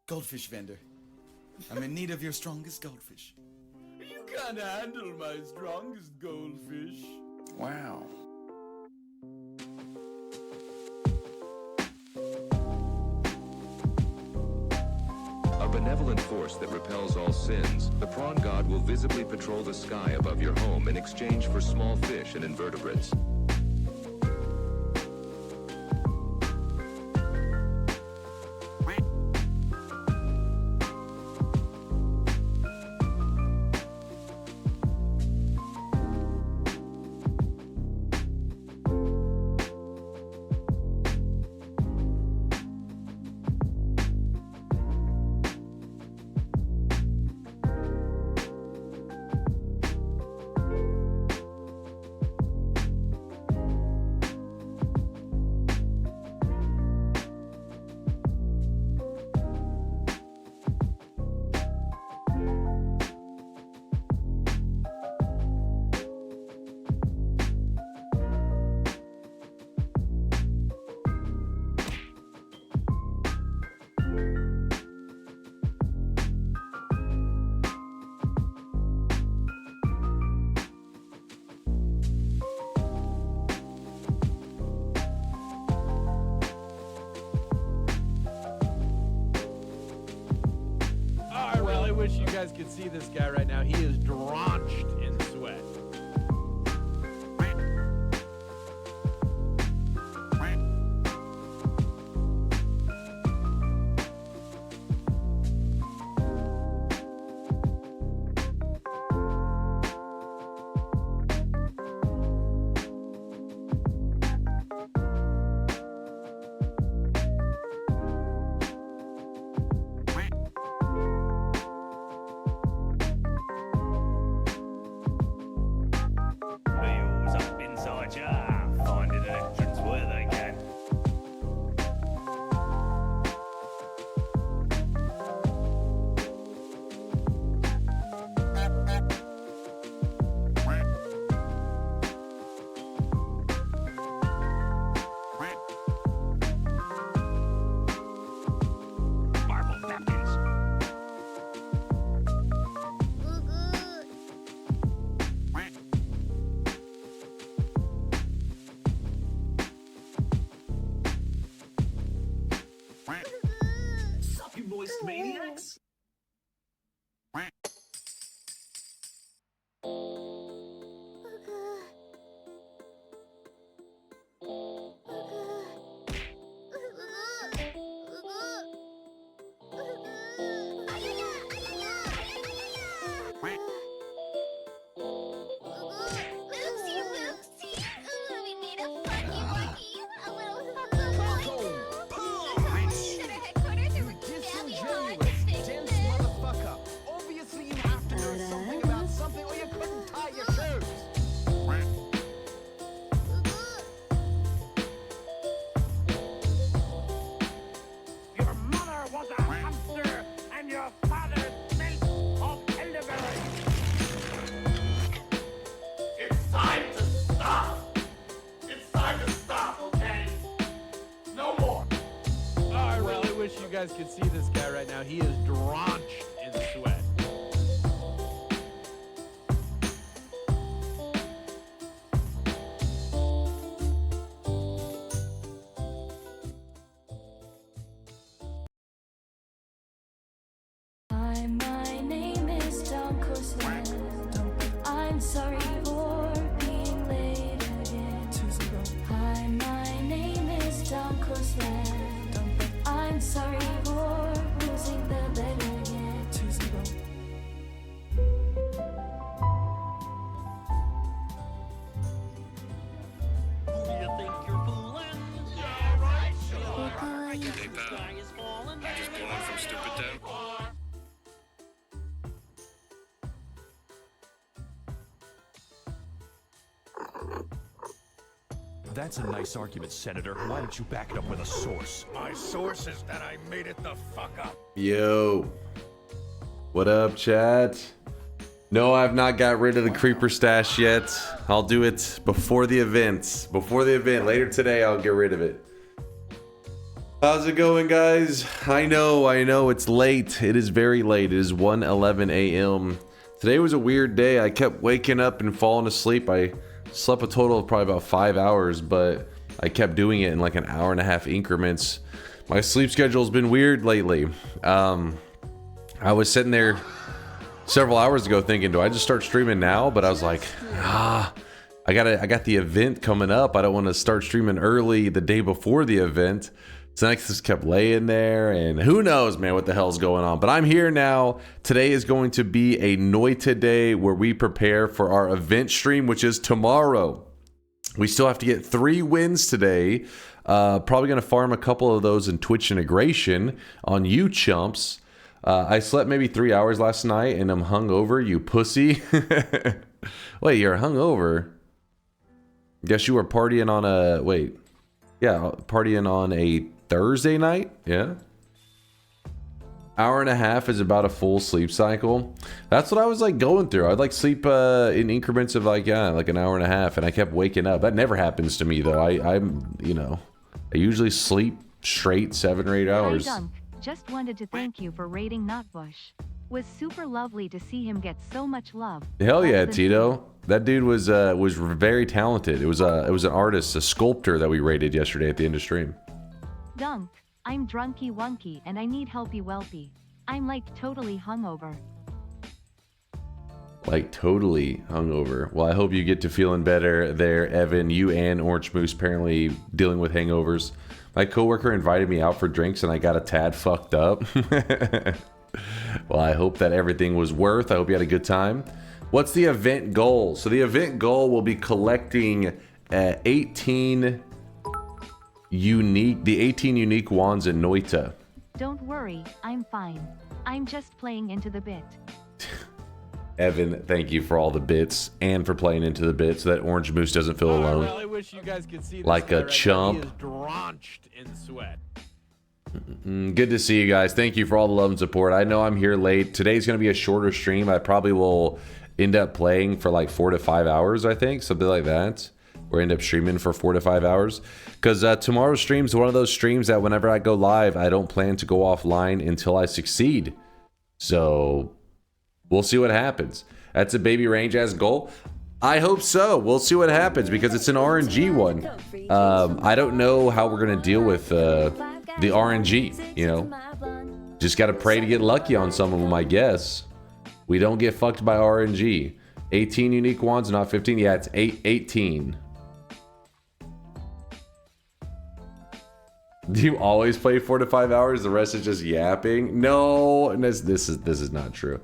Goldfish vendor. I'm in need of your strongest goldfish. You can't handle my strongest goldfish. Wow. A benevolent force that repels all sins, the prawn god will visibly patrol the sky above your home in exchange for small fish and invertebrates. I wish you guys could see this guy right now. He is drenched in sweat. Moist maniacs? You guys can see this guy right now. He is drenched in sweat. Hi, my name is DunkOrSlam. I'm sorry for being late again. Hi, my name is DunkOrSlam. I'm sorry for losing the bet again. 2-0. Who do you think you're fooling? Yeah, right, sure. Hey, Sky is falling. Just blowing from stupid town. That's a nice argument, Senator. Why don't you back it up with a source? My source is that I made it the fuck up. Yo. What up, chat? No, I've not got rid of the creeper stash yet. I'll do it before the event. Before the event. Later today, I'll get rid of it. How's it going, guys? I know it's late. It is very late. It is 1:11 a.m. Today was a weird day. I kept waking up and falling asleep. I slept a total of probably about 5 hours, but I kept doing it in like an hour and a half increments. My sleep schedule's been weird lately. I was sitting there several hours ago thinking, do I just start streaming now? But I was like, I got the event coming up. I don't want to start streaming early the day before the event. So I just kept laying there, and who knows, man, what the hell's going on. But I'm here now. Today is going to be a Noita day where we prepare for our event stream, which is tomorrow. We still have to get 3 wins today. Probably going to farm a couple of those in Twitch integration on you chumps. I slept maybe 3 hours last night, and I'm hungover, you pussy. Wait, you're hungover? Guess you were partying on a... Wait. Yeah, partying on a Thursday night? Yeah. Hour and a half is about a full sleep cycle. That's what I was like going through. I'd like sleep in increments of like an hour and a half, and I kept waking up. That never happens to me though. I'm I usually sleep straight 7 or 8 hours. Hi, Dunk. Just wanted to thank you for raiding Nutbush. Was super lovely to see him get so much love. Hell yeah, Tito. That dude was very talented. It was an artist, a sculptor that we raided yesterday at the end of stream. Dunk, I'm drunky wunky and I need helpy welpy. I'm like totally hungover. Like totally hungover. Well, I hope you get to feeling better there, Evan. You and Orange Moose apparently dealing with hangovers. My coworker invited me out for drinks and I got a tad fucked up. Well, I hope that everything was worth. I hope you had a good time. What's the event goal? So the event goal will be collecting 18 unique wands in Noita. Don't worry, I'm fine. I'm just playing into the bit. Evan, thank you for all the bits and for playing into the bit so that Orange Moose doesn't feel alone. I really wish you guys could see this like a right chump. Now. He is drenched in sweat. Good to see you guys. Thank you for all the love and support. I know I'm here late. Today's going to be a shorter stream. I probably will end up playing for like 4 to 5 hours, I think. Something like that. Or end up streaming for 4 to 5 hours. Because tomorrow's stream is one of those streams that whenever I go live, I don't plan to go offline until I succeed. So we'll see what happens. That's a baby range as goal. I hope so. We'll see what happens because it's an RNG one. I don't know how we're going to deal with the RNG, you know. Just got to pray to get lucky on some of them, I guess. We don't get fucked by RNG. 18 unique wands, not 15. Yeah, it's 18. Do you always play 4 to 5 hours? The rest is just yapping? No, this is not true.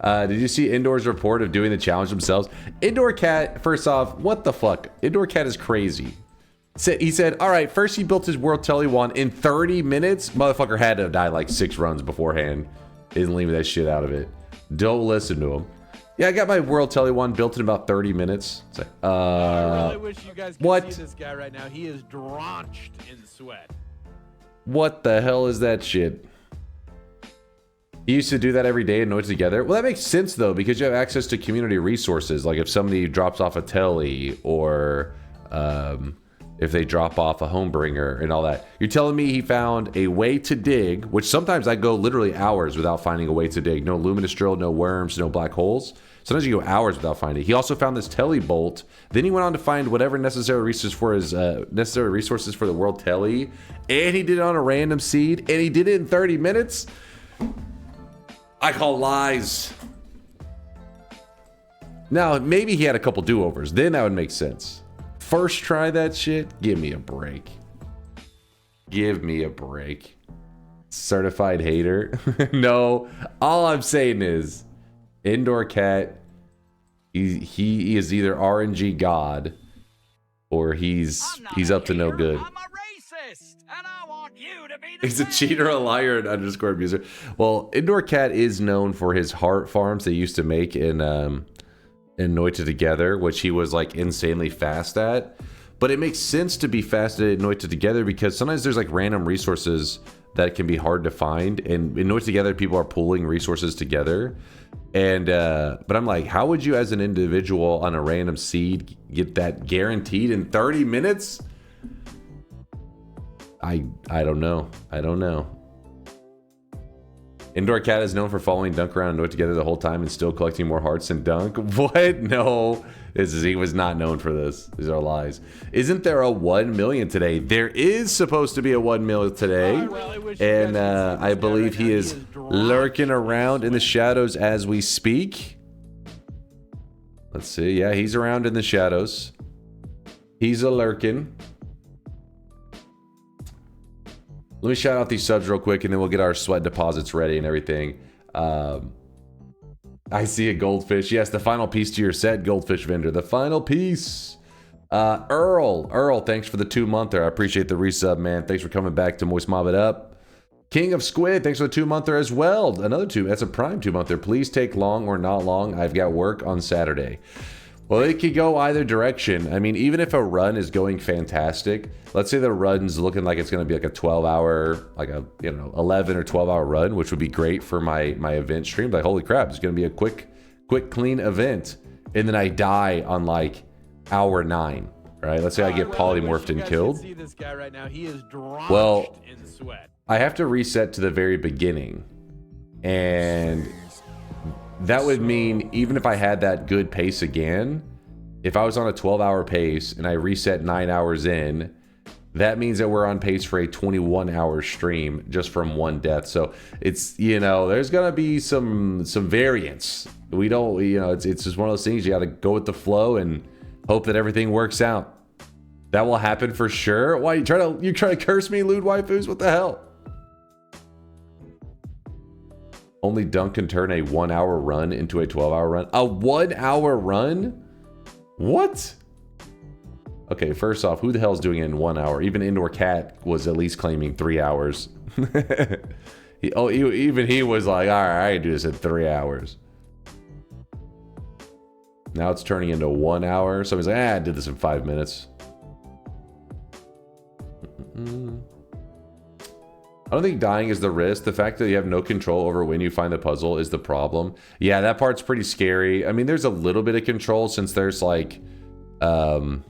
Did you see Indoor's report of doing the challenge themselves? Indoor Cat, first off, what the fuck? Indoor Cat is crazy. He said, all right, first he built his World Telly one in 30 minutes. Motherfucker had to have died like 6 runs beforehand. Isn't leaving that shit out of it. Don't listen to him. Yeah, I got my World Telly one built in about 30 minutes. It's like, I really wish you guys could what? see this guy right now. He is drenched in sweat. What the hell is that shit? He used to do that every day and know it together. Well, that makes sense though, because you have access to community resources. Like if somebody drops off a telly or if they drop off a homebringer and all that. You're telling me he found a way to dig, which sometimes I go literally hours without finding a way to dig. No luminous drill, no worms, no black holes. Sometimes you go hours without finding it. He also found this telly bolt. Then he went on to find whatever necessary resources for his resources for the World Telly. And he did it on a random seed. And he did it in 30 minutes. I call lies. Now, maybe he had a couple do-overs. Then that would make sense. First try that shit? Give me a break. Give me a break. Certified hater? No. All I'm saying is, Indoor Cat, he is either RNG God or he's up to no good. I'm a racist, and I want you to be the He's a cheater, a liar, and underscore abuser. Well, Indoor Cat is known for his heart farms they used to make in Noita Together, which he was like insanely fast at. But it makes sense to be fast at Noita Together because sometimes there's like random resources that can be hard to find, and in Noita Together people are pulling resources together. And but I'm like, how would you as an individual on a random seed get that guaranteed in 30 minutes? I don't know. I don't know. Indoor Cat is known for following Dunk around and Noita together the whole time and still collecting more hearts than Dunk. What? No. He was not known for this. These are lies. Isn't there a 1 million today? There is supposed to be a 1 million today. And I believe he is lurking around in the shadows as we speak. Let's see. Yeah, he's around in the shadows. He's a lurking. Let me shout out these subs real quick, and then we'll get our sweat deposits ready and everything. I see a goldfish. Yes, the final piece to your set, Goldfish Vendor. The final piece. Earl, thanks for the 2-monther. I appreciate the resub, man. Thanks for coming back to Moist Mob It Up. King of Squid, thanks for the 2-monther as well. Another 2. That's a prime 2-monther. Please take long or not long. I've got work on Saturday. Well, it could go either direction. I mean, even if a run is going fantastic, let's say the run's looking like it's going to be like a 12-hour, like a 11 or 12-hour run, which would be great for my event stream. Like, holy crap, it's going to be a quick, clean event, and then I die on like hour 9. Right? Let's say I get polymorphed and killed. See this guy right now. He is drenched Well, in sweat. I have to reset to the very beginning, and that would mean even if I had that good pace again, if I was on a 12-hour pace and I reset 9 hours in, that means that we're on pace for a 21-hour stream just from one death. So it's, there's gonna be some variance. We don't, it's just one of those things. You got to go with the flow and hope that everything works out. That will happen for sure. Why you try to curse me, lewd waifus? What the hell? Only Dunk can turn a 1-hour run into a 12-hour run. A 1-hour run? What? Okay, first off, who the hell is doing it in 1 hour? Even Indoor Cat was at least claiming 3 hours. Even he was like, all right, I can do this in 3 hours. Now it's turning into 1 hour. Somebody's like, I did this in 5 minutes. I don't think dying is the risk. The fact that you have no control over when you find the puzzle is the problem. Yeah, that part's pretty scary. I mean, there's a little bit of control since there's like, what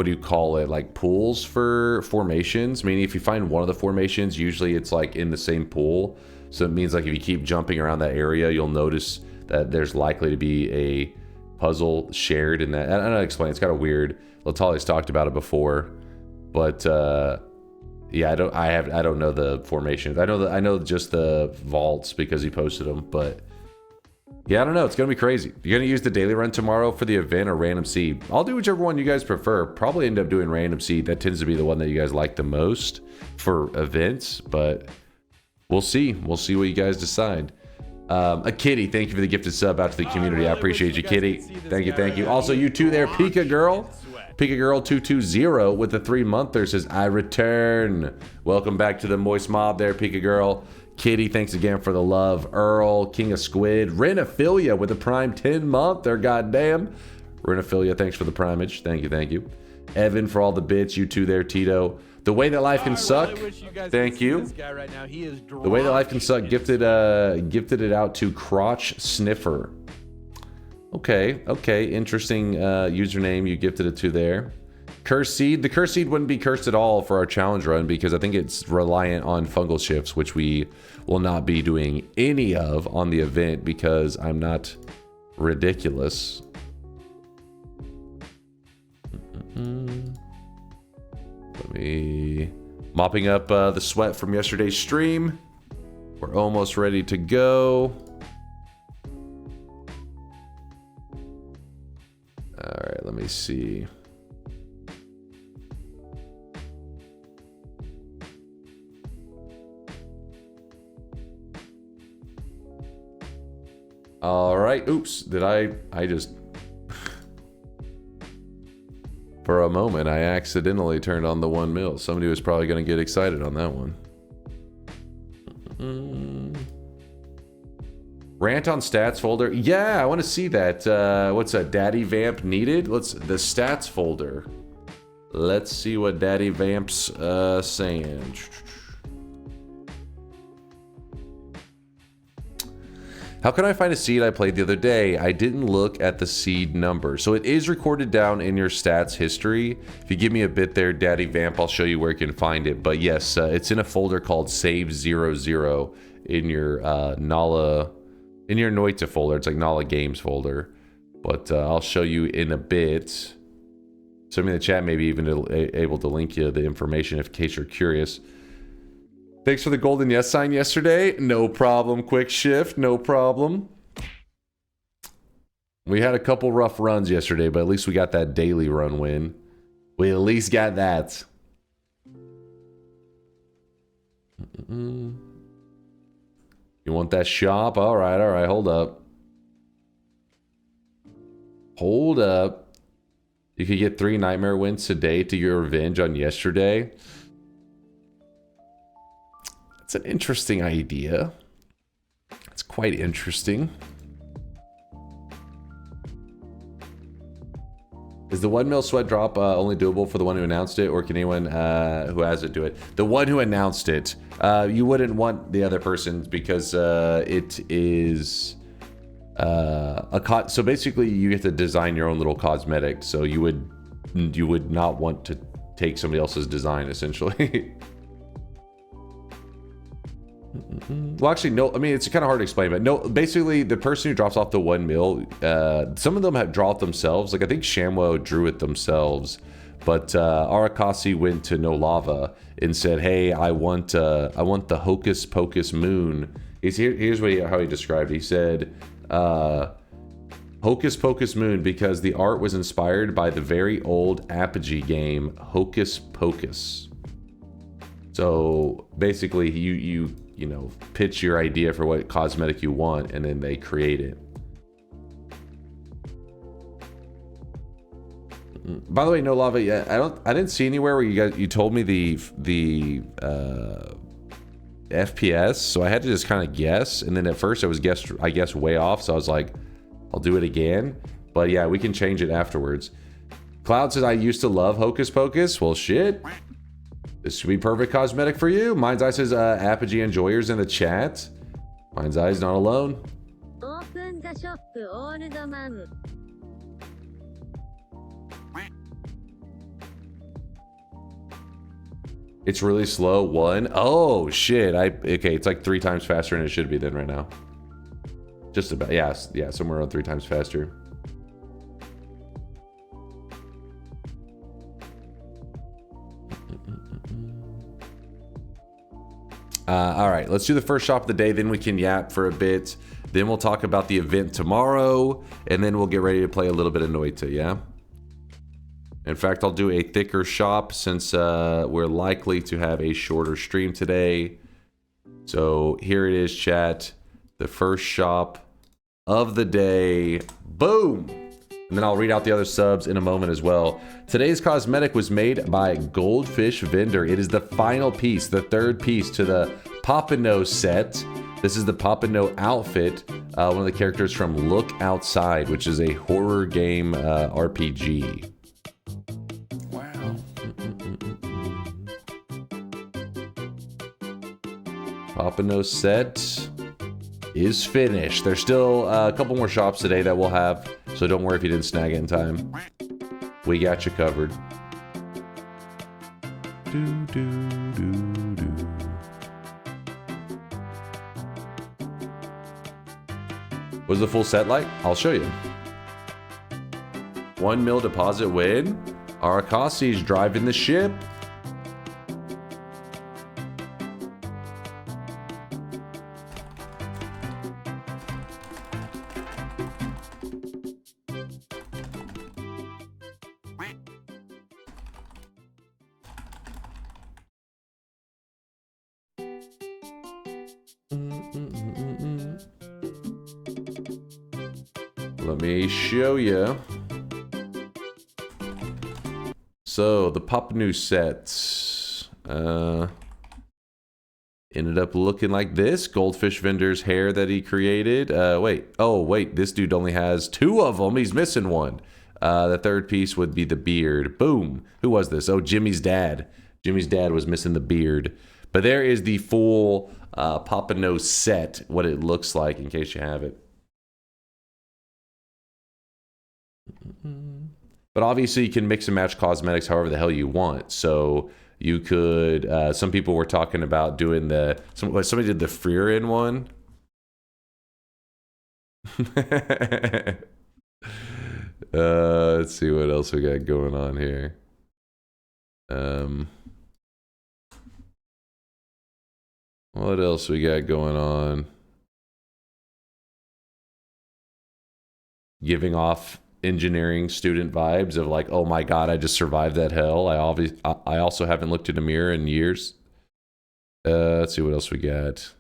do you call it? Like pools for formations. Meaning if you find one of the formations, usually it's like in the same pool. So it means like if you keep jumping around that area, you'll notice that there's likely to be a puzzle shared in that. I don't know how to explain. It's kind of weird. Latalia's talked about it before, but yeah, I don't know the formations. I know just the vaults because he posted them, but yeah, I don't know. It's gonna be crazy. You're gonna use the daily run tomorrow for the event or random seed? I'll do whichever one you guys prefer. Probably end up doing random seed. That tends to be the one that you guys like the most for events, but we'll see. We'll see what you guys decide. A Kitty, thank you for the gifted sub out to the community. I appreciate you, Kitty. Thank you. Also, you too there, Pika Girl. Pika Girl 220 with the 3-monther says, I return. Welcome back to the Moist Mob there, Pika Girl. Kitty, thanks again for the love. Earl, King of Squid. Renophilia with the prime 10-monther, goddamn. Renophilia, thanks for the primage. Thank you. Evan for all the bits. You too there, Tito. The Way That Life Can Suck. Thank you. The Way That Life Can Suck gifted it out to Crotch Sniffer. Okay, interesting username you gifted it to there. Curse Seed. The Curse Seed wouldn't be cursed at all for our challenge run because I think it's reliant on fungal shifts, which we will not be doing any of on the event because I'm not ridiculous. Let me... Mopping up the sweat from yesterday's stream. We're almost ready to go. Alright, let me see. Alright, oops, did I just... For a moment, I accidentally turned on the 1 mil. Somebody was probably going to get excited on that one. Rant on stats folder. Yeah, I want to see that. What's that? Daddy Vamp needed? The stats folder. Let's see what Daddy Vamp's saying. How can I find a seed I played the other day? I didn't look at the seed number. So it is recorded down in your stats history. If you give me a bit there, Daddy Vamp, I'll show you where you can find it. But yes, it's in a folder called Save 00 in your Nala, in your Noita folder. It's like Nala Games folder. But I'll show you in a bit. Somebody in the chat maybe even able to link you the information in case you're curious. Thanks for the golden yes sign yesterday. No problem. Quick shift. No problem. We had a couple rough runs yesterday, but at least we got that daily run win. We at least got that. You want that shop? All right, all right. Hold up. Hold up. You could get 3 nightmare wins today to your revenge on yesterday. It's an interesting idea. It's quite interesting. Is the 1 mil sweat drop only doable for the one who announced it, or can anyone who has it do it? The one who announced it. You wouldn't want the other person because it is so basically you get to design your own little cosmetic. So you would not want to take somebody else's design essentially. Well, actually, no. I mean, it's kind of hard to explain, but no. Basically, the person who drops off the 1 mil, some of them have drawn it themselves. Like I think Shamwo drew it themselves, but Arakasi went to No Lava and said, "Hey, I want the Hocus Pocus Moon." Here's how he described it. He said, "Hocus Pocus Moon because the art was inspired by the very old Apogee game Hocus Pocus." So basically, you know, pitch your idea for what cosmetic you want, and then they create it. By the way, No Lava, yeah, I didn't see anywhere where you told me the FPS, so I had to just kind of guess, and then at first I guess way off, so I was like, I'll do it again. But yeah, we can change it afterwards. Cloud says I used to love Hocus Pocus. Well, shit. This should be perfect cosmetic for you. Mind's Eye says Apogee enjoyers in the chat. Mind's Eye is not alone. Open the shop, all the man. It's really slow. 1. Oh shit. Okay, it's like 3 times faster than it should be then right now. Just about, yeah, somewhere around 3 times faster. All right, let's do the first shop of the day, then we can yap for a bit. Then we'll talk about the event tomorrow, and then we'll get ready to play a little bit of Noita, yeah? In fact, I'll do a thicker shop since we're likely to have a shorter stream today. So here it is, chat. The first shop of the day. Boom! And then I'll read out the other subs in a moment as well. Today's cosmetic was made by Goldfish Vendor. It is the final piece, the 3rd piece to the Papano set. This is the Papano outfit, one of the characters from Look Outside, which is a horror game RPG. Wow. Papano set is finished. There's still a couple more shops today that we'll have, so don't worry if you didn't snag it in time. We got you covered. What's the full set like? I'll show you. 1 mil deposit win. Arakasi's driving the ship. Let me show you. So the Papanu set ended up looking like this. Goldfish Vendor's hair that he created. Wait, this dude only has 2 of them. He's missing one. The 3rd piece would be the beard. Boom. Who was this? Oh, Jimmy's dad. Jimmy's dad was missing the beard. But there is the full Pompano set, what it looks like in case you have it. But obviously you can mix and match cosmetics however the hell you want. So you could, some people were talking about doing somebody did the Freerin one. Let's see what else we got going on here. What else we got going on? Giving off engineering student vibes of like, oh my god, I just survived that hell. I also haven't looked in a mirror in years. Let's see what else we got.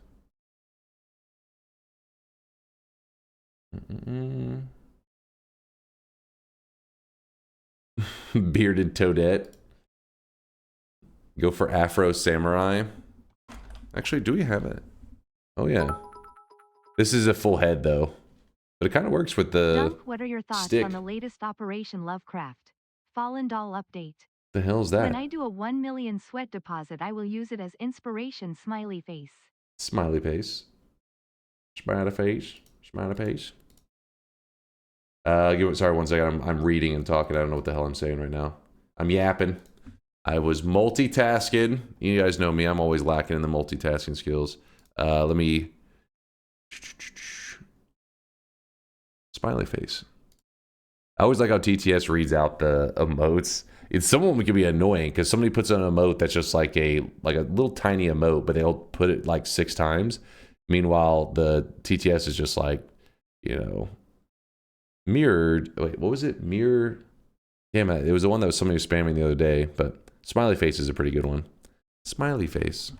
Bearded Toadette. Go for Afro Samurai. Actually, do we have it? Oh yeah. This is a full head though. But it kind of works with the Dunk, what are your thoughts stick. on the latest Operation Lovecraft Fallen Doll update? The hell's that? When I do a 1 million sweat deposit, I will use it as inspiration. Smiley face. Smiley face. Smiley face. Smiley face. Sorry, one second. I'm reading and talking. I don't know what the hell I'm saying right now. I'm yapping. I was multitasking. You guys know me. I'm always lacking in the multitasking skills. Let me... Smiley face. I always like how TTS reads out the emotes. Some of them can be annoying because somebody puts an emote that's just like a little tiny emote, but they'll put it like 6 times. Meanwhile, the TTS is just like, you know, mirrored. Wait, what was it? Mirror. Damn it! It was the one that was somebody was spamming the other day. But smiley face is a pretty good one. Smiley face.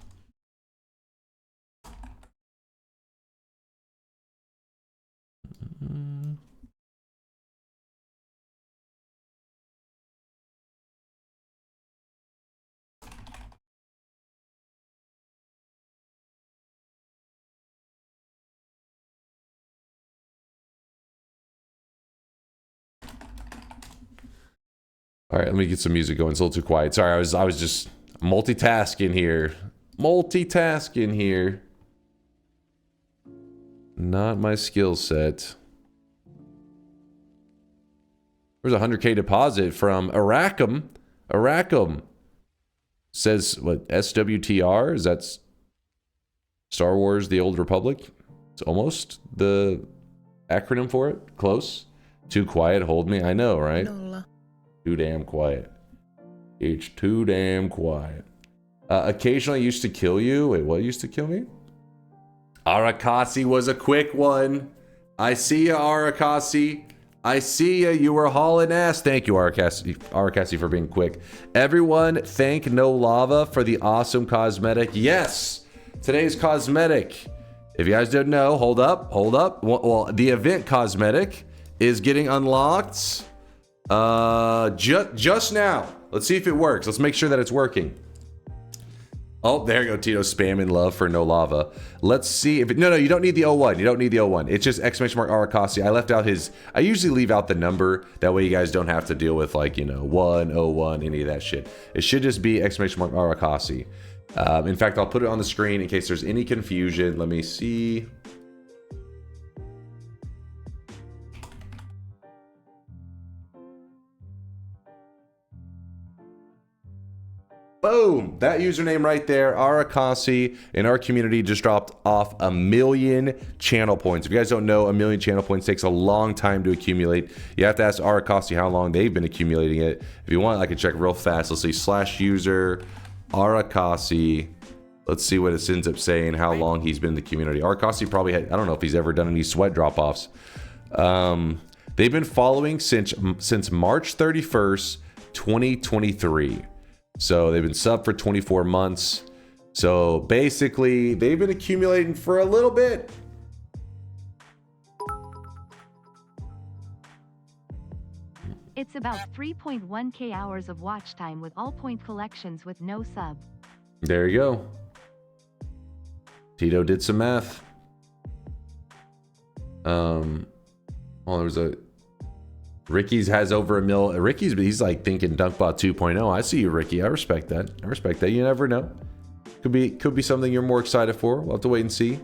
All right, let me get some music going. It's a little too quiet. Sorry, I was just multitasking here. Multitasking here. Not my skill set. There's a 100K deposit from Aracum. Aracum says what? SWTR? Is that Star Wars: The Old Republic? It's almost the acronym for it. Close. Too quiet. Hold me. I know, right? Too damn quiet. It's too damn quiet. Occasionally used to kill you. Wait, what used to kill me? Arakasi was a quick one. I see ya, Arakasi. I see ya. You were hauling ass. Thank you, Arakasi, for being quick. Everyone, thank No Lava for the awesome cosmetic. Yes, today's cosmetic. If you guys didn't know, hold up. Well, the event cosmetic is getting unlocked. Just now. Let's see if it works. Let's make sure that it's working. Oh, there you go, Tito, spamming love for No Lava. Let's see if it, no, you don't need the 01. You don't need the 01. It's just exclamation mark Arakasi. I left out his, I usually leave out the number. That way you guys don't have to deal with like, you know, 101, any of that shit. It should just be exclamation mark Arakasi. In fact, I'll put it on the screen in case there's any confusion. Let me see. Boom! That username right there, Arakasi, in our community just dropped off 1 million channel points. If you guys don't know, 1 million channel points takes a long time to accumulate. You have to ask Arakasi how long they've been accumulating it. If you want, I can check real fast. Let's see, /user Arakasi. Let's see what it ends up saying, how long he's been in the community. Arakasi probably had, I don't know if he's ever done any sweat drop-offs. They've been following since March 31st, 2023. So they've been sub for 24 months. So basically, they've been accumulating for a little bit. It's about 3.1k hours of watch time with all point collections with no sub. There you go. Tito did some math. Well, there was a... Ricky's has over 1 mil. He's like thinking DunkBot 2.0. I see you, Ricky. I respect that. You never know. Could be something you're more excited for. We'll have to wait and see.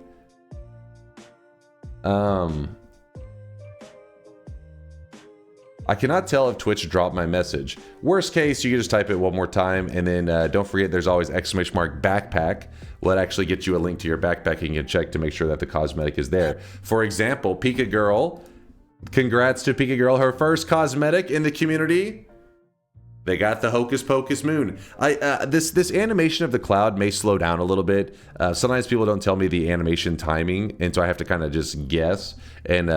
I cannot tell if Twitch dropped my message. Worst case, you can just type it one more time, and then don't forget there's always !backpack. Will actually get you a link to your backpack, and you can check to make sure that the cosmetic is there. For example, Pika Girl. Congrats to Pika Girl, her first cosmetic in the community. They got the Hocus Pocus moon. This animation of the cloud may slow down a little bit. Sometimes people don't tell me the animation timing, and so I have to kind of just guess. And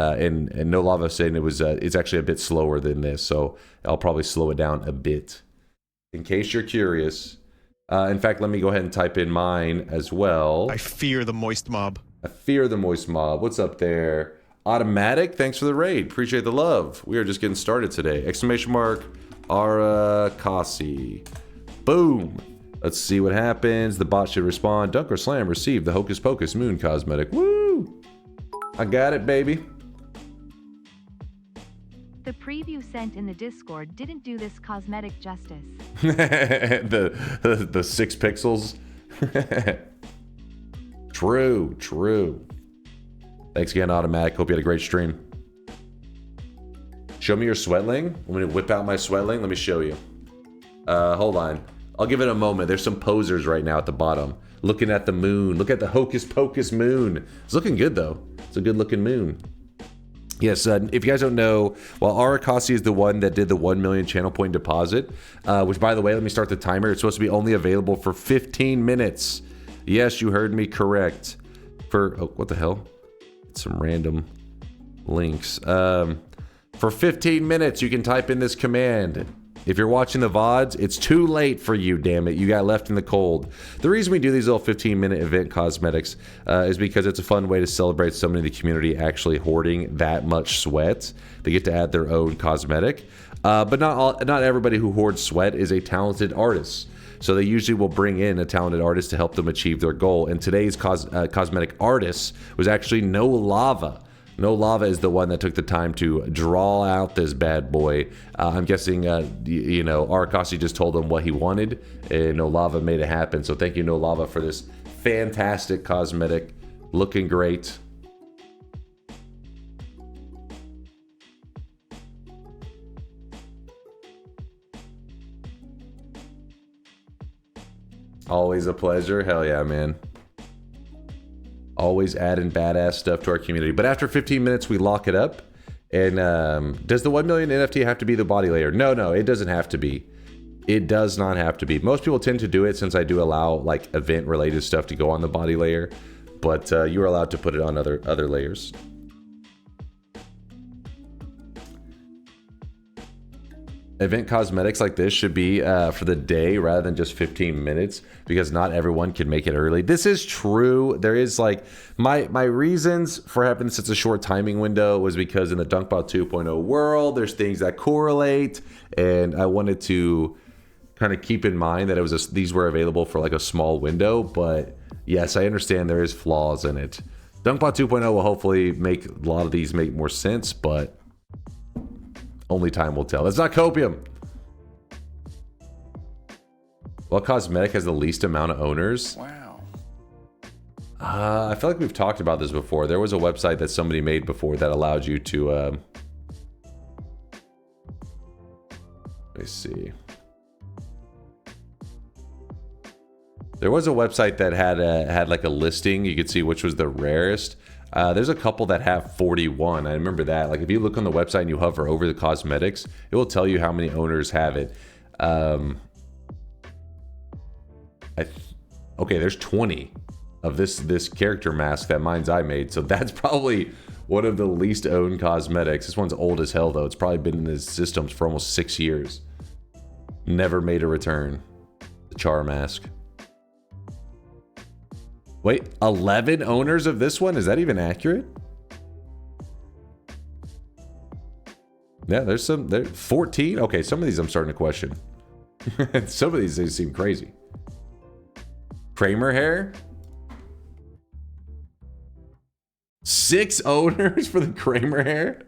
No Lava saying it's actually a bit slower than this, so I'll probably slow it down a bit. In case you're curious. In fact, let me go ahead and type in mine as well. I fear the moist mob. I fear the moist mob. What's up there? Automatic, thanks for the raid. Appreciate the love. We are just getting started today. ! Arakasi. Boom. Let's see what happens. The bot should respond. DunkOrSlam received the Hocus Pocus moon cosmetic. Woo! I got it, baby. The preview sent in the Discord didn't do this cosmetic justice. the 6 pixels. True. Thanks again, Automatic. Hope you had a great stream. Show me your sweatling. I'm going to whip out my sweatling. Let me show you. Hold on. I'll give it a moment. There's some posers right now at the bottom. Looking at the moon. Look at the Hocus Pocus moon. It's looking good, though. It's a good-looking moon. Yes, if you guys don't know, well, Arakasi is the one that did the 1 million channel point deposit, which, by the way, let me start the timer. It's supposed to be only available for 15 minutes. Yes, you heard me correct. For, oh, what the hell? Some random links. For 15 minutes, you can type in this command. If you're watching the VODs, it's too late for you, damn it. You got left in the cold. The reason we do these little 15-minute event cosmetics is because it's a fun way to celebrate somebody in the community actually hoarding that much sweat. They get to add their own cosmetic. But not everybody who hoards sweat is a talented artist. So they usually will bring in a talented artist to help them achieve their goal. And today's cosmetic artist was actually No Lava. No Lava is the one that took the time to draw out this bad boy. I'm guessing, you know, Arakasi just told him what he wanted, and No Lava made it happen. So thank you, No Lava, for this fantastic cosmetic. Looking great. Always a pleasure. Hell yeah, man. Always adding badass stuff to our community. But after 15 minutes, we lock it up. And does the 1 million NFT have to be the body layer? No, it doesn't have to be. It does not have to be. Most people tend to do it since I do allow like event-related stuff to go on the body layer. But you are allowed to put it on other layers. Event cosmetics like this should be for the day rather than just 15 minutes because not everyone can make it early. This is true. There is like my reasons for having such a short timing window was because in the DunkBot 2.0 world, there's things that correlate, and I wanted to kind of keep in mind that it was these were available for like a small window. But yes, I understand there is flaws in it. DunkBot 2.0 will hopefully make a lot of these make more sense, but only time will tell. That's not copium. What cosmetic has the least amount of owners? Wow. I feel like we've talked about this before. There was a website that somebody made before that allowed you to... let me see. There was a website that had like a listing. You could see which was the rarest. There's a couple that have 41. I remember that. Like if you look on the website and you hover over the cosmetics, it will tell you how many owners have it. Okay, there's 20 of this character mask that Mind's Eye made. So that's probably one of the least owned cosmetics. This one's old as hell though. It's probably been in the systems for almost 6 years. Never made a return. The Char mask. Wait, 11 owners of this one? Is that even accurate? Yeah, there's 14. Okay, some of these I'm starting to question. Some of these, they seem crazy. Kramer hair? 6 owners for the Kramer hair?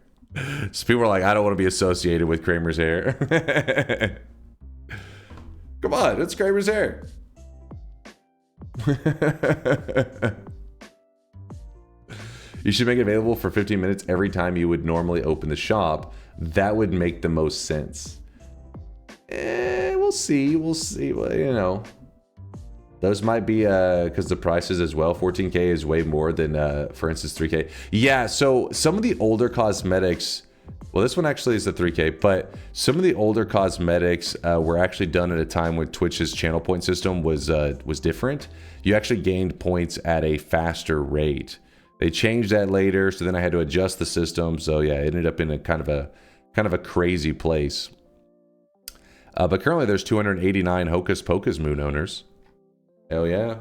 So people are like, I don't want to be associated with Kramer's hair. Come on, it's Kramer's hair. You should make it available for 15 minutes every time you would normally open the shop. That would make the most sense. We'll see. We'll see. Well, you know, those might be because the prices as well. 14K is way more than, for instance, 3K. Yeah. So some of the older cosmetics. Well, this one actually is the 3K, but some of the older cosmetics were actually done at a time when Twitch's channel point system was different. You actually gained points at a faster rate. They changed that later, so then I had to adjust the system. So yeah, it ended up in a kind of a crazy place. But currently there's 289 Hocus Pocus Moon owners. Hell yeah.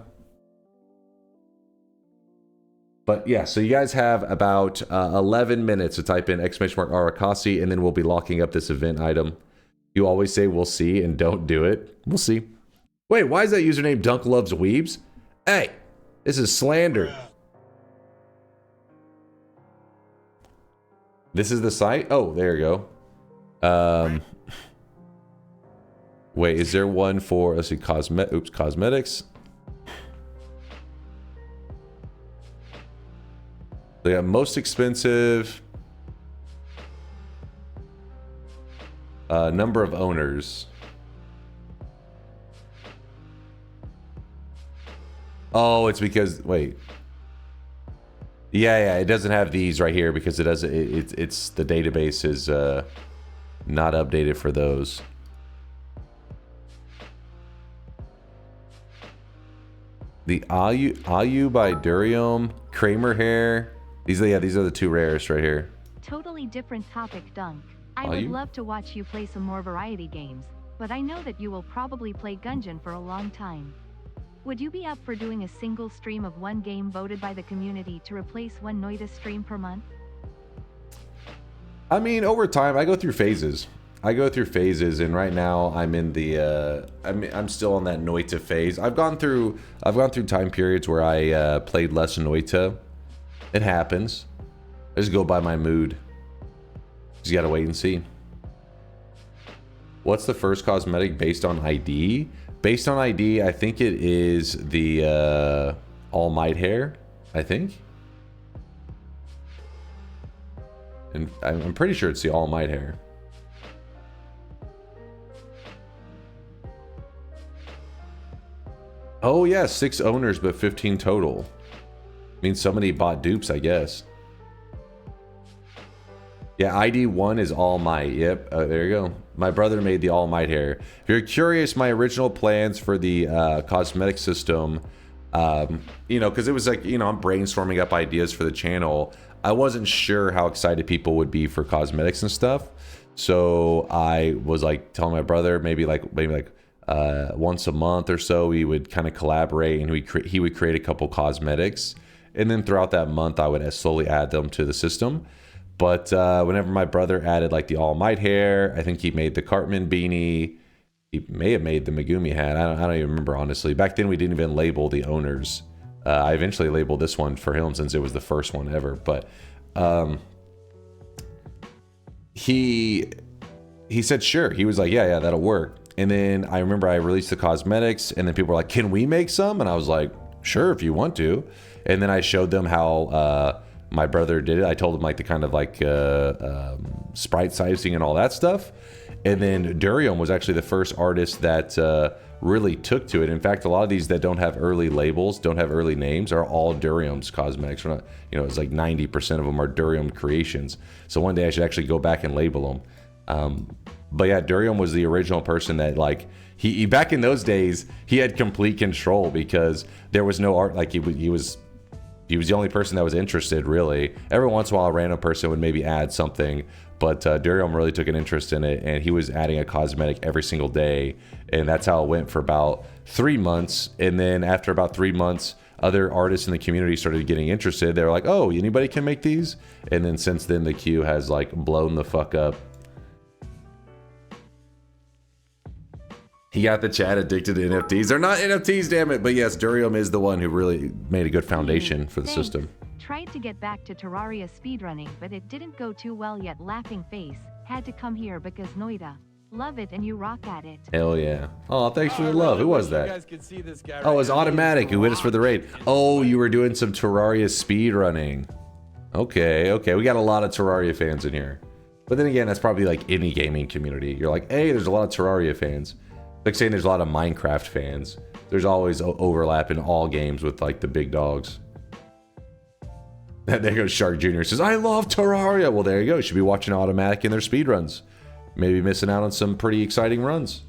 But yeah, so you guys have about 11 minutes to type in !Arakasi, and then we'll be locking up this event item. You always say we'll see and don't do it. We'll see. Wait, why is that username Dunk Loves Weebs? Hey, this is slander. This is the site? Oh, there you go. Wait, is there one for, let's see, cosmetics? They got most expensive, number of owners. Oh, it's because, wait. Yeah, it doesn't have these right here because it doesn't. It's the database is not updated for those. The Ayu by Durium, Kramer hair. These are the two rarest right here. Totally different topic, Dunk. I would love to watch you play some more variety games, but I know that you will probably play Gungeon for a long time. Would you be up for doing a single stream of one game voted by the community to replace one Noita stream per month? I mean, over time, I go through phases. And right now I'm in the I'm still on that Noita phase. I've gone through time periods where I played less Noita. It happens. I just go by my mood. Just gotta wait and see. What's the first cosmetic based on ID? Based on ID, I think it is the All Might hair, I think. And I'm pretty sure it's the All Might hair. Oh yeah, 6 owners but 15 total. Means somebody bought dupes, I guess. Yeah, ID 1 is All Might. Yep, there you go. My brother made the All Might hair. If you're curious, my original plans for the cosmetic system, you know, because it was like, you know, I'm brainstorming up ideas for the channel. I wasn't sure how excited people would be for cosmetics and stuff. So I was like telling my brother maybe like once a month or so we would kind of collaborate, and he would create a couple cosmetics, and then throughout that month I would slowly add them to the system. But whenever my brother added like the All Might hair, I think he made the Cartman beanie. He may have made the Megumi hat. I don't even remember, honestly. Back then we didn't even label the owners. I eventually labeled this one for him since it was the first one ever. But he said sure. He was like, yeah, that'll work. And then I remember I released the cosmetics, and then people were like, can we make some? And I was like, sure, if you want to. And then I showed them how my brother did it. I told him like the kind of like sprite sizing and all that stuff. And then Durium was actually the first artist that really took to it. In fact, a lot of these that don't have early labels, don't have early names, are all Durium's cosmetics. We're not, you know, it's like 90% of them are Durium creations. So one day I should actually go back and label them. But yeah, Durium was the original person that like he back in those days he had complete control because there was no art. Like he was the only person that was interested, really. Every once in a while a random person would maybe add something, but Durium really took an interest in it, and he was adding a cosmetic every single day, and that's how it went for about 3 months. And then after about 3 months, other artists in the community started getting interested. They were like, oh, anybody can make these? And then since then the queue has like blown the fuck up. He got the chat addicted to NFTs. They're not NFTs, damn it. But yes, Durium is the one who really made a good foundation for the system. Tried to get back to Terraria speedrunning, but it didn't go too well yet. Laughing face. Had to come here because Noita. Love it and you rock at it. Hell yeah. Oh, thanks for the love. Who was You that? guys could see this guy Oh, it was right now. He is Automatic who hit us for the raid. launched Oh, in you were doing some Terraria speed running. Okay, okay. We got a lot of Terraria fans in here. But then again, that's probably like any gaming community. You're like, hey, there's a lot of Terraria fans. Like saying there's a lot of Minecraft fans. There's always overlap in all games with like the big dogs. There goes Shark Jr. says, I love Terraria. Well, there you go. You should be watching Automatic in their speed runs. Maybe missing out on some pretty exciting runs.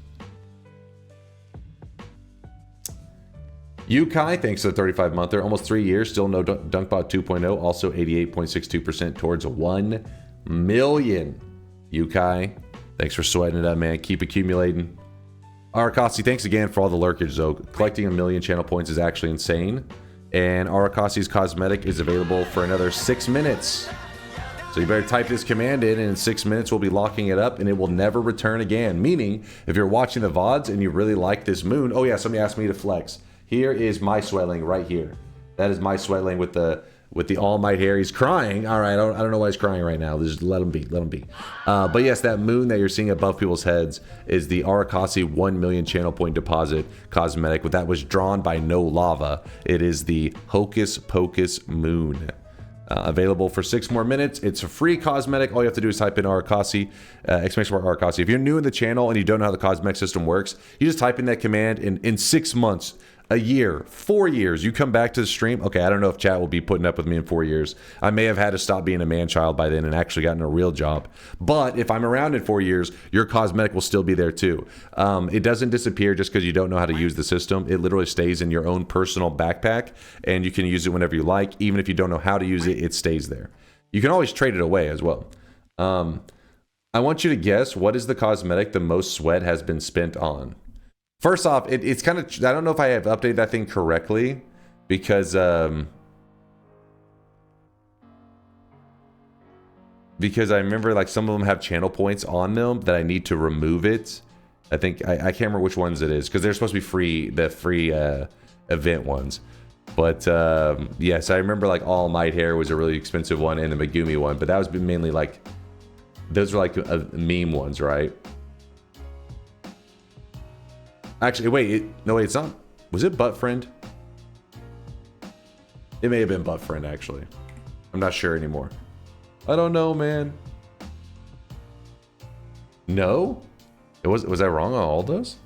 Yukai, thanks to the 35-monther. Almost 3 years, still no DunkBot 2.0. Also 88.62% towards 1 million. Yukai, thanks for sweating it up, man. Keep accumulating. Arakasi, thanks again for all the lurkage, though. Collecting 1 million channel points is actually insane. And Arakasi's cosmetic is available for another 6 minutes. So you better type this command in, and in 6 minutes we'll be locking it up, and it will never return again. Meaning, if you're watching the VODs and you really like this moon... Oh yeah, somebody asked me to flex. Here is my sweatling right here. That is my sweatling with the All Might hair. He's crying. All right, I don't know why he's crying right now. Just let him be. Let him be. But yes, that moon that you're seeing above people's heads is the Arakasi 1 million channel point deposit cosmetic. That was drawn by No Lava. It is the Hocus Pocus moon. Available for 6 more minutes. It's a free cosmetic. All you have to do is type in Arakasi, exclamation mark Arakasi. If you're new in the channel and you don't know how the cosmetic system works, you just type in that command, and in 6 months, a year, 4 years, you come back to the stream. Okay, I don't know if chat will be putting up with me in 4 years. I may have had to stop being a man-child by then and actually gotten a real job. But if I'm around in 4 years, your cosmetic will still be there too. It doesn't disappear just because you don't know how to use the system. It literally stays in your own personal backpack, and you can use it whenever you like. Even if you don't know how to use it, it stays there. You can always trade it away as well. I want you to guess, what is the cosmetic the most sweat has been spent on? First off, it's kind of... I don't know if I have updated that thing correctly, because I remember like some of them have channel points on them that I need to remove it. I think... I can't remember which ones it is, because they're supposed to be free, the free event ones. But yes, I remember like All Might hair was a really expensive one, and the Megumi one, but that was mainly like... Those are like meme ones, right? Actually, wait, no, wait, it's not. Was it Butt Friend? It may have been Butt Friend, actually. I'm not sure anymore. I don't know, man. No? Was I wrong on all those?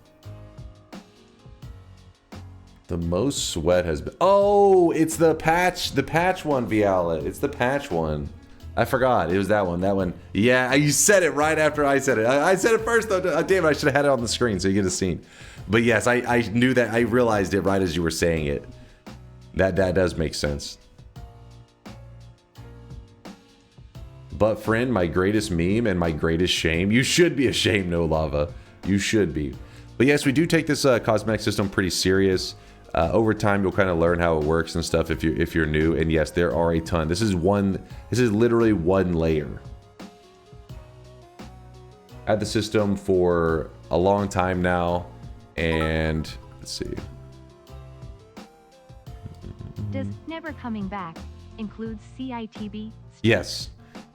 The most sweat has been... Oh, it's the patch one, Viala. It's the patch one. I forgot. It was that one. That one. Yeah, you said it right after I said it. I said it first, though. Damn it, I should have had it on the screen so you get a scene. But yes, I knew that. I realized it right as you were saying it. That does make sense. But friend, my greatest meme and my greatest shame. You should be ashamed, No Lava. You should be. But yes, we do take this cosmetic system pretty serious. Over time, you'll kind of learn how it works and stuff if you're new. And yes, there are a ton. This is literally one layer. I had the system for a long time now, and let's see. Does never coming back include CITB? Yes.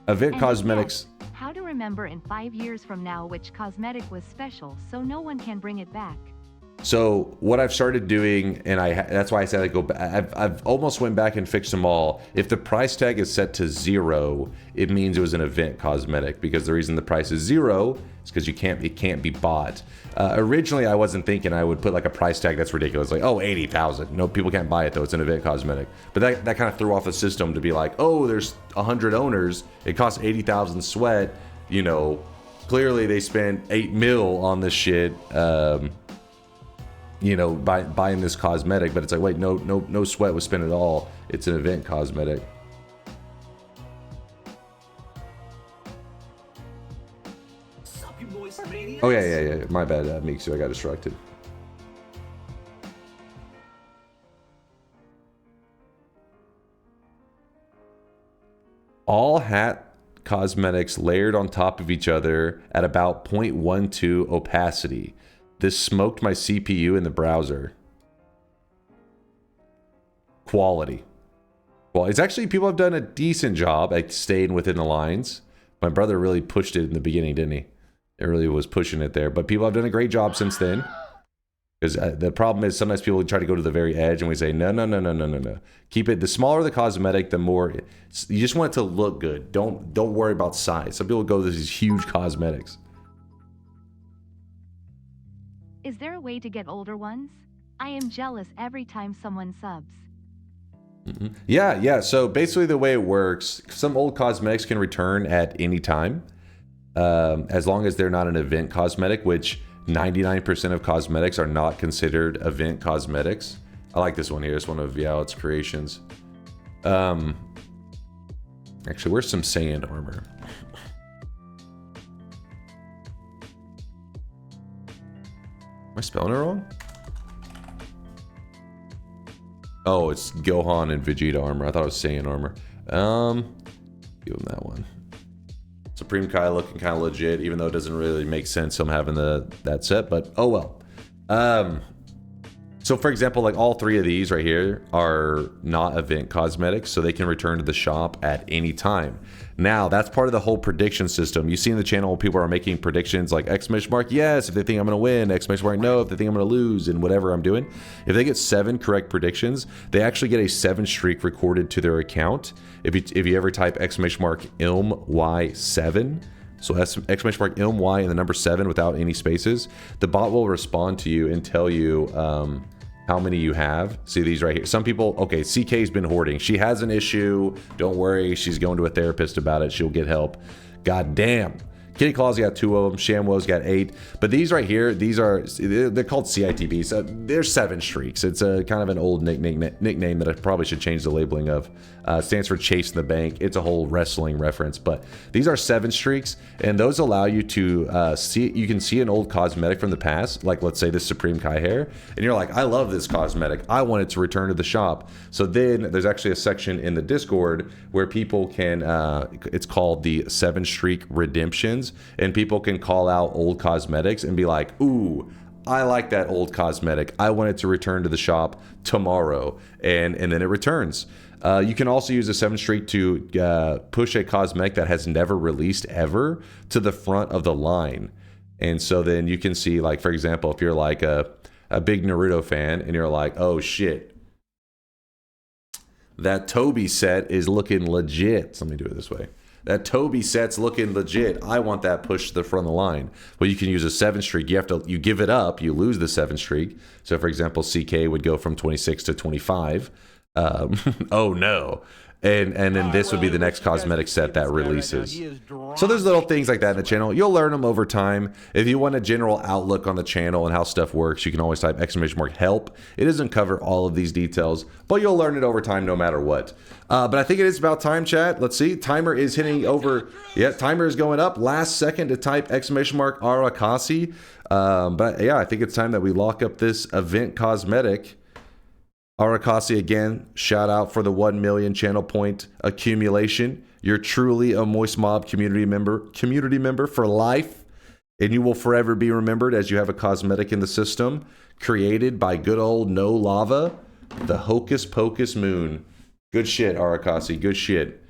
Event And cosmetics. yes, how to remember in 5 years from now which cosmetic was special so no one can bring it back. So what I've started doing, and that's why I said I go back. I've almost went back and fixed them all. If the price tag is set to 0, it means it was an event cosmetic, because the reason the price is 0 is because it can't be bought. Originally, I wasn't thinking I would put like a price tag that's ridiculous, like, oh, 80,000. No, people can't buy it though. It's an event cosmetic. But that kind of threw off the system to be like, oh, there's 100 owners. It costs 80,000 sweat. You know, clearly they spent 8 mil on this shit. You know, buying this cosmetic, but it's like, wait, no sweat was spent at all. It's an event cosmetic. Oh yeah. My bad, Mixu. I got distracted. All hat cosmetics layered on top of each other at about 0.12 opacity. This smoked my CPU in the browser. Quality. Well, it's actually, people have done a decent job at staying within the lines. My brother really pushed it in the beginning, didn't he? It really was pushing it there. But people have done a great job since then. Because the problem is sometimes people try to go to the very edge and we say, no, no, no, no, no, no, no. Keep it, the smaller the cosmetic, the more, you just want it to look good. Don't worry about size. Some people go to these huge cosmetics. Is there a way to get older ones? I am jealous every time someone subs. Yeah. So basically the way it works, some old cosmetics can return at any time. As long as they're not an event cosmetic, which 99% of cosmetics are not considered event cosmetics. I like this one here. It's one of Yowit's creations. Actually, where's some sand armor? Am I spelling it wrong? Oh, it's Gohan and Vegeta armor. I thought it was Saiyan armor. Give him that one. Supreme Kai looking kind of legit, even though it doesn't really make sense him having that set, but oh well. So for example, like all three of these right here are not event cosmetics, so they can return to the shop at any time. Now, that's part of the whole prediction system. You see in the channel people are making predictions like exclamation mark yes if they think I'm going to win, exclamation mark no if they think I'm going to lose, and whatever I'm doing. If they get 7 correct predictions, they actually get a 7 streak recorded to their account. If you ever type exclamation mark MY7, so exclamation mark MY and the number 7 without any spaces, the bot will respond to you and tell you how many you have. See these right here. Some people, okay, CK's been hoarding. She has an issue. Don't worry. She's going to a therapist about it. She'll get help. God damn. Kitty Claw's got 2 of them. Shamwo's got 8. But these right here, they're called CITBs. They're 7 streaks. It's a kind of an old nickname that I probably should change the labeling of. Stands for Chase the Bank. It's a whole wrestling reference. But these are 7 streaks, and those allow you to see. You can see an old cosmetic from the past, like let's say this Supreme Kai hair, and you're like, I love this cosmetic. I want it to return to the shop. So then there's actually a section in the Discord where people can. It's called the 7 streak redemptions. And people can call out old cosmetics and be like, ooh, I like that old cosmetic. I want it to return to the shop tomorrow. And then it returns. You can also use a 7 streak to push a cosmetic that has never released ever to the front of the line. And so then you can see, like, for example, if you're like a big Naruto fan and you're like, oh shit, that Toby set is looking legit. So let me do it this way. That Toby set's looking legit. I want that pushed to the front of the line. Well, you can use a 7 streak. You give it up, you lose the 7 streak. So for example, CK would go from 26 to 25. Oh no. And then this would be the next cosmetic set that releases. So there's little things like that in the channel. You'll learn them over time. If you want a general outlook on the channel and how stuff works, you can always type exclamation mark help. It doesn't cover all of these details, but you'll learn it over time no matter what. But I think it is about time, chat. Let's see. Timer is hitting over. Yeah, timer is going up. Last second to type exclamation mark Arakasi. But yeah, I think it's time that we lock up this event cosmetic. Arakasi, again, shout out for the 1 million channel point accumulation. You're truly a Moist Mob community member for life, and you will forever be remembered as you have a cosmetic in the system created by good old No Lava, the Hocus Pocus Moon. Good shit, Arakasi, good shit.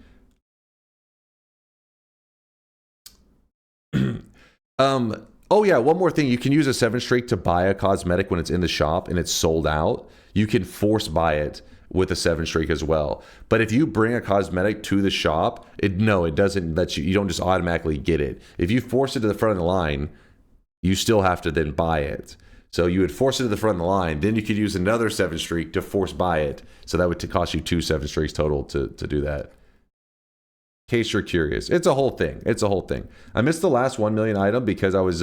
Oh yeah, one more thing. You can use a 7 streak to buy a cosmetic when it's in the shop and it's sold out. You can force buy it with a 7 streak as well. But if you bring a cosmetic to the shop, it doesn't let you. You don't just automatically get it. If you force it to the front of the line, you still have to then buy it. So you would force it to the front of the line, then you could use another 7 streak to force buy it. So that would cost you 2 7 streaks total to do that. In case you're curious, it's a whole thing. It's a whole thing. I missed the last 1 million item because I was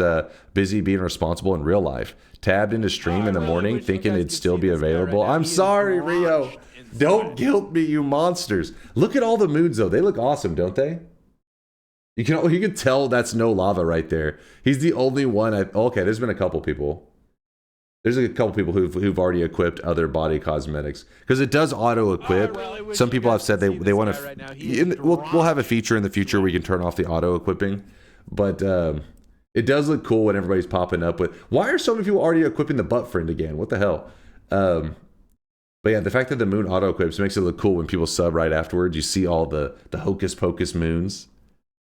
busy being responsible in real life. Tabbed into stream in the morning thinking it'd still be available. I'm sorry, Rio. Don't guilt me, you monsters. Look at all the moons though. They look awesome, don't they? You can tell that's No Lava right there. He's the only one. Okay, there's been a couple people. There's a couple people who've already equipped other body cosmetics because it does auto equip. Some people have said they want to. We'll have a feature in the future where you can turn off the auto equipping, but it does look cool when everybody's popping up with. Why are so many people already equipping the butt friend again? What the hell? But yeah, the fact that the moon auto equips makes it look cool when people sub right afterwards. You see all the Hocus Pocus moons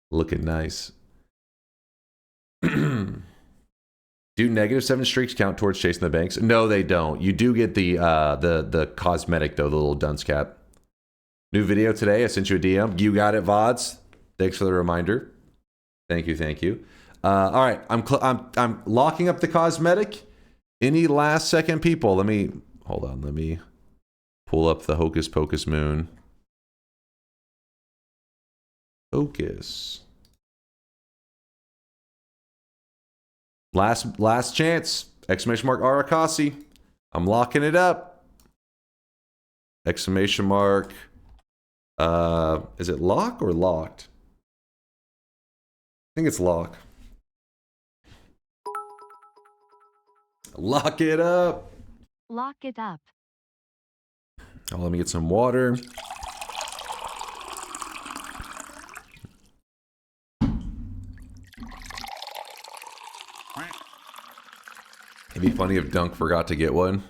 looking nice. Do -7 streaks count towards chasing the banks? No, they don't. You do get the cosmetic though, the little dunce cap. New video today. I sent you a DM. You got it, VODs. Thanks for the reminder. Thank you, thank you. All right, I'm locking up the cosmetic. Any last second people? Let me hold on. Let me pull up the Hocus Pocus Moon. Focus. Last chance. Exclamation mark Arakasi. I'm locking it up. Exclamation mark. Is it lock or locked? I think it's lock. Lock it up. Lock it up. Oh, let me get some water. It'd be funny if Dunk forgot to get one.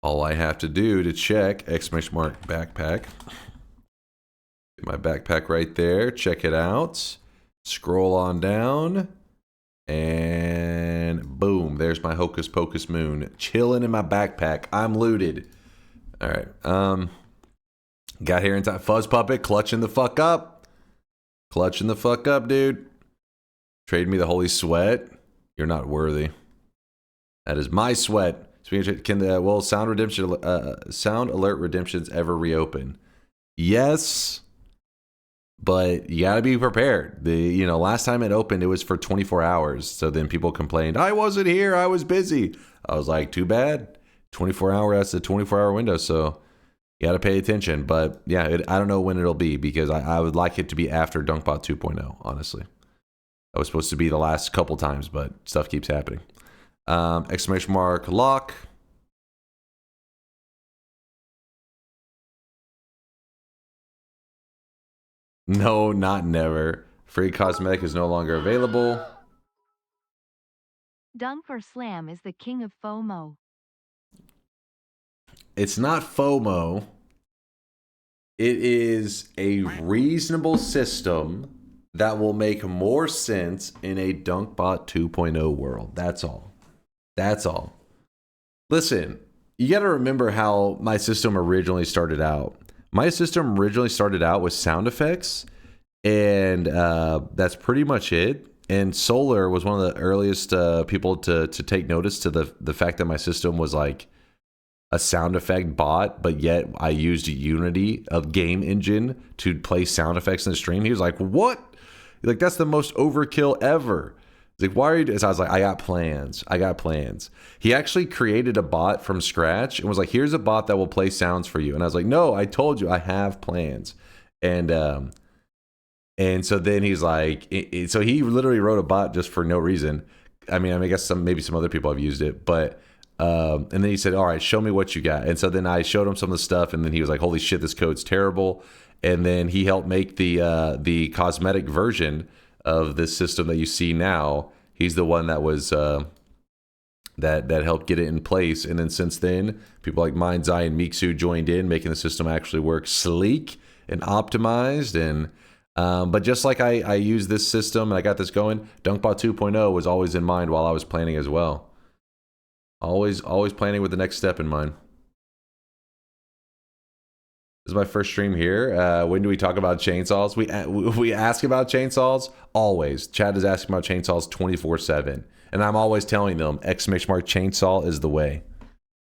All I have to do to check, exclamation mark backpack. Get my backpack right there. Check it out. Scroll on down. And boom, there's my Hocus Pocus Moon. Chilling in my backpack. I'm looted. All right. Got here in time. Fuzz Puppet, clutching the fuck up. Clutching the fuck up, dude. Trade me the holy sweat. You're not worthy. That is my sweat. Can the Sound Alert Redemptions ever reopen? Yes, but you gotta be prepared. Last time it opened, it was for 24 hours. So then people complained, I wasn't here, I was busy. I was like, too bad. 24-hour, that's a 24-hour window, so you gotta pay attention. But yeah, I don't know when it'll be, because I would like it to be after DunkBot 2.0, honestly. That was supposed to be the last couple times, but stuff keeps happening. Exclamation mark lock. No, not never. Free cosmetic is no longer available. DunkOrSlam is the king of FOMO. It's not FOMO. It is a reasonable system that will make more sense in a DunkBot 2.0 world. That's all. That's all. Listen, you got to remember how my system originally started out. My system originally started out with sound effects, and that's pretty much it. And Solar was one of the earliest people to take notice to the fact that my system was like a sound effect bot, but yet I used Unity, a game engine, to play sound effects in the stream. He was like, what? Like, that's the most overkill ever. He's like, why are you? So I was like, I got plans. I got plans. He actually created a bot from scratch and was like, here's a bot that will play sounds for you. And I was like, no, I told you I have plans. And so then he's like, so he literally wrote a bot just for no reason. I mean, I guess maybe some other people have used it, but and then he said, all right, show me what you got. And so then I showed him some of the stuff, and then he was like, holy shit, this code's terrible. And then he helped make the cosmetic version of this system that you see now. He's the one that was that helped get it in place. And then since then, people like Mind's Eye and Mixu joined in, making the system actually work sleek and optimized. And but just like I use this system and I got this going, DunkBot 2.0 was always in mind while I was planning as well. Always planning with the next step in mind. This is my first stream here. When do we talk about chainsaws? We ask about chainsaws always. Chad is asking about chainsaws 24/7, and I'm always telling them exclamation mark chainsaw is the way.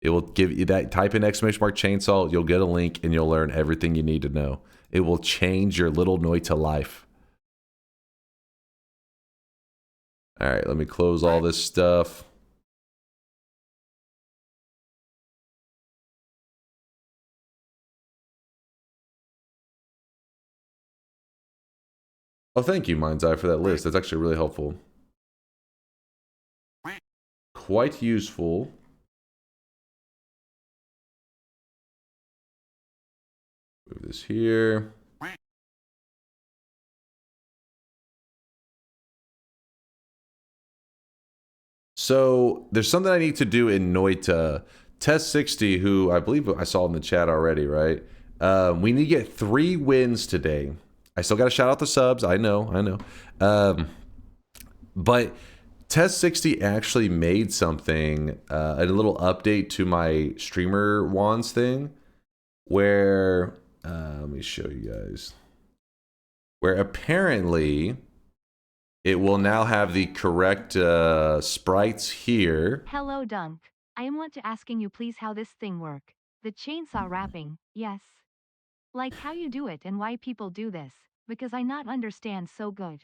It will give you that. Type in exclamation mark chainsaw. You'll get a link, and you'll learn everything you need to know. It will change your little Noita life. All right, let me close all this stuff. Oh, thank you, Mind's Eye, for that list. That's actually really helpful. Quite useful. Move this here. So there's something I need to do in Noita. Test 60, who I believe I saw in the chat already, right? We need to get 3 wins today. I still got to shout out the subs. I know. But Test 60 actually made something, a little update to my streamer wands thing, where let me show you guys, where apparently it will now have the correct sprites here. Hello, Dunk. I am want to asking you please how this thing work. The chainsaw wrapping, yes. Like how you do it and why people do this, because I not understand so good.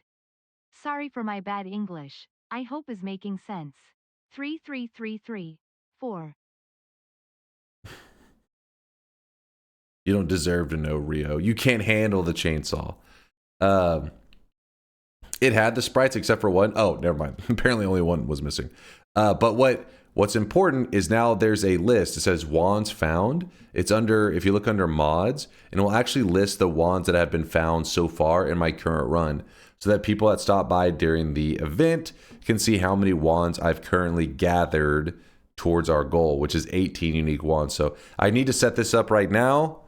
Sorry for my bad English. I hope is making sense. 3333 4. You don't deserve to know, Rio. You can't handle the chainsaw. It had the sprites except for one. Oh, never mind. Apparently only one was missing. But what's important is now there's a list. It says wands found. It's under, if you look under mods, and it will actually list the wands that have been found so far in my current run, so that people that stop by during the event can see how many wands I've currently gathered towards our goal, which is 18 unique wands. So I need to set this up right now.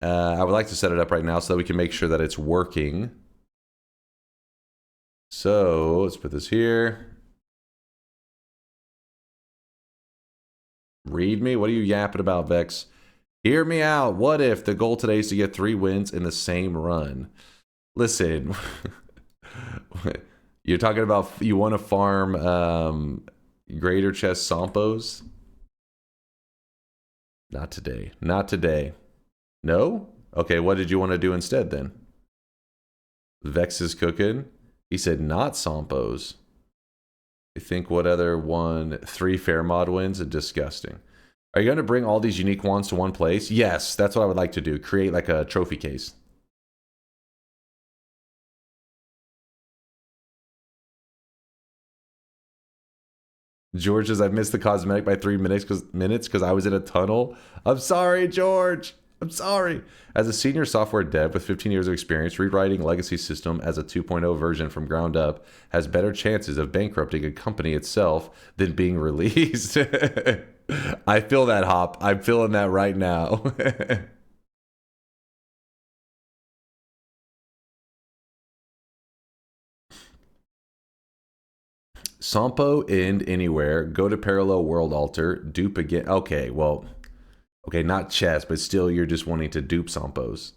I would like to set it up right now so that we can make sure that it's working. So let's put this here. Read me. What are you yapping about, Vex? Hear me out. What if the goal today is to get 3 wins in the same run? Listen, you're talking about you want to farm greater chest Sompos? Not today. Not today. No? Okay, what did you want to do instead then? Vex is cooking. He said not Sompos. I think what other one? 3 fair mod wins? Disgusting. Are you going to bring all these unique wands to one place? Yes, that's what I would like to do. Create like a trophy case. George says, I've missed the cosmetic by 3 minutes because I was in a tunnel. I'm sorry, George. I'm sorry. As a senior software dev with 15 years of experience, rewriting legacy system as a 2.0 version from ground up has better chances of bankrupting a company itself than being released. I feel that, Hop. I'm feeling that right now. Sampo end anywhere. Go to parallel world altar. Dupe again. Okay, well... Okay, not chess, but still you're just wanting to dupe Sampos.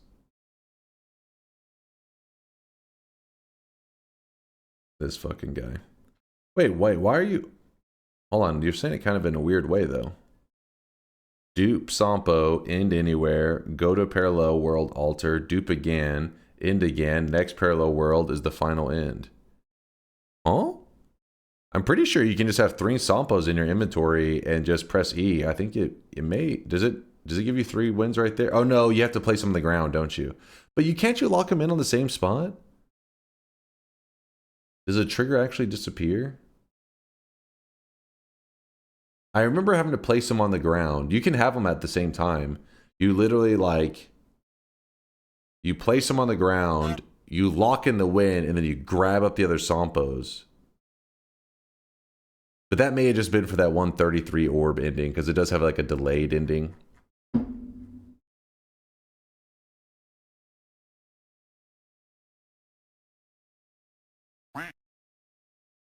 This fucking guy. Wait, why are you... Hold on, you're saying it kind of in a weird way, though. Dupe Sampo, end anywhere, go to parallel world altar, dupe again, end again, next parallel world is the final end. Huh? I'm pretty sure you can just have 3 Sampos in your inventory and just press E. I think it may... Does it give you 3 wins right there? Oh, no, you have to place them on the ground, don't you? But can't you lock them in on the same spot? Does the trigger actually disappear? I remember having to place them on the ground. You can have them at the same time. You literally, like... You place them on the ground, you lock in the win, and then you grab up the other Sampos. But that may have just been for that 133 orb ending, because it does have like a delayed ending.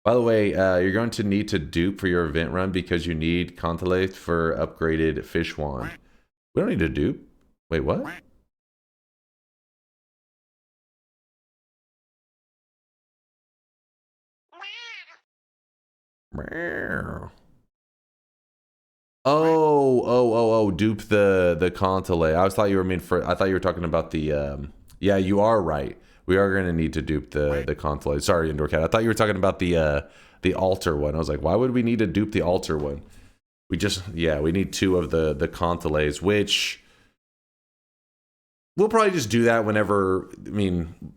By the way, you're going to need to dupe for your event run because you need Contelate for upgraded fish wand. We don't need to dupe. Wait, what? Oh, dupe the Contelate. I thought you were talking about the yeah, you are right. We are going to need to dupe the Contelate. Sorry, Indoor Cat. I thought you were talking about the altar one. I was like, why would we need to dupe the altar one? We need 2 of the Contelates, which we'll probably just do that whenever. I mean,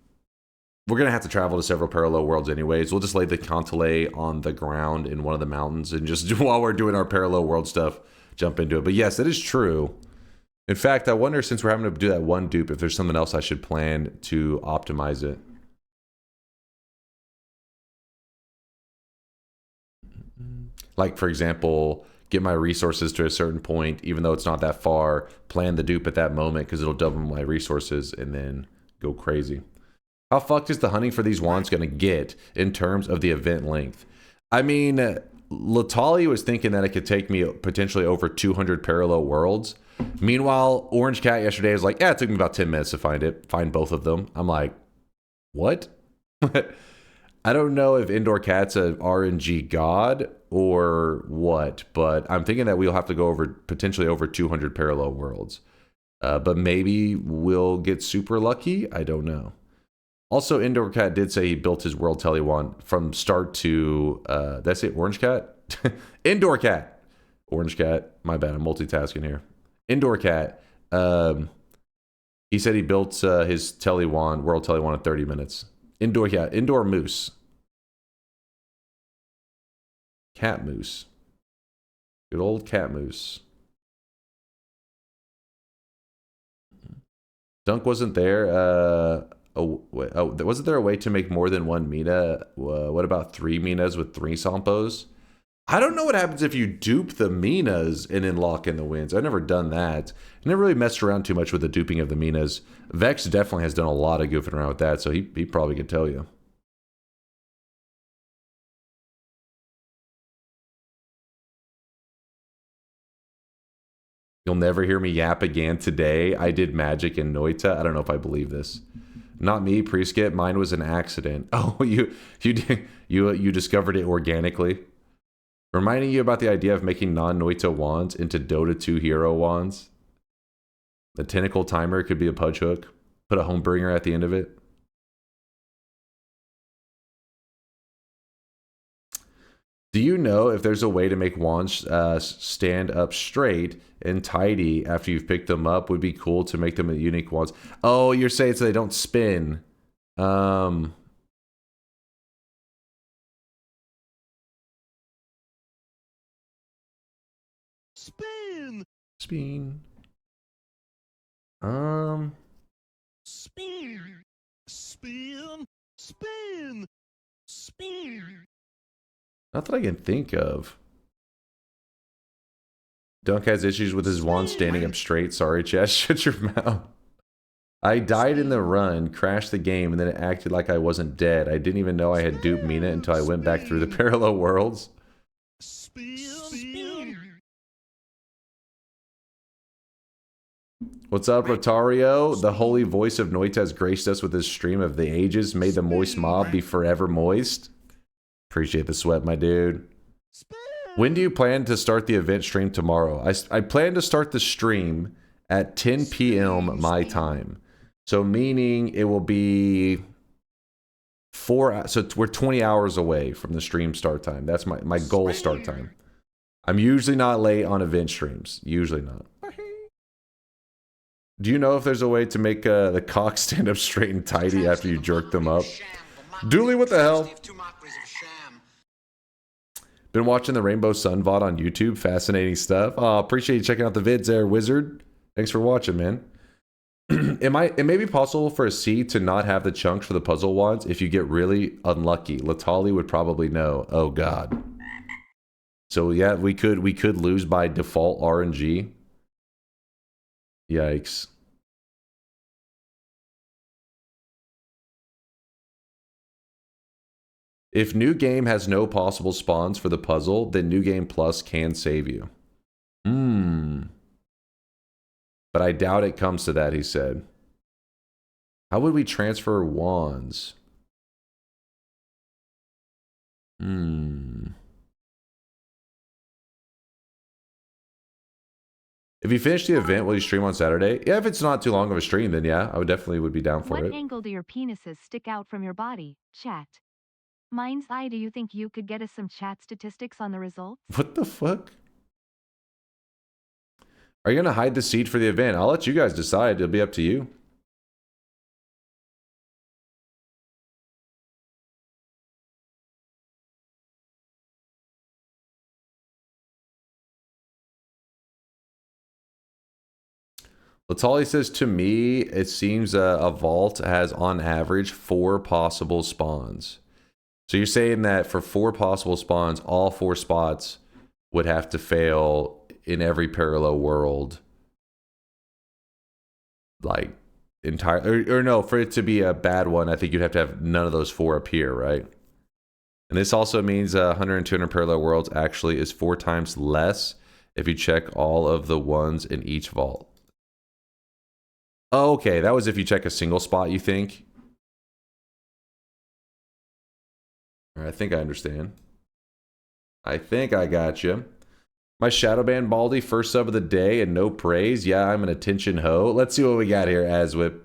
we're going to have to travel to several parallel worlds anyways. We'll just lay the Contelate on the ground in one of the mountains and just, while we're doing our parallel world stuff, jump into it. But yes, that is true. In fact, I wonder, since we're having to do that one dupe, if there's something else I should plan to optimize it. Like, for example, get my resources to a certain point, even though it's not that far, plan the dupe at that moment because it'll double my resources and then go crazy. How fucked is the hunting for these wands going to get in terms of the event length? I mean, Latali was thinking that it could take me potentially over 200 parallel worlds. Meanwhile, Orange Cat yesterday was like, yeah, it took me about 10 minutes to find both of them. I'm like, what? I don't know if Indoor Cat's a RNG god or what, but I'm thinking that we'll have to go over potentially over 200 parallel worlds. But maybe we'll get super lucky. I don't know. Also, Indoor Cat did say he built his World Telly wand from start to, that's it, Orange Cat? Indoor Cat. Orange Cat. My bad, I'm multitasking here. Indoor Cat. He said he built his Telly wand, World Telly wand in 30 minutes. Indoor Cat. Indoor Moose. Cat Moose. Good old Cat Moose. Dunk wasn't there. Wasn't there a way to make more than one Mina? What about 3 Minas with 3 Sampos? I don't know what happens if you dupe the Minas and then lock in the wins. I've never done that. I never really messed around too much with the duping of the Minas. Vex definitely has done a lot of goofing around with that, so he probably could tell you. You'll never hear me yap again today. I did magic in Noita. I don't know if I believe this. Not me, Priestkit. Mine was an accident. Oh, you discovered it organically. Reminding you about the idea of making non-Noita wands into Dota 2 hero wands. The tentacle timer could be a pudge hook. Put a homebringer at the end of it. Do you know if there's a way to make wands stand up straight and tidy after you've picked them up? Would be cool to make them a unique wands. Oh, you're saying so they don't spin. Spin. Spin. Spin. Spin. Spin. Spin. Not that I can think of. Dunk has issues with his wand standing up straight. Sorry, Chess. Shut your mouth. I died in the run, crashed the game, and then it acted like I wasn't dead. I didn't even know I had duped Mina until I went back through the parallel worlds. What's up, Rotario? The holy voice of Noita has graced us with his stream of the ages, made the moist mob be forever moist. Appreciate the sweat, my dude. When do you plan to start the event stream tomorrow? I plan to start the stream at 10 p.m. my time. So meaning it will be 4, so we're 20 hours away from the stream start time. That's my goal start time. I'm usually not late on event streams. Usually not. Do you know if there's a way to make the cock stand up straight and tidy after you jerk them up? Dooley, what the hell? Been watching the Rainbow Sun VOD on YouTube. Fascinating stuff. Oh, appreciate you checking out the vids there, Wizard. Thanks for watching, man. It may be possible for a C to not have the chunks for the puzzle wands if you get really unlucky. Latali would probably know. Oh god. So yeah, we could lose by default RNG. Yikes. If New Game has no possible spawns for the puzzle, then New Game Plus can save you. But I doubt it comes to that, he said. How would we transfer wands? If you finish the event, will you stream on Saturday? Yeah, if it's not too long of a stream, then yeah, I would be down for it. What angle do your penises stick out from your body? Chat. Mind's eye, do you think you could get us some chat statistics on the results? What the fuck? Are you going to hide the seed for the event? I'll let you guys decide. It'll be up to you. Latali says, to me, it seems a vault has on average 4 possible spawns. So you're saying that for 4 possible spawns, all 4 spots would have to fail in every parallel world, like entire, or no, for it to be a bad one, I think you'd have to have none of those 4 appear, right? And this also means 100 and 200 parallel worlds actually is 4 times less if you check all of the ones in each vault. Oh, okay, that was if you check a single spot, you think? I think I understand. I think I got you. My Shadowban Baldy, first sub of the day and no praise. Yeah, I'm an attention hoe. Let's see what we got here, Aswip.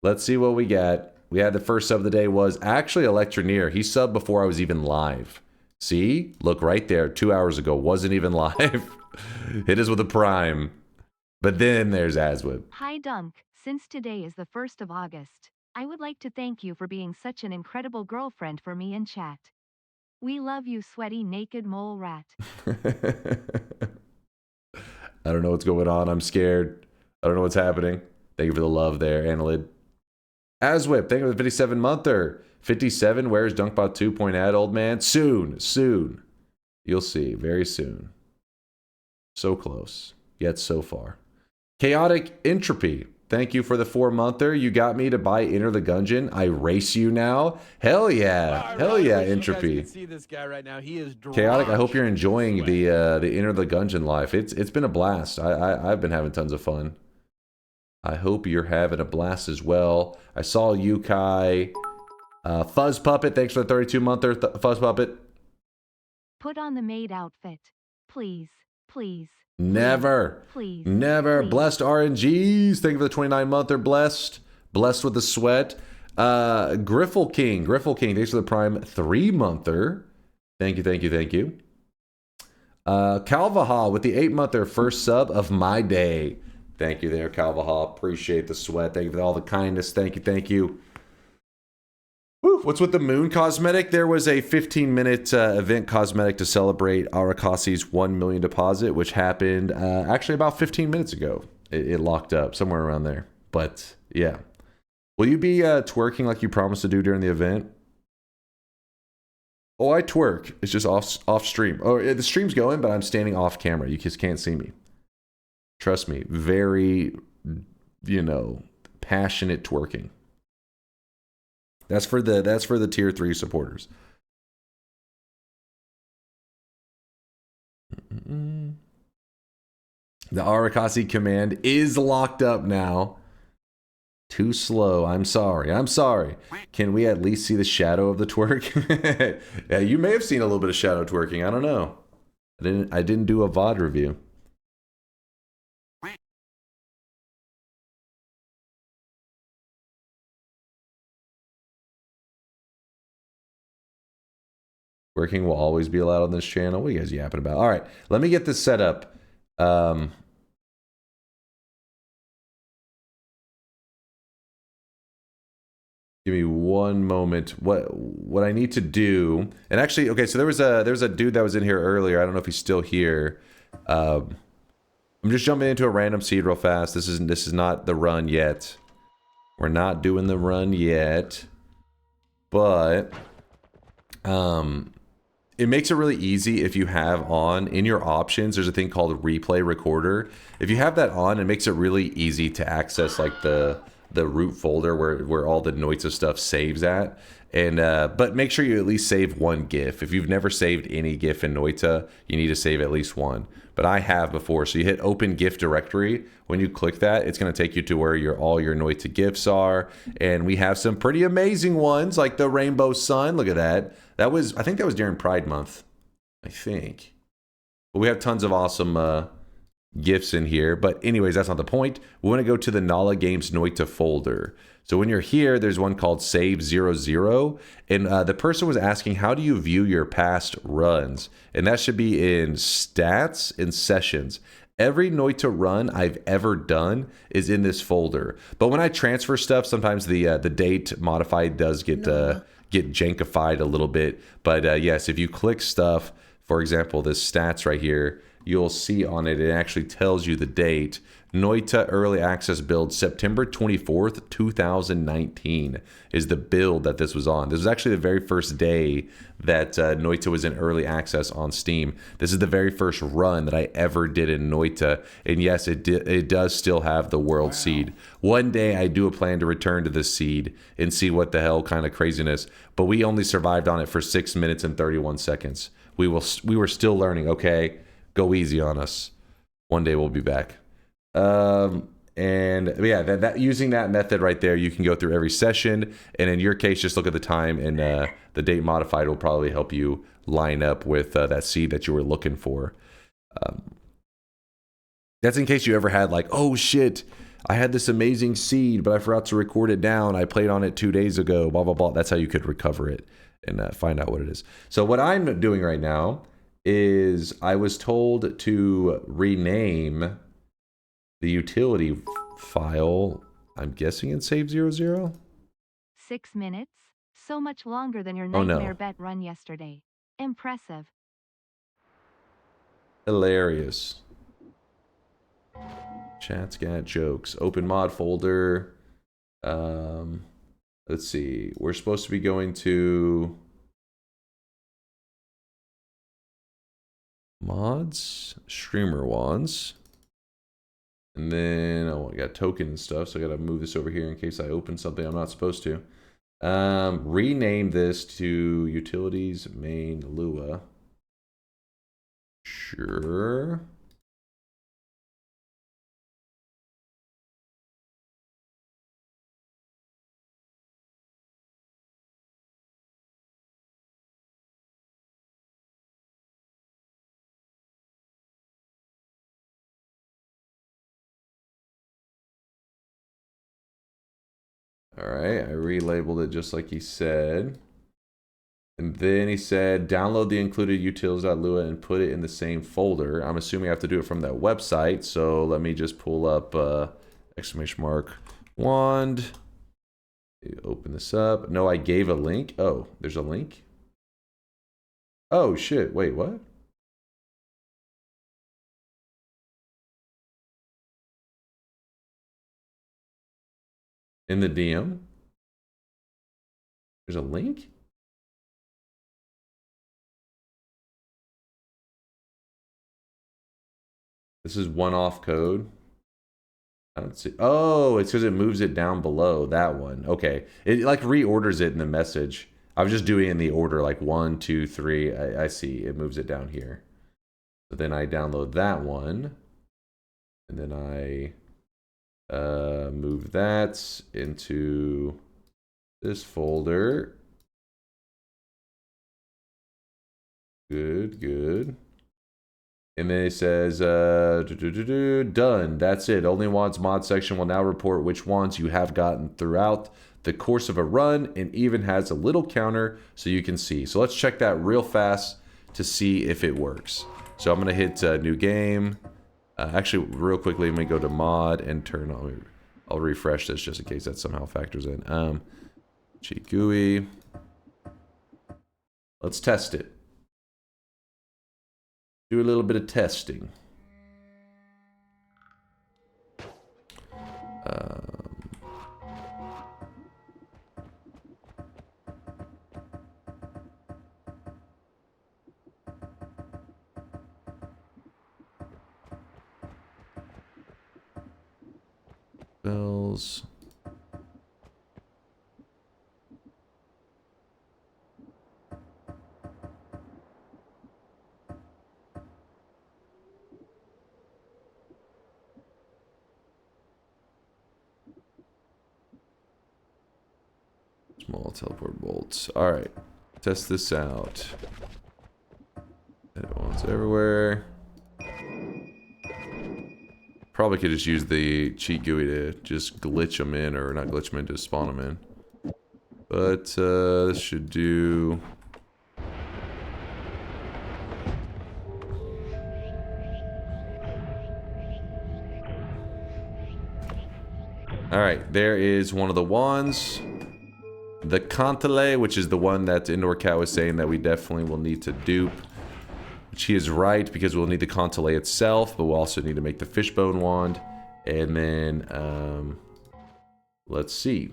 Let's see what we got. We had the first sub of the day was actually Electroneer. He subbed before I was even live. See? Look right there. 2 hours ago. Wasn't even live. Hit us with a prime. But then there's Aswip. Hi Dunk. Since today is the 1st of August, I would like to thank you for being such an incredible girlfriend for me in chat. We love you, sweaty naked mole rat. I don't know what's going on. I'm scared. I don't know what's happening. Thank you for the love there, Annalid. Aswip, thank you for the 57-monther. 57, where's DunkBot 2 point at, old man? Soon, soon. You'll see, very soon. So close, yet so far. Chaotic Entropy, thank you for the 4-monther. You got me to buy Enter the Gungeon. I race you now. Hell yeah, hell yeah, Entropy. You guys can see this guy right now. He is Chaotic, I hope you're enjoying the Enter the Gungeon life. It's been a blast. I've been having tons of fun. I hope you're having a blast as well. I saw Yukai. Fuzz Puppet, thanks for the 32-monther, Fuzz Puppet. Put on the maid outfit. Please, please. Never. Please. Never. Please. Blessed RNGs, thank you for the 29-monther, blessed. Blessed with the sweat. Griffle King, thanks for the prime 3-monther. Thank you, thank you, thank you. Calvaha with the 8-monther, first sub of my day. Thank you there, Calvaha. Appreciate the sweat. Thank you for all the kindness. Thank you, thank you. Woo, what's with the moon cosmetic? There was a 15-minute event cosmetic to celebrate Arakasi's 1 million deposit, which happened actually about 15 minutes ago. It locked up somewhere around there. But yeah. Will you be twerking like you promised to do during the event? Oh, I twerk. It's just off stream. Oh, the stream's going, but I'm standing off camera. You just can't see me. Trust me, very, passionate twerking. That's for the tier 3 supporters. The Arakasi command is locked up now. Too slow. I'm sorry. Can we at least see the shadow of the twerk? Yeah, you may have seen a little bit of shadow twerking. I don't know. I didn't do a VOD review. Working will always be allowed on this channel. What are you guys yapping about? All right, let me get this set up. Give me one moment. What I need to do, and actually, okay, so there was a dude that was in here earlier. I don't know if he's still here. I'm just jumping into a random seed real fast. This is not the run yet. We're not doing the run yet, but it makes it really easy if you have on in your options. There's a thing called replay recorder. If you have that on, it makes it really easy to access like the root folder where all the Noita stuff saves at. And but make sure you at least save one GIF. If you've never saved any GIF in Noita, you need to save at least one. But I have before. So you hit Open GIF Directory. When you click that, it's going to take you to where all your Noita GIFs are. And we have some pretty amazing ones, like the Rainbow Sun. Look at that. I think that was during Pride Month. I think. But we have tons of awesome GIFs in here. But anyways, that's not the point. We want to go to the Nala Games Noita folder. So when you're here, there's one called Save 00. And the person was asking, how do you view your past runs? And that should be in Stats and Sessions. Every Noita run I've ever done is in this folder. But when I transfer stuff, sometimes the date modified does get jankified a little bit. But yes, if you click stuff, for example, this stats right here, you'll see on it, it actually tells you the date. Noita early access build, September 24th, 2019 is the build that this was on. This was actually the very first day that Noita was in early access on Steam. This is the very first run that I ever did in Noita, and yes, it does still have the world seed. One day I do plan to return to the seed and see what the hell kind of craziness, but we only survived on it for 6 minutes and 31 seconds. We were still learning. Okay, go easy on us. One day we'll be back. And yeah, that using that method right there, you can go through every session, and in your case, just look at the time, and the date modified will probably help you line up with that seed that you were looking for. That's in case you ever had like, oh shit, I had this amazing seed, but I forgot to record it down. I played on it 2 days ago, blah, blah, blah. That's how you could recover it and find out what it is. So what I'm doing right now is I was told to rename the utility file, I'm guessing in save 00? 6 minutes? So much longer than your Oh, no. nightmare bet run yesterday. Impressive. Hilarious. Chat, scat, jokes. Open mod folder. Let's see. We're supposed to be going to mods, streamer wands. And then, oh, I got token and stuff, so I gotta move this over here in case I open something I'm not supposed to. Rename this to utilities main Lua. Sure. Alright, I relabeled it just like he said. And then he said, download the included utils.lua and put it in the same folder. I'm assuming I have to do it from that website. So let me just pull up exclamation mark wand. Open this up. No, I gave a link. Oh, there's a link? Oh, shit. Wait, what? In the DM? There's a link? This is one-off code. I don't see. Oh, it's because it moves it down below that one. Okay. It like reorders it in the message. I was just doing it in the order like 1, 2, 3. I see. It moves it down here. So then I download that one. And then I move that into this folder. Good, good. And then it says, done. That's it. Only wands mod section will now report which wands you have gotten throughout the course of a run, and even has a little counter so you can see. So let's check that real fast to see if it works. So I'm going to hit new game. Actually, real quickly, let me go to mod and turn on. I'll refresh this just in case that somehow factors in. Cheat GUI. Let's test it. Do a little bit of testing. Bells. Small teleport bolts. Alright. Test this out. Edit ones everywhere. Probably could just use the cheat GUI to just glitch them in, or not glitch them in, just spawn them in. But this should do. Alright, there is one of the wands. The Cantale, which is the one that Indoor Cat was saying that we definitely will need to dupe. Which he is right, because we'll need the Cantale itself, but we'll also need to make the Fishbone wand. And then, let's see.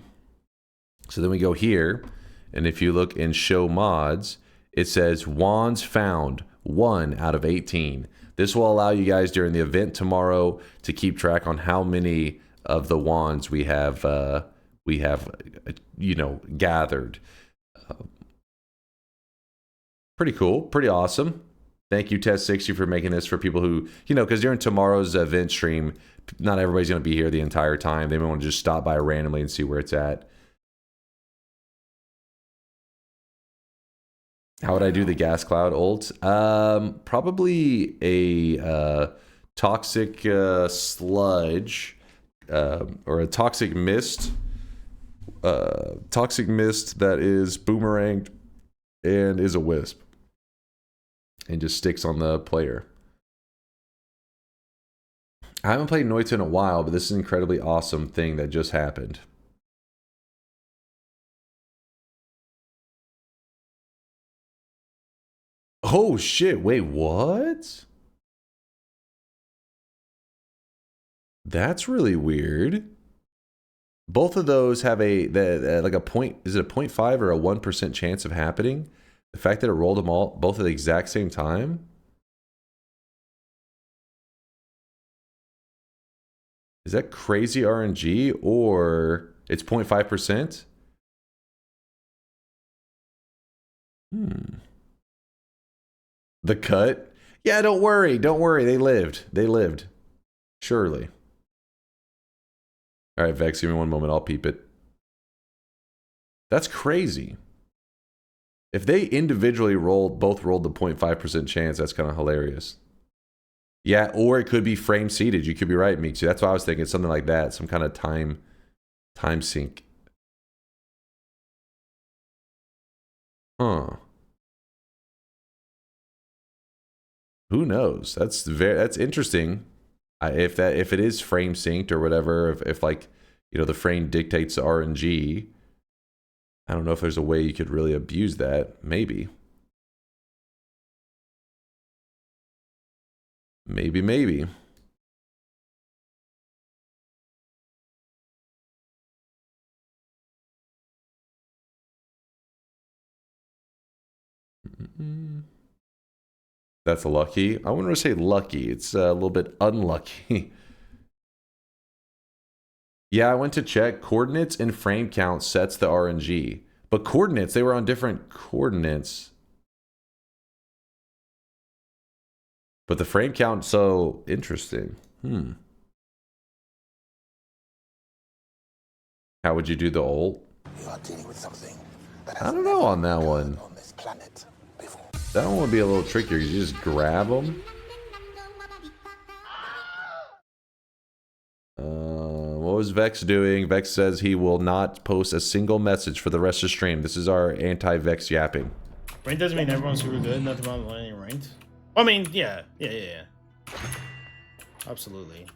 So then we go here, and if you look in show mods, it says wands found, 1 out of 18. This will allow you guys during the event tomorrow to keep track on how many of the wands we have, you know, gathered. Pretty cool, pretty awesome. Thank you, Test60, for making this for people who, you know, because during tomorrow's event stream, not everybody's going to be here the entire time. They may want to just stop by randomly and see where it's at. How would I do the gas cloud ult? Probably a toxic sludge or a toxic mist. Toxic mist that is boomeranged and is a wisp. And just sticks on the player. I haven't played Noita in a while, but this is an incredibly awesome thing that just happened. Oh shit, wait, what? That's really weird. Both of those have like a point, is it a 0.5 or a 1% chance of happening? The fact that it rolled them all both at the exact same time? Is that crazy RNG or it's 0.5%? The cut? Yeah, don't worry. Don't worry. They lived. They lived. Surely. All right, Vex, give me one moment. I'll peep it. That's crazy. If they individually both rolled the 0.5% chance, that's kind of hilarious. Yeah, or it could be frame seated. You could be right, Meeks. That's what I was thinking. Something like that. Some kind of time sync. Huh. Who knows? That's interesting. If it is frame synced or whatever, if like, you know, the frame dictates the RNG, I don't know if there's a way you could really abuse that. Maybe. Maybe. That's lucky. I wouldn't say lucky. It's a little bit unlucky. Yeah, I went to check. Coordinates and frame count sets the RNG. But coordinates, they were on different coordinates. But the frame count, so interesting. How would you do the ult? You are dealing with something that I don't know on that one. on this planet before. That one would be a little trickier. You just grab them. What was Vex doing? Vex says he will not post a single message for the rest of the stream. This is our anti-Vex yapping. Ranked doesn't mean everyone's super good. Nothing about playing ranked. I mean, yeah. Absolutely.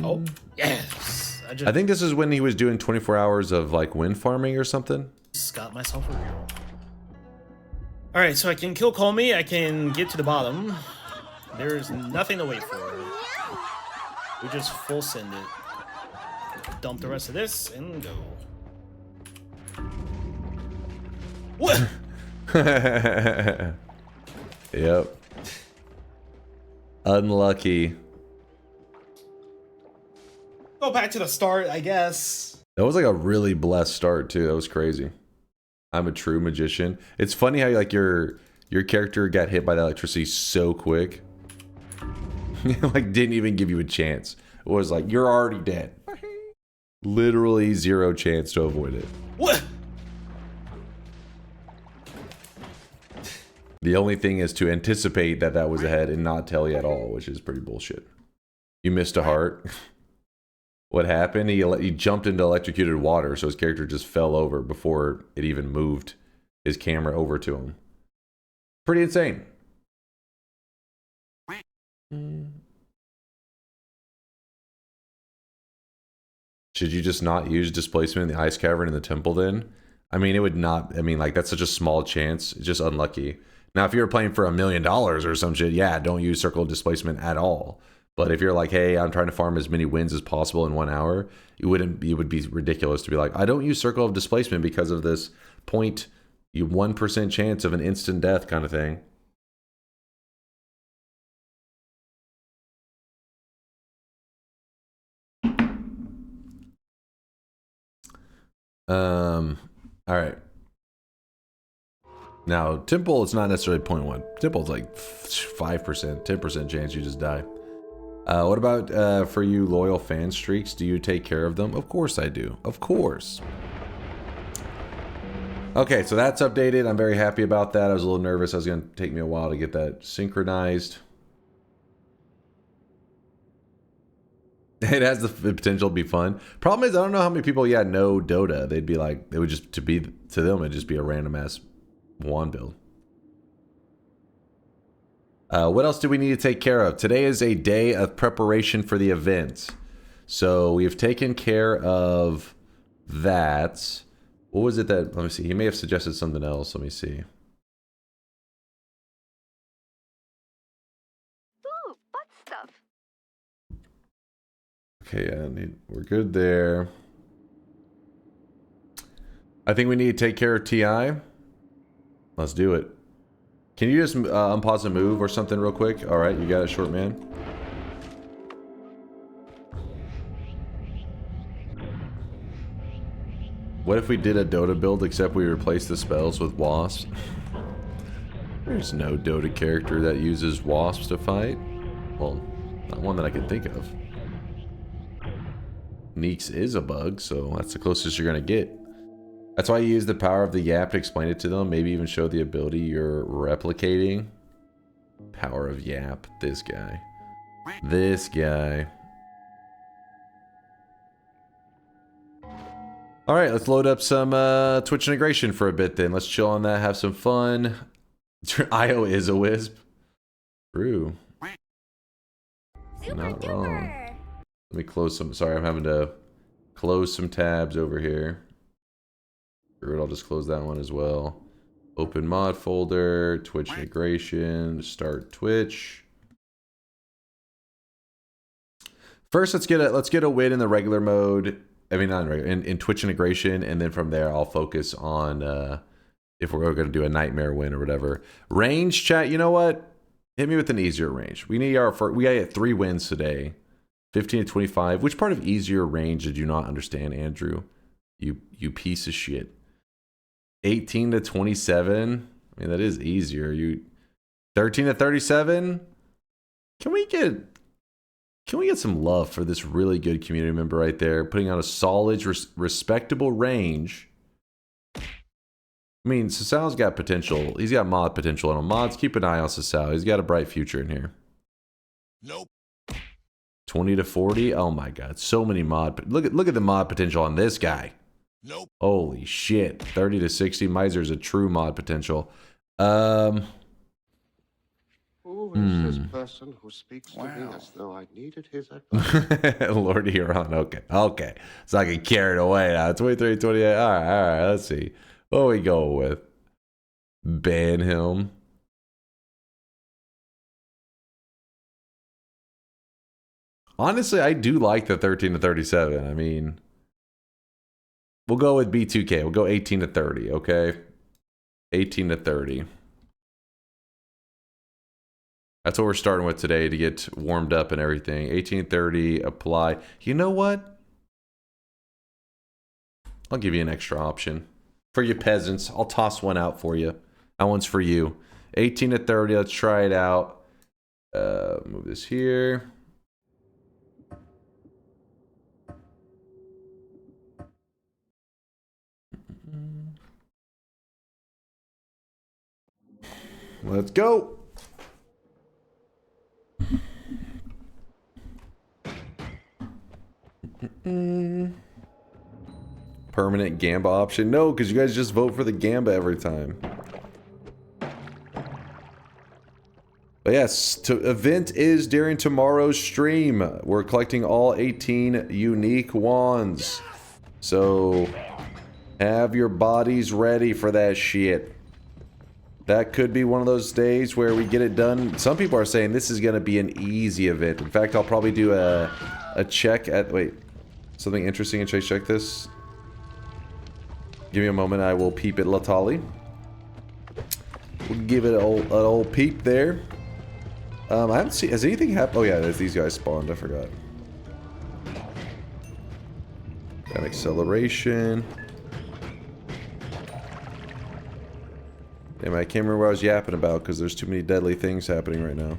Oh, yes. I think this is when he was doing 24 hours of like wind farming or something. Just got myself a reroll. Alright, so I can kill Comey, I can get to the bottom. There's nothing to wait for. We just full send it. Dump the rest of this and go. What? Yep. Unlucky. Go back to the start, I guess. That was like a really blessed start too. That was crazy. I'm a true magician. It's funny how like your character got hit by the electricity so quick. Like didn't even give you a chance. It was like you're already dead. Literally zero chance to avoid it. What? The only thing is to anticipate that that was ahead and not tell you at all, which is pretty bullshit. You missed a heart. What happened? He jumped into electrocuted water, so his character just fell over before it even moved his camera over to him. Pretty insane. Should you just not use displacement in the ice cavern in the temple then? I mean, it would not, I mean, like, that's such a small chance. It's just unlucky. Now, if you're playing for $1 million or some shit, yeah, don't use circle of displacement at all. But if you're like, hey, I'm trying to farm as many wins as possible in 1 hour, it would be ridiculous to be like, I don't use circle of displacement because of this 0.1% chance of an instant death kind of thing. All right. Now, Temple, it's not necessarily 0.1. Temple's like 5%, 10% chance you just die. What about for you loyal fan streaks? Do you take care of them? Of course I do. Of course. Okay, so that's updated. I'm very happy about that. I was a little nervous. I was going to take me a while to get that synchronized. It has the potential to be fun. Problem is, I don't know how many people, know Dota. They'd be like, it would just, to them, it'd just be a random ass wand build. What else do we need to take care of? Today is a day of preparation for the event. So we have taken care of that. What was it that, let me see. He may have suggested something else. Let me see. Ooh, butt stuff. Okay, yeah, we're good there. I think we need to take care of TI. Let's do it. Can you just unpause a move or something real quick? All right, you got it, short man. What if we did a Dota build except we replaced the spells with wasps? There's no Dota character that uses wasps to fight. Well, not one that I can think of. Neeks is a bug, so that's the closest you're gonna get. That's why you use the power of the Yap to explain it to them. Maybe even show the ability you're replicating. Power of Yap. This guy. This guy. Alright, let's load up some Twitch integration for a bit then. Let's chill on that, have some fun. IO is a wisp. True. Not wrong. Let me close some. Sorry, I'm having to close some tabs over here. I'll just close that one as well. Open mod folder, Twitch integration, start Twitch. First, let's get a win in the regular mode. I mean, not in regular, in Twitch integration, and then from there, I'll focus on if we're going to do a nightmare win or whatever. Range chat. You know what? Hit me with an easier range. We need we gotta get 3 wins today. 15 to 25. Which part of easier range did you not understand, Andrew? You piece of shit. 18 to 27. I mean, that is easier. 13 to 37. Can we get some love for this really good community member right there, putting out a solid, respectable range? I mean, Sasal's got potential. He's got mod potential. And mods, keep an eye on Sasal. He's got a bright future in here. Nope. 20 to 40. Oh my god, so many mod. Look at the mod potential on this guy. Nope. Holy shit. 30 to 60. Miser's a true mod potential. Who is this person who speaks to me as though I needed his advice? Lord Huron. Okay. So I get carried away now. 23, 28. All right. Let's see. What we go with? Ban him. Honestly, I do like the 13 to 37. I mean, we'll go with B2K. We'll go 18 to 30, okay? 18 to 30. That's what we're starting with today to get warmed up and everything. 18 to 30, apply. You know what? I'll give you an extra option. For you peasants, I'll toss one out for you. That one's for you. 18 to 30, let's try it out. Move this here. Let's go. Permanent Gamba option? No, because you guys just vote for the Gamba every time. But yes, event is during tomorrow's stream. We're collecting all 18 unique wands. So have your bodies ready for that shit. That could be one of those days where we get it done. Some people are saying this is going to be an easy event. In fact, I'll probably do a check at... Wait. Something interesting. Should I check this? Give me a moment. I will peep at Latali. We'll give it an old peep there. I haven't seen... Has anything happened? Oh, yeah. There's these guys spawned. I forgot. Got acceleration. Damn, I can't remember what I was yapping about because there's too many deadly things happening right now.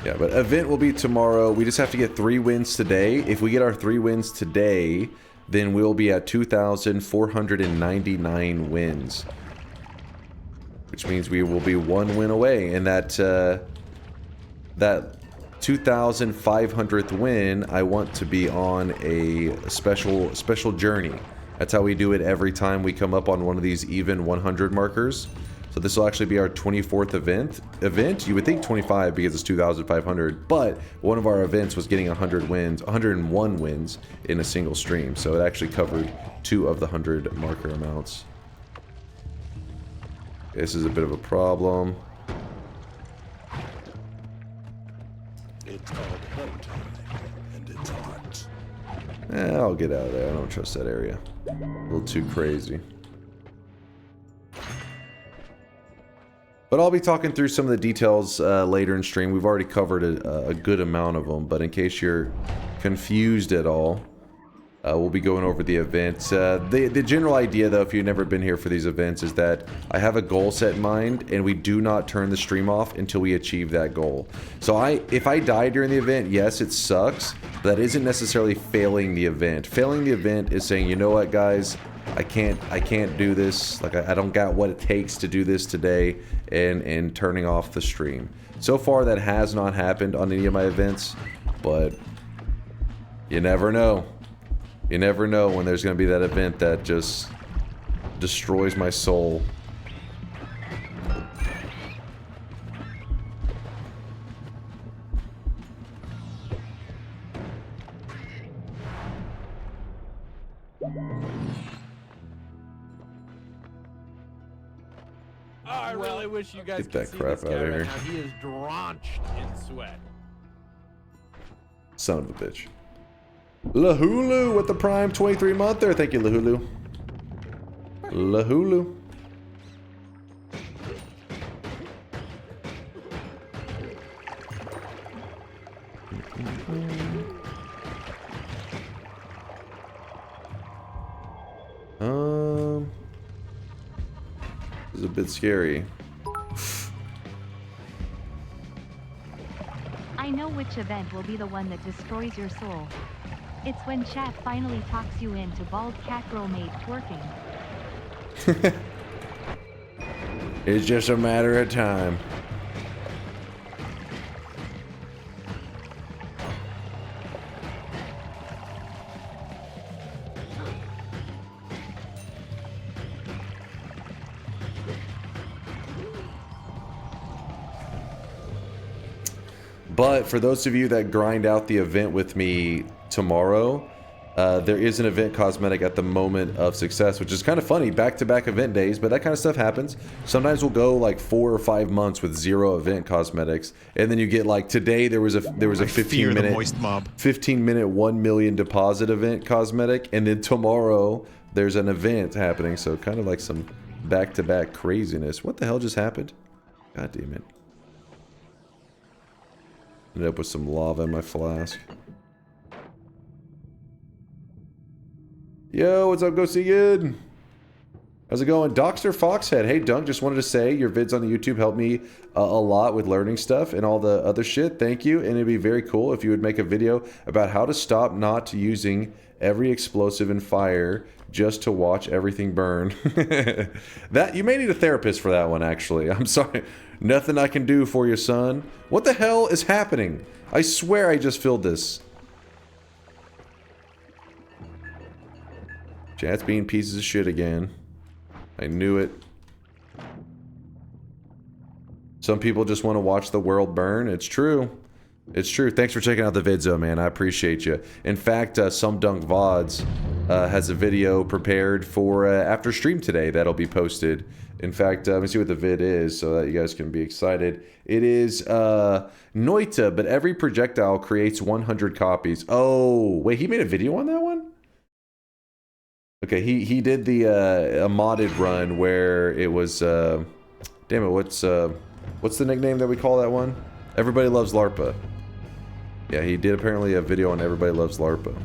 Yeah, but event will be tomorrow. We just have to get 3 wins today. If we get our 3 wins today, then we'll be at 2,499 wins. Which means we will be 1 win away. And that 2,500th win, I want to be on a special journey. That's how we do it every time we come up on one of these even 100 markers. So this will actually be our 24th event. You would think 25 because it's 2,500, but one of our events was getting 100 wins, 101 wins in a single stream. So it actually covered 2 of the 100 marker amounts. This is a bit of a problem. It's called hunt time, and it's hot. I'll get out of there. I don't trust that area. A little too crazy. But I'll be talking through some of the details later in stream. We've already covered a good amount of them, but in case you're confused at all, we'll be going over the events. The general idea, though, if you've never been here for these events, is that I have a goal set in mind, and we do not turn the stream off until we achieve that goal. So if I die during the event, yes, it sucks, but that isn't necessarily failing the event. Failing the event is saying, you know what, guys, I can't do this. Like, I don't got what it takes to do this today, and turning off the stream. So far, that has not happened on any of my events, but you never know. You never know when there's going to be that event that just destroys my soul. I really wish you guys Get could that see crap this guy outta right here. now. He is drenched in sweat. Son of a bitch. Lahulu with the prime 23 monther. Thank you, Lahulu. Lahulu. This is a bit scary. I know which event will be the one that destroys your soul. It's when chat finally talks you into bald cat girl mate twerking. It's just a matter of time. But for those of you that grind out the event with me tomorrow, there is an event cosmetic at the moment of success, which is kind of funny, back-to-back event days, but that kind of stuff happens. Sometimes we'll go like 4 or 5 months with 0 event cosmetics, and then you get like today there was a 15-minute 1 million deposit event cosmetic, and then tomorrow there's an event happening, so kind of like some back-to-back craziness. What the hell just happened? God damn it. Ended up with some lava in my flask. Yo, what's up, Go See Good? How's it going? Doxter Foxhead. Hey, Dunk, just wanted to say your vids on the YouTube helped me a lot with learning stuff and all the other shit. Thank you. And it'd be very cool if you would make a video about how to stop not using every explosive in fire just to watch everything burn. That you may need a therapist for that one, actually. I'm sorry. Nothing I can do for you, son. What the hell is happening? I swear I just filled this. Chat's being pieces of shit again. I knew it. Some people just want to watch the world burn. It's true. It's true. Thanks for checking out the vids, though, man. I appreciate you. In fact, SomeDunkVods has a video prepared for after stream today that'll be posted. In fact, let me see what the vid is so that you guys can be excited. It is Noita, but every projectile creates 100 copies. Oh, wait, he made a video on that one? Okay, he did the a modded run where it was damn it, what's the nickname that we call that one? Everybody Loves LARPA. Yeah, he did apparently a video on Everybody Loves LARPA.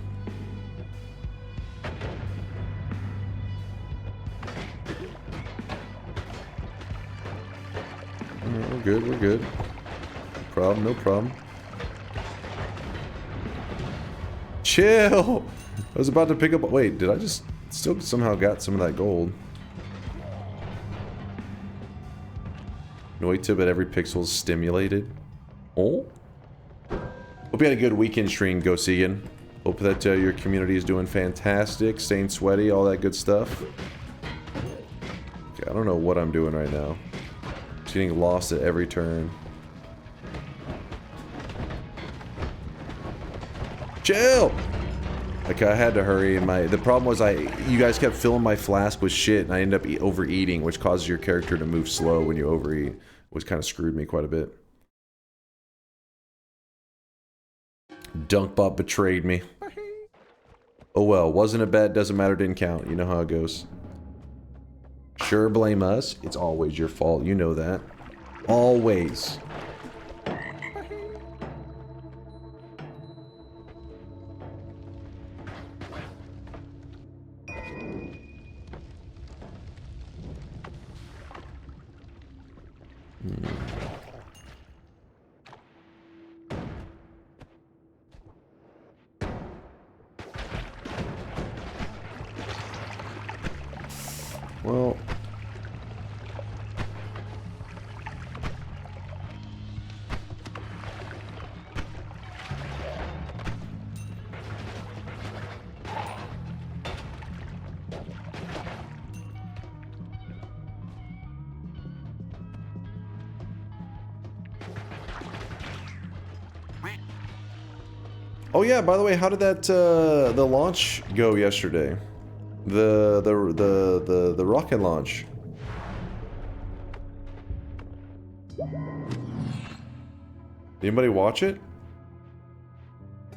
We're good, we're good. No problem, no problem. Chill! I was about to pick up... Wait, did I just... Still somehow got some of that gold. Noita, but every pixel is stimulated. Oh? Hope you had a good weekend stream, Go Segan. Hope that your community is doing fantastic, staying sweaty, all that good stuff. Okay, I don't know what I'm doing right now. Just getting lost at every turn. Chill! Like, I had to hurry, and the problem was you guys kept filling my flask with shit, and I ended up overeating, which causes your character to move slow when you overeat, which kind of screwed me quite a bit. Dunkbot betrayed me. Oh well, wasn't a bet, doesn't matter, didn't count. You know how it goes. Sure, blame us. It's always your fault, you know that. Always. Well, oh yeah, by the way, how did that the launch go yesterday? The rocket launch. Anybody watch it?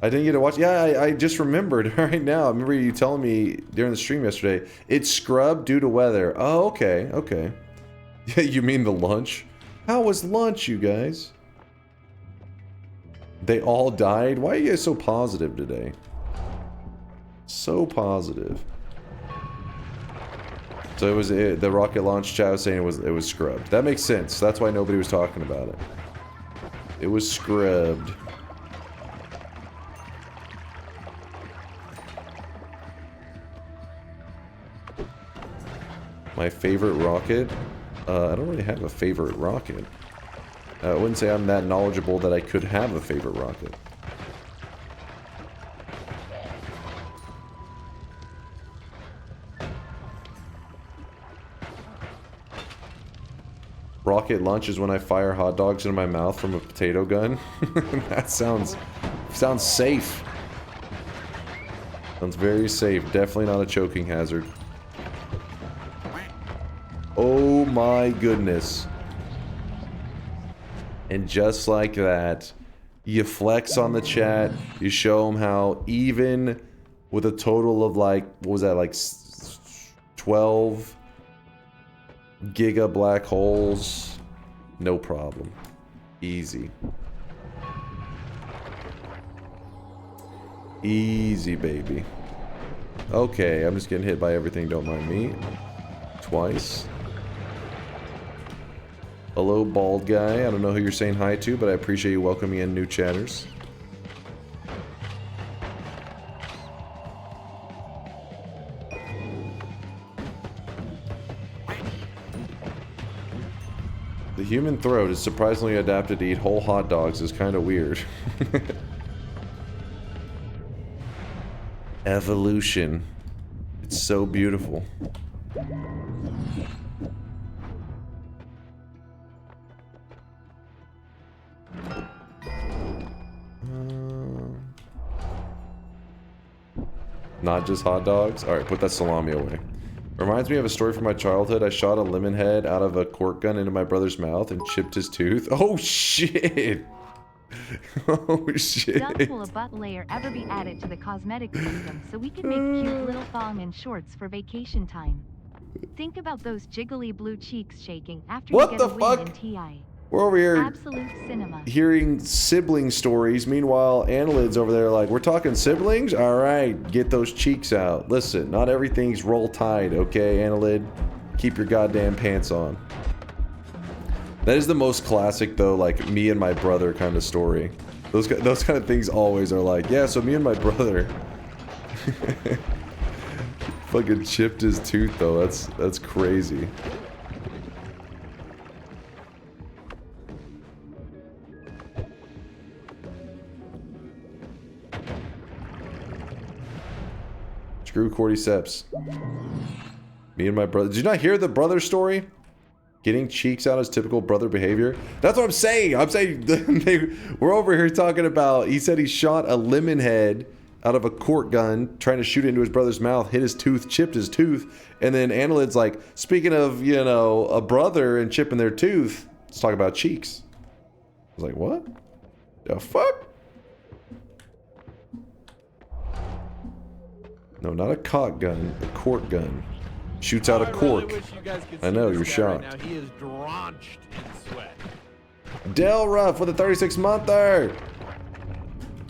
I didn't get to watch. Yeah, I just remembered right now. I remember you telling me during the stream yesterday. It's scrubbed due to weather. Oh, okay, okay. Yeah, you mean the lunch? How was lunch, you guys? They all died? Why are you guys so positive today? So positive. So it was the rocket launch chat was saying it was scrubbed. That makes sense. That's why nobody was talking about it. It was scrubbed. My favorite rocket? I don't really have a favorite rocket. I wouldn't say I'm that knowledgeable that I could have a favorite rocket. Rocket lunch is when I fire hot dogs into my mouth from a potato gun. That sounds safe. Sounds very safe. Definitely not a choking hazard. Oh my goodness. And just like that, you flex on the chat, you show them how even with a total of like, what was that, like 12 giga black holes, no problem. Easy. Easy, baby. Okay, I'm just getting hit by everything, don't mind me. Twice. Hello, bald guy. I don't know who you're saying hi to, but I appreciate you welcoming in new chatters. The human throat is surprisingly adapted to eat whole hot dogs. Is kind of weird. Evolution. It's so beautiful. Not just hot dogs? Alright, put that salami away. Reminds me of a story from my childhood. I shot a lemon head out of a cork gun into my brother's mouth and chipped his tooth. Oh shit! Oh shit. Dunk, will a butt layer ever be added to the cosmetic system so we can make cute little thong and shorts for vacation time? Think about those jiggly blue cheeks shaking after What you the get a win in fuck? TI. We're over here Absolute cinema. hearing sibling stories. Meanwhile, Annelid's over there like, we're talking siblings? Alright, get those cheeks out. Listen, not everything's roll tide, okay, Annelid? Keep your goddamn pants on. That is the most classic, though, like, me and my brother kind of story. Those kind of things always are like, yeah, so me and my brother... Fucking chipped his tooth, though. That's crazy. Screw cordyceps. Me and my brother... Did you not hear the brother story? Getting cheeks out is typical brother behavior. That's what I'm saying. I'm saying we're over here talking about. He said he shot a lemon head out of a cork gun, trying to shoot it into his brother's mouth, hit his tooth, chipped his tooth, and then Annelid's like, speaking of, you know, a brother and chipping their tooth, let's talk about cheeks. I was like, what? The fuck? No, not a cock gun, a cork gun. Shoots out a cork. I know, you're shocked. Right now. He is drenched in sweat. Del Ruff with a 36-monther.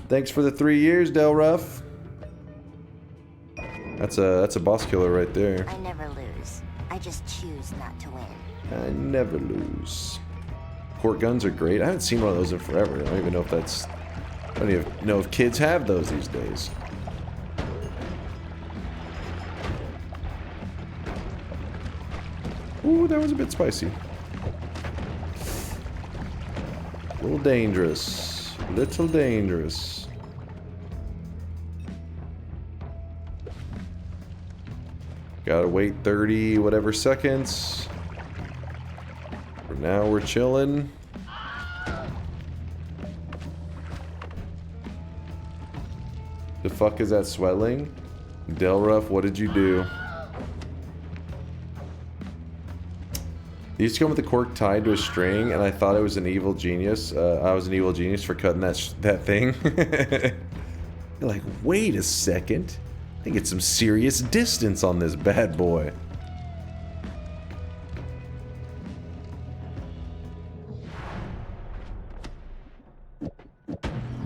Thanks for the 3 years, Del Ruff. That's a boss killer right there. I never lose. I just choose not to win. I never lose. Cork guns are great. I haven't seen one of those in forever. I don't even know if that's... I don't even know if kids have those these days. Ooh, that was a bit spicy. A little dangerous. Little dangerous. Gotta wait 30 whatever seconds. For now, we're chilling. The fuck is that swelling? Delruff, what did you do? He used to come with the cork tied to a string, and I thought I was an evil genius. I was an evil genius for cutting that thing. You're like, wait a second. I get some serious distance on this bad boy.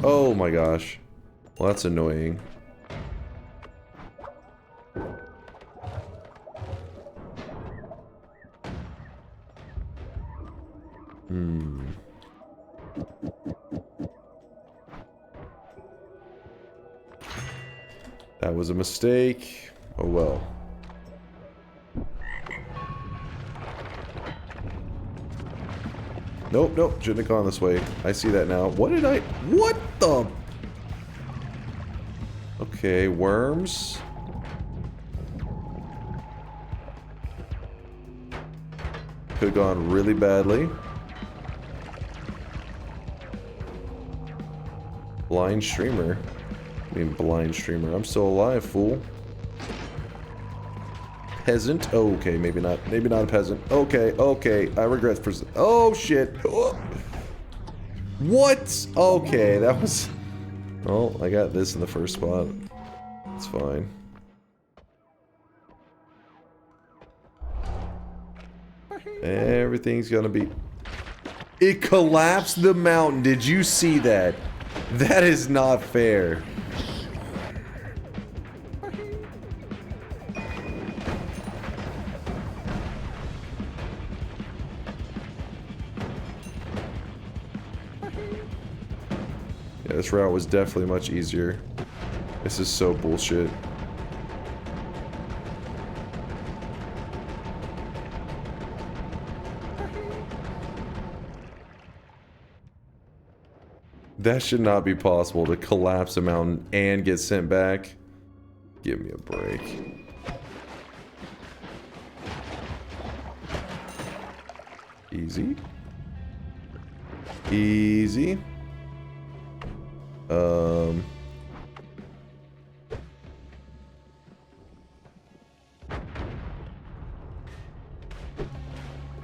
Oh my gosh. Well, that's annoying. That was a mistake. Oh well. Nope, nope, shouldn't have gone this way. I see that now. What did I... What the... Okay, worms. Could have gone really badly. Blind streamer. I mean, blind streamer. I'm still alive, fool. Peasant. Oh, okay, maybe not. Maybe not a peasant. Okay, okay. I regret for... Oh, shit. Oh. What? Okay, that was... Oh, I got this in the first spot. It's fine. Everything's gonna be... It collapsed the mountain. Did you see that? That is not fair. Yeah, this route was definitely much easier. This is so bullshit. That should not be possible to collapse a mountain and get sent back. Give me a break. Easy. Easy.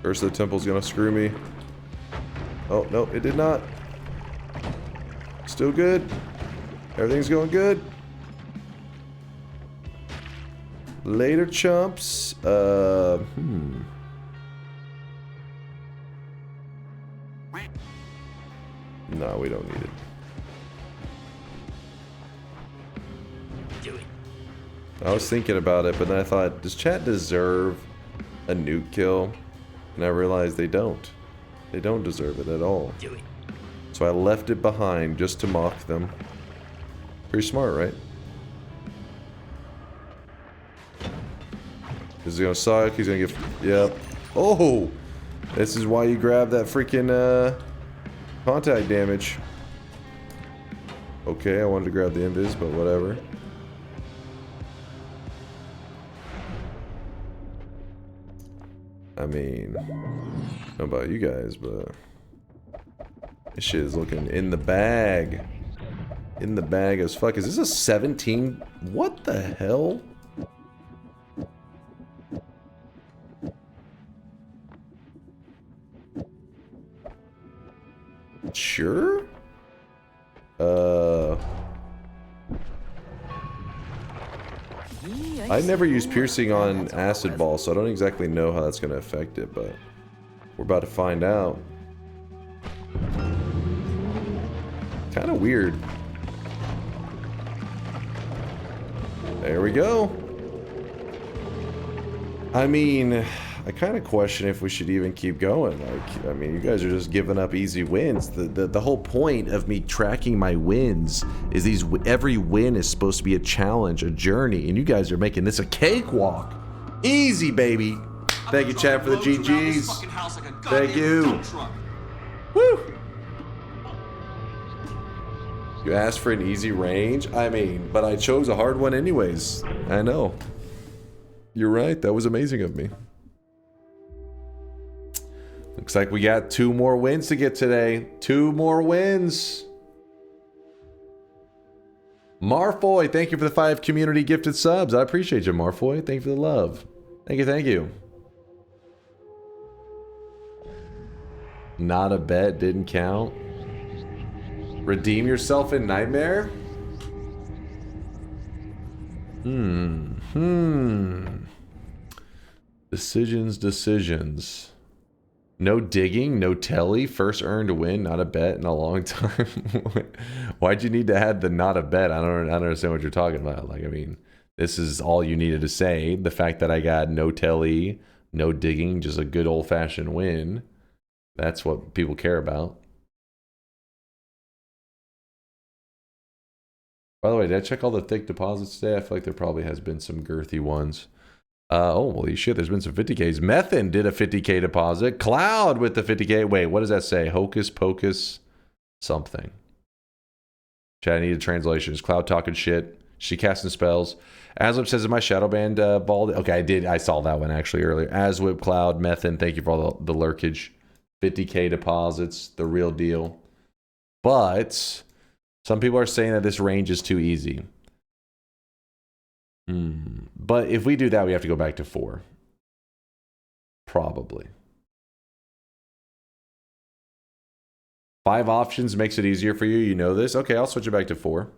Curse of the Temple's gonna screw me. Oh, no, it did not. Still good. Everything's going good. Later, chumps. No, we don't need it. I was thinking about it, but then I thought, does chat deserve a nuke kill? And I realized they don't. They don't deserve it at all. So I left it behind just to mock them. Pretty smart, right? This is gonna suck. He's gonna get... Yep. Oh! This is why you grab that freaking contact damage. Okay, I wanted to grab the invis, but whatever. I mean, I don't know about you guys, but this shit is looking in the bag. In the bag as fuck. Is this a 17? What the hell? Sure? I never used piercing on acid ball, so I don't exactly know how that's going to affect it, but we're about to find out. Kind of weird. There we go. I mean, I kind of question if we should even keep going. Like, I mean, you guys are just giving up easy wins. The whole point of me tracking my wins is every win is supposed to be a challenge, a journey, and you guys are making this a cakewalk. Easy, baby. Thank you, chat, for the GGs. Thank you. Woo! You asked for an easy range? I mean, but I chose a hard one anyways. I know. You're right. That was amazing of me. Looks like we got 2 more wins to get today. 2 more wins. Marfoy, thank you for the 5 community gifted subs. I appreciate you, Marfoy. Thank you for the love. Thank you, thank you. Not a bet, didn't count. Redeem yourself in Nightmare? Decisions. No digging, no telly, first earned win, not a bet in a long time. Why'd you need to add the not a bet? I don't understand what you're talking about. Like, I mean, this is all you needed to say. The fact that I got no telly, no digging, just a good old-fashioned win. That's what people care about. By the way, did I check all the thick deposits today? I feel like there probably has been some girthy ones. Oh, holy shit, there's been some 50Ks. Methin did a 50K deposit. Cloud with the 50K. Wait, what does that say? Hocus Pocus something. Chat, I need a translation. Is Cloud talking shit? She casting spells. Aswip says, is my shadow band bald? Okay, I saw that one actually earlier. Aswip, Cloud, Methin, thank you for all the lurkage. 50K deposits, the real deal. But some people are saying that this range is too easy. But if we do that, we have to go back to 4. Probably. 5 options makes it easier for you. You know this. Okay, I'll switch it back to 4.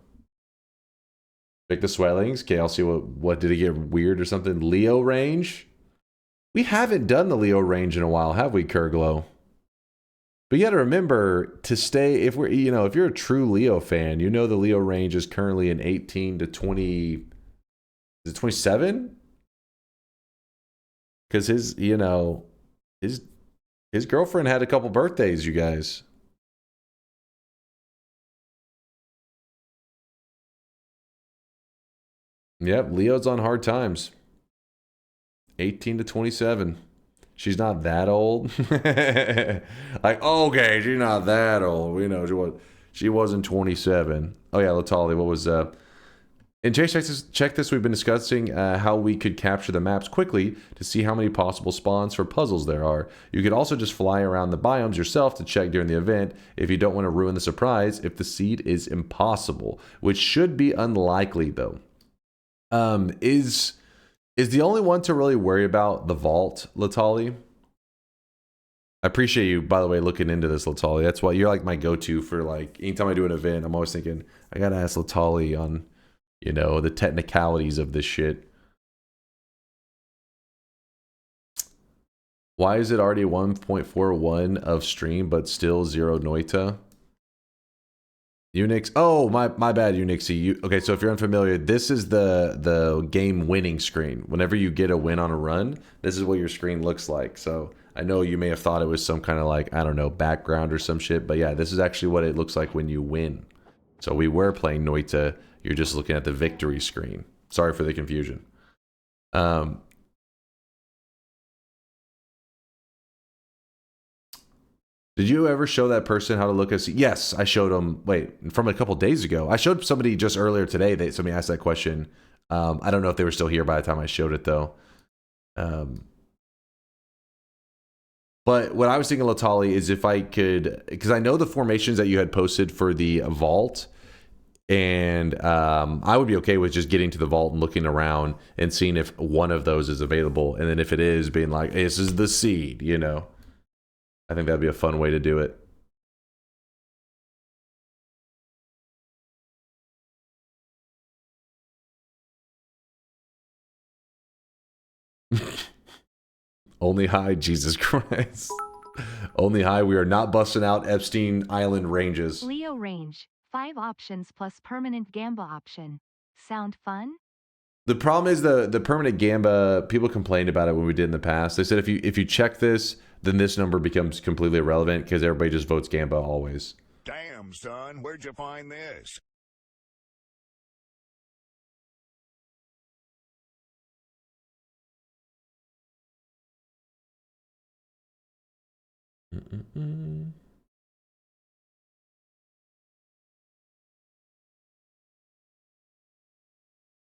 Pick the swellings. Okay, I'll see what did it get weird or something. Leo range. We haven't done the Leo range in a while, have we, Kurglow? But you got to remember to stay, if you're a true Leo fan, you know the Leo range is currently an 18 to 20. Is it 27? Because his girlfriend had a couple birthdays, you guys. Yep, Leo's on hard times. 18 to 27. She's not that old. Like, okay, she's not that old. We know she wasn't 27. Oh yeah, Latali, what was in check this, we've been discussing how we could capture the maps quickly to see how many possible spawns for puzzles there are. You could also just fly around the biomes yourself to check during the event if you don't want to ruin the surprise if the seed is impossible, which should be unlikely though. Is the only one to really worry about the vault, Latali? I appreciate you, by the way, looking into this, Latali. That's why you're like my go-to for like anytime I do an event. I'm always thinking I gotta ask Latali on, you know, the technicalities of this shit. Why is it already 1.41 of stream but still 0 Noita? Unix. Oh, my bad, Unixy. Okay, so if you're unfamiliar, this is the game winning screen. Whenever you get a win on a run, this is what your screen looks like. So I know you may have thought it was some kind of like, I don't know, background or some shit, but yeah, this is actually what it looks like when you win. So we were playing Noita. You're just looking at the victory screen. Sorry for the confusion. Did you ever show that person how to look at... Yes, I showed them... Wait, from a couple days ago. I showed somebody just earlier today. Somebody asked that question. I don't know if they were still here by the time I showed it, though. But what I was thinking, Latali, is if I could... Because I know the formations that you had posted for the vault. And I would be okay with just getting to the vault and looking around and seeing if one of those is available. And then if it is, being like, hey, this is the seed, you know? I think that'd be a fun way to do it. Only high, Jesus Christ. Only high, we are not busting out Epstein Island ranges. Leo range, 5 options plus permanent gamba option. Sound fun? The problem is the permanent gamba, people complained about it when we did in the past. They said if you check this, then this number becomes completely irrelevant because everybody just votes gamba always. Damn, son, where'd you find this?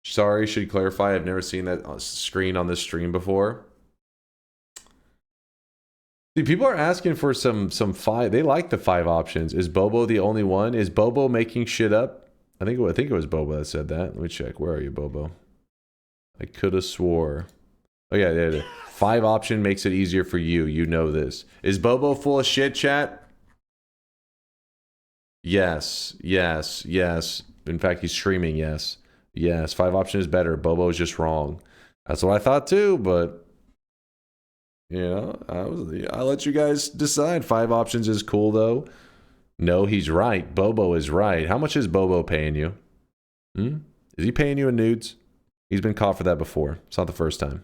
Sorry, should clarify. I've never seen that screen on this stream before. See, people are asking for some 5. They like the 5 options. Is Bobo the only one? Is Bobo making shit up? I think it was Bobo that said that. Let me check. Where are you, Bobo? I could have swore. Oh yeah, there. 5 option makes it easier for you. You know this. Is Bobo full of shit, chat? Yes, yes, yes. In fact, he's streaming. Yes, yes. 5 option is better. Bobo is just wrong. That's what I thought too, but. You know, I let you guys decide. 5 options is cool, though. No, he's right. Bobo is right. How much is Bobo paying you? Is he paying you in nudes? He's been caught for that before. It's not the first time.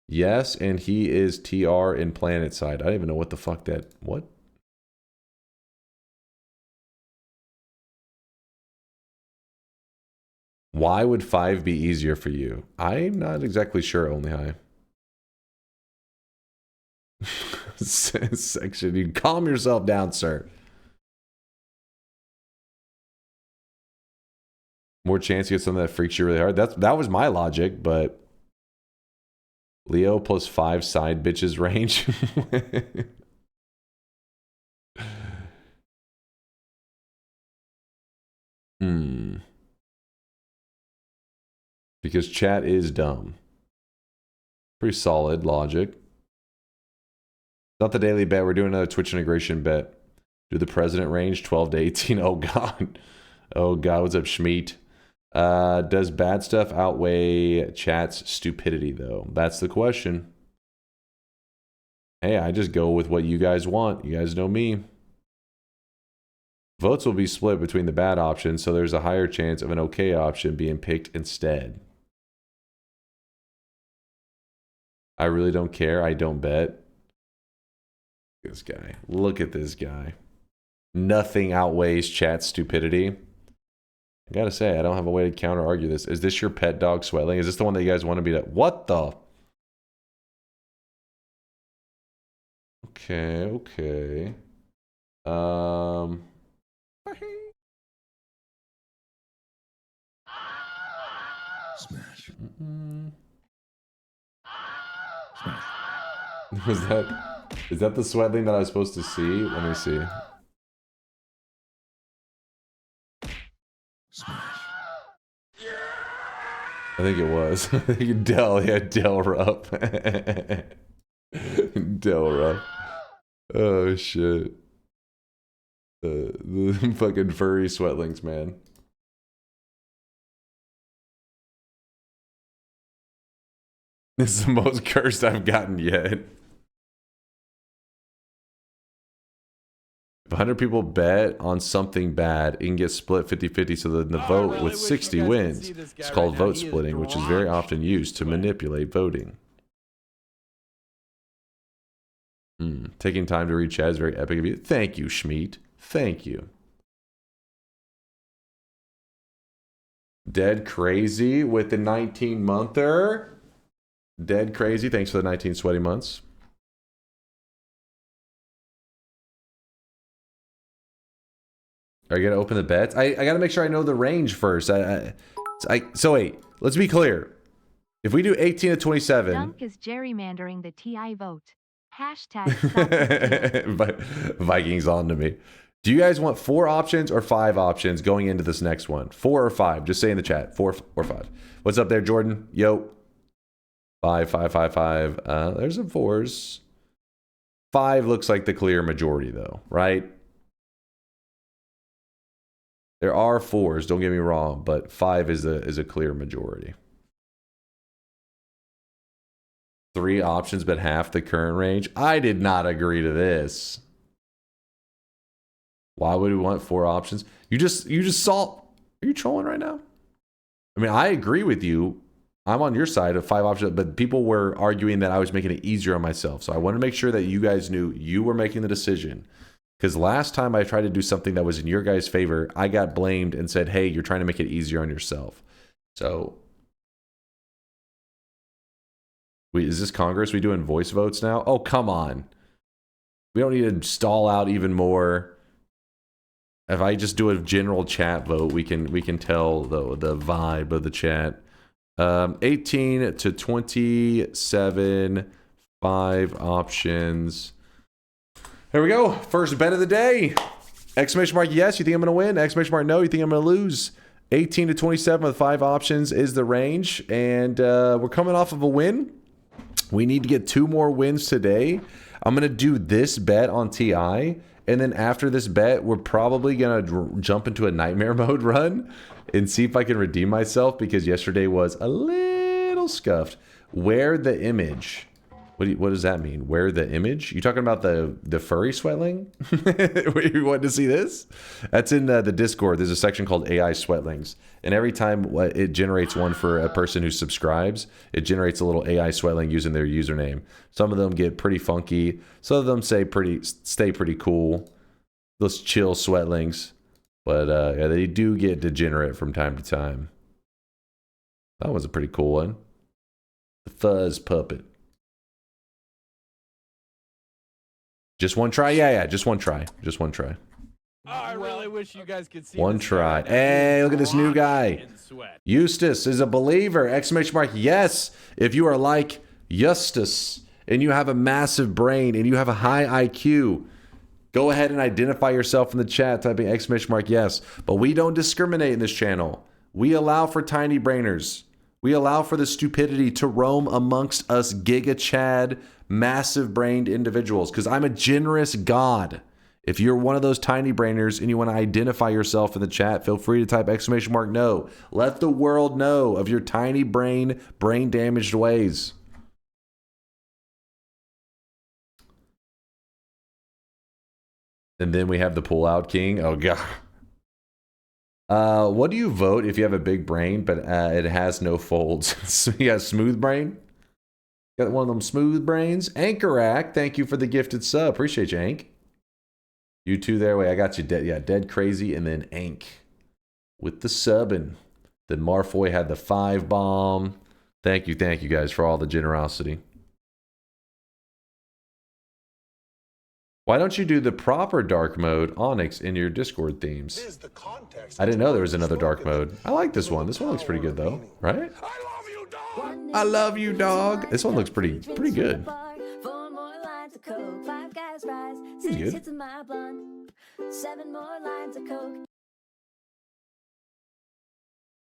Yes, and he is TR in Planet Side. I don't even know what the fuck that... What? Why would 5 be easier for you? I'm not exactly sure, Only High. Section, you calm yourself down, sir. More chance to get something that freaks you really hard. That was my logic, but Leo plus 5 side bitches range. Because chat is dumb. Pretty solid logic. Not the daily bet. We're doing another Twitch integration bet. Do the president range 12 to 18. Oh god. Oh god. What's up, Schmeat? Does bad stuff outweigh chat's stupidity though? That's the question. Hey, I just go with what you guys want. You guys know me. Votes will be split between the bad options, so there's a higher chance of an okay option being picked instead. I really don't care. I don't bet. This guy. Look at this guy. Nothing outweighs chat's stupidity. I gotta say, I don't have a way to counter argue this. Is this your pet dog, Sweatling? Is this the one that you guys want to be that? What the? Okay, okay. Smash. Is that the Sweatling that I was supposed to see? Let me see. Smash. I think it was. I think Dell, yeah, Dell Rupp. Dell Rupp. Oh shit. The fucking furry sweatlings, man. This is the most cursed I've gotten yet. If 100 people bet on something bad, it can get split 50-50, so then the vote with 60 wins. It's called vote splitting, which is very often used to manipulate voting. Taking time to read chat is very epic of you. Thank you, Schmeat. Thank you. Dead Crazy with the 19-monther. Dead Crazy, thanks for the 19 sweaty months. Are you gonna open the bets? I gotta make sure I know the range first. So wait, let's be clear. If we do 18 to 27, Dunk is gerrymandering the TI vote. Hashtag Vikings on to me. Do you guys want 4 options or 5 options going into this next one? 4 or 5? Just say in the chat. 4 or 5. What's up there, Jordan? Yo. 5, 5, 5, 5. There's some 4s. 5 looks like the clear majority, though, right? There are 4s, don't get me wrong, but 5 is a clear majority. 3 options, but half the current range. I did not agree to this. Why would we want 4 options? You just saw. Are you trolling right now? I mean, I agree with you. I'm on your side of 5 options, but people were arguing that I was making it easier on myself. So I want to make sure that you guys knew you were making the decision. Because last time I tried to do something that was in your guys' favor, I got blamed and said, hey, you're trying to make it easier on yourself. So, wait, is this Congress? We doing voice votes now? Oh, come on. We don't need to stall out even more. If I just do a general chat vote, we can tell the vibe of the chat. 18 to 27, 5 options. Here we go. First bet of the day. Exclamation mark yes, you think I'm going to win? Exclamation mark no, you think I'm going to lose? 18 to 27 with 5 options is the range. And we're coming off of a win. We need to get 2 more wins today. I'm going to do this bet on TI. And then after this bet, we're probably going to jump into a nightmare mode run and see if I can redeem myself, because yesterday was a little scuffed. Wear the image. What does that mean? Wear the image? You talking about the furry sweatling? You want to see this? That's in the Discord. There's a section called AI Sweatlings. And every time it generates one for a person who subscribes, it generates a little AI sweatling using their username. Some of them get pretty funky. Some of them stay pretty cool. Those chill sweatlings. But yeah, they do get degenerate from time to time. That was a pretty cool one. The fuzz puppet. Just one try? Yeah, just one try. Just one try. Oh, I really wish you guys could see one this try. guy. Hey, look at this new guy. Eustace is a believer. Exclamation mark yes. If you are like Eustace and you have a massive brain and you have a high IQ, go ahead and identify yourself in the chat typing exclamation mark yes. But we don't discriminate in this channel. We allow for tiny brainers. We allow for the stupidity to roam amongst us Giga Chad, massive brained individuals, because I'm a generous God. If you're one of those tiny brainers and you want to identify yourself in the chat, feel free to type exclamation mark no. Let the world know of your tiny brain damaged ways. And then we have the pull-out king. Oh, God. What do you vote if you have a big brain, but it has no folds? So you got a smooth brain? Got one of them smooth brains? Anchorack, thank you for the gifted sub. Appreciate you, Ank. You two there. Wait, I got you. Dead Crazy, and then Ank with the subbing. Then Marfoy had the 5 bomb. Thank you guys for all the generosity. Why don't you do the proper dark mode Onyx in your Discord themes? I didn't know there was another dark mode. I like this one. This one looks pretty good though, right? I love you, dog. This one looks pretty good. He's good.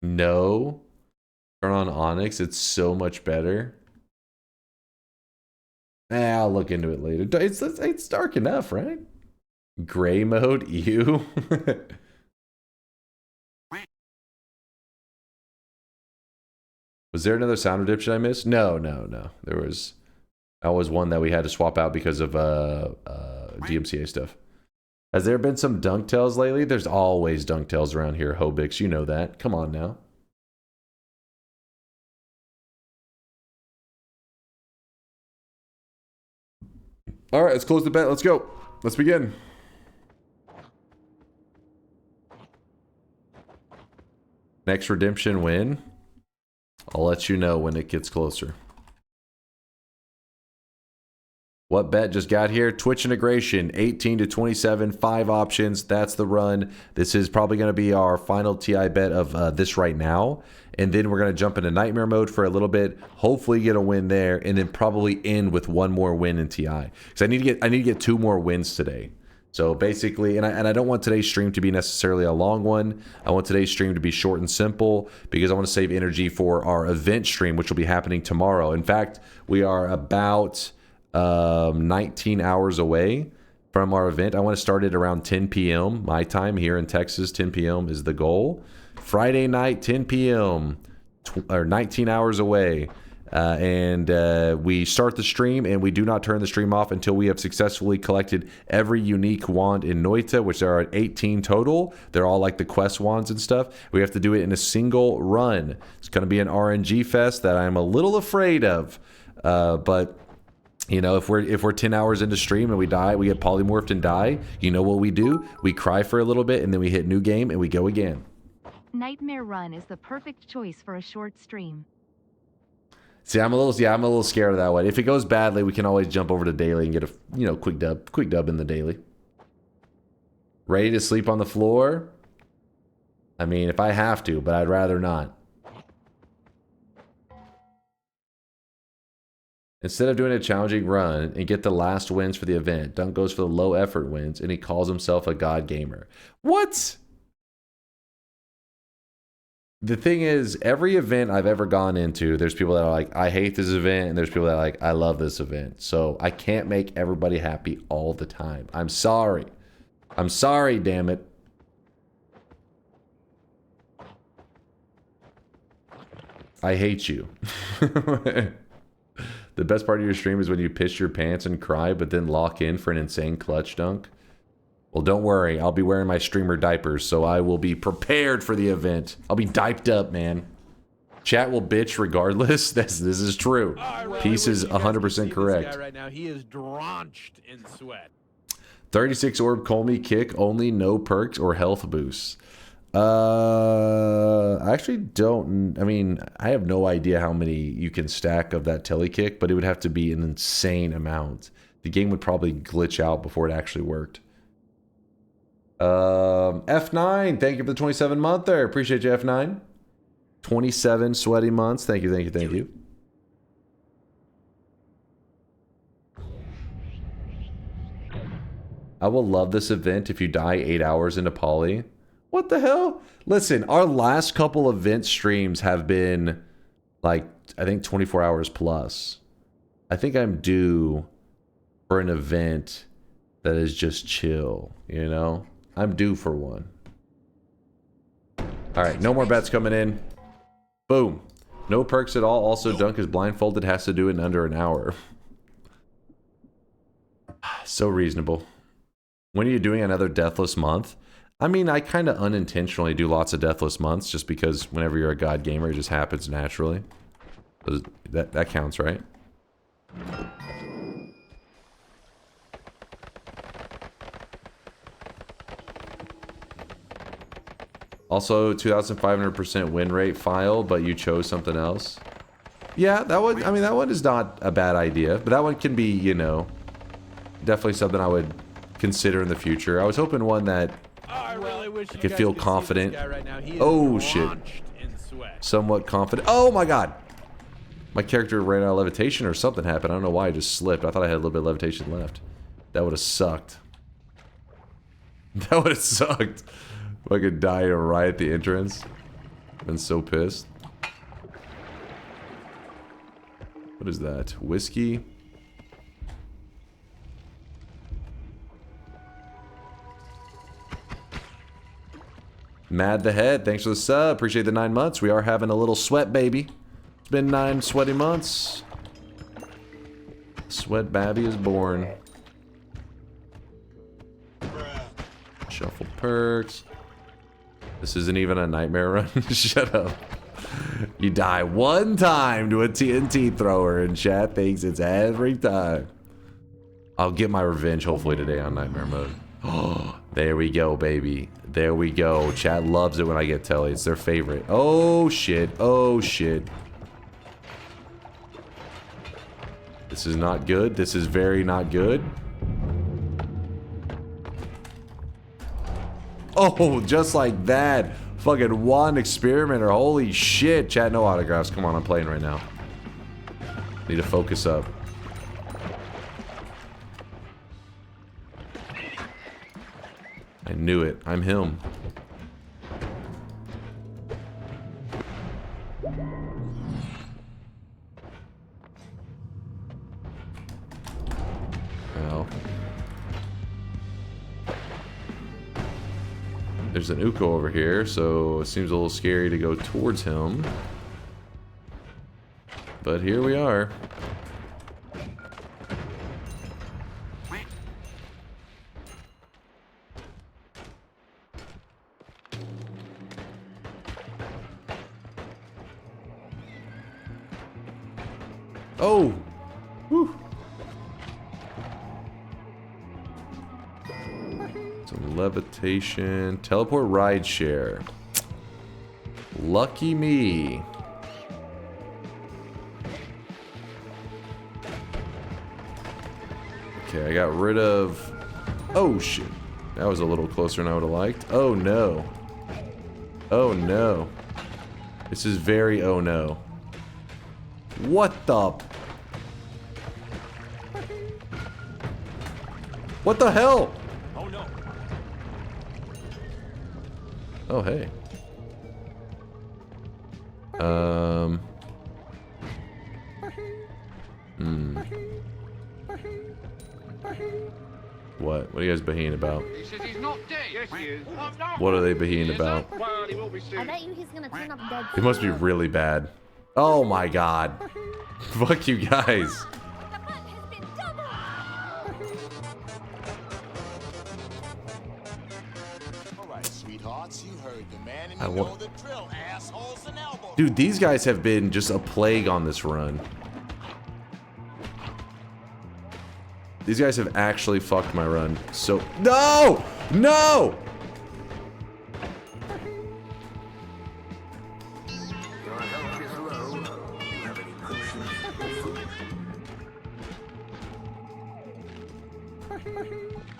No. Turn on Onyx. It's so much better. I'll look into it later. It's dark enough, right? Gray mode, ew. Was there another sound redemption I missed? No. There was. That was one that we had to swap out because of DMCA stuff. Has there been some dunk tails lately? There's always dunk tails around here, Hobix. You know that. Come on now. All right, let's close the bet. Let's go. Let's begin. Next redemption win. I'll let you know when it gets closer. What bet just got here? Twitch integration, 18 to 27, 5 options. That's the run. This is probably going to be our final TI bet of this right now. And then we're going to jump into nightmare mode for a little bit. Hopefully get a win there, and then probably end with one more win in TI. Because I need to get 2 more wins today. So basically, and I don't want today's stream to be necessarily a long one. I want today's stream to be short and simple because I want to save energy for our event stream, which will be happening tomorrow. In fact, we are about 19 hours away from our event. I want to start it around 10 p.m. my time here in Texas. 10 p.m. is the goal. Friday night, 10 p.m. or 19 hours away. And we start the stream, and we do not turn the stream off until we have successfully collected every unique wand in Noita, which there are 18 total. They're all like the quest wands and stuff. We have to do it in a single run. It's going to be an RNG fest that I'm a little afraid of. But you know, if we're 10 hours into stream and we die, we get polymorphed and die, you know what we do? We cry for a little bit, and then we hit new game and we go again. Nightmare Run is the perfect choice for a short stream. See, I'm a little scared of that one. If it goes badly, we can always jump over to daily and get a quick dub in the daily. Ready to sleep on the floor? I mean, if I have to, but I'd rather not. Instead of doing a challenging run and get the last wins for the event, Dunk goes for the low effort wins, and he calls himself a god gamer. What? The thing is, every event I've ever gone into, there's people that are like, I hate this event, and there's people that are like, I love this event. So I can't make everybody happy all the time. I'm sorry. I'm sorry, damn it. I hate you. The best part of your stream is when you piss your pants and cry, but then lock in for an insane clutch dunk. Well, don't worry. I'll be wearing my streamer diapers, so I will be prepared for the event. I'll be diped up, man. Chat will bitch regardless. This is true. Peace is 100% correct. This guy right now, he is drenched in sweat. 36 orb Colmy kick, only no perks or health boosts. I actually don't. I mean, I have no idea how many you can stack of that tele kick, but it would have to be an insane amount. The game would probably glitch out before it actually worked. F9, thank you for the 27 month there. Appreciate you, F9. 27 sweaty months. Thank you, thank you, thank you. I will love this event if you die 8 hours into poly. What the hell? Listen, our last couple event streams have been like, I think 24 hours plus. I think I'm due for an event that is just chill, you know? I'm due for one. All right, no more bets coming in. Boom. No perks at all. Also, Dunk is blindfolded, has to do it in under an hour. So reasonable. When are you doing another deathless month? I mean, I kind of unintentionally do lots of deathless months just because whenever you're a god gamer, it just happens naturally. That counts, right? Also, 2,500% win rate file, but you chose something else. Yeah, that one, I mean, that one is not a bad idea, but that one can be, you know, definitely something I would consider in the future. I was hoping one that I could feel confident. Oh, shit. Somewhat confident. Oh, my God. My character ran out of levitation or something happened. I don't know why I just slipped. I thought I had a little bit of levitation left. That would have sucked. That would have sucked. If I could die right at the entrance. I've been so pissed. What is that? Whiskey? Mad the Head, thanks for the sub. Appreciate the 9 months. We are having a little sweat, baby. It's been 9 sweaty months. Sweat Babby is born. Shuffle perks. This isn't even a nightmare run. Shut up. You die 1 time to a TNT thrower, and chat thinks it's every time. I'll get my revenge hopefully today on nightmare mode. Oh, there we go, baby. There we go. Chat loves it when I get telly. It's their favorite. Oh shit. Oh shit. This is not good. This is very not good. Oh, just like that. Fucking one experimenter. Holy shit. Chat, no autographs. Come on, I'm playing right now. Need to focus up. I knew it. I'm him. Well. There's an Uko over here, so it seems a little scary to go towards him. But here we are. Oh! Whew. Some levitation. Teleport ride share. Lucky me. Okay, I got rid of... Oh, shit. That was a little closer than I would have liked. Oh, no. Oh, no. This is very oh, no. What the... What the hell? Oh no. Oh hey. What? What are you guys beheeing about? He says he's not dead. Yes, he is. What are they beheeing about? Well, he will be soon. I bet you he's gonna turn up dead. It must be really bad. Oh my god. Fuck you guys. I want... Dude, these guys have been just a plague on this run. These guys have actually fucked my run. So... No! No!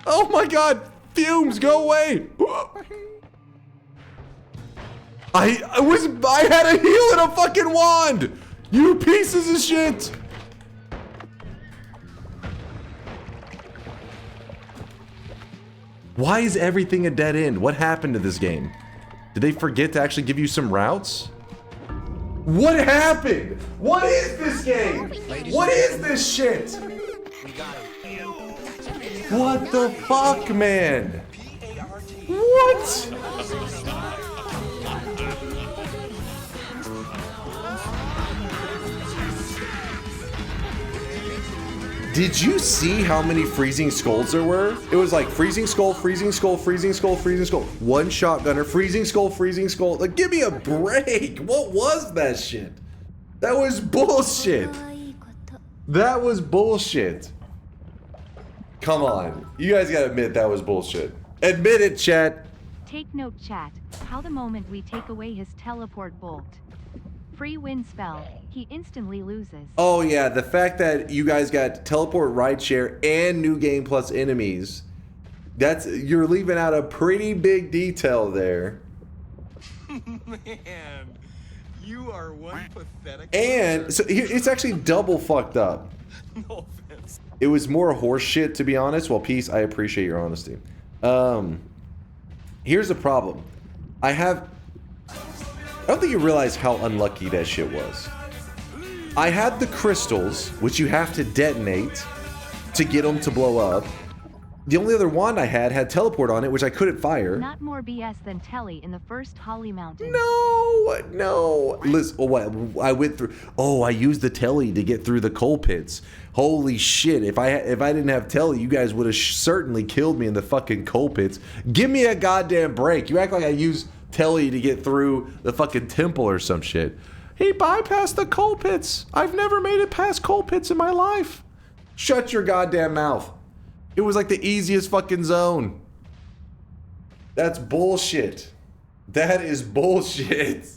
Oh my god! Fumes, go away! I had a heal and a fucking wand! You pieces of shit! Why is everything a dead end? What happened to this game? Did they forget to actually give you some routes? What happened? What is this game? What is this shit? What the fuck, man? What? Did you see how many freezing skulls there were? It was like freezing skull, freezing skull, freezing skull, freezing skull. One shotgunner, freezing skull, freezing skull. Like, give me a break. What was that shit? That was bullshit. That was bullshit. Come on. You guys gotta admit that was bullshit. Admit it, chat. Take note, chat. How the moment we take away his teleport bolt. Free win spell, he instantly loses. Oh yeah, the fact that you guys got teleport ride share and new game plus enemies. You're leaving out a pretty big detail there. Man, you are one pathetic. And so it's actually double fucked up. No offense. It was more horse shit, to be honest. Well, Peace, I appreciate your honesty. Here's the problem. I don't think you realize how unlucky that shit was. I had the crystals, which you have to detonate to get them to blow up. The only other wand I had teleport on it, which I couldn't fire. Not more BS than Telly in the first Holly Mountain. No. Listen, I went through. Oh, I used the Telly to get through the coal pits. Holy shit! If I didn't have Telly, you guys would have certainly killed me in the fucking coal pits. Give me a goddamn break. You act like I used Telly to get through the fucking temple or some shit. He bypassed the coal pits. I've never made it past coal pits in my life. Shut your goddamn mouth. It was like the easiest fucking zone. That's bullshit. That is bullshit.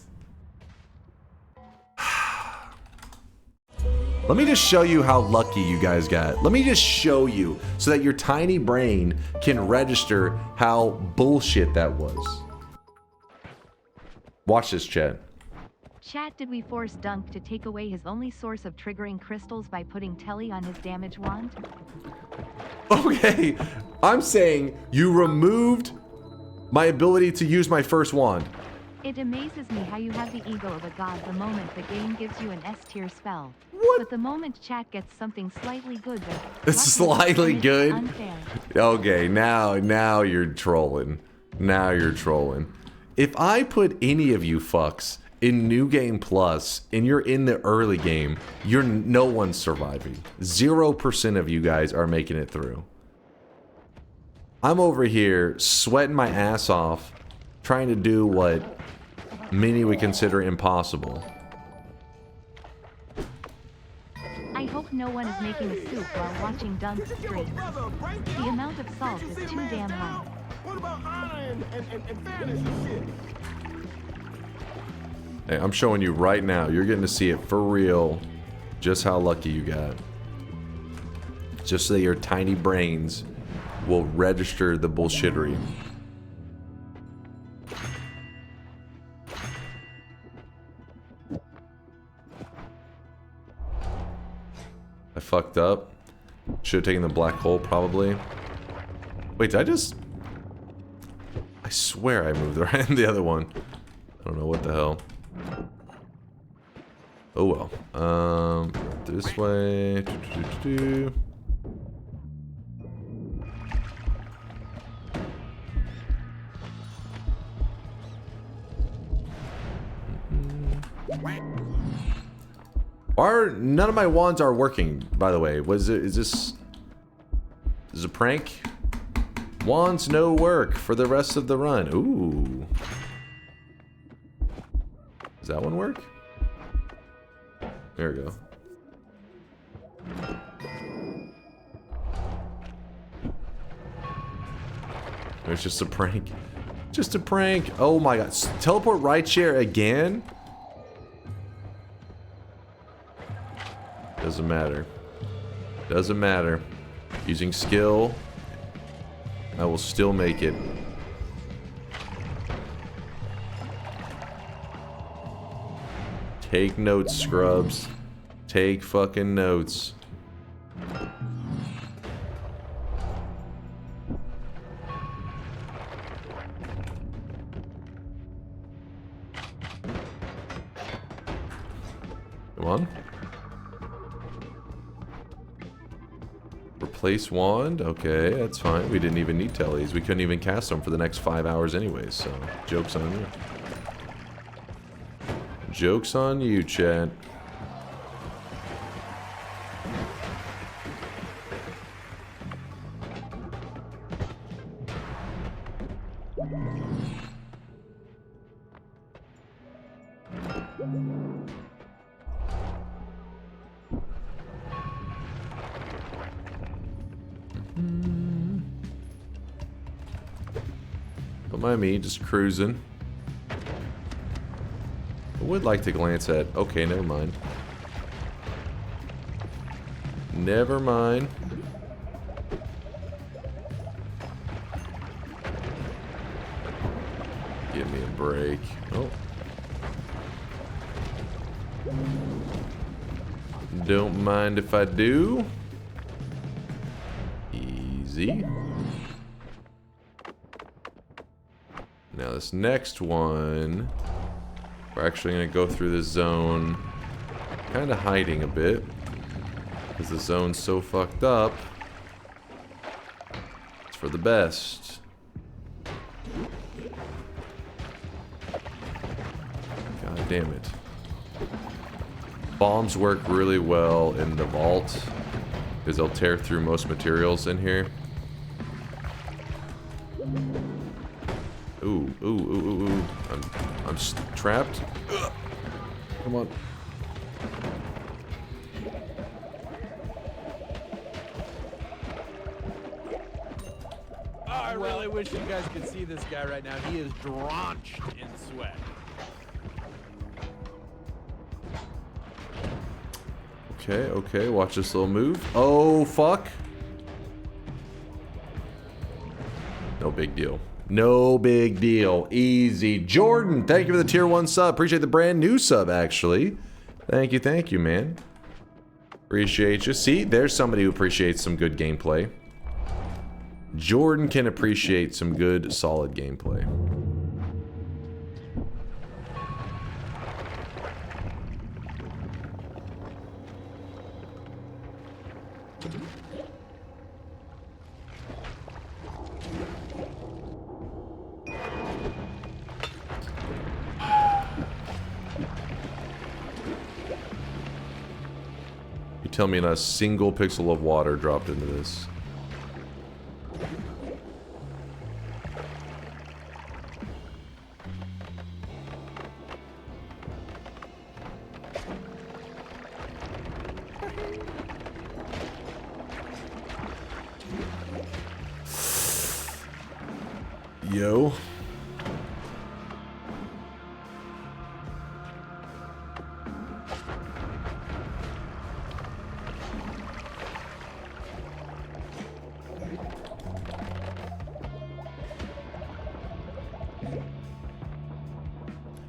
Let me just show you how lucky you guys got. Let me just show you so that your tiny brain can register how bullshit that was. Watch this, chat. Chat, did we force Dunk to take away his only source of triggering crystals by putting Telly on his damage wand? Okay, I'm saying you removed my ability to use my first wand. It amazes me how you have the ego of a god the moment the game gives you an S-tier spell. What? But the moment chat gets something slightly good, It's slightly good? Unfair. Okay, now you're trolling. Now you're trolling. If I put any of you fucks in New Game Plus and you're in the early game, no one's surviving. 0% of you guys are making it through. I'm over here sweating my ass off trying to do what many would consider impossible. I hope no one is making a soup while watching Dunk's stream. The amount of salt is too damn high. What about honor and fairness and shit? Hey, I'm showing you right now. You're getting to see it for real. Just how lucky you got. Just so that your tiny brains will register the bullshittery. I fucked up. Should have taken the black hole, probably. Wait, did I just... I swear I moved the other one. I don't know what the hell. Oh well. This way. None of my wands are working, by the way. Is this a prank? Wands no work for the rest of the run. Ooh. Does that one work? There we go. It's just a prank. Just a prank. Oh my god. Teleport right chair again? Doesn't matter. Doesn't matter. Using skill, I will still make it. Take notes, scrubs. Take fucking notes. Come on. Replace wand? Okay, that's fine. We didn't even need tellies. We couldn't even cast them for the next 5 hours anyways, so joke's on you. Joke's on you, chat. Don't mind me, just cruising. I would like to glance at... Okay, never mind. Never mind. Give me a break. Oh. Don't mind if I do. Easy. Now this next one, we're actually going to go through this zone Kind of hiding a bit. Because the zone's so fucked up. It's for the best. God damn it. Bombs work really well in the vault. Because they'll tear through most materials in here. Ooh, ooh, ooh, ooh, ooh. I'm trapped. Ugh. Come on. I really wish you guys could see this guy right now. He is drenched in sweat. Okay, okay, watch this little move. Oh, fuck. No big deal. No big deal. Easy. Jordan, thank you for the tier 1 sub. Appreciate the brand new sub, actually. Thank you, man. Appreciate you. See, there's somebody who appreciates some good gameplay. Jordan can appreciate some good, solid gameplay. You tell me not a single pixel of water dropped into this. Yo.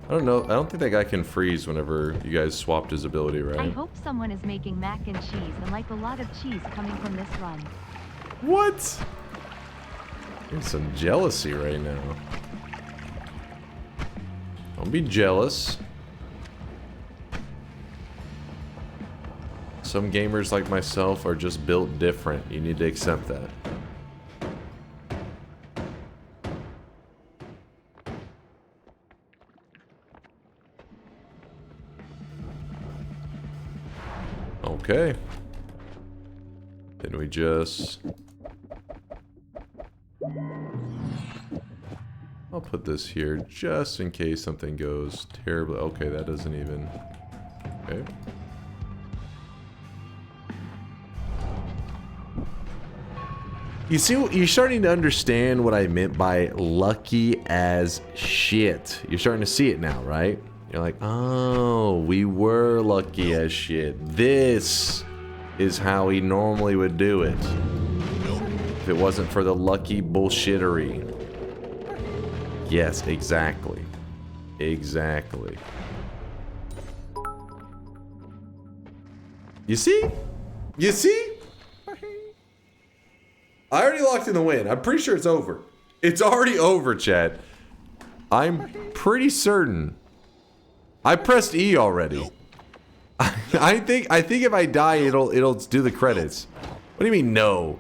I don't know. I don't think that guy can freeze whenever you guys swapped his ability, right? I hope someone is making mac and cheese and like a lot of cheese coming from this run. What? There's some jealousy right now. Don't be jealous. Some gamers like myself are just built different. You need to accept that. Okay. Then we just... I'll put this here just in case something goes terribly. Okay, that doesn't even... Okay. You see, you're starting to understand what I meant by lucky as shit. You're starting to see it now, right? You're like, oh, we were lucky as shit. This is how he normally would do it. If it wasn't for the lucky bullshittery. Yes, exactly. Exactly. You see? You see? I already locked in the win. I'm pretty sure it's over. It's already over, Chad. I'm pretty certain. I pressed E already. I think if I die, it'll do the credits. What do you mean no?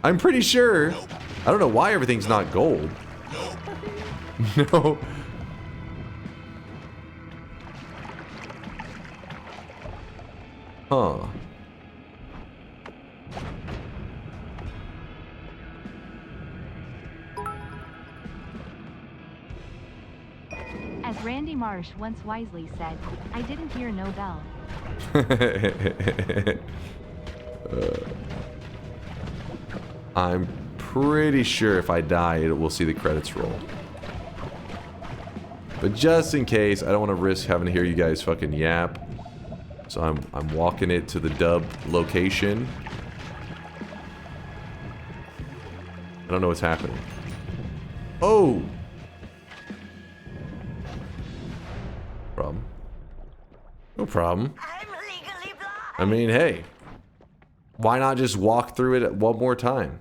I'm pretty sure. I don't know why everything's not gold. No. Huh. As Randy Marsh once wisely said, I didn't hear no bell. I'm pretty sure if I die, we'll see the credits roll. But just in case, I don't want to risk having to hear you guys fucking yap. So I'm walking it to the dub location. I don't know what's happening. Oh! Problem. No problem. I mean, hey. Why not just walk through it one more time?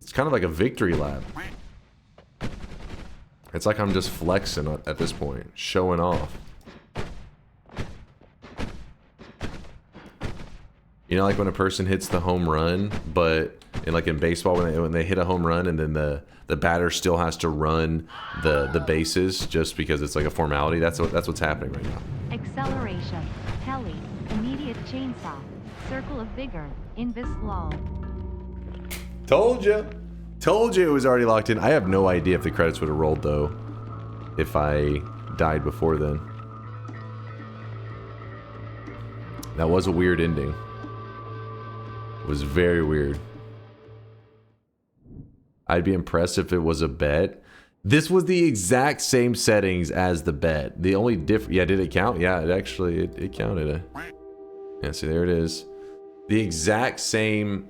It's kind of like a victory lap. It's like I'm just flexing at this point, showing off. You know, like when a person hits the home run, but in baseball, when they hit a home run and then the batter still has to run the bases just because it's like a formality. That's what's happening right now. Acceleration, heli, immediate chainsaw, circle of vigor, invis law. Told you it was already locked in. I have no idea if the credits would have rolled though, if I died before then. That was a weird ending. It was very weird. I'd be impressed if it was a bet. This was the exact same settings as the bet. The only yeah, did it count? Yeah, it counted. Yeah, see, there it is. The exact same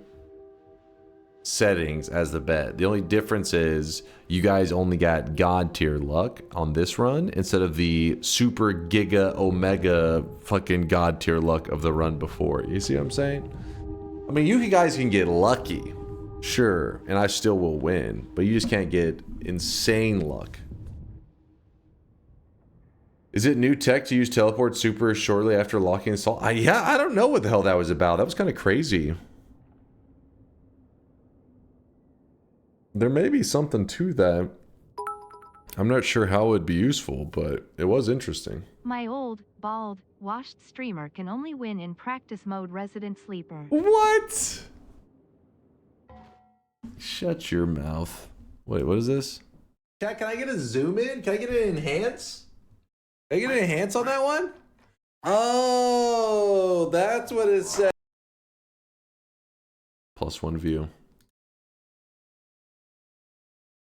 settings as the bet. The only difference is you guys only got God tier luck on this run instead of the super giga omega fucking God tier luck of the run before. You see what I'm saying? I mean, you guys can get lucky, sure, and I still will win, but you just can't get insane luck. Is it new tech to use teleport super shortly after locking assault? Yeah, I don't know what the hell that was about. That was kind of crazy. There may be something to that. I'm not sure how it would be useful, but it was interesting. My old, bald, washed streamer can only win in practice mode resident sleeper. What? Shut your mouth. Wait, what is this? Chat, can I get a zoom in? Can I get an enhance? Can I get an enhance on that one? Oh, that's what it said. +1 view.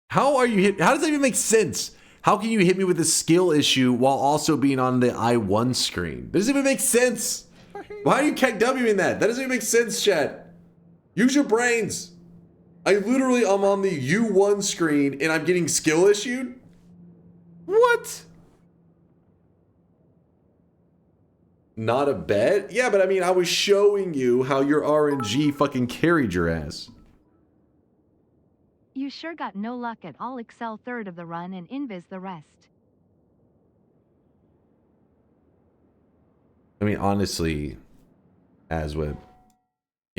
How are you hit? How does that even make sense? How can you hit me with a skill issue while also being on the I1 screen? That doesn't even make sense. Why are you KW in that? That doesn't even make sense, chat. Use your brains. I literally am on the U1 screen and I'm getting skill issued? What? Not a bet? Yeah, but I mean, I was showing you how your RNG fucking carried your ass. You sure got no luck at all. Excel third of the run and invis the rest. I mean, honestly, as with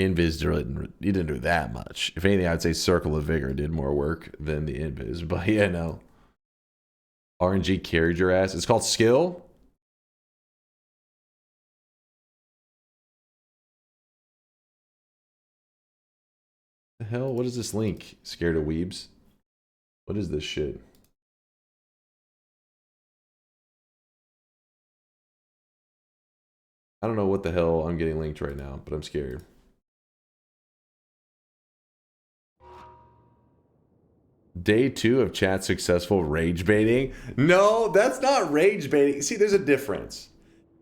invis, you didn't do that much. If anything, I'd say Circle of Vigor did more work than the invis. But yeah, no. RNG carried your ass. It's called skill. The hell? What is this link? Scared of weebs? What is this shit? I don't know what the hell I'm getting linked right now, but I'm scared. Day 2 of chat successful rage baiting? No, that's not rage baiting. See, there's a difference.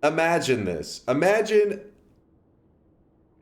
Imagine this. Imagine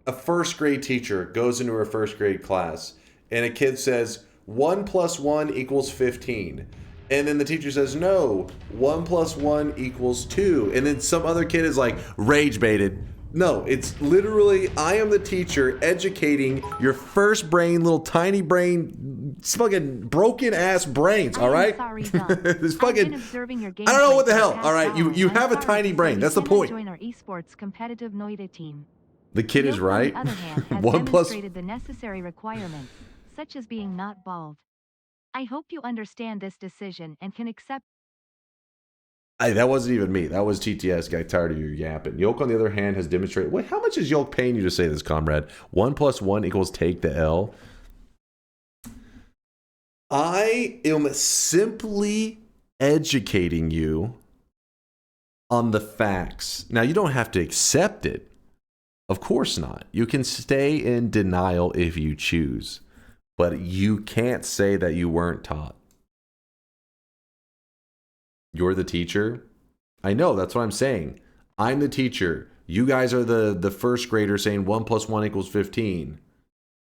a first grade teacher goes into her first grade class and a kid says 1 + 1 = 15. And then the teacher says, no, 1 + 1 = 2. And then some other kid is like, rage baited. No, it's literally, I am the teacher educating your first brain, little tiny brain, fucking broken ass brains, all right? Sorry, This fucking, I don't know what the hell, all right? You have a tiny brain, that's the point. Join our esports competitive Noita team. The kid is right. On the other hand, has 1 + demonstrated the necessary requirements, such as being not bald. I hope you understand this decision and can accept. That wasn't even me. That was TTS. Got tired of you yapping. Yoke, on the other hand, has demonstrated. Wait, how much is Yoke paying you to say this, comrade? 1 + 1 = take the L. I am simply educating you on the facts. Now, you don't have to accept it. Of course not. You can stay in denial if you choose. But you can't say that you weren't taught. You're the teacher. I know, that's what I'm saying. I'm the teacher. You guys are the first grader saying 1 + 1 = 15.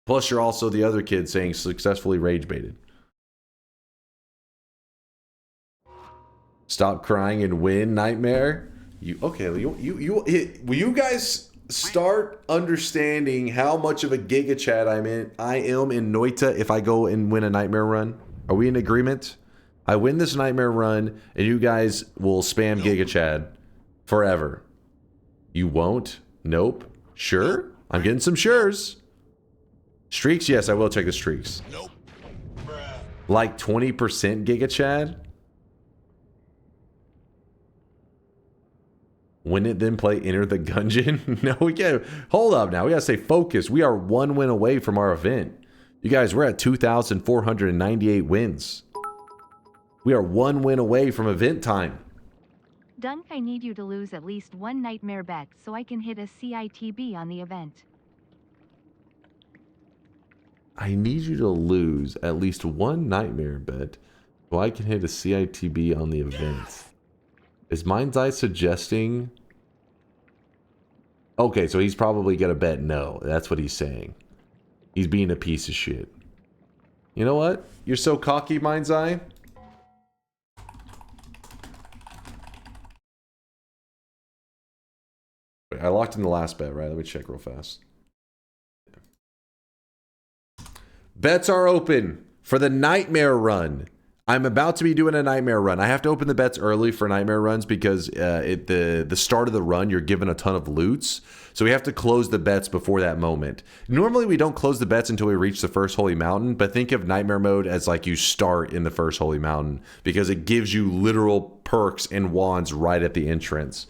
Plus you're also the other kid saying successfully rage baited. Stop crying and win, Nightmare. Will you guys start understanding how much of a giga chat I am in Noita if I go and win a Nightmare run? Are we in agreement? I win this Nightmare run and you guys will spam giga chat forever. You won't? Nope. Sure? I'm getting some sures. Streaks, yes, I will check the streaks. Nope. Like 20% Giga Chad? Win it, then play Enter the Gungeon? No, we can't. Hold up now. We gotta stay focused. We are 1 win away from our event. You guys, we're at 2,498 wins. We are 1 win away from event time. Dunk, I need you to lose at least one nightmare bet so I can hit a CITB on the event. I need you to lose at least one nightmare bet so I can hit a CITB on the event. Is Mind's Eye suggesting... Okay, so he's probably gonna bet no. That's what he's saying. He's being a piece of shit. You know what? You're so cocky, Mind's Eye. Wait, I locked in the last bet, right? Let me check real fast. Bets are open for the Nightmare Run. I'm about to be doing a Nightmare Run. I have to open the bets early for Nightmare Runs because at the start of the run, you're given a ton of loots. So we have to close the bets before that moment. Normally, we don't close the bets until we reach the first Holy Mountain, but think of Nightmare Mode as like you start in the first Holy Mountain because it gives you literal perks and wands right at the entrance.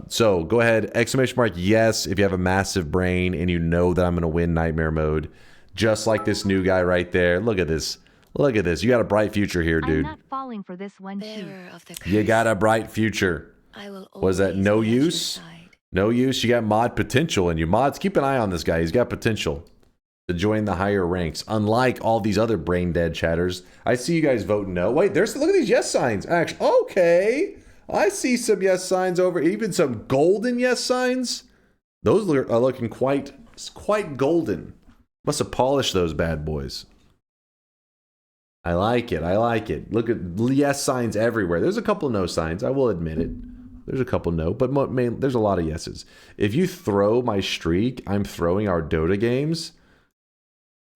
So go ahead, exclamation mark yes if you have a massive brain and you know that I'm going to win Nightmare Mode. Just like this new guy right there. Look at this. Look at this. You got a bright future here, dude. I'm not falling for this one too. You got a bright future. Was that no use? No use. You got mod potential in you. Mods, keep an eye on this guy. He's got potential to join the higher ranks. Unlike all these other brain dead chatters. I see you guys voting no. Wait, look at these yes signs. Actually, okay. I see some yes signs over. Even some golden yes signs. Those are looking quite golden. Must have polished those bad boys. I like it. I like it. Look at yes signs everywhere. There's a couple no signs. I will admit it. There's a couple no, but there's a lot of yeses. If you throw my streak, I'm throwing our Dota games.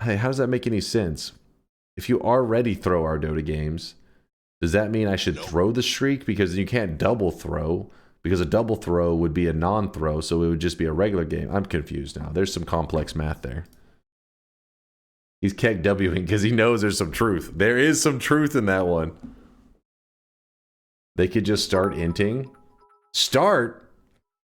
Hey, how does that make any sense? If you already throw our Dota games, does that mean I should throw the streak? Because you can't double throw. Because a double throw would be a non-throw, so it would just be a regular game. I'm confused now. There's some complex math there. He's keg Wing because he knows there's some truth. There is some truth in that one. They could just start inting. Start?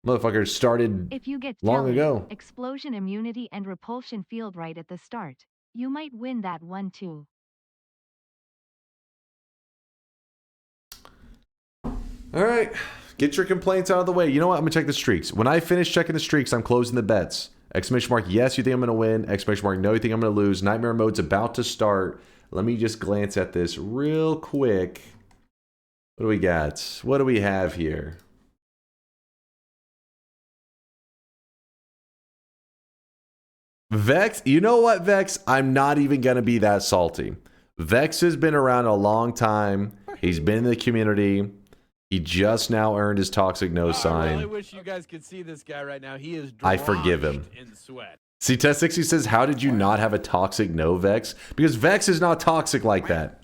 Motherfucker started if you get long ago. Explosion immunity and repulsion field right at the start. You might win that one too. Alright. Get your complaints out of the way. You know what? I'm going to check the streaks. When I finish checking the streaks, I'm closing the bets. Exclamation mark, yes, you think I'm going to win. Exclamation mark, no, you think I'm going to lose. Nightmare Mode's about to start. Let me just glance at this real quick. What do we got? What do we have here? Vex, you know what, Vex? I'm not even going to be that salty. Vex has been around a long time. He's been in the community. He just now earned his toxic no sign. I really wish you guys could see this guy right now. He is I forgive him. In sweat. See, Test 60 says, how did you not have a toxic no, Vex? Because Vex is not toxic like that.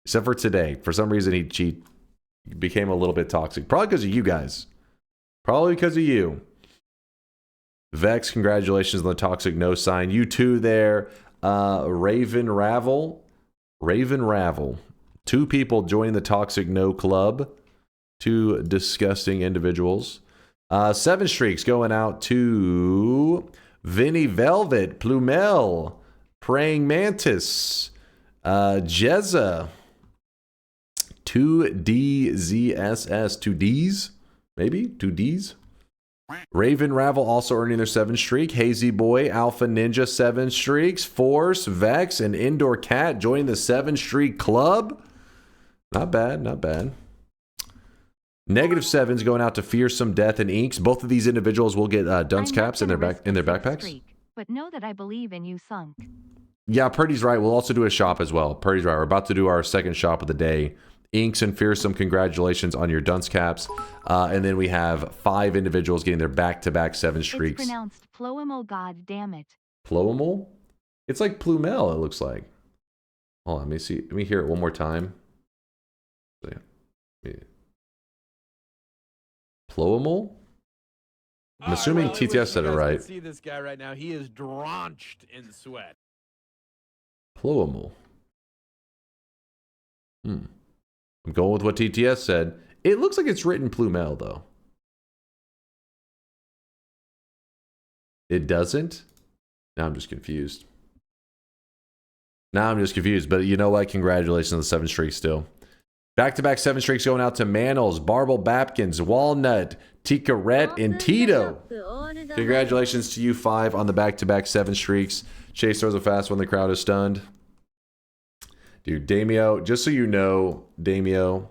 Except for today. For some reason, he became a little bit toxic. Probably because of you guys. Probably because of you. Vex, congratulations on the toxic no sign. You too there. Raven Ravel. 2 people joining the toxic no club. 2 disgusting individuals. 7 streaks going out to Vinny Velvet, Plumel, Praying Mantis, Jezza, 2DZSS, 2 Ds, maybe 2 Ds. Raven Ravel also earning their 7 streak. Hazy Boy, Alpha Ninja 7 streaks. Force, Vex, and Indoor Cat joining the 7 streak club. Not bad, not bad. -7s going out to Fearsome Death and Inks. Both of these individuals will get dunce caps in their backpacks. Streak, but know that I believe in you, Sunk. Yeah, Purdy's right. We'll also do a shop as well. Purdy's right. We're about to do our second shop of the day. Inks and Fearsome, congratulations on your dunce caps. And then we have 5 individuals getting their back-to-back 7 streaks. It's pronounced Ploemel, god damn it. Ploemel? It's like Plumel, it looks like. Hold on, let me see. Let me hear it one more time. Ploemel? I'm assuming TTS said it right. See this guy right now. He is drenched in sweat. Plural. I'm going with what TTS said. It looks like it's written Plumel, though. It doesn't? Now I'm just confused. But you know what? Congratulations on the 7 streaks still. Back-to-back 7 streaks going out to Manals, Barble Bapkins, Walnut, Tika Rhett, and Tito. Congratulations to you 5 on the back-to-back 7 streaks. Chase throws a fast one. The crowd is stunned. Dude, Damio, just so you know, Damio,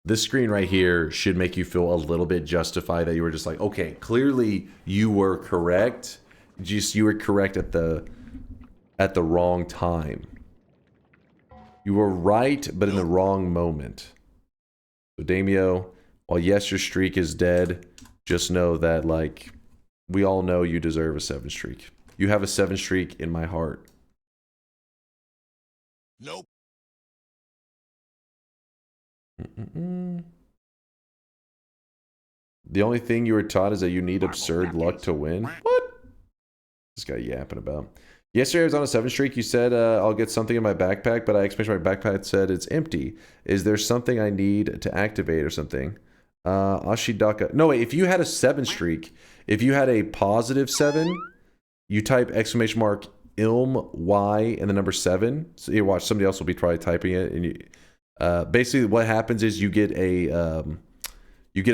this screen right here should make you feel a little bit justified that you were just like, okay, clearly you were correct. Just you were correct at the wrong time. You were right, but in the wrong moment. So Damio, while yes, your streak is dead, just know that, like, we all know you deserve a 7 streak. You have a 7 streak in my heart. Nope. The only thing you were taught is that you need absurd luck to win. What? This guy yapping about. Yesterday I was on a 7 streak. You said I'll get something in my backpack, but I explained my backpack said it's empty. Is there something I need to activate or something? Ashidaka. No, wait. If you had a 7 streak, if you had a positive 7, you type exclamation mark ilm y and the number 7. So you watch, somebody else will be probably typing it, and you basically what happens is you get a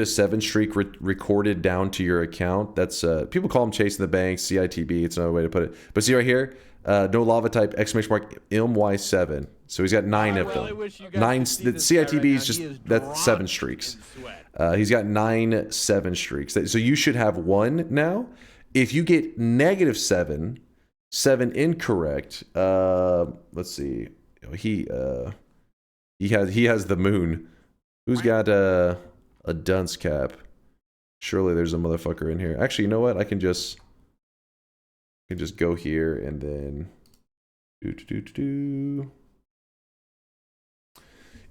7 streak recorded down to your account. That's people call them chasing the bank, CITB. It's another way to put it. But see right here, no lava type exclamation mark ilm y7. So he's got 9 of them. 9. The CITB is just that's 7 streaks. He's got 9 7 streaks. So you should have 1 now. If you get negative 7 incorrect. Let's see. He has the moon. Who's got a dunce cap? Surely there's a motherfucker in here. Actually, you know what? I can just go here and then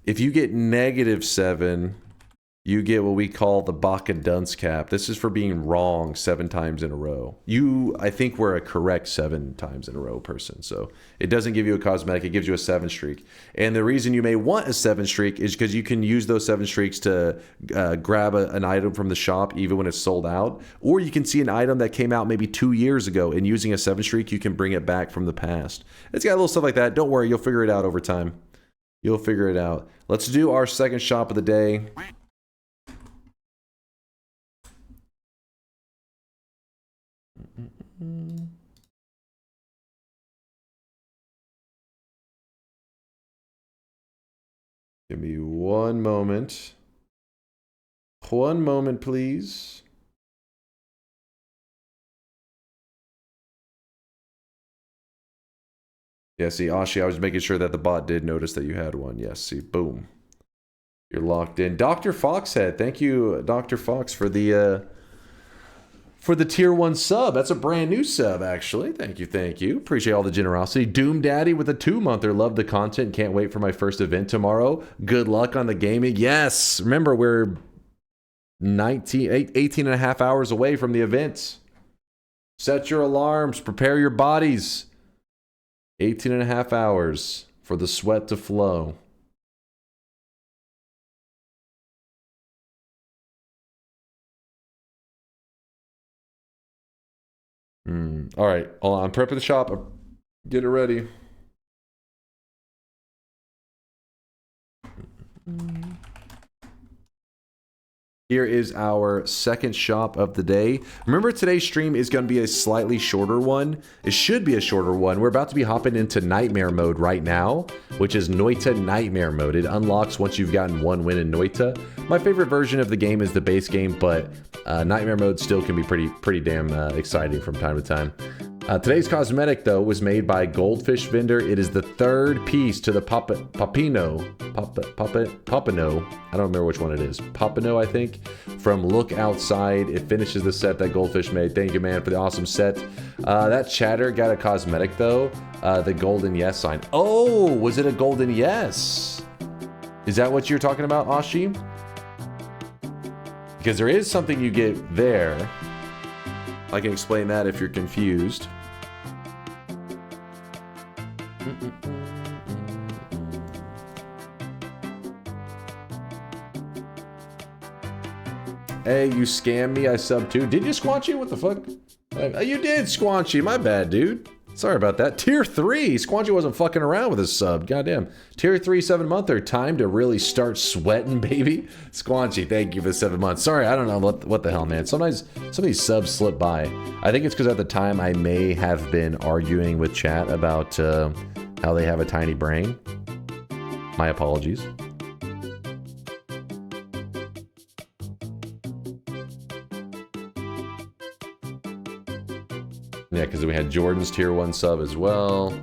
If you get negative 7, you get what we call the Baka dunce cap. This is for being wrong 7 times in a row. You, I think, were a correct 7 times in a row person. So it doesn't give you a cosmetic. It gives you a 7 streak. And the reason you may want a 7 streak is because you can use those 7 streaks to grab an item from the shop even when it's sold out. Or you can see an item that came out maybe 2 years ago, and using a 7 streak, you can bring it back from the past. It's got little stuff like that. Don't worry. You'll figure it out over time. You'll figure it out. Let's do our second shop of the day. Give me one moment. One moment, please. Yeah, see, Ashi, I was making sure that the bot did notice that you had one. Yes, see, boom. You're locked in. Dr. Foxhead, thank you, Dr. Fox, for the tier 1 sub. That's a brand new sub, actually. Thank you, thank you. Appreciate all the generosity. Doom Daddy with a 2-monther. Love the content. Can't wait for my first event tomorrow. Good luck on the gaming. Yes, remember, we're 18 and a half hours away from the event. Set your alarms. Prepare your bodies. 18 and a half hours for the sweat to flow. All right, hold on. I'm prepping the shop. Get it ready. Here is our second shop of the day. Remember, today's stream is going to be a slightly shorter one. It should be a shorter one. We're about to be hopping into Nightmare mode right now, which is Noita Nightmare mode. It unlocks once you've gotten 1 win in Noita. My favorite version of the game is the base game, but Nightmare mode still can be pretty damn exciting from time to time. Today's cosmetic, though, was made by Goldfish Vendor. It is the 3rd piece to the Papino. I don't remember which one it is. Papino, I think, from Look Outside. It finishes the set that Goldfish made. Thank you, man, for the awesome set. That chatter got a cosmetic, though. The golden yes sign. Oh, was it a golden yes? Is that what you're talking about, Ashi? Because there is something you get there. I can explain that if you're confused. Hey, you scammed me, I subbed too. Did you, Squanchy? What the fuck? You did, Squanchy. My bad, dude. Sorry about that. Tier 3. Squanchy wasn't fucking around with his sub. Goddamn. Tier 3 7-monther. Time to really start sweating, baby. Squanchy, thank you for the 7 months. Sorry, I don't know what the hell, man. Sometimes some of these subs slip by. I think it's because at the time I may have been arguing with chat about how they have a tiny brain. My apologies. Yeah, because we had Jordan's tier 1 sub as well.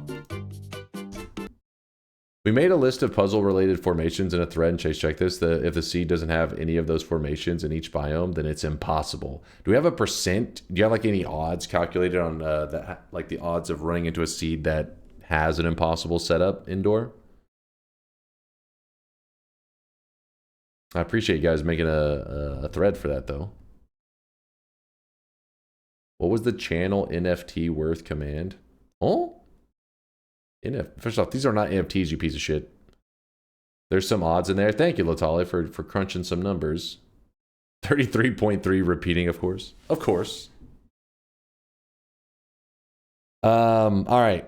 We made a list of puzzle-related formations in a thread, and Chase, check this. If the seed doesn't have any of those formations in each biome, then it's impossible. Do we have a percent? Do you have like any odds calculated on like the odds of running into a seed that has an impossible setup indoor? I appreciate you guys making a thread for that, though. What was the channel NFT worth command? Oh? First off, these are not NFTs, you piece of shit. There's some odds in there. Thank you, Latale, for crunching some numbers. 33.3 repeating, of course. Of course. All right.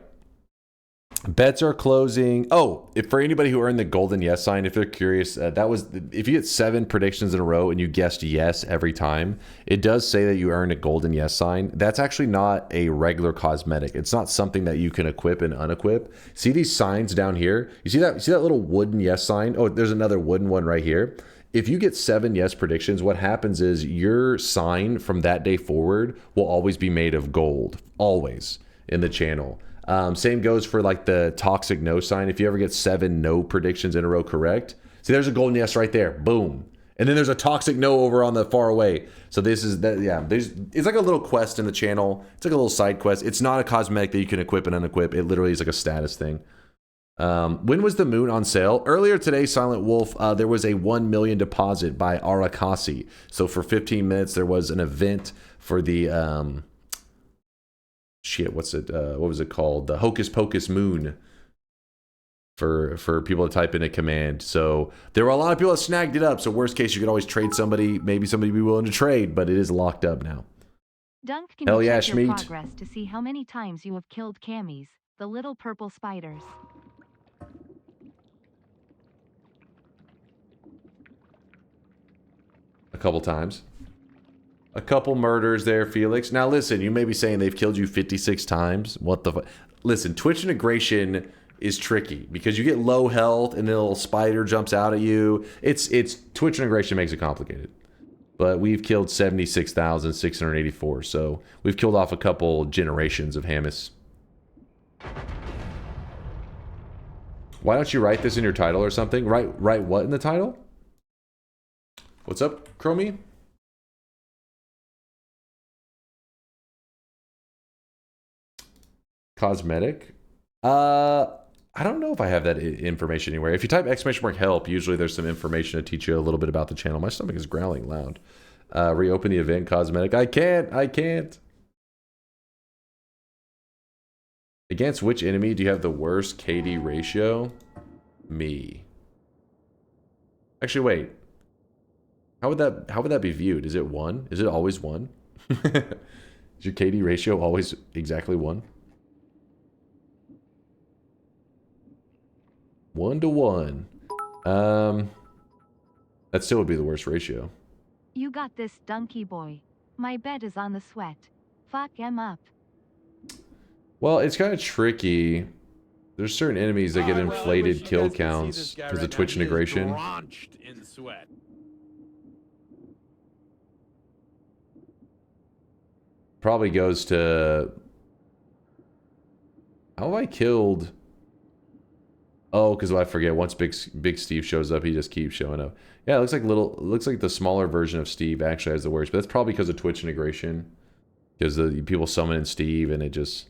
Bets are closing. Oh, for anybody who earned the golden yes sign, if they're curious, that was if you get 7 predictions in a row and you guessed yes every time, it does say that you earned a golden yes sign. That's actually not a regular cosmetic. It's not something that you can equip and unequip. See these signs down here? You see that? You see that little wooden yes sign? Oh, there's another wooden one right here. If you get 7 yes predictions, what happens is your sign from that day forward will always be made of gold, always in the channel. Same goes for like the toxic no sign. If you ever get 7 no predictions in a row correct, see there's a golden yes right there, boom. And then there's a toxic no over on the far away. So this is that, yeah. It's like a little quest in the channel. It's like a little side quest. It's not a cosmetic that you can equip and unequip. It literally is like a status thing. When was the moon on sale? Earlier today, Silent Wolf, there was a 1 million deposit by Arakasi. So for 15 minutes, there was an event for the shit, what's it? What was it called? The Hocus Pocus Moon. For people to type in a command. So there were a lot of people that snagged it up. So worst case, you could always trade somebody. Maybe somebody would be willing to trade, but it is locked up now. Dunk, can Hell you yeah, check your Schmeat. progress to see how many times you have killed camis, the little purple spiders? A couple times. A couple murders there, Felix. Now listen, you may be saying they've killed you 56 times. What the fuck? Listen, Twitch integration is tricky because you get low health and then a little spider jumps out at you. It's Twitch integration makes it complicated. But we've killed 76,684, so we've killed off a couple generations of Hamas. Why don't you write this in your title or something? Write what in the title? What's up, Chromie? Cosmetic? I don't know if I have that information anywhere. If you type !help, usually there's some information to teach you a little bit about the channel. My stomach is growling loud. Reopen the event, cosmetic. I can't. Against which enemy do you have the worst KD ratio? Me. Actually, wait. How would that be viewed? Is it 1? Is it always 1? Is your KD ratio always exactly 1? 1 to 1. That still would be the worst ratio. You got this, Dunky boy. My bet is on the sweat. Fuck em up. Well, it's kind of tricky. There's certain enemies that get inflated kill counts because of Twitch integration. Drenched in sweat. Probably goes to... How have I killed... Oh, because I forget. Once Big Steve shows up, he just keeps showing up. Yeah, it looks like the smaller version of Steve actually has the worst, but that's probably because of Twitch integration. Because the people summon in Steve and it just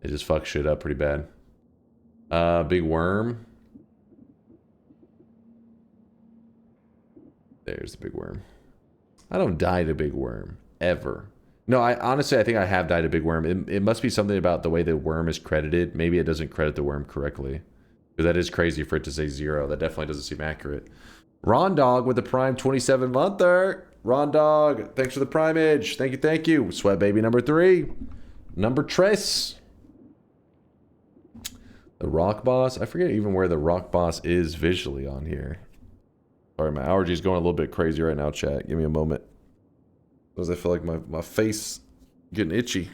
fucks shit up pretty bad. Big worm. There's the big worm. I don't die to big worm ever. No, I honestly I think I have died to big worm. It must be something about the way the worm is credited. Maybe it doesn't credit the worm correctly. Because that is crazy for it to say 0. That definitely doesn't seem accurate. Ron Dog with the Prime 27 monther. Ron Dog, thanks for the primage. Thank you, thank you. Sweat Baby number 3. Number Tres. The Rock Boss. I forget even where the Rock Boss is visually on here. Sorry, my allergy's going a little bit crazy right now, chat. Give me a moment. Because I feel like my face getting itchy.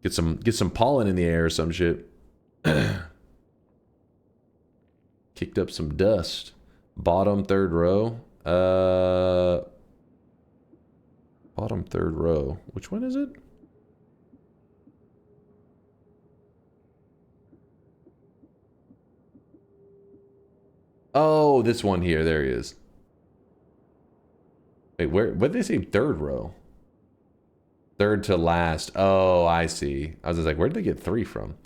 Get some pollen in the air or some shit. Kicked up some dust. Bottom third row. Bottom third row. Which one is it? Oh, this one here. There he is. Wait, what did they say? Third row? Third to last. Oh, I see. I was just like, where did they get 3 from?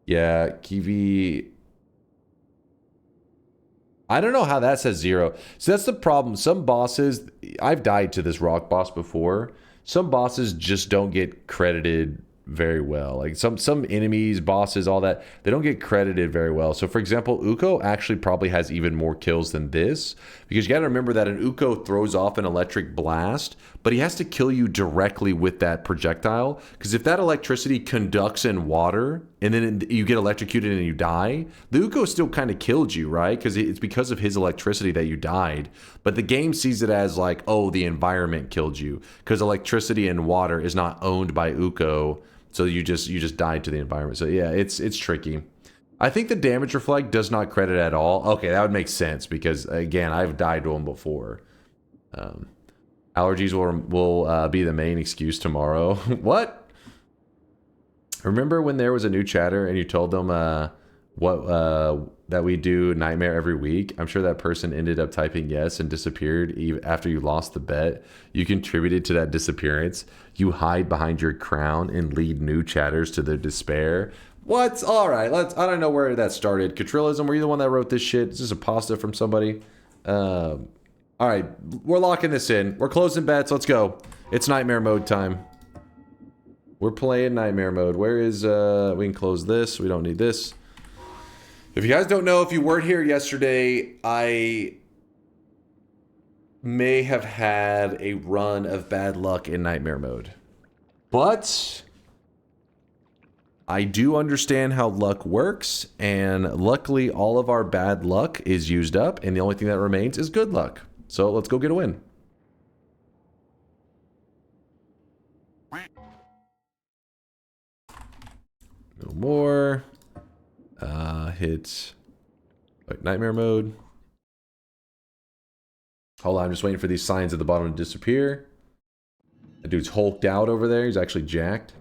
Yeah, Kiwi... I don't know how that says 0. So that's the problem. Some bosses, I've died to this rock boss before. Some bosses just don't get credited very well. Like some enemies, bosses, all that, they don't get credited very well. So for example, Uko actually probably has even more kills than this, because you got to remember that an Uko throws off an electric blast, but he has to kill you directly with that projectile, because if that electricity conducts in water and then you get electrocuted and you die, the Uko still kind of killed you, right? Because it's because of his electricity that you died. But the game sees it as like, oh, the environment killed you, because electricity and water is not owned by Uko. So you just died to the environment. So yeah, it's tricky. I think the damage reflect does not credit at all. Okay, that would make sense because again, I've died to them before. Allergies will be the main excuse tomorrow. What? Remember when there was a new chatter and you told them that we do Nightmare every week? I'm sure that person ended up typing yes and disappeared even after you lost the bet. You contributed to that disappearance. You hide behind your crown and lead new chatters to their despair. What? All right, I don't know where that started. Catrillism, were you the one that wrote this shit? Is this a pasta from somebody? All right, we're locking this in. We're closing bets. Let's go. It's Nightmare mode time. We're playing Nightmare mode. Where is, we can close this. We don't need this. If you guys don't know, if you weren't here yesterday, I may have had a run of bad luck in Nightmare mode. But I do understand how luck works, and luckily all of our bad luck is used up, and the only thing that remains is good luck. So let's go get a win. No more. Hit like Nightmare mode. Hold on, I'm just waiting for these signs at the bottom to disappear. That dude's hulked out over there. He's actually jacked.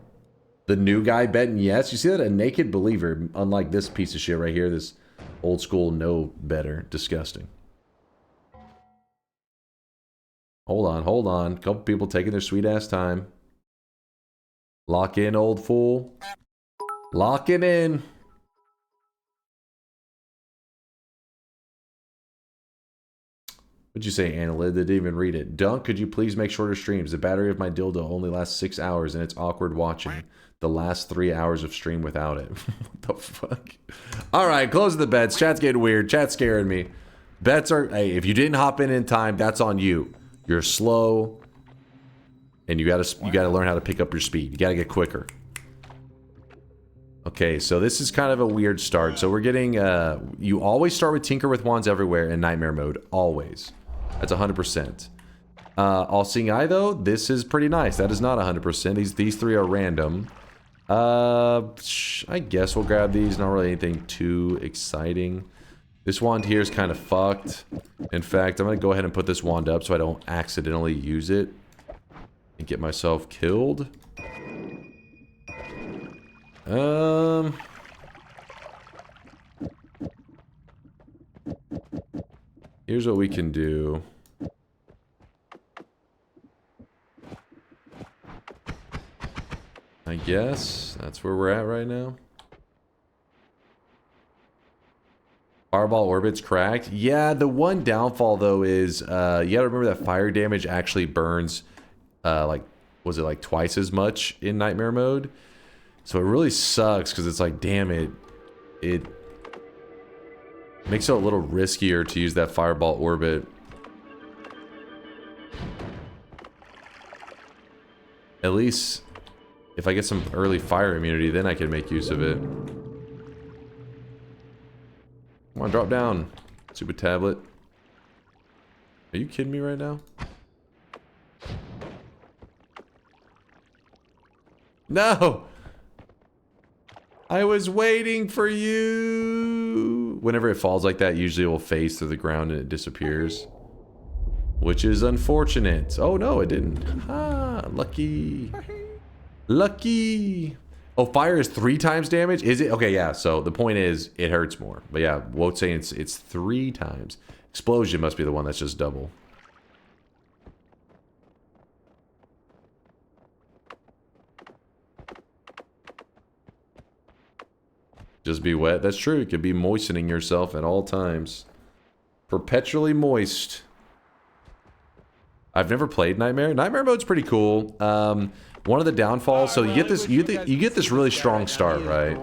The new guy betting yes. You see that? A naked believer, unlike this piece of shit right here. This old school know better. Disgusting. Hold on, hold on. A couple people taking their sweet ass time. Lock in, old fool. Lock it in. What'd you say, Annalid? They didn't even read it. Dunk, could you please make shorter streams? The battery of my dildo only lasts 6 hours, and it's awkward watching the last 3 hours of stream without it. What the fuck? All right, close the bets. Chat's getting weird. Chat's scaring me. Bets are... Hey, if you didn't hop in time, that's on you. You're slow, and you gotta learn how to pick up your speed. You gotta get quicker. Okay, so this is kind of a weird start. So we're getting... you always start with Tinker with Wands Everywhere in Nightmare mode. Always. That's 100%. All-Seeing Eye, though, this is pretty nice. That is not 100%. These three are random. I guess we'll grab these. Not really anything too exciting. This wand here is kind of fucked. In fact, I'm going to go ahead and put this wand up so I don't accidentally use it and get myself killed. Here's what we can do. I guess that's where we're at right now. Fireball orbit's cracked. Yeah, the one downfall though is you gotta remember that fire damage actually burns like, was it like twice as much in nightmare mode? So it really sucks because it's like, damn it, it makes it a little riskier to use that fireball orbit. At least if I get some early fire immunity, then I can make use of it. Come on, drop down, stupid tablet. Are you kidding me right now? No! I was waiting for you! Whenever it falls like that, usually it will phase through the ground and it disappears. Which is unfortunate. Oh no, it didn't. Ah, lucky. Lucky! Oh, fire is 3 times damage? Is it? Okay, yeah, so the point is, it hurts more. But yeah, Wote's saying it's 3 times. Explosion must be the one that's just double. Just be wet. That's true. You could be moistening yourself at all times. Perpetually moist. I've never played Nightmare. Nightmare mode's pretty cool. One of the downfalls, so you get this, you get this really strong start, right?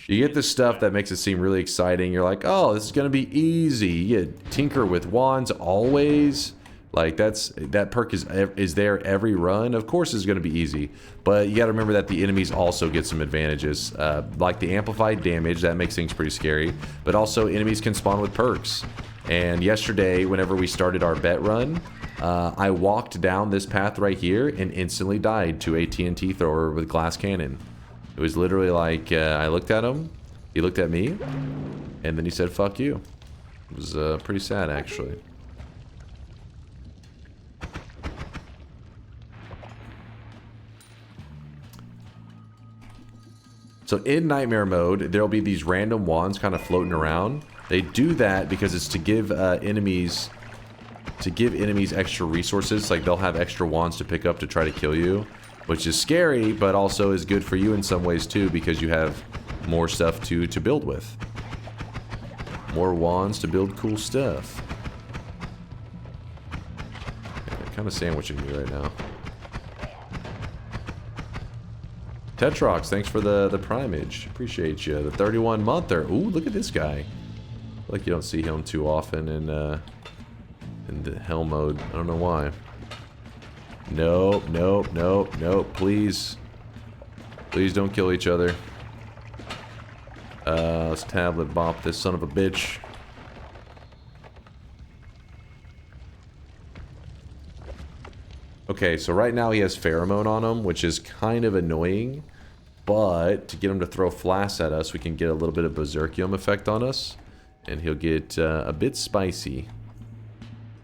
You get this stuff that makes it seem really exciting. You're like, oh, this is gonna be easy. You get tinker with wands always. Like that perk is there every run. Of course, it's gonna be easy, but you got to remember that the enemies also get some advantages, like the amplified damage that makes things pretty scary. But also, enemies can spawn with perks. And yesterday, whenever we started our bet run, I walked down this path right here and instantly died to a TNT thrower with glass cannon. It was literally like, I looked at him, he looked at me, and then he said, fuck you. It was pretty sad, actually. So in Nightmare mode, there'll be these random wands kind of floating around. They do that because it's to give enemies extra resources. Like they'll have extra wands to pick up to try to kill you, which is scary, but also is good for you in some ways too, because you have more stuff to build with. More wands to build cool stuff. Yeah, kind of sandwiching me right now. Tetrox, thanks for the primage. Appreciate you. The 31 monther. Ooh, look at this guy. Like you don't see him too often in the hell mode. I don't know why. Nope, nope, nope, nope. Please. Please don't kill each other. Let's tablet bop this son of a bitch. Okay, so right now he has pheromone on him, which is kind of annoying. But to get him to throw flasks at us, we can get a little bit of berserkium effect on us. And he'll get a bit spicy.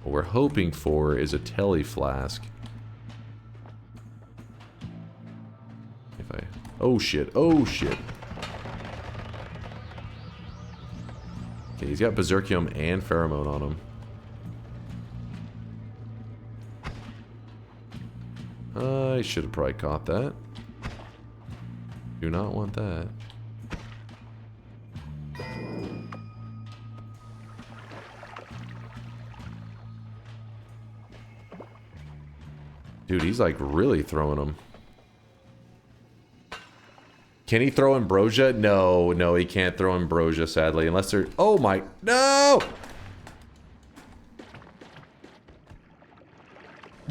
What we're hoping for is a telly flask. If I... Oh shit, oh shit. Okay, he's got berserkium and pheromone on him. I should have probably caught that. Do not want that. Dude, he's like really throwing them. Can he throw ambrosia? No, no, he can't throw ambrosia, sadly. Unless they're... Oh my... No!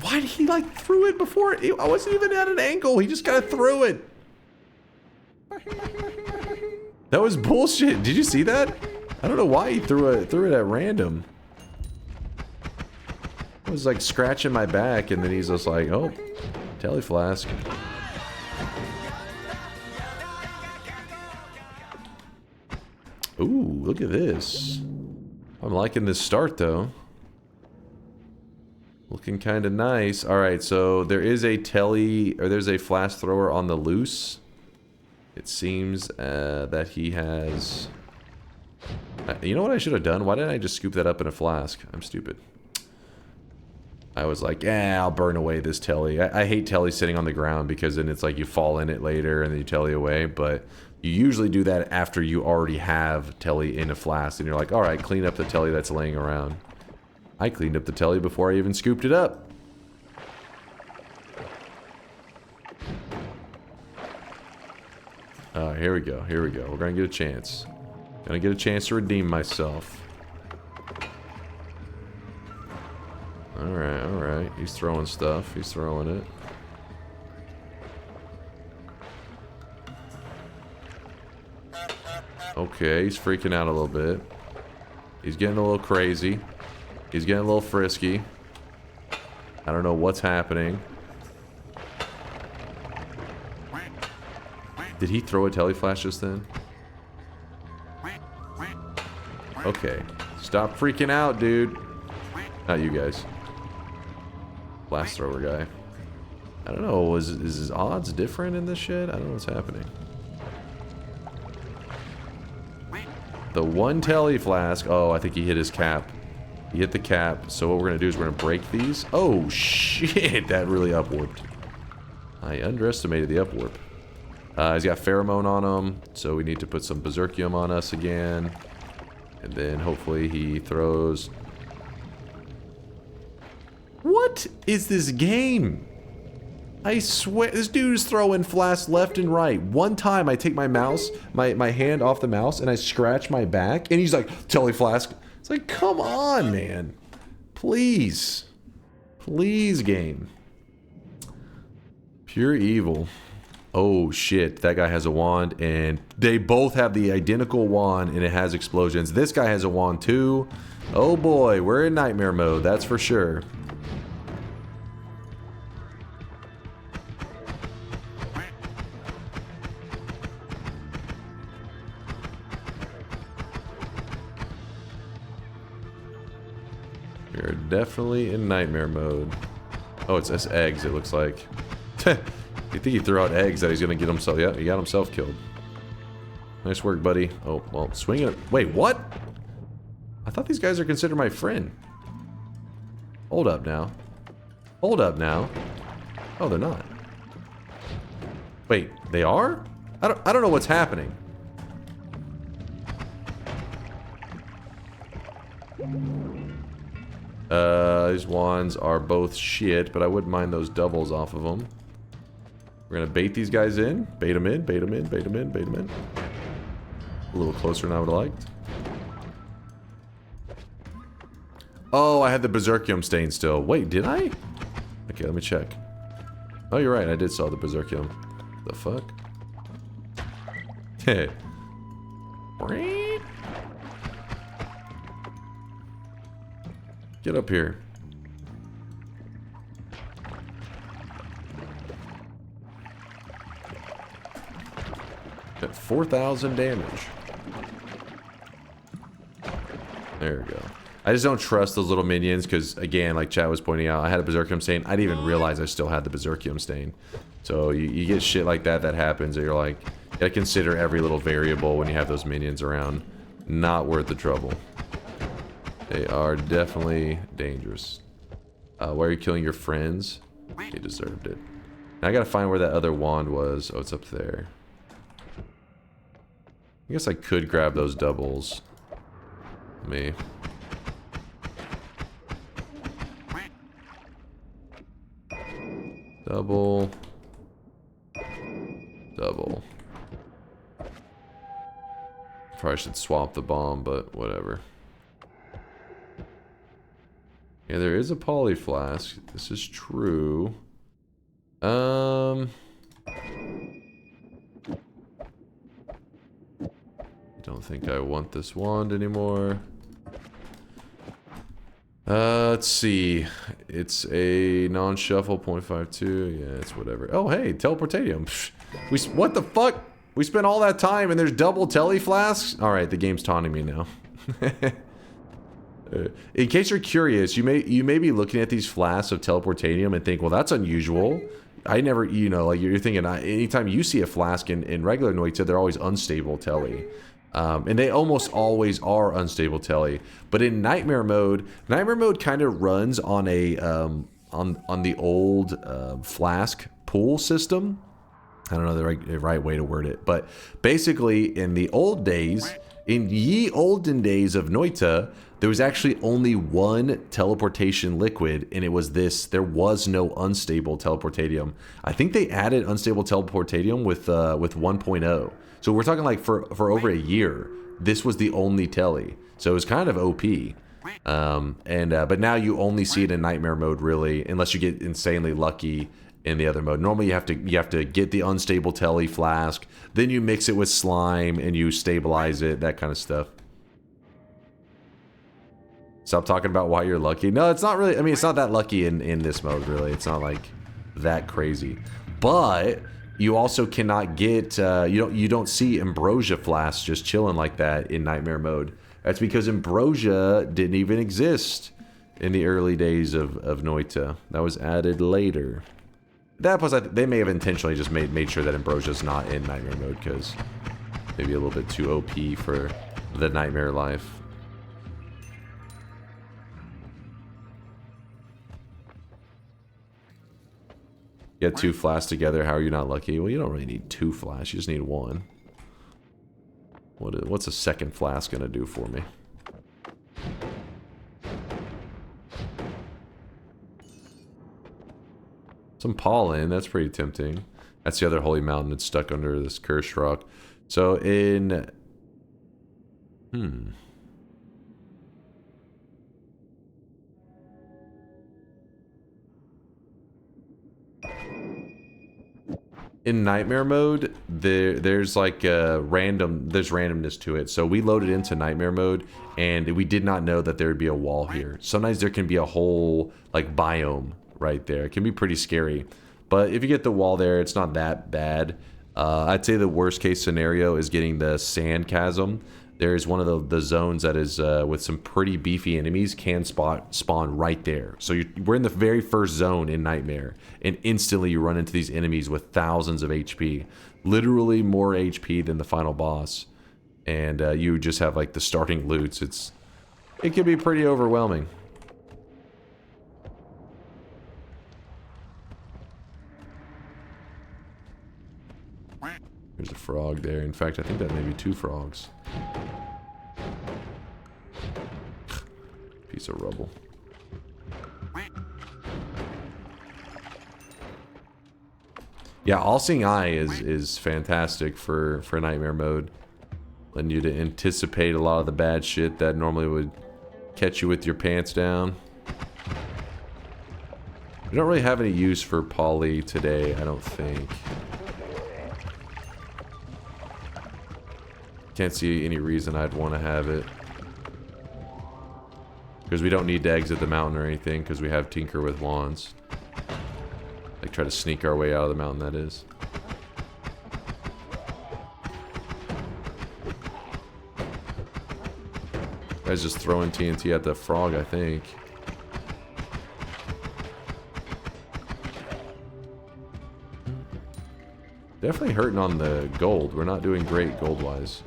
Why did he like threw it before? I wasn't even at an angle. He just kind of threw it. That was bullshit. Did you see that? I don't know why he threw it at random. I was like scratching my back, and then he's just like, "Oh, telly flask." Ooh, look at this. I'm liking this start though. Looking kind of nice. All right, so there is a telly, or there's a flash thrower on the loose. It seems that he has... you know what I should have done? Why didn't I just scoop that up in a flask? I'm stupid. I was like, yeah, I'll burn away this telly. I hate telly sitting on the ground because then it's like you fall in it later and then you telly away. But You usually do that after you already have telly in a flask, and you're like, all right, clean up the telly that's laying around. I cleaned up the telly before I even scooped it up. Here we go. Here we go. We're gonna get a chance. Gonna get a chance to redeem myself. Alright, alright. He's throwing stuff. He's throwing it. Okay, he's freaking out a little bit. He's getting a little crazy. He's getting a little frisky. I don't know what's happening. Did he throw a teleflash just then? Okay. Stop freaking out, dude. Not you guys. Blast thrower guy. I don't know. Is his odds different in this shit? I don't know what's happening. The one telly flask. Oh, I think he hit his cap. He hit the cap. So what we're going to do is we're going to break these. Oh, shit. That really upwarped. I underestimated the upwarp. He's got pheromone on him. So we need to put some berserkium on us again. And then hopefully he throws... What is this game? I swear, this dude is throwing flasks left and right. One time I take my mouse, my hand off the mouse, and I scratch my back, and he's like, telly flask. It's like, come on, man. Please. Please, game. Pure evil. Oh, shit. That guy has a wand, and they both have the identical wand, and it has explosions. This guy has a wand, too. Oh, boy. We're in nightmare mode, that's for sure. We're definitely in nightmare mode. Oh, it's just eggs, it looks like. You think he threw out eggs that he's gonna get himself... Yeah, he got himself killed. Nice work, buddy. Oh, well, swing it. Wait, what? I thought these guys are considered my friend. Hold up now. Hold up now. Oh, they're not. Wait, they are? I don't know what's happening. These wands are both shit, but I wouldn't mind those doubles off of them. We're gonna bait these guys in. Bait them in, bait them in, bait them in, bait them in. A little closer than I would have liked. Oh, I had the berserkium stain still. Wait, did I? Okay, let me check. Oh, you're right. I did saw the berserkium. The fuck? Hey. Get up here. Got 4,000 damage. There we go. I just don't trust those little minions because, again, like Chad was pointing out, I had a berserkium stain. I didn't even realize I still had the berserkium stain. So you get shit like that happens, and you're like, you gotta consider every little variable when you have those minions around. Not worth the trouble. They are definitely dangerous. Why are you killing your friends? He deserved it. Now I gotta find where that other wand was. Oh, it's up there. I guess I could grab those doubles. Me. Double. Double. Probably should swap the bomb, but whatever. Yeah, there is a poly flask. This is true. Don't think I want this wand anymore. Let's see. It's a non-shuffle 0.52. Yeah, it's whatever. Oh, hey, teleportatium. What the fuck? We spent all that time and there's double telly flasks? Alright, the game's taunting me now. In case you're curious, you may be looking at these flasks of teleportatium and think, well, that's unusual. I never, you know, like you're thinking, anytime you see a flask in regular Noita, they're always unstable telly. And they almost always are unstable telly. But in nightmare mode kind of runs on a on the old flask pool system. I don't know the right way to word it, but basically in the old days, in ye olden days of Noita, there was actually only one teleportation liquid, and it was this. There was no unstable teleportatium. I think they added unstable teleportatium with 1.0. So we're talking like for over a year, this was the only telly. So it was kind of OP. But now you only see it in nightmare mode, really, unless you get insanely lucky in the other mode. Normally you have to get the unstable telly flask, then you mix it with slime and you stabilize it, that kind of stuff. Stop talking about why you're lucky. No, it's not really. I mean, it's not that lucky in this mode, really. It's not like that crazy. But you also cannot get you don't see ambrosia flasks just chilling like that in nightmare mode. That's because ambrosia didn't even exist in the early days of Noita. That was added later. That plus, they may have intentionally just made sure that ambrosia's not in nightmare mode because maybe a little bit too OP for the nightmare life. Get 2 flasks together. How are you not lucky? Well, you don't really need 2 flasks. You just need 1. What's a second flask gonna do for me? Some pollen. That's pretty tempting. That's the other holy mountain that's stuck under this cursed rock. So in... In nightmare mode, there's like there's randomness to it. So we loaded into nightmare mode and we did not know that there would be a wall here. Sometimes there can be a whole like biome right there. It can be pretty scary. But if you get the wall there, it's not that bad. I'd say the worst case scenario is getting the sand chasm. There's one of the zones that is with some pretty beefy enemies can spawn right there. So we're in the very first zone in Nightmare, and instantly you run into these enemies with thousands of HP. Literally more HP than the final boss. And you just have like the starting loots. It can be pretty overwhelming. There's a frog there. In fact, I think that may be 2 frogs. Piece of rubble. Yeah, All-Seeing Eye is fantastic for nightmare mode. Letting you to anticipate a lot of the bad shit that normally would catch you with your pants down. We don't really have any use for Polly today, I don't think. Can't see any reason I'd want to have it. Because we don't need to exit the mountain or anything, because we have Tinker with wands. Like, try to sneak our way out of the mountain, that is. Guy's just throwing TNT at the frog, I think. Definitely hurting on the gold. We're not doing great gold-wise.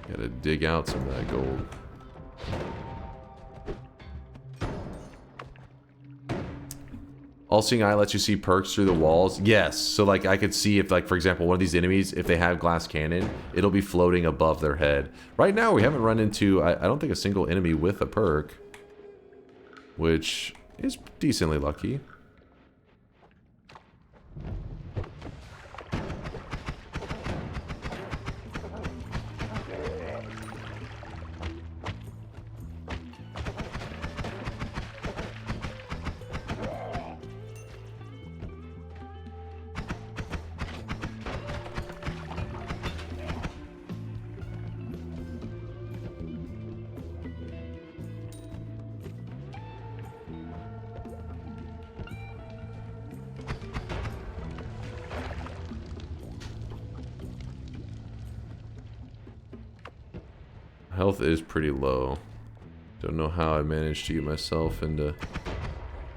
Gotta dig out some of that gold. All-Seeing Eye lets you see perks through the walls. Yes, so like I could see if, like, for example, one of these enemies, if they have glass cannon, it'll be floating above their head. Right now, we haven't run into, I don't think, a single enemy with a perk, which is decently lucky. Health is pretty low. Don't know how I managed to get myself into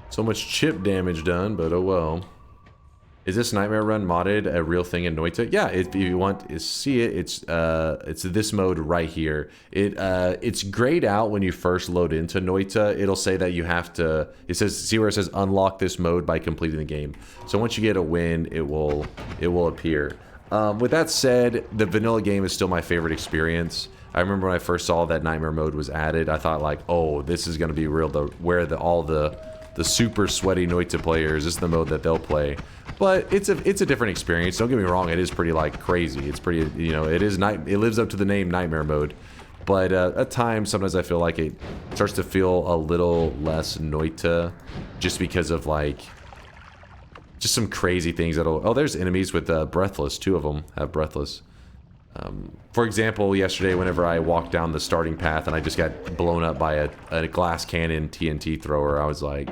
so much chip damage done, but oh well. Is this Nightmare Run modded a real thing in Noita? Yeah, if you want to see it, it's this mode right here. It's grayed out when you first load into Noita. It'll say that you have to. It says, see where it says unlock this mode by completing the game. So once you get a win, it will appear. With that said, the vanilla game is still my favorite experience. I remember when I first saw that Nightmare mode was added, I thought like, oh, this is gonna be real. All the super sweaty Noita players, this is the mode that they'll play. But it's a different experience. Don't get me wrong, it is pretty like crazy. It's pretty, you know, it lives up to the name Nightmare mode. But at times, sometimes I feel like it starts to feel a little less Noita, just because of like just some crazy things that'll. Oh, there's enemies with Breathless. 2 of them have Breathless. For example, yesterday, whenever I walked down the starting path and I just got blown up by a glass cannon TNT thrower, I was like,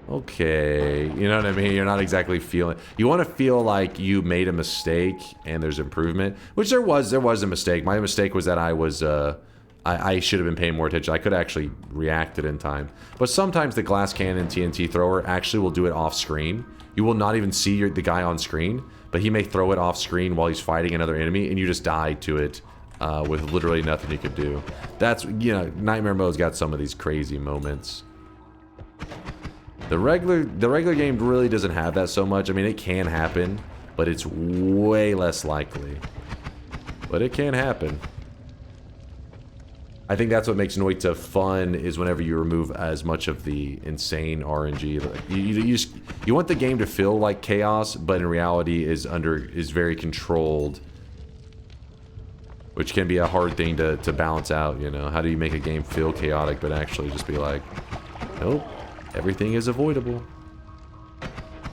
okay, you know what I mean? You're not exactly feeling. You want to feel like you made a mistake and there's improvement, which there was a mistake. My mistake was that I should have been paying more attention. I could have actually reacted in time. But sometimes the glass cannon TNT thrower actually will do it off screen. You will not even see the guy on screen, but he may throw it off screen while he's fighting another enemy, and you just die to it with literally nothing you could do. That's, you know, Nightmare mode's got some of these crazy moments. The regular game really doesn't have that so much. I mean, it can happen, but it's way less likely. But it can happen. I think that's what makes Noita fun, is whenever you remove as much of the insane RNG. Like, you want the game to feel like chaos, but in reality is very controlled, which can be a hard thing to balance out. You know, how do you make a game feel chaotic but actually just be like, nope, everything is avoidable.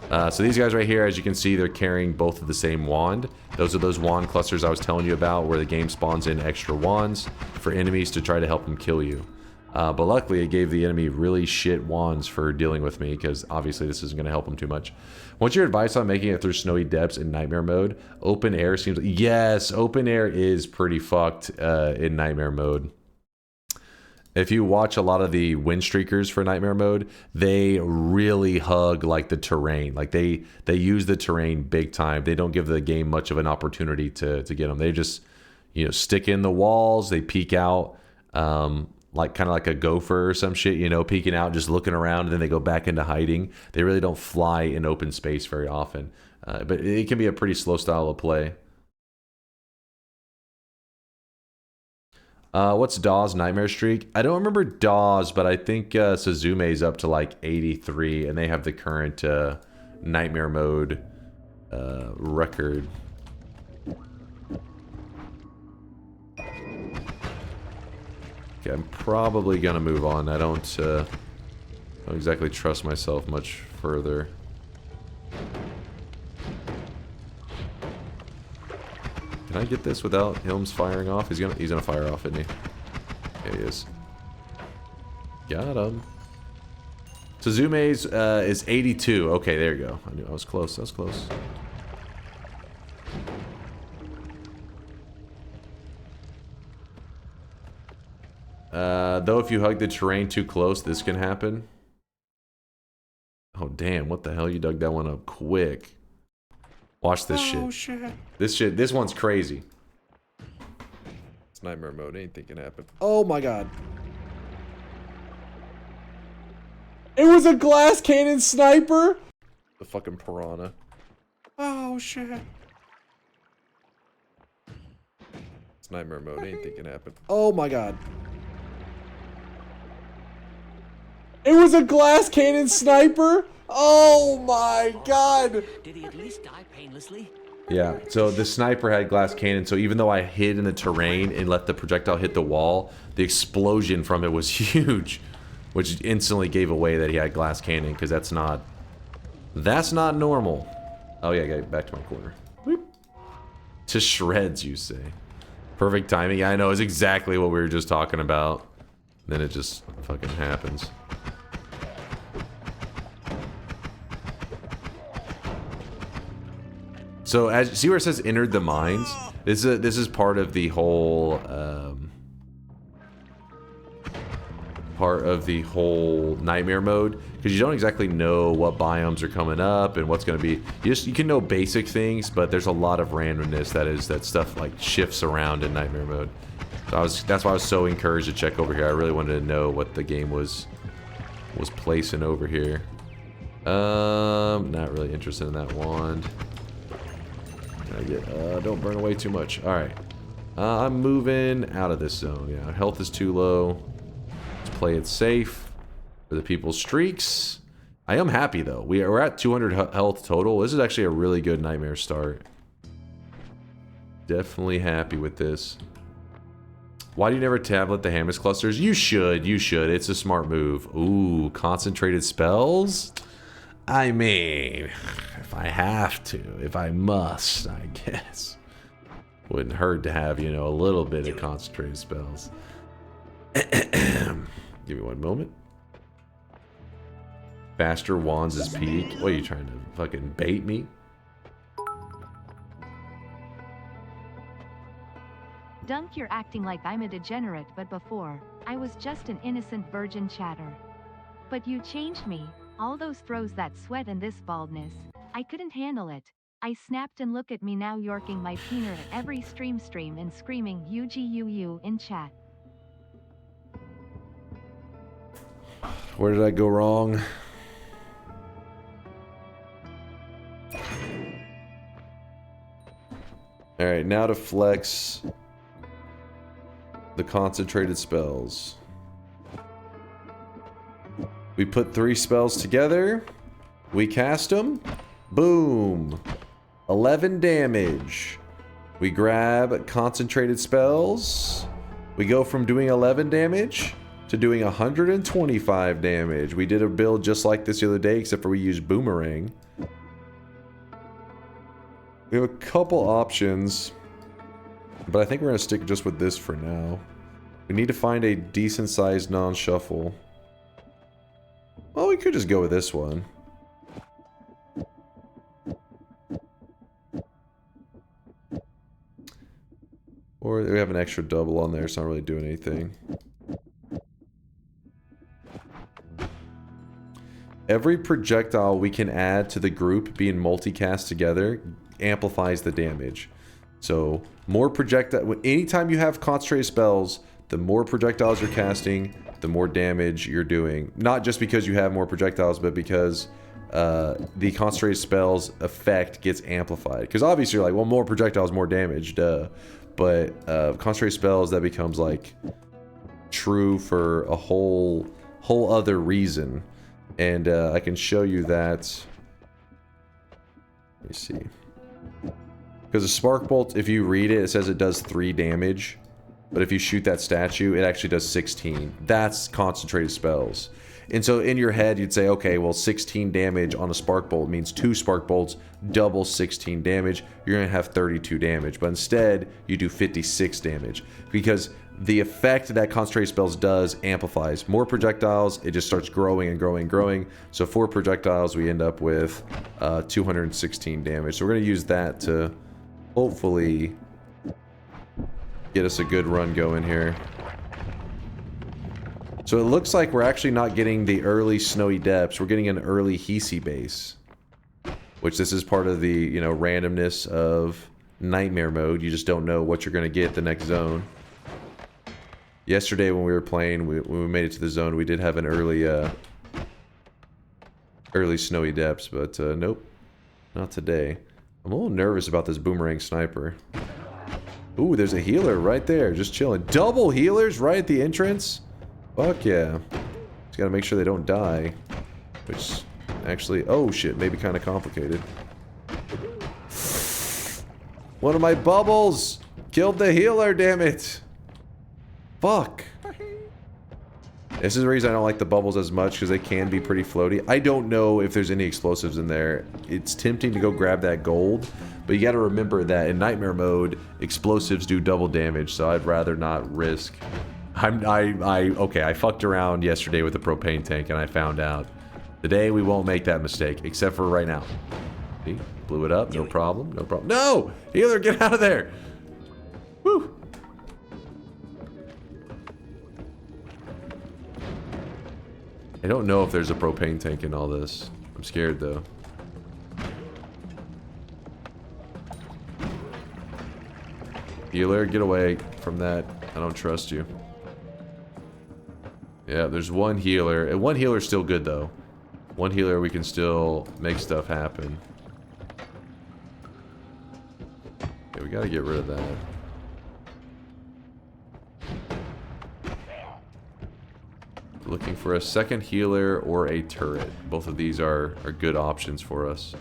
So these guys right here, as you can see, they're carrying both of the same wand. Those are those wand clusters I was telling you about, where the game spawns in extra wands for enemies to try to help them kill you. But luckily, it gave the enemy really shit wands for dealing with me, because obviously this isn't going to help them too much. What's your advice on making it through snowy depths in Nightmare mode? Open air seems... Yes, open air is pretty fucked in Nightmare mode. If you watch a lot of the win streakers for Nightmare mode, they really hug like the terrain. Like they use the terrain big time. They don't give the game much of an opportunity to get them. They just, you know, stick in the walls. They peek out, like kind of like a gopher or some shit, you know, peeking out, just looking around, and then they go back into hiding. They really don't fly in open space very often. But it can be a pretty slow style of play. What's Daw's Nightmare streak? I don't remember Daw's, but I think Suzume's up to like 83, and they have the current Nightmare mode record. Okay, I'm probably gonna move on. I don't exactly trust myself much further. Can I get this without Hilms firing off? He's gonna fire off, isn't he? Yeah, he is. Got him. Suzume's is 82. Okay, there you go. I knew I was close. I was close. Though if you hug the terrain too close, this can happen. Oh damn! What the hell? You dug that one up quick. Watch this shit. This one's crazy. It's Nightmare mode. Anything can happen. Oh my god. It was a glass cannon sniper? The fucking piranha. Oh shit. It's Nightmare mode. Anything can happen. Oh my god. It was a glass cannon sniper? Oh my god! Did he at least die painlessly? Yeah, so the sniper had glass cannon, so even though I hid in the terrain and let the projectile hit the wall, the explosion from it was huge, which instantly gave away that he had glass cannon, because that's not normal. Oh yeah, get back to my corner. Whoop. To shreds, you say. Perfect timing. Yeah, I know, it's exactly what we were just talking about. Then it just fucking happens. So as see where it says entered the mines? This is part of the whole part of the whole nightmare mode, because you don't exactly know what biomes are coming up and what's going to be. You can know basic things, but there's a lot of randomness that stuff like shifts around in nightmare mode. So that's why I was so encouraged to check over here. I really wanted to know what the game was placing over here. Not really interested in that wand. Don't burn away too much. All right. I'm moving out of this zone. Yeah, health is too low. Let's play it safe for the people's streaks. I am happy though. We're at 200 health total. This is actually a really good nightmare start. Definitely happy with this. Why do you never tablet the Hammers clusters? You should. You should. It's a smart move. Ooh, concentrated spells? I mean, if I have to, if I must, I guess. Wouldn't hurt to have, you know, a little bit of concentrated spells. Give me one moment. Faster wands is peak. What are you trying to fucking bait me? Dunk, you're acting like I'm a degenerate, but before, I was just an innocent virgin chatter. But you changed me. All those throws, that sweat, and this baldness. I couldn't handle it. I snapped, and look at me now, yorking my peener at every stream and screaming UGUU in chat. Where did I go wrong? Alright, now to flex the concentrated spells. We put 3 spells together. We cast them. Boom. 11 damage. We grab concentrated spells. We go from doing 11 damage to doing 125 damage. We did a build just like this the other day, except for we used Boomerang. We have a couple options, but I think we're going to stick just with this for now. We need to find a decent sized non-shuffle. Well, we could just go with this one. Or we have an extra double on there, so it's not really doing anything. Every projectile we can add to the group being multicast together amplifies the damage. So more projectile. Anytime you have concentrated spells, the more projectiles you're casting, the more damage you're doing. Not just because you have more projectiles, but because the concentrated spells effect gets amplified. Because obviously you're like, well, more projectiles, more damage, duh. But concentrated spells, that becomes like true for a whole other reason. And I can show you that. Let me see. Because a Spark Bolt, if you read it, it says it does 3 damage. But if you shoot that statue, it actually does 16. That's concentrated spells. And so in your head, you'd say, okay, well, 16 damage on a Spark Bolt means 2 Spark Bolts, double 16 damage. You're going to have 32 damage. But instead, you do 56 damage. Because the effect that concentrated spells does amplifies. More projectiles, it just starts growing and growing and growing. So 4 projectiles, we end up with 216 damage. So we're going to use that to hopefully get us a good run going here. So it looks like we're actually not getting the early Snowy Depths. We're getting an early Hisi base. Which this is part of the, you know, randomness of Nightmare mode. You just don't know what you're going to get the next zone. Yesterday when we were playing, when we made it to the zone, we did have an early Snowy Depths. But nope, not today. I'm a little nervous about this Boomerang Sniper. Ooh, there's a healer right there, just chilling. Double healers right at the entrance? Fuck yeah. Just gotta make sure they don't die. Which, actually, oh shit, maybe kind of complicated. One of my bubbles killed the healer, damn it. Fuck. This is the reason I don't like the bubbles as much, because they can be pretty floaty. I don't know if there's any explosives in there. It's tempting to go grab that gold, but you gotta remember that in Nightmare mode, explosives do double damage, so I'd rather not risk. Okay, I fucked around yesterday with the propane tank and I found out. Today we won't make that mistake, except for right now. See? Blew it up, no problem, no problem. No! Healer, get out of there! Woo! I don't know if there's a propane tank in all this. I'm scared though. Healer, get away from that. I don't trust you. Yeah, there's one healer. And one healer's still good though. One healer, we can still make stuff happen. Okay, we gotta get rid of that. Looking for a second healer or a turret. Both of these are good options for us.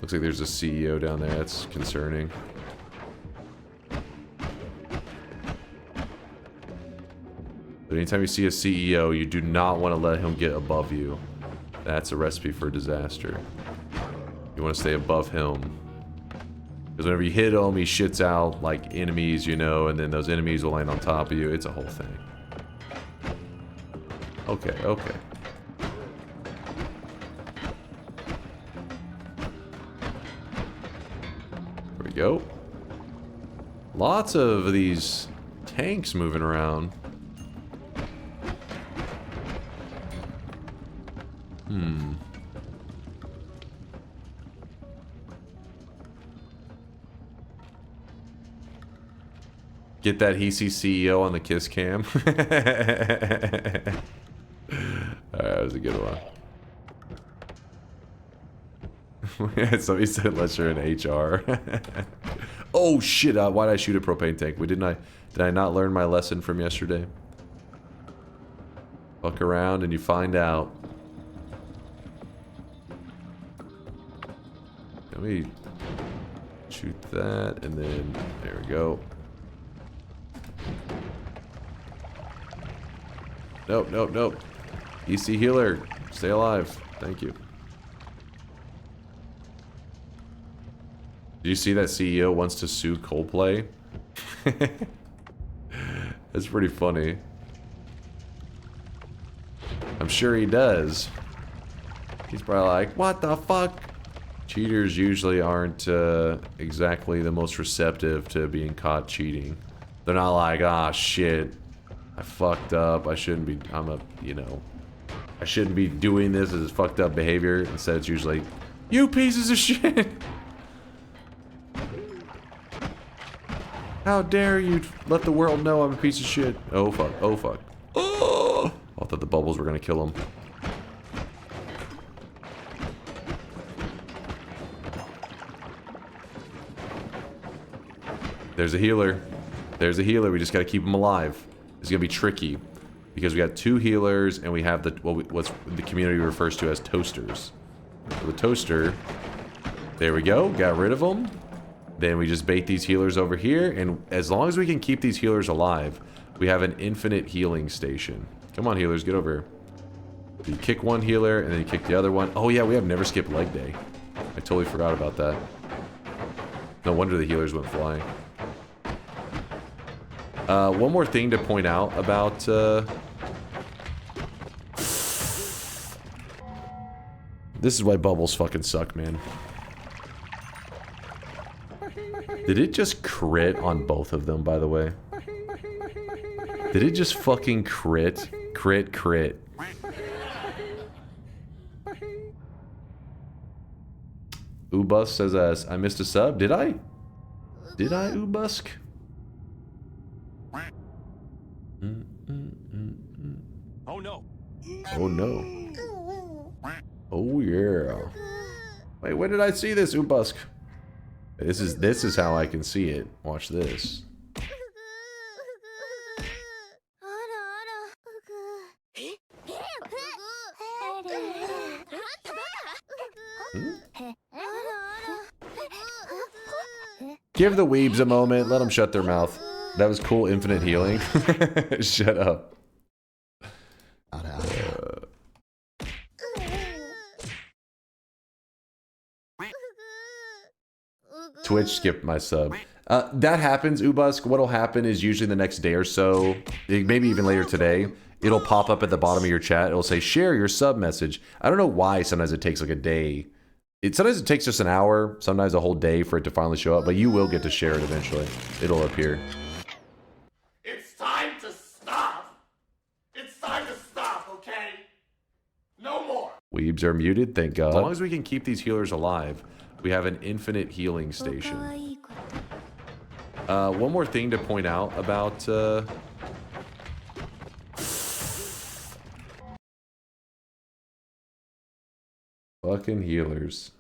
Looks like there's a CEO down there. That's concerning. But anytime you see a CEO, you do not want to let him get above you. That's a recipe for disaster. You want to stay above him. Because whenever you hit him, he shits out like enemies, you know, and then those enemies will land on top of you. It's a whole thing. Okay, okay. There we go. Lots of these tanks moving around. Get that Hisi CEO on the kiss cam. Alright, that was a good one. Somebody said unless you're in HR. Oh shit, why did I shoot a propane tank? Did I not learn my lesson from yesterday? Fuck around and you find out. Let me shoot that and then there we go. Nope, nope, nope. EC healer, stay alive. Thank you. Do you see that CEO wants to sue Coldplay? That's pretty funny. I'm sure he does. He's probably like, what the fuck? Cheaters usually aren't exactly the most receptive to being caught cheating. They're not like, ah, shit. I fucked up. I shouldn't be, I shouldn't be doing this as fucked up behavior. Instead, it's usually, you pieces of shit. How dare you let the world know I'm a piece of shit. Oh, fuck. Oh, fuck. Oh! I thought the bubbles were going to kill him. There's a healer. There's a healer. We just got to keep him alive. It's going to be tricky. Because we got two healers and we have what's the community refers to as toasters. So the toaster. There we go. Got rid of them. Then we just bait these healers over here. And as long as we can keep these healers alive, we have an infinite healing station. Come on, healers. Get over here. So you kick one healer and then you kick the other one. Oh, yeah. We have never skipped leg day. I totally forgot about that. No wonder the healers went flying. One more thing to point out about this is why bubbles fucking suck, man. Did it just crit on both of them, by the way? Did it just fucking crit? Crit. Ubusk says, I missed a sub. Did I? Did I, Ubusk? Oh no. Oh no. Oh yeah. Wait, when did I see this, Ubusk? This is how I can see it. Watch this. Give the weebs a moment. Let them shut their mouth. That was cool, infinite healing. Shut up. Twitch skipped my sub. That happens, Ubusk. What'll happen is usually the next day or so, maybe even later today, it'll pop up at the bottom of your chat. It'll say, share your sub message. I don't know why sometimes it takes like a day. Sometimes it takes just an hour, sometimes a whole day for it to finally show up, but you will get to share it eventually. It'll appear. It's time to stop. It's time to stop, okay? Weebs are muted, thank God. As long as we can keep these healers alive, we have an infinite healing station. One more thing to point out about fucking healers.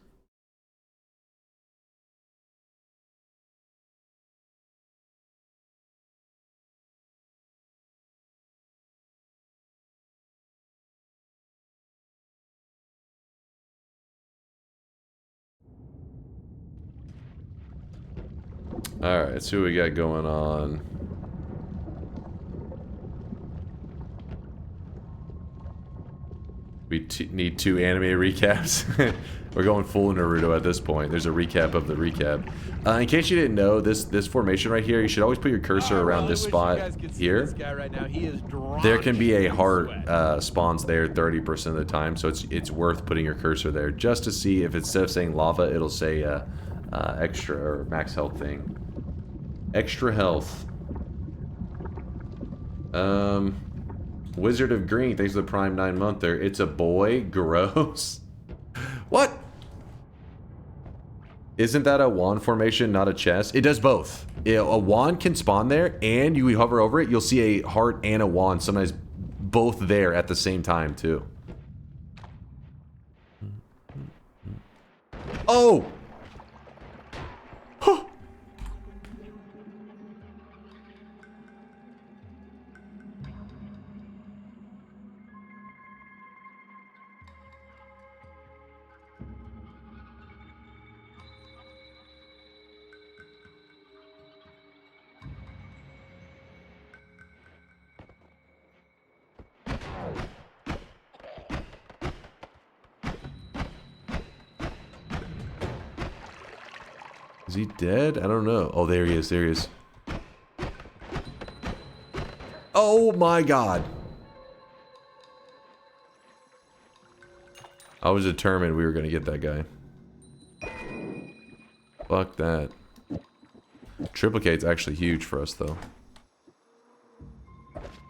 Alright, let's see what we got going on. We need 2 anime recaps. We're going full Naruto at this point. There's a recap of the recap. In case you didn't know, this formation right here, you should always put your cursor around this spot here. There can be a heart spawns there 30% of the time, so it's worth putting your cursor there just to see if instead of saying lava, it'll say extra or max health thing. Extra health. Wizard of Green, thanks for the Prime 9-monther. It's a boy? Gross. What? Isn't that a wand formation, not a chest? It does both. A wand can spawn there, and you hover over it, you'll see a heart and a wand, sometimes both there at the same time, too. Oh! Is he dead? I don't know. Oh, there he is. There he is. Oh my god. I was determined we were going to get that guy. Fuck that. Triplicate's actually huge for us, though.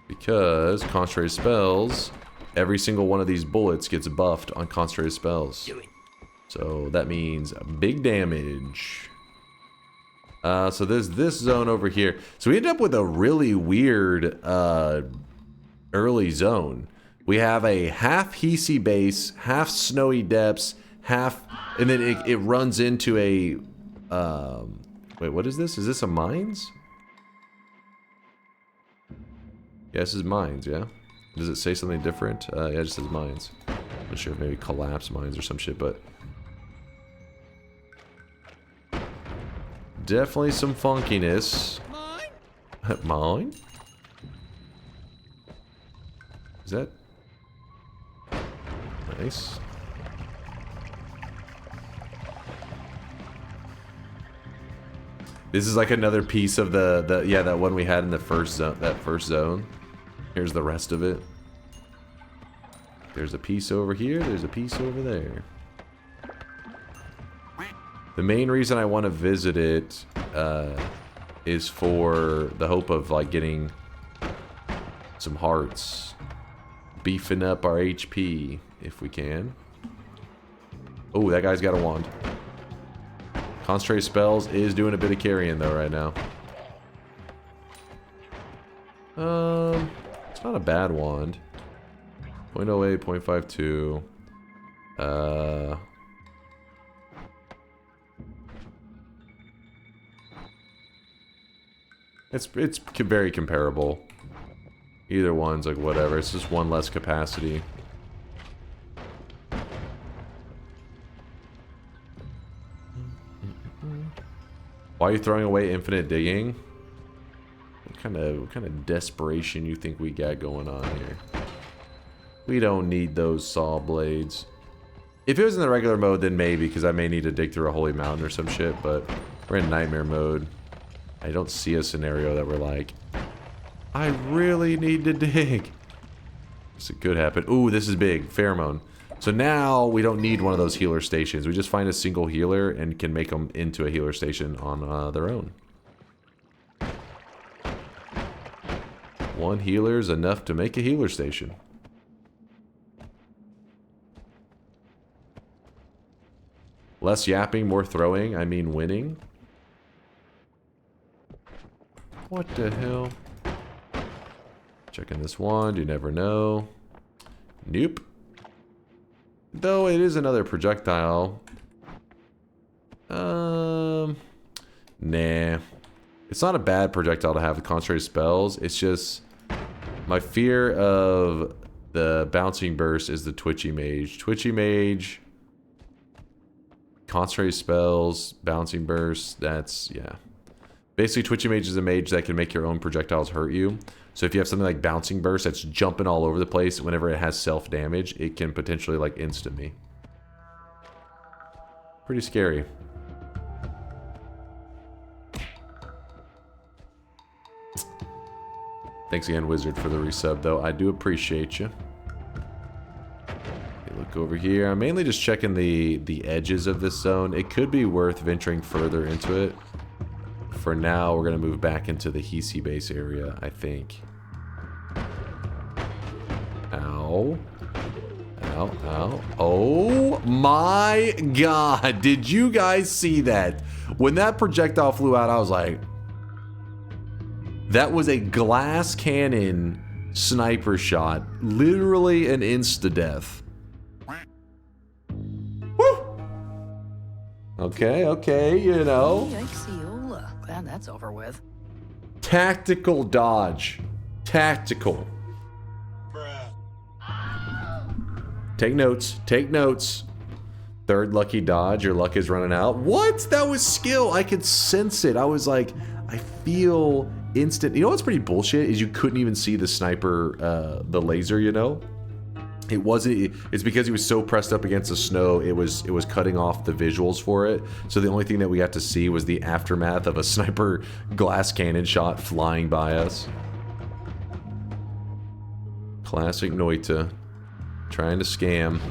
Because concentrated spells, every single one of these bullets gets buffed on concentrated spells. So that means big damage. So there's this zone over here. So we end up with a really weird early zone. We have a half Hisi base, half snowy depths, half, and then it runs into a wait, what is this? Is this a mines? Yeah, this is mines, yeah? Does it say something different? Yeah, it just says mines. I'm not sure if maybe collapse mines or some shit, but definitely some funkiness. Mine? Mine? Is that nice? This is like another piece of the yeah, that one we had in the first zone, that first zone. Here's the rest of it. There's a piece over here, there's a piece over there. The main reason I want to visit it is for the hope of like getting some hearts, beefing up our HP if we can. Oh, that guy's got a wand. Concentrate spells is doing a bit of carrying though right now. It's not a bad wand. 0.08, 0.52. It's very comparable. Either one's like whatever. It's just one less capacity. Why are you throwing away infinite digging? What kind of desperation you think we got going on here? We don't need those saw blades. If it was in the regular mode, then maybe, because I may need to dig through a holy mountain or some shit, but we're in nightmare mode. I don't see a scenario that we're like, I really need to dig. This could happen. Ooh, this is big. Pheromone. So now we don't need one of those healer stations. We just find a single healer and can make them into a healer station on their own. One healer is enough to make a healer station. Less yapping, more throwing. I mean winning. What the hell? Checking this wand. You never know. Nope. Though it is another projectile. Nah. It's not a bad projectile to have with concentrated spells. It's just my fear of the bouncing burst is the twitchy mage. Twitchy mage, concentrated spells, bouncing burst. That's, yeah. Basically, twitchy mage is a mage that can make your own projectiles hurt you. So if you have something like bouncing burst that's jumping all over the place, whenever it has self damage, it can potentially like insta me. Pretty scary. Thanks again, Wizard, for the resub, though. I do appreciate you. Okay, look over here. I'm mainly just checking the edges of this zone. It could be worth venturing further into it. For now, we're going to move back into the Hisi base area, I think. Ow. Ow, ow. Oh my god. Did you guys see that? When that projectile flew out, I was like... That was a glass cannon sniper shot. Literally an insta-death. Woo! Okay, you know. Glad that's over with. Tactical dodge. Tactical. Take notes. Take notes. Third lucky dodge. Your luck is running out. What? That was skill. I could sense it. I was like, I feel... instant. You know what's pretty bullshit is you couldn't even see the sniper, the laser, you know? It wasn't, it's because he was so pressed up against the snow, it was cutting off the visuals for it. So the only thing that we got to see was the aftermath of a sniper glass cannon shot flying by us. Classic Noita. Trying to scam.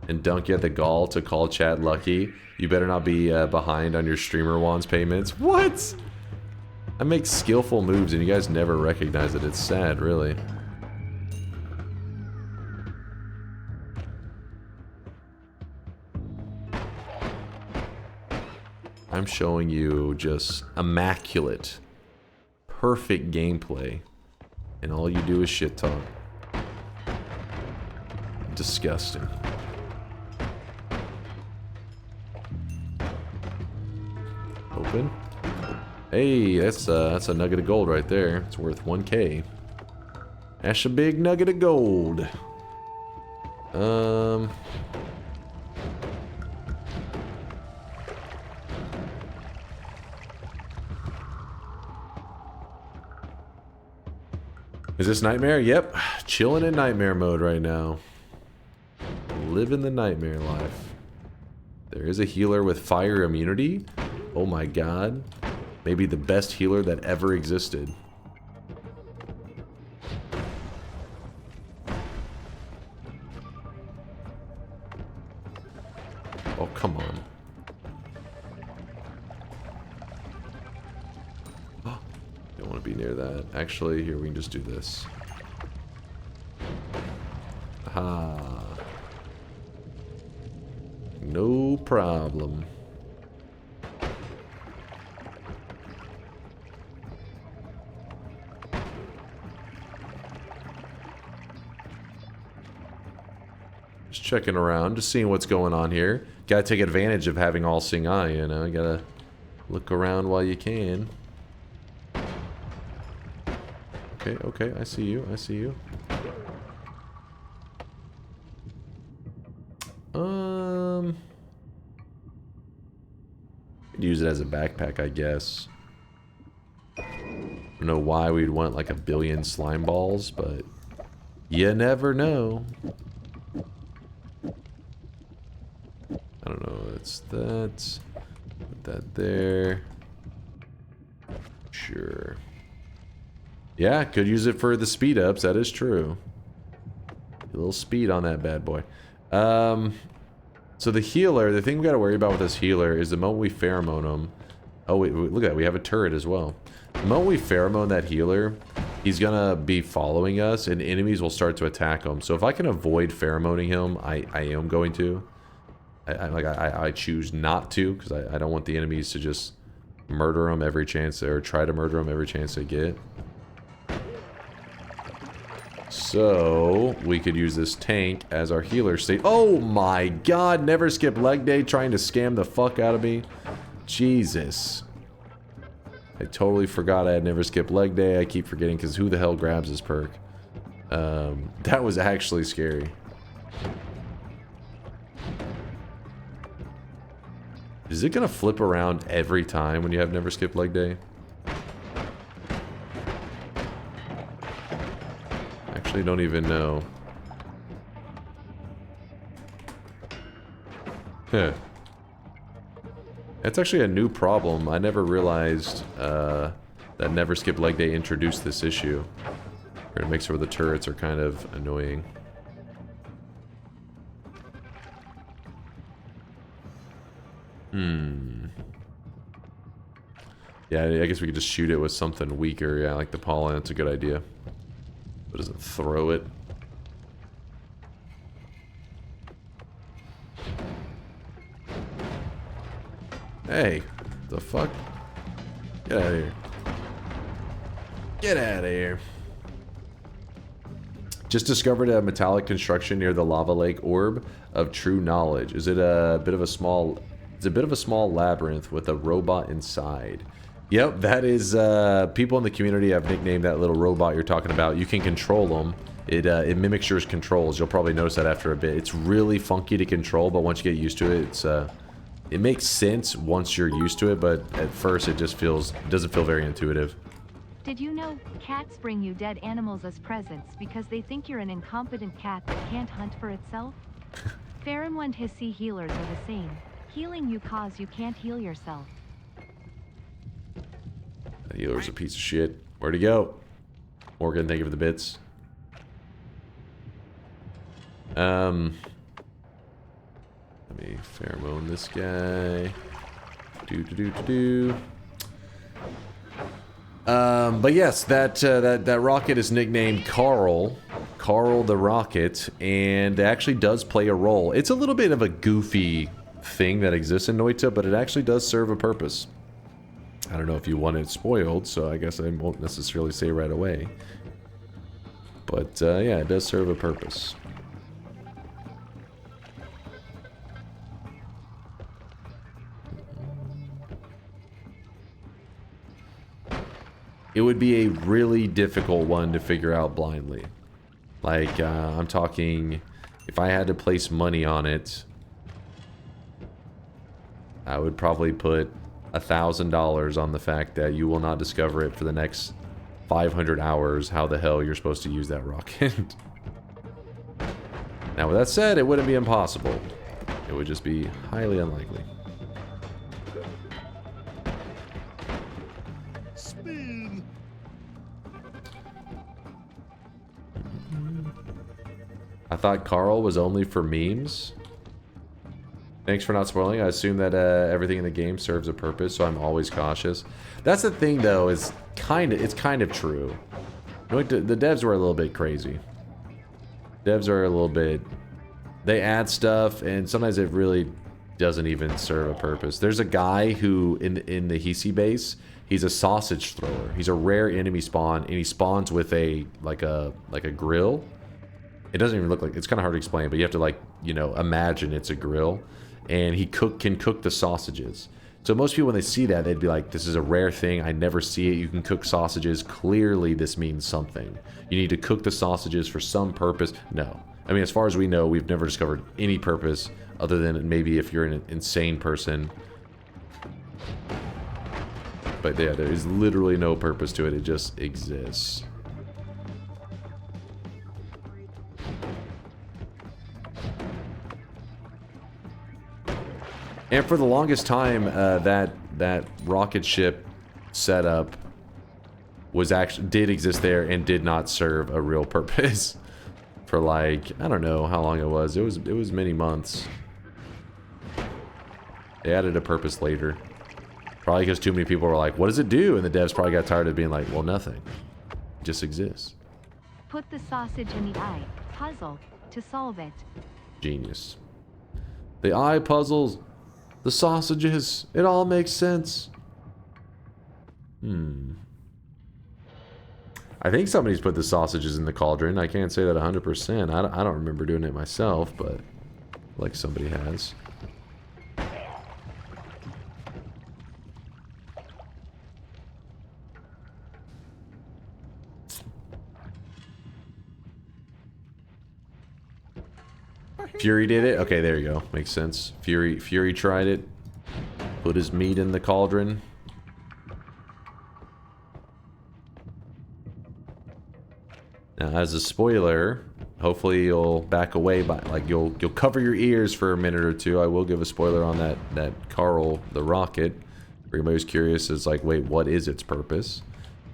And Dunk, you had the gall to call chat lucky. You better not be behind on your streamer wands payments. What? I make skillful moves and you guys never recognize it. It's sad, really. I'm showing you just immaculate, perfect gameplay. And all you do is shit talk. Disgusting. Open. Hey, that's a nugget of gold right there. It's worth 1K. That's a big nugget of gold. Is this nightmare? Yep. Chilling in nightmare mode right now. Living the nightmare life. There is a healer with fire immunity. Oh my god. Maybe the best healer that ever existed. Oh, come on. Don't want to be near that. Actually, here, we can just do this. Aha. No problem. Just checking around, just seeing what's going on here. Gotta take advantage of having all seeing eye, you know? Gotta look around while you can. Okay, okay, I see you, I see you. Could use it as a backpack, I guess. I don't know why we'd want like 1 billion slime balls, but you never know. I don't know, it's that. Put that there. Sure. Yeah, could use it for the speed ups, that is true. A little speed on that bad boy. So the healer, the thing we gotta worry about with this healer is the moment we pheromone him. Oh wait, look at that, we have a turret as well. The moment we pheromone that healer, he's gonna be following us, and enemies will start to attack him. So if I can avoid pheromoning him, I am going to. I choose not to, because I don't want the enemies to just murder him every chance, or try to murder him every chance they get. So we could use this tank as our healer state. Oh my god, never skip leg day trying to scam the fuck out of me. Jesus. I totally forgot I had never skip leg day. I keep forgetting because who the hell grabs this perk? That was actually scary. Is it gonna flip around every time when you have never skip leg day? Actually, don't even know. Huh. That's actually a new problem. I never realized that never skip leg day introduced this issue. It makes it where the turrets are kind of annoying. Yeah, I guess we could just shoot it with something weaker. Yeah, like the pollen. That's a good idea. But does it throw it? Hey, the fuck? Get out of here. Get out of here. Just discovered a metallic construction near the lava lake orb of true knowledge. Is it a bit of a small... It's a bit of a small labyrinth with a robot inside. Yep, that is... people in the community have nicknamed that little robot you're talking about. You can control them. It mimics your controls. You'll probably notice that after a bit. It's really funky to control, but once you get used to it, it's... It makes sense once you're used to it, but at first it just doesn't feel very intuitive. Did you know cats bring you dead animals as presents because they think you're an incompetent cat that can't hunt for itself? Pheromone and hissy healers are the same. Healing you cause you can't heal yourself. That healer's a piece of shit. Where'd he go? Morgan, thank you for the bits. Let me pheromone this guy. But yes, that rocket is nicknamed Carl the Rocket, and it actually does play a role. It's a little bit of a goofy thing that exists in Noita, but it actually does serve a purpose. I don't know if you want it spoiled, so I guess I won't necessarily say right away. But yeah, it does serve a purpose. It would be a really difficult one to figure out blindly. Like, I'm talking, if I had to place money on it, I would probably put $1,000 on the fact that you will not discover it for the next 500 hours how the hell you're supposed to use that rocket. Now, with that said, it wouldn't be impossible. It would just be highly unlikely. I thought Carl was only for memes. Thanks for not spoiling. I assume that everything in the game serves a purpose, so I'm always cautious. That's the thing, though, is it's kind of true. The devs were a little bit crazy. Devs are a little bit... They add stuff, and sometimes it really doesn't even serve a purpose. There's a guy who, in the Hisi base, he's a sausage thrower. He's a rare enemy spawn, and he spawns with like a grill. It doesn't even look like... It's kind of hard to explain, but you have to, like, you know, imagine it's a grill. And he can cook the sausages. So most people, when they see that, they'd be like, this is a rare thing. I never see it. You can cook sausages. Clearly, this means something. You need to cook the sausages for some purpose. No. I mean, as far as we know, we've never discovered any purpose other than maybe if you're an insane person. But yeah, there is literally no purpose to it. It just exists. And for the longest time, that rocket ship setup did exist there and did not serve a real purpose for, like, I don't know how long it was. It was many months. They added a purpose later, probably because too many people were like, "What does it do?" And the devs probably got tired of being like, "Well, nothing." just exists. Put the sausage in the eye puzzle to solve it. Genius. The eye puzzles, the sausages, it all makes sense. I think somebody's put the sausages in the cauldron. I can't say that 100%. I don't remember doing it myself, but like somebody has. Fury did it? Okay, there you go. Makes sense. Fury tried it. Put his meat in the cauldron. Now, as a spoiler, hopefully you'll back away by you'll cover your ears for a minute or two. I will give a spoiler on that Carl the rocket. For anybody who's curious, is like, wait, what is its purpose?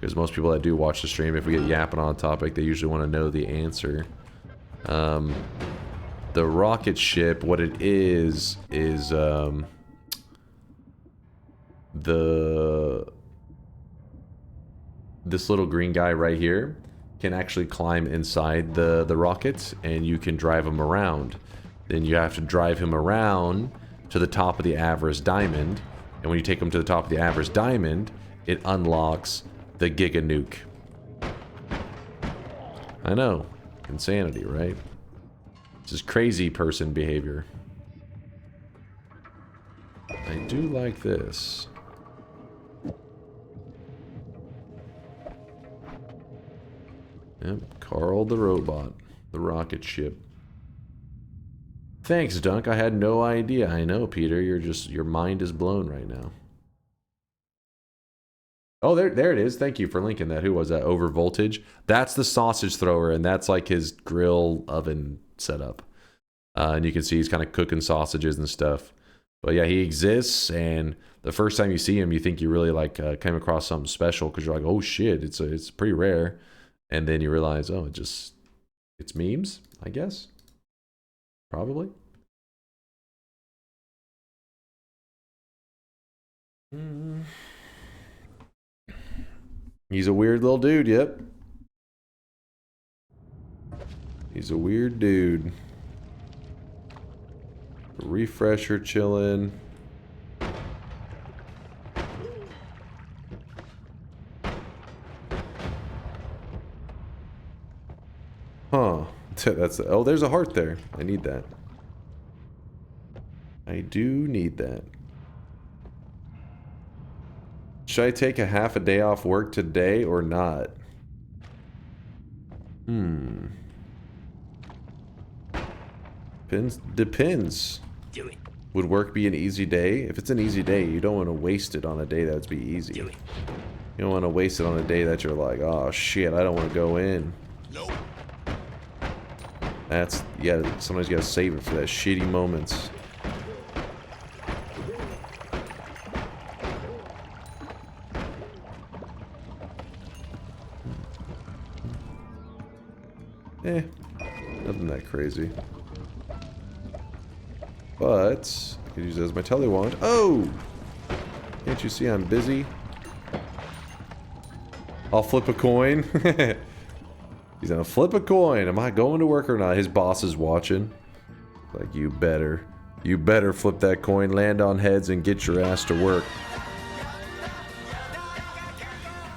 Because most people that do watch the stream, if we get yapping on a topic, they usually want to know the answer. The rocket ship, what it is this little green guy right here can actually climb inside the rocket, and you can drive him around. Then you have to drive him around to the top of the Avarice Diamond, and when you take him to the top of the Avarice Diamond, it unlocks the Giga Nuke. I know, insanity, right? This is crazy person behavior. I do like this. Yep, Carl the robot, the rocket ship. Thanks, Dunk. I had no idea. I know, Peter. Your mind is blown right now. Oh, there it is. Thank you for linking that. Who was that? Over Voltage. That's the sausage thrower, and that's like his grill oven setup. And you can see he's kind of cooking sausages and stuff. But yeah, he exists, and the first time you see him, you think you really like came across something special because you're like, oh shit, it's pretty rare. And then you realize, oh, it's memes, I guess. Probably. He's a weird little dude, yep. He's a weird dude. Refresher chilling. Huh. That's oh, there's a heart there. I need that. I do need that. Should I take a half a day off work today or not? Depends. Would work be an easy day? If it's an easy day, you don't want to waste it on a day that would be easy. You don't want to waste it on a day that you're like, oh shit, I don't want to go in. That's, yeah, sometimes you gotta save it for that shitty moments. Nothing that crazy. But I could use it as my telewand. Oh! Can't you see I'm busy? I'll flip a coin. He's gonna flip a coin. Am I going to work or not? His boss is watching. Like, you better. You better flip that coin, land on heads, and get your ass to work.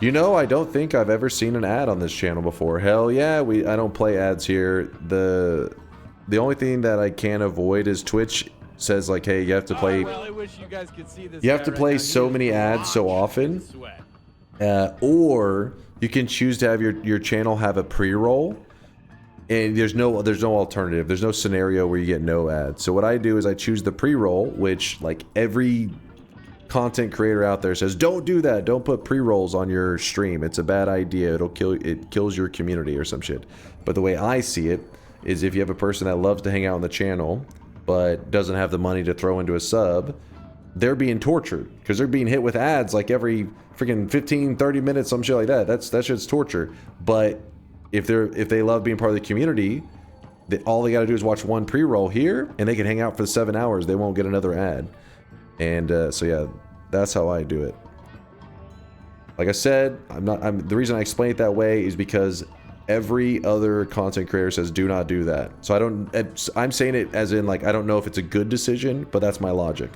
You know, I don't think I've ever seen an ad on this channel before. Hell yeah, I don't play ads here. The only thing that I can't avoid is Twitch says like, hey, you have to play. I really wish you guys could see this. You have to play so many ads so often, or you can choose to have your channel have a pre-roll, and there's no alternative. There's no scenario where you get no ads. So what I do is I choose the pre-roll, which like every content creator out there says, don't do that. Don't put pre-rolls on your stream. It's a bad idea. It kills your community or some shit. But the way I see it is if you have a person that loves to hang out on the channel but doesn't have the money to throw into a sub, they're being tortured because they're being hit with ads like every freaking 15-30 minutes, some shit like that. That shit's torture. But if they love being part of the community, all they got to do is watch one pre-roll here and they can hang out for 7 hours. They won't get another ad. And so yeah, that's how I do it. Like I said, the reason I explain it that way is because every other content creator says do not do that. So I'm saying it as in, like, I don't know if it's a good decision, but that's my logic.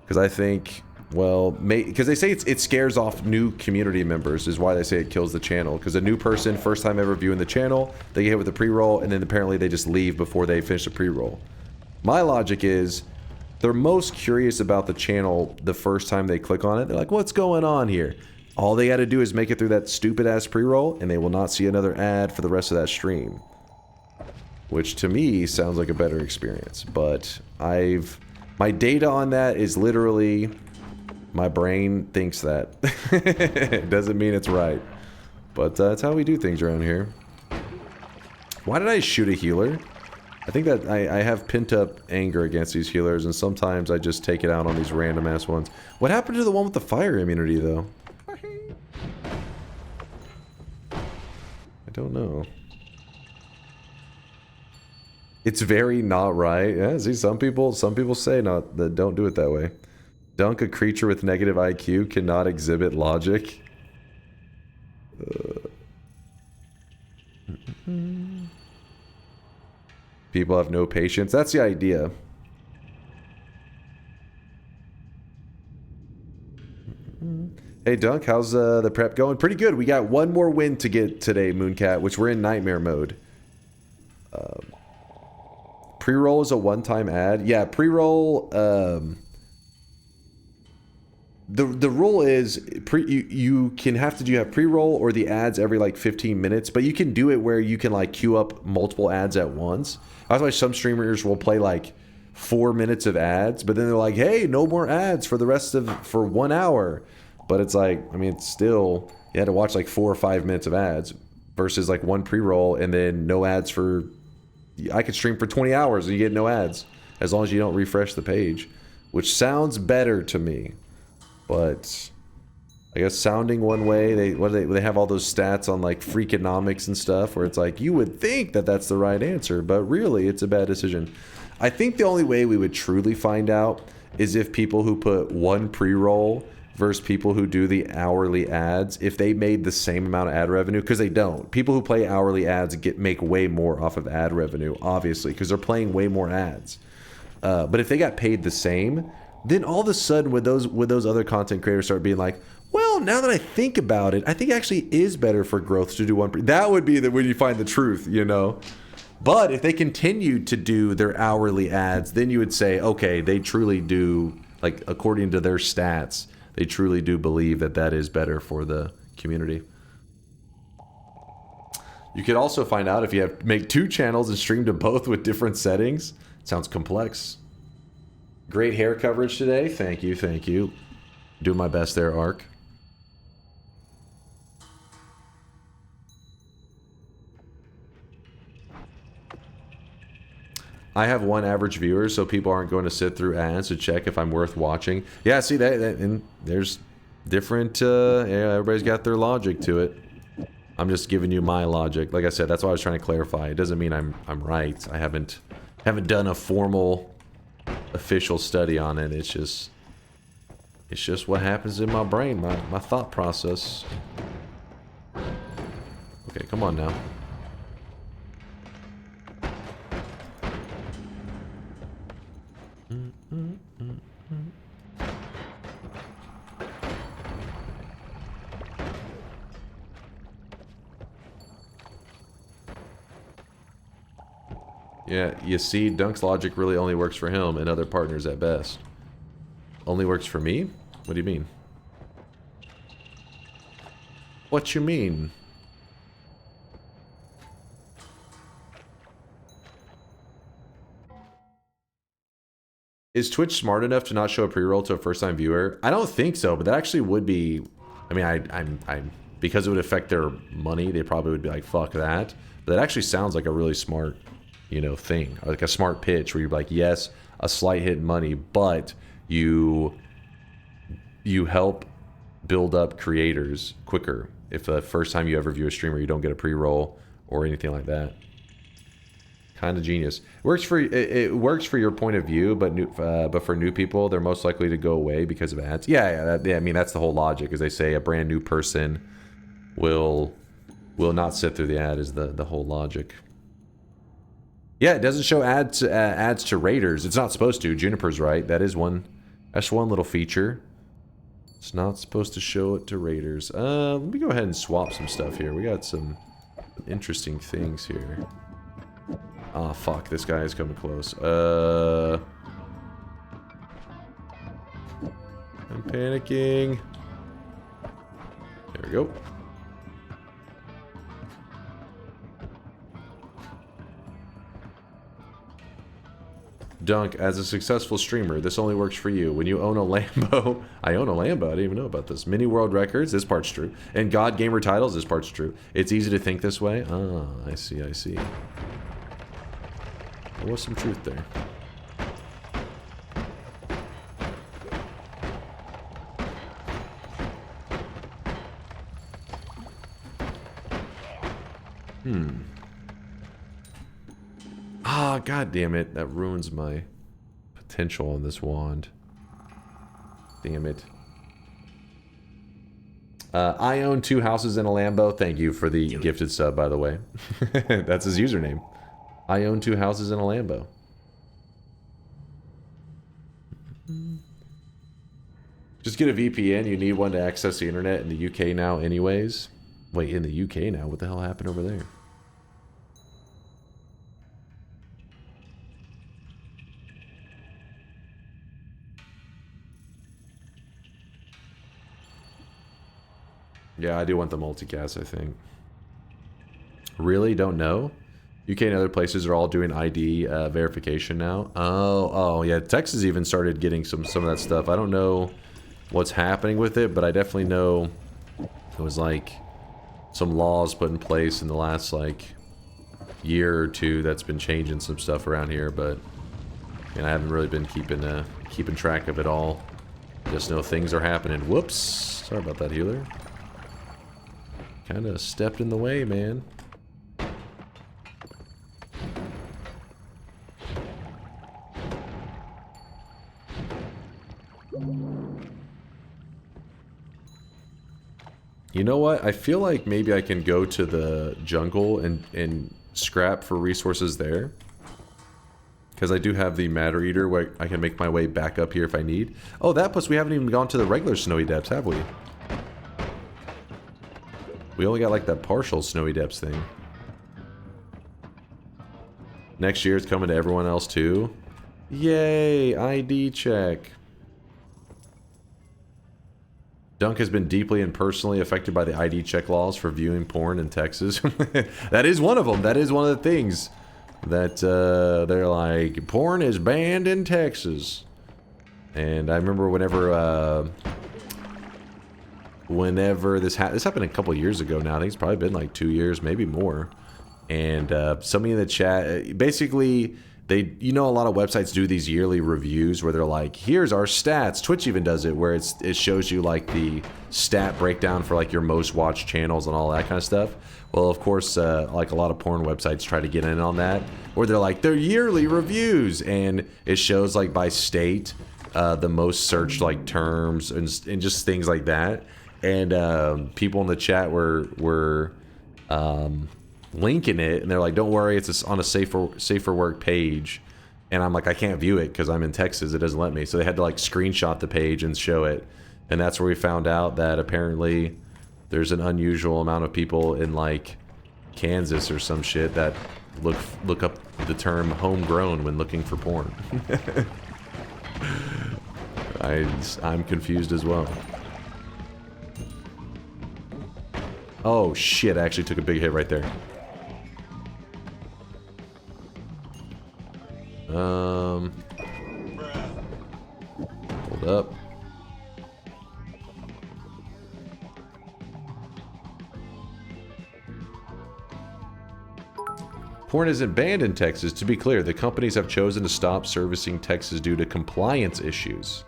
Because I think, well, because they say it scares off new community members is why they say it kills the channel. Because a new person, first time ever viewing the channel, they get hit with a pre-roll, and then apparently they just leave before they finish the pre-roll. My logic is, they're most curious about the channel the first time they click on it. They're like, what's going on here? All they got to do is make it through that stupid-ass pre-roll, and they will not see another ad for the rest of that stream. Which, to me, sounds like a better experience. But my data on that is literally... my brain thinks that. It doesn't mean it's right. But that's how we do things around here. Why did I shoot a healer? I think that I have pent-up anger against these healers, and sometimes I just take it out on these random-ass ones. What happened to the one with the fire immunity, though? I don't know. It's very not right. Yeah, see, some people say that don't do it that way. Dunk, a creature with negative IQ, cannot exhibit logic. People have no patience. That's the idea. Hey Dunk, how's the prep going? Pretty good. We got one more win to get today, Mooncat, which we're in nightmare mode. Pre-roll is a one-time ad. Yeah, pre-roll. The rule is you can have to do pre-roll or the ads every like 15 minutes, but you can do it where you can like queue up multiple ads at once. That's why some streamers will play like 4 minutes of ads, but then they're like, hey, no more ads for the rest of for 1 hour. But it's like, I mean, it's still, you had to watch like 4 or 5 minutes of ads versus like one pre-roll and then no ads for, I could stream for 20 hours and you get no ads as long as you don't refresh the page, which sounds better to me. But I guess sounding one way, they have all those stats on like Freakonomics and stuff where it's like you would think that that's the right answer, but really it's a bad decision. I think the only way we would truly find out is if people who put one pre-roll versus people who do the hourly ads, if they made the same amount of ad revenue, because they don't. People who play hourly ads make way more off of ad revenue, obviously, because they're playing way more ads. But if they got paid the same, then all of a sudden would those other content creators start being like, well, now that I think about it, I think it actually is better for growth to do one. That would be when you find the truth, you know? But if they continue to do their hourly ads, then you would say, okay, they truly do, like, according to their stats, they truly do believe that that is better for the community. You could also find out if you make 2 channels and stream to both with different settings. Sounds complex. Great hair coverage today. Thank you, thank you. Doing my best there, Ark. I have 1 average viewer, so people aren't going to sit through ads to check if I'm worth watching. Yeah, see that and there's different. Yeah, everybody's got their logic to it. I'm just giving you my logic. Like I said, that's why I was trying to clarify. It doesn't mean I'm right. I haven't done a formal, official study on it. It's just what happens in my brain, my thought process. Okay, come on now. Yeah, you see, Dunk's logic really only works for him and other partners at best. Only works for me? What do you mean? What you mean? Is Twitch smart enough to not show a pre-roll to a first-time viewer? I don't think so, but that actually would be... I mean, I'm because it would affect their money, they probably would be like, fuck that. But that actually sounds like a really smart, you know, thing. Like a smart pitch where you're like, yes, a slight hit in money, but you help build up creators quicker if the first time you ever view a streamer you don't get a pre-roll or anything like that. Kind of genius. It works for your point of view, but for new people, they're most likely to go away because of ads. Yeah. I mean, that's the whole logic. As they say, a brand new person will not sit through the ad. Is the whole logic. Yeah, it doesn't show ads to raiders. It's not supposed to. Juniper's right. That's one little feature. It's not supposed to show it to raiders. Let me go ahead and swap some stuff here. We got some interesting things here. Oh, fuck. This guy is coming close. I'm panicking. There we go. Dunk, as a successful streamer, this only works for you. When you own a Lambo... I own a Lambo. I didn't even know about this. Mini World Records, this part's true. And God Gamer titles, this part's true. It's easy to think this way. Ah, I see. There was some truth there. Ah, god damn it. That ruins my potential on this wand. Damn it. I own 2 houses and a Lambo. Thank you for the gifted sub, by the way. That's his username. I own 2 houses and a Lambo. Just get a VPN. You need one to access the internet in the UK now anyways. Wait, in the UK now? What the hell happened over there? Yeah, I do want the multicast, I think. Really? Don't know? UK and other places are all doing ID verification now. Oh, yeah. Texas even started getting some of that stuff. I don't know what's happening with it, but I definitely know it was like some laws put in place in the last like year or two that's been changing some stuff around here, but I haven't really been keeping track of it all. Just know things are happening. Whoops. Sorry about that, healer. Kind of stepped in the way, man. You know what? I feel like maybe I can go to the jungle and scrap for resources there. Because I do have the Matter Eater where I can make my way back up here if I need. Oh, that plus we haven't even gone to the regular snowy depths, have we? We only got like that partial snowy depths thing. Next year it's coming to everyone else too. Yay, ID check. Dunk has been deeply and personally affected by the ID check laws for viewing porn in Texas. That is one of them. That is one of the things that they're like, porn is banned in Texas. And I remember whenever this happened a couple years ago now. I think it's probably been like 2 years, maybe more. And somebody in the chat, basically, a lot of websites do these yearly reviews where they're like, here's our stats. Twitch even does it, where it shows you like the stat breakdown for like your most watched channels and all that kind of stuff. Well, of course, like a lot of porn websites try to get in on that, where they're like, they're yearly reviews, and it shows like by state the most searched like terms and just things like that. And people in the chat were linking it, and they're like, don't worry, it's on a safer work page. And I'm like, I can't view it because I'm in Texas, it doesn't let me. So they had to like screenshot the page and show it. And that's where we found out that apparently there's an unusual amount of people in like Kansas or some shit that look up the term homegrown when looking for porn. I'm confused as well. Oh shit, I actually took a big hit right there. Hold up. Porn isn't banned in Texas. To be clear, the companies have chosen to stop servicing Texas due to compliance issues.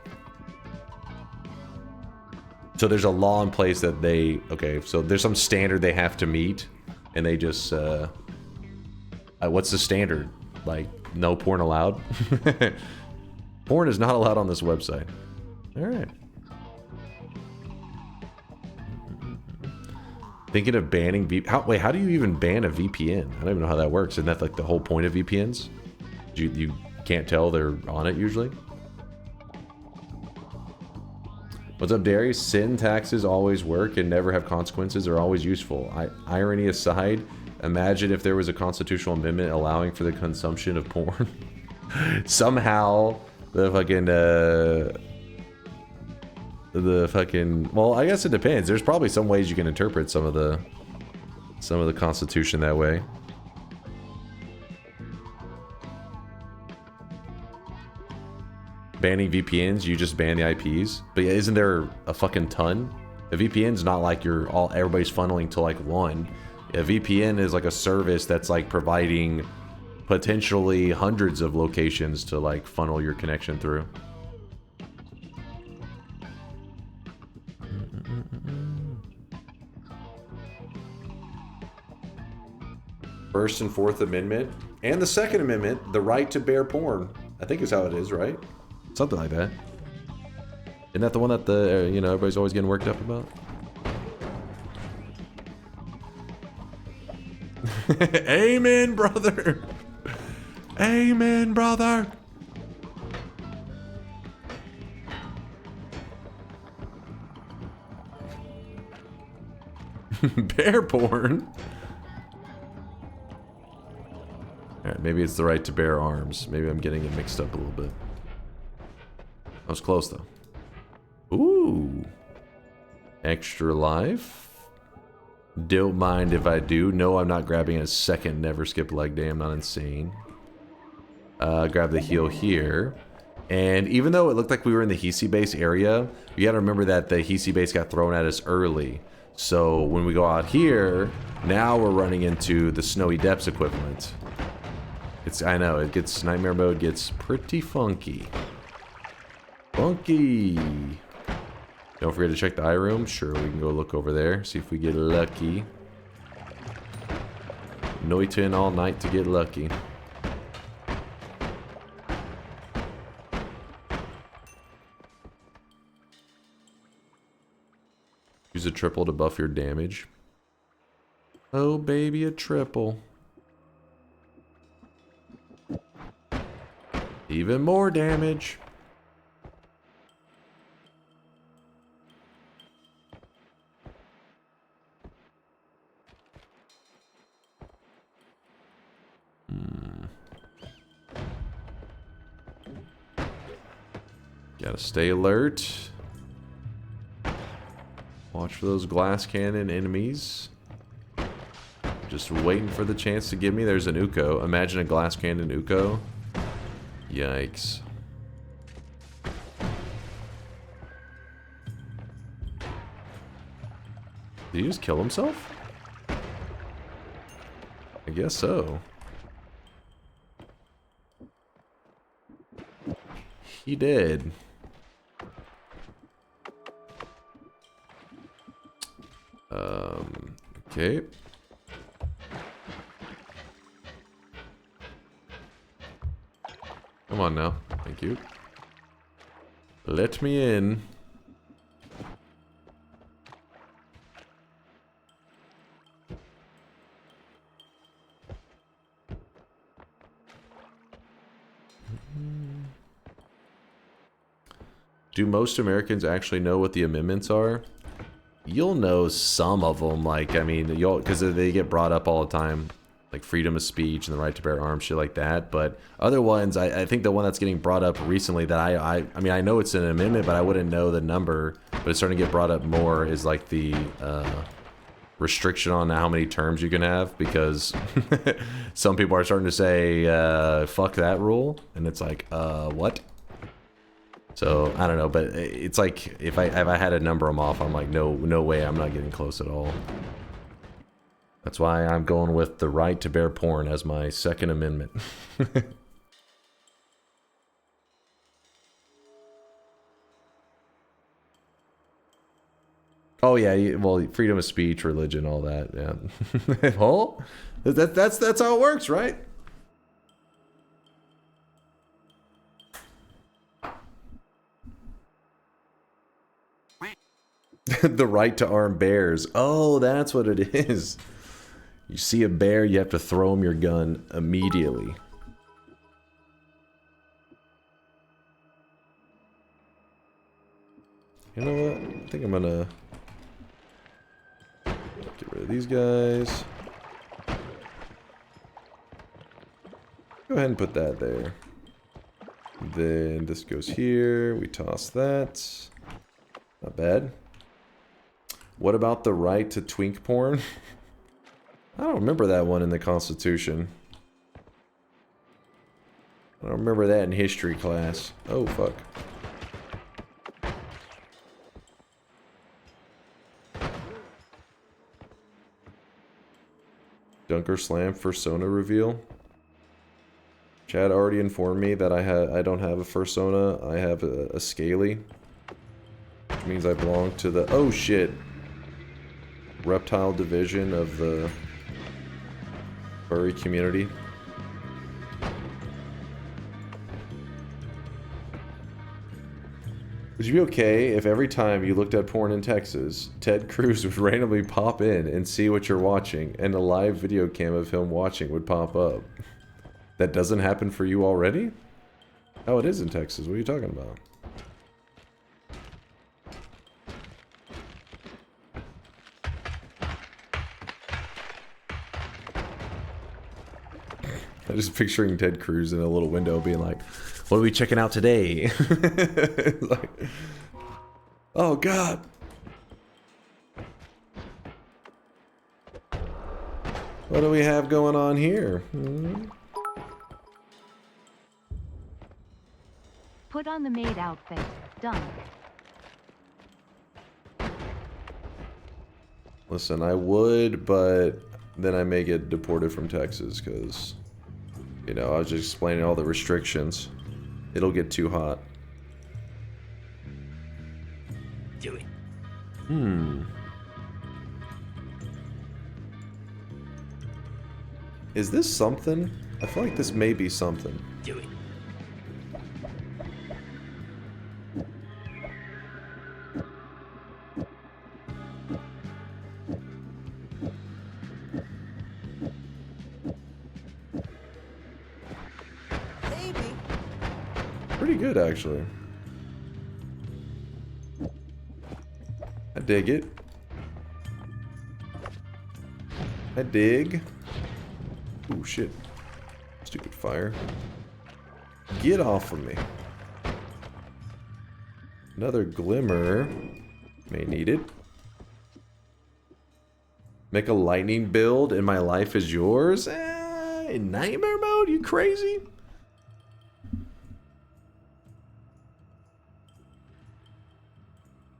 So there's a law in place that so there's some standard they have to meet, and they just, what's the standard? Like, no porn allowed? Porn is not allowed on this website. Alright. Thinking of banning wait, how do you even ban a VPN? I don't even know how that works. Isn't that like the whole point of VPNs? You can't tell they're on it usually? What's up, Darius? Sin taxes always work and never have consequences, are always useful. Irony aside, imagine if there was a constitutional amendment allowing for the consumption of porn. Somehow, the fucking well, I guess it depends. There's probably some ways you can interpret some of the Constitution that way. Banning VPNs, you just ban the IPs. But yeah, isn't there a fucking ton? A VPN's not like everybody's funneling to like one. A VPN is like a service that's like providing potentially hundreds of locations to like funnel your connection through. First and Fourth Amendment and the Second Amendment, the right to bear porn. I think is how it is, right? Something like that. Isn't that the one that everybody's always getting worked up about? Amen, brother. Amen, brother. Bear porn. Alright, maybe it's the right to bear arms. Maybe I'm getting it mixed up a little bit. I was close though. Ooh. Extra life. Don't mind if I do. No, I'm not grabbing a second never skip leg day. I'm not insane. Grab the heal here. And even though it looked like we were in the Hisi base area, you gotta remember that the Hisi base got thrown at us early. So when we go out here, now we're running into the Snowy Depths equivalent. I know, it gets, Nightmare mode gets pretty funky. Funky. Don't forget to check the eye room. Sure, we can go look over there, see if we get lucky. Noita in all night to get lucky. Use a triple to buff your damage. Oh, baby, a triple. Even more damage. Gotta stay alert. Watch for those glass cannon enemies. Just waiting for the chance to give me. There's an Uko. Imagine a glass cannon Uko. Yikes. Did he just kill himself? I guess so. He did. Okay. Come on now. Thank you. Let me in. Do most Americans actually know what the amendments are? You'll know some of them, like, I mean, because they get brought up all the time, like freedom of speech and the right to bear arms, shit like that. But other ones, I think the one that's getting brought up recently that I mean, I know it's an amendment, but I wouldn't know the number, but it's starting to get brought up more is like the restriction on how many terms you can have, because some people are starting to say, fuck that rule, and it's like, what? So I don't know, but it's like if I had to number them off, I'm like, no way, I'm not getting close at all. That's why I'm going with the right to bear porn as my Second Amendment. Oh yeah, well, freedom of speech, religion, all that. Yeah. Well, that's how it works, right? The right to arm bears. Oh, that's what it is. You see a bear, you have to throw him your gun immediately. You know what? I think I'm gonna get rid of these guys. Go ahead and put that there. Then this goes here. We toss that. Not bad. What about the right to twink porn? I don't remember that one in the Constitution. I don't remember that in history class. Oh, fuck. DunkOrSlam Fursona reveal. Chad already informed me that I don't have a Fursona. I have a Scaly. Which means I belong to the... Oh, shit. Reptile division of the furry community. Would you be okay if every time you looked at porn in Texas, Ted Cruz would randomly pop in and see what you're watching, and a live video cam of him watching would pop up? That doesn't happen for you already? Oh, it is in Texas. What are you talking about? I'm just picturing Ted Cruz in a little window being like, what are we checking out today? Like, oh, God. What do we have going on here? Put on the maid outfit. Done. Listen, I would, but then I may get deported from Texas because, you know, I was just explaining all the restrictions. It'll get too hot. Do it. Is this something? I feel like this may be something. Do it. Pretty good, actually. I dig it. I dig. Ooh, shit. Stupid fire. Get off of me. Another glimmer. May need it. Make a lightning build and my life is yours? In nightmare mode? You crazy?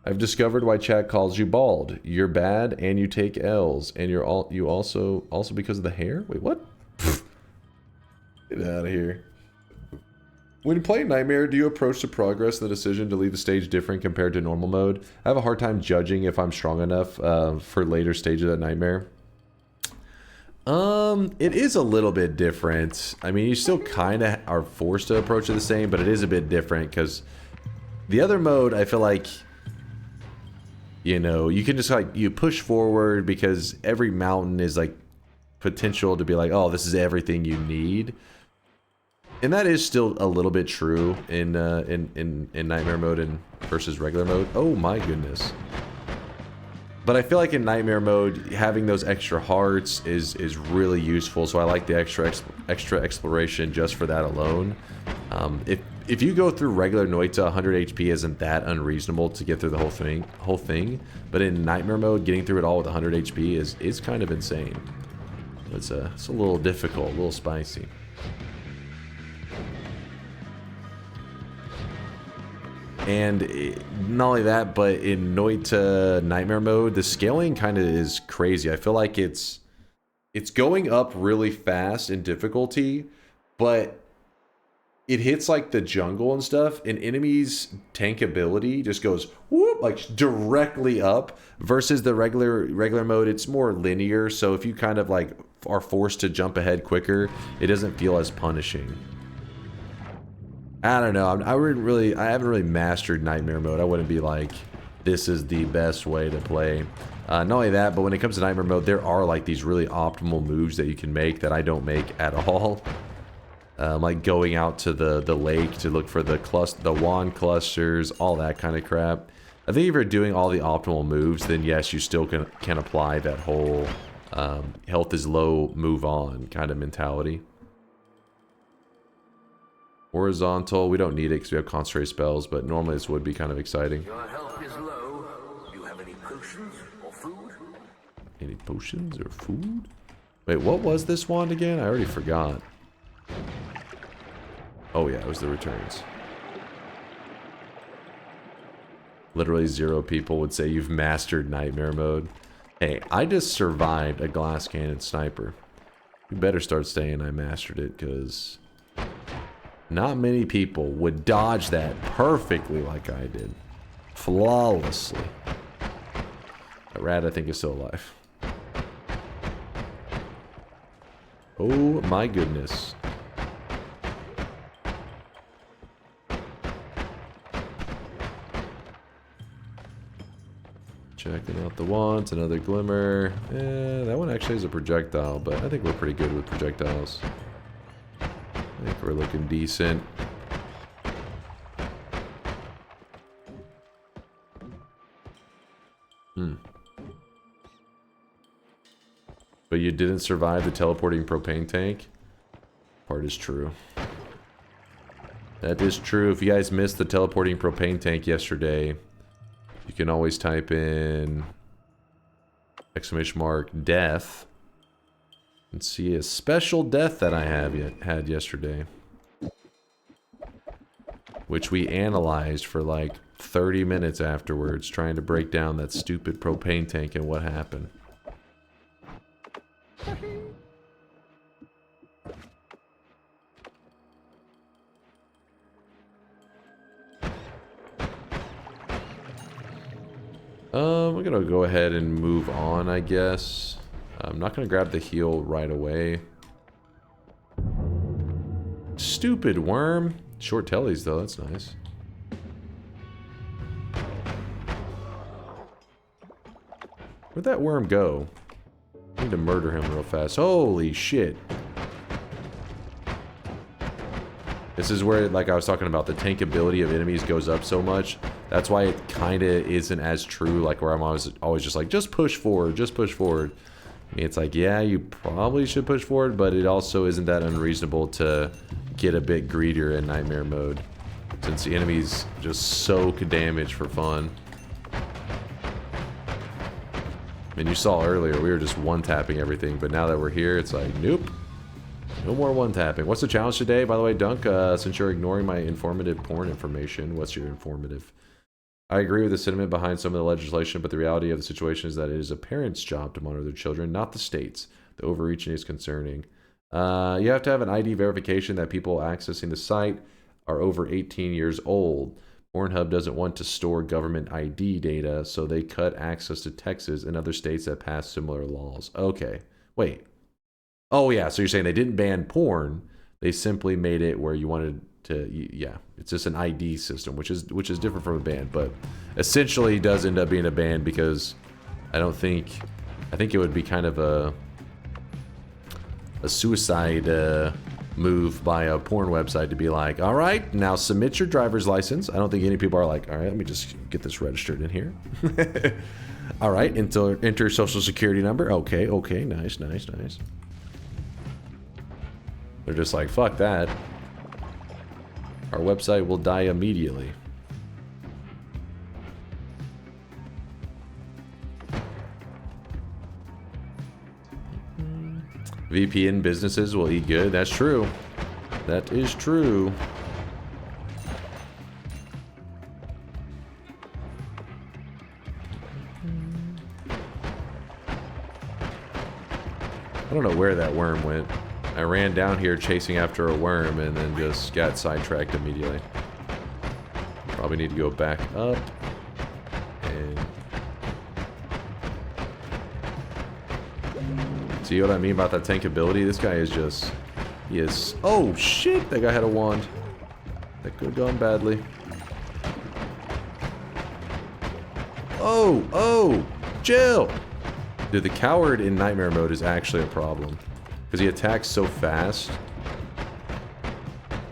I've discovered why chat calls you bald. You're bad and you take L's, and you also because of the hair. Wait, what? Get out of here. When playing Nightmare, do you approach the progress the decision to leave the stage different compared to normal mode? I have a hard time judging if I'm strong enough for later stages of Nightmare. It is a little bit different. I mean, you still kind of are forced to approach it the same, but it is a bit different because the other mode, I feel like, you know, you can just like, you push forward because every mountain is like potential to be like, oh, this is everything you need. And that is still a little bit true in Nightmare mode and versus regular mode. Oh my goodness. But I feel like in Nightmare mode, having those extra hearts is really useful. So I like the extra exploration just for that alone. If you go through regular Noita, 100 HP isn't that unreasonable to get through the whole thing. But in Nightmare mode, getting through it all with 100 HP is kind of insane. It's a little difficult, a little spicy. And not only that, but in Noita Nightmare mode, the scaling kind of is crazy. I feel like it's going up really fast in difficulty, but it hits like the jungle and stuff, and enemies' tankability just goes whoop, like directly up. Versus the regular mode, it's more linear. So if you kind of like are forced to jump ahead quicker, it doesn't feel as punishing. I don't know. I haven't really mastered Nightmare mode. I wouldn't be like this is the best way to play. Not only that, but when it comes to Nightmare Mode, there are like these really optimal moves that you can make that I don't make at all. Like going out to the lake to look for the wand clusters, all that kind of crap. I think if you're doing all the optimal moves, then yes, you still can apply that whole health is low, move on kind of mentality. Horizontal, we don't need it because we have concentrate spells, but normally this would be kind of exciting. Your health is low. Do you have any potions or food? Any potions or food? Wait, what was this wand again? I already forgot. Oh yeah, it was the returns. Literally 0 people would say you've mastered Nightmare Mode. Hey, I just survived a glass cannon sniper. You better start saying I mastered it, because not many people would dodge that perfectly like I did. Flawlessly. That rat, I think, is still alive. Oh my goodness. Checking out the wands, another glimmer. That one actually is a projectile, but I think we're pretty good with projectiles. I think we're looking decent. But you didn't survive the teleporting propane tank? Part is true. That is true. If you guys missed the teleporting propane tank yesterday, you can always type in ! death and see a special death that I had yesterday, which we analyzed for like 30 minutes afterwards, trying to break down that stupid propane tank and what happened. We're gonna go ahead and move on, I guess. I'm not gonna grab the heal right away. Stupid worm. Short tellies though, that's nice. Where'd that worm go? I need to murder him real fast. Holy shit. This is where, like I was talking about, the tankability of enemies goes up so much. That's why it kind of isn't as true, like where I'm always just like, just push forward, just push forward. I mean, it's like, yeah, you probably should push forward, but it also isn't that unreasonable to get a bit greedier in Nightmare Mode, since the enemies just soak damage for fun. And you saw earlier, we were just one-tapping everything, but now that we're here, it's like, nope. No more one-tapping. What's the challenge today? By the way, Dunk, since you're ignoring my informative porn information, what's your informative? I agree with the sentiment behind some of the legislation, but the reality of the situation is that it is a parent's job to monitor their children, not the state's. The overreaching is concerning. You have to have an ID verification that people accessing the site are over 18 years old. Pornhub doesn't want to store government ID data, so they cut access to Texas and other states that pass similar laws. Okay, wait. Oh yeah, so you're saying they didn't ban porn, they simply made it where you wanted to, yeah, it's just an ID system, which is different from a ban, but essentially it does end up being a ban because I think it would be kind of a suicide move by a porn website to be like, all right, now submit your driver's license. I don't think any people are like, all right, let me just get this registered in here. All right, enter social security number. Okay, nice. They're just like, fuck that. Our website will die immediately. VPN businesses will eat good. That's true. That is true. I don't know where that worm went. I ran down here chasing after a worm and then just got sidetracked immediately. Probably need to go back up and see what I mean about that tankability. This guy is just, he is, oh shit, that guy had a wand. That could have gone badly. Oh, chill. Dude, the coward in nightmare mode is actually a problem. Because he attacks so fast.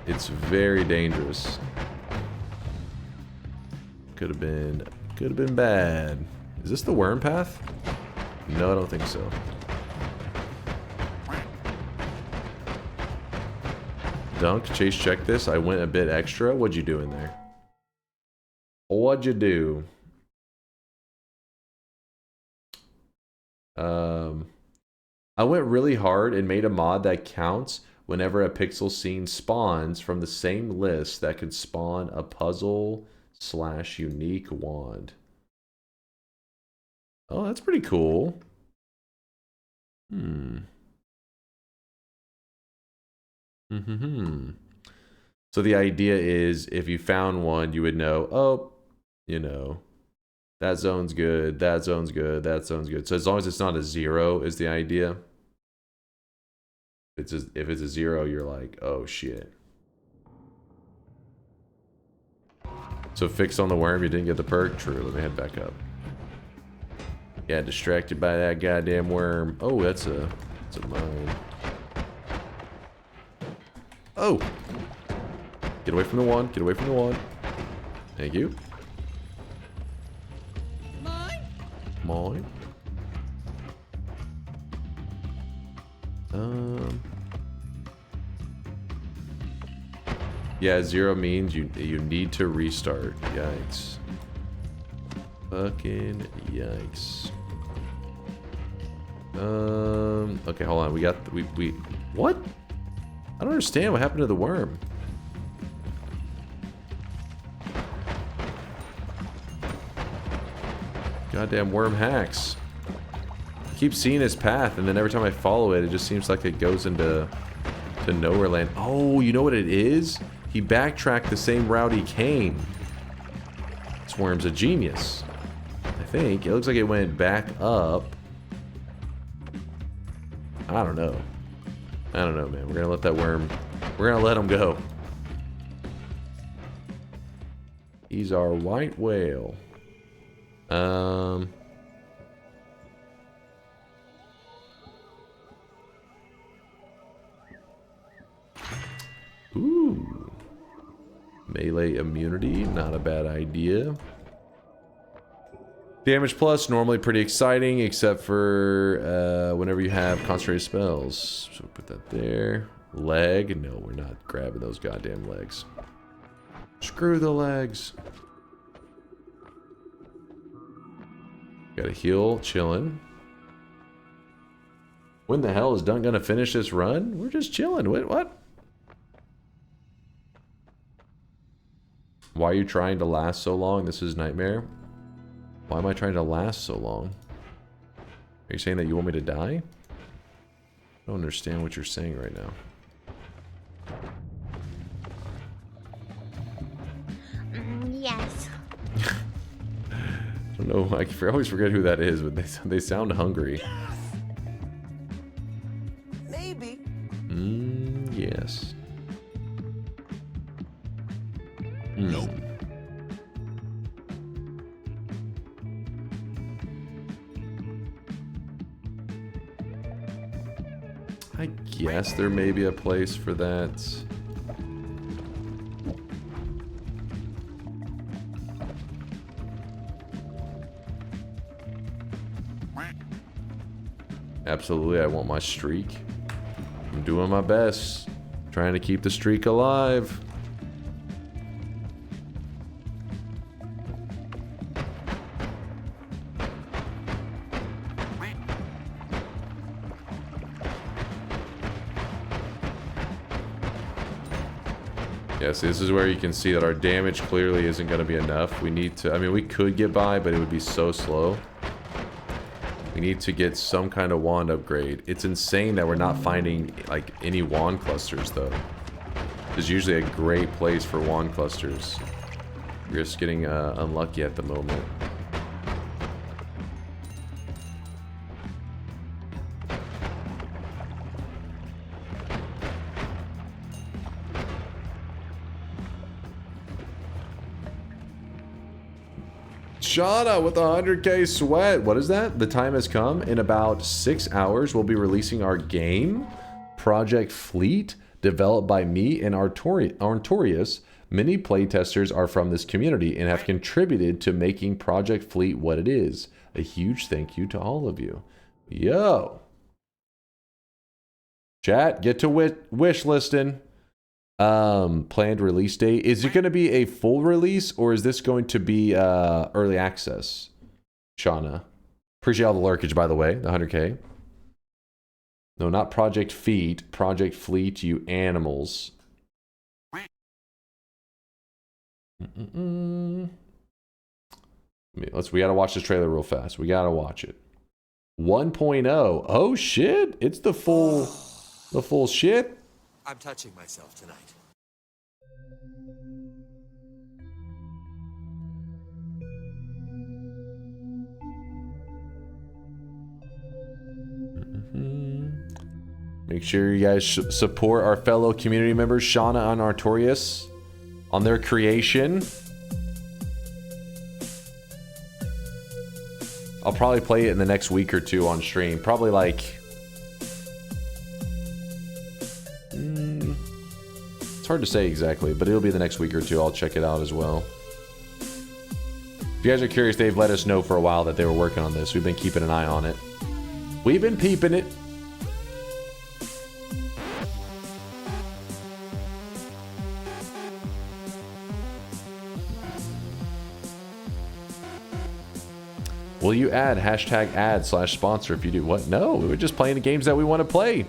It's very dangerous. Could have been bad. Is this the worm path? No, I don't think so. Dunk, Chase, check this. I went a bit extra. What'd you do in there? What'd you do? I went really hard and made a mod that counts whenever a pixel scene spawns from the same list that could spawn a puzzle/unique wand. Oh, that's pretty cool. So the idea is if you found one, you would know, oh, you know, that zone's good, that zone's good, that zone's good. So as long as it's not a 0 is the idea. If it's a 0, you're like, oh shit. So fix on the worm, you didn't get the perk? True, let me head back up. Yeah, distracted by that goddamn worm. Oh, that's a mine. Oh! Get away from the wand, get away from the wand. Thank you. Mine. Yeah, 0 means you need to restart. Yikes. Fucking yikes. Okay, hold on. We what? I don't understand what happened to the worm. Goddamn worm hacks. I keep seeing his path, and then every time I follow it, it just seems like it goes into nowhere land. Oh, you know what it is? He backtracked the same route he came. This worm's a genius. I think. It looks like it went back up. I don't know. I don't know, man. We're gonna let that worm... We're gonna let him go. He's our white whale. Ooh. Melee immunity, not a bad idea. Damage plus, normally pretty exciting, except for whenever you have concentrated spells. So put that there. Leg, no, we're not grabbing those goddamn legs. Screw the legs. Got a heal, chilling. When the hell is Dunk gonna finish this run? We're just chilling. What? Why are you trying to last so long? This is Nightmare. Why am I trying to last so long? Are you saying that you want me to die? I don't understand what you're saying right now. Yes. I don't know. I always forget who that is, but they sound hungry. Maybe. Yes. Nope. I guess there may be a place for that. Absolutely, I want my streak. I'm doing my best. Trying to keep the streak alive. Yes, this is where you can see that our damage clearly isn't going to be enough. We need to, I mean, we could get by, but it would be so slow. We need to get some kind of wand upgrade. It's insane that we're not finding, like, any wand clusters, though. It's usually a great place for wand clusters. We're just getting unlucky at the moment. Shauna with 100k sweat. What is that? The time has come. In about 6 hours, we'll be releasing our game, Project Fleet, developed by me and Artorius. Many playtesters are from this community and have contributed to making Project Fleet what it is. A huge thank you to all of you. Yo. Chat, get to wish listing. Planned release date. Is it going to be a full release or is this going to be early access? Shauna. Appreciate all the lurkage, by the way. The 100k. No, not Project Feet. Project Fleet, you animals. We gotta watch this trailer real fast. We gotta watch it. 1.0. Oh shit! It's the full shit. I'm touching myself tonight. Make sure you guys support our fellow community members, Shauna and Artorius, on their creation. I'll probably play it in the next week or two on stream. Probably like... it's hard to say exactly, but it'll be the next week or two. I'll check it out as well. If you guys are curious, they've let us know for a while that they were working on this. We've been keeping an eye on it. We've been peeping it. Will you add #ad/sponsor if you do? What? No, we were just playing the games that we want to play,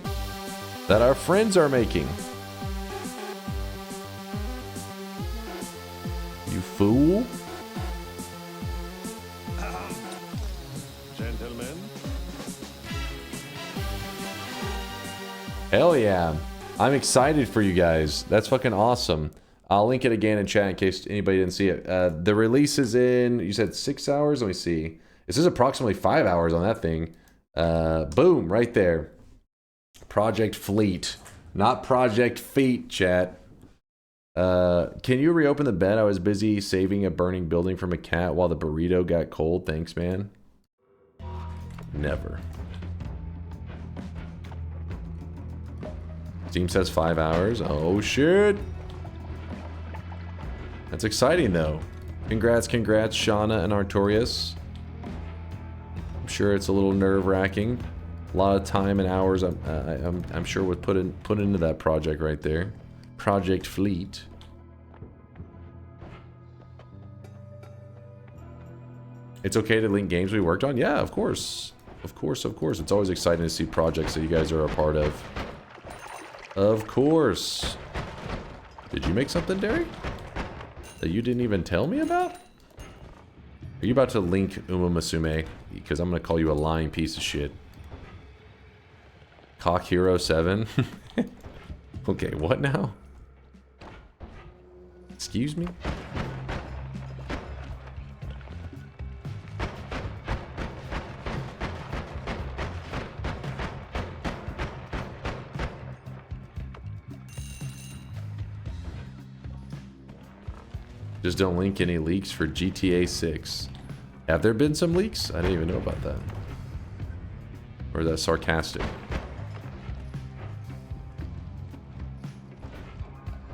that our friends are making. You fool. Gentlemen. Hell yeah. I'm excited for you guys. That's fucking awesome. I'll link it again in chat in case anybody didn't see it. The release is in, you said 6 hours? Let me see. This is approximately 5 hours on that thing. Boom, right there. Project Fleet. Not Project Feet, chat. Can you reopen the bed? I was busy saving a burning building from a cat while the burrito got cold. Thanks, man. Never. Steam says 5 hours. Oh, shit. That's exciting, though. Congrats, Shauna and Artorius. I'm sure it's a little nerve-wracking. A lot of time and hours I'm sure was put into that project right there. Project Fleet. It's okay to link games we worked on? Yeah, of course. Of course. It's always exciting to see projects that you guys are a part of. Of course. Did you make something, Derek? That you didn't even tell me about? Are you about to link Uma Musume? Because I'm going to call you a lying piece of shit. Cock Hero 7? Okay, what now? Excuse me? Just don't link any leaks for GTA 6. Have there been some leaks? I didn't even know about that. Or is that sarcastic?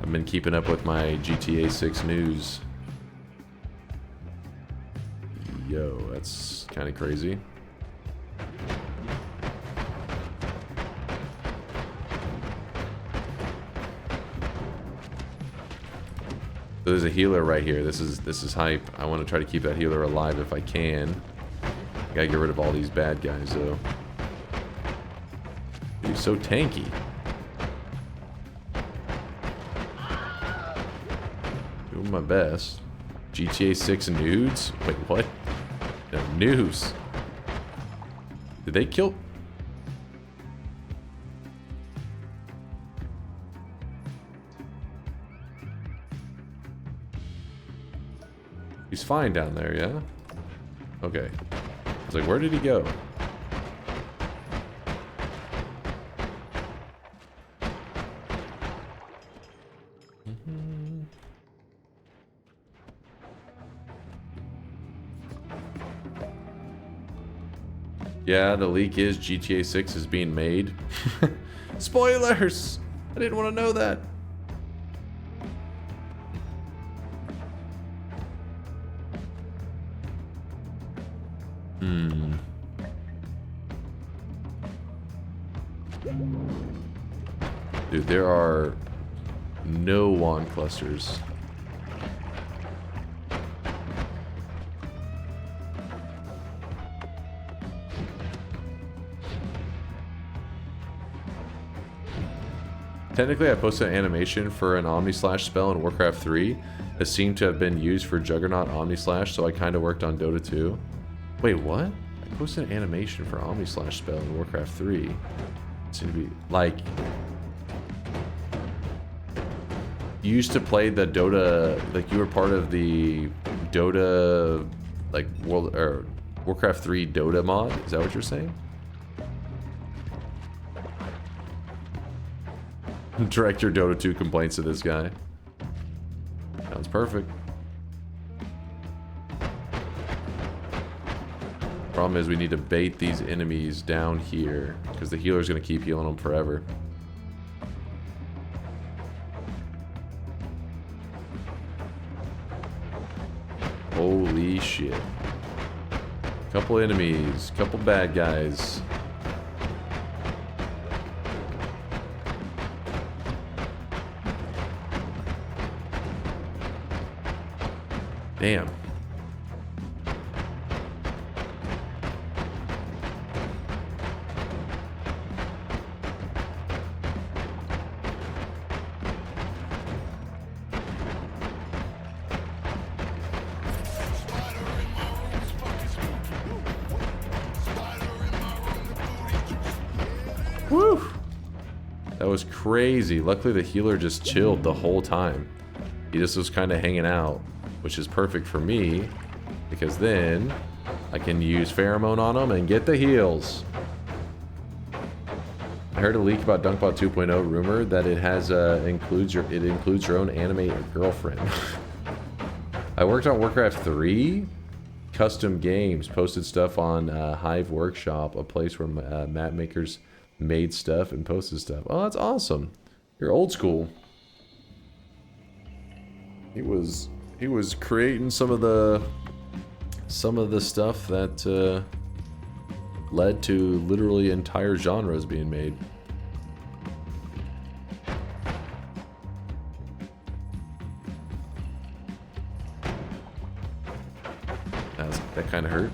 I've been keeping up with my GTA 6 news. Yo, that's kind of crazy. There's a healer right here. This is hype. I want to try to keep that healer alive if I can. Gotta get rid of all these bad guys though. He's so tanky. Doing my best. GTA 6 nudes? Wait, what? No, news. Did they kill? He's fine down there, yeah? Okay. I was like, where did he go? Yeah, the leak is GTA 6 is being made. Spoilers! I didn't want to know that. Dude, there are no wand clusters. Technically, I posted an animation for an Omnislash spell in Warcraft 3 that seemed to have been used for Juggernaut Omnislash, so I kind of worked on Dota 2. Wait, what? I posted an animation for Omnislash spell in Warcraft 3. It seemed to be, like... You used to play the Dota... Like, you were part of the Dota... Like, Warcraft 3 Dota mod? Is that what you're saying? Direct your Dota 2 complaints to this guy. Sounds perfect. Problem is we need to bait these enemies down here because the healer's going to keep healing them forever. Holy shit. Couple enemies, couple bad guys. Damn. Woo! That was crazy. Luckily the healer just chilled the whole time. He just was kind of hanging out, which is perfect for me, because then I can use pheromone on them and get the heals. I heard a leak about DunkBot 2.0 rumor that it has includes your own anime girlfriend. I worked on Warcraft 3 custom games, posted stuff on Hive Workshop, a place where map makers made stuff and posted stuff. Oh, that's awesome. You're old school. He was creating some of the stuff that led to literally entire genres being made. That kind of hurt.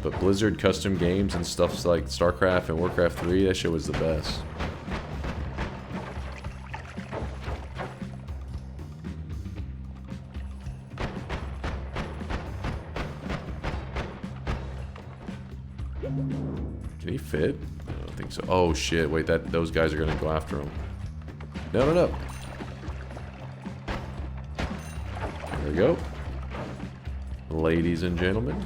But Blizzard custom games and stuff like StarCraft and Warcraft 3, that shit was the best. Can he fit? I don't think so. Oh shit, wait, those guys are gonna go after him. No, no, no. There we go. Ladies and gentlemen,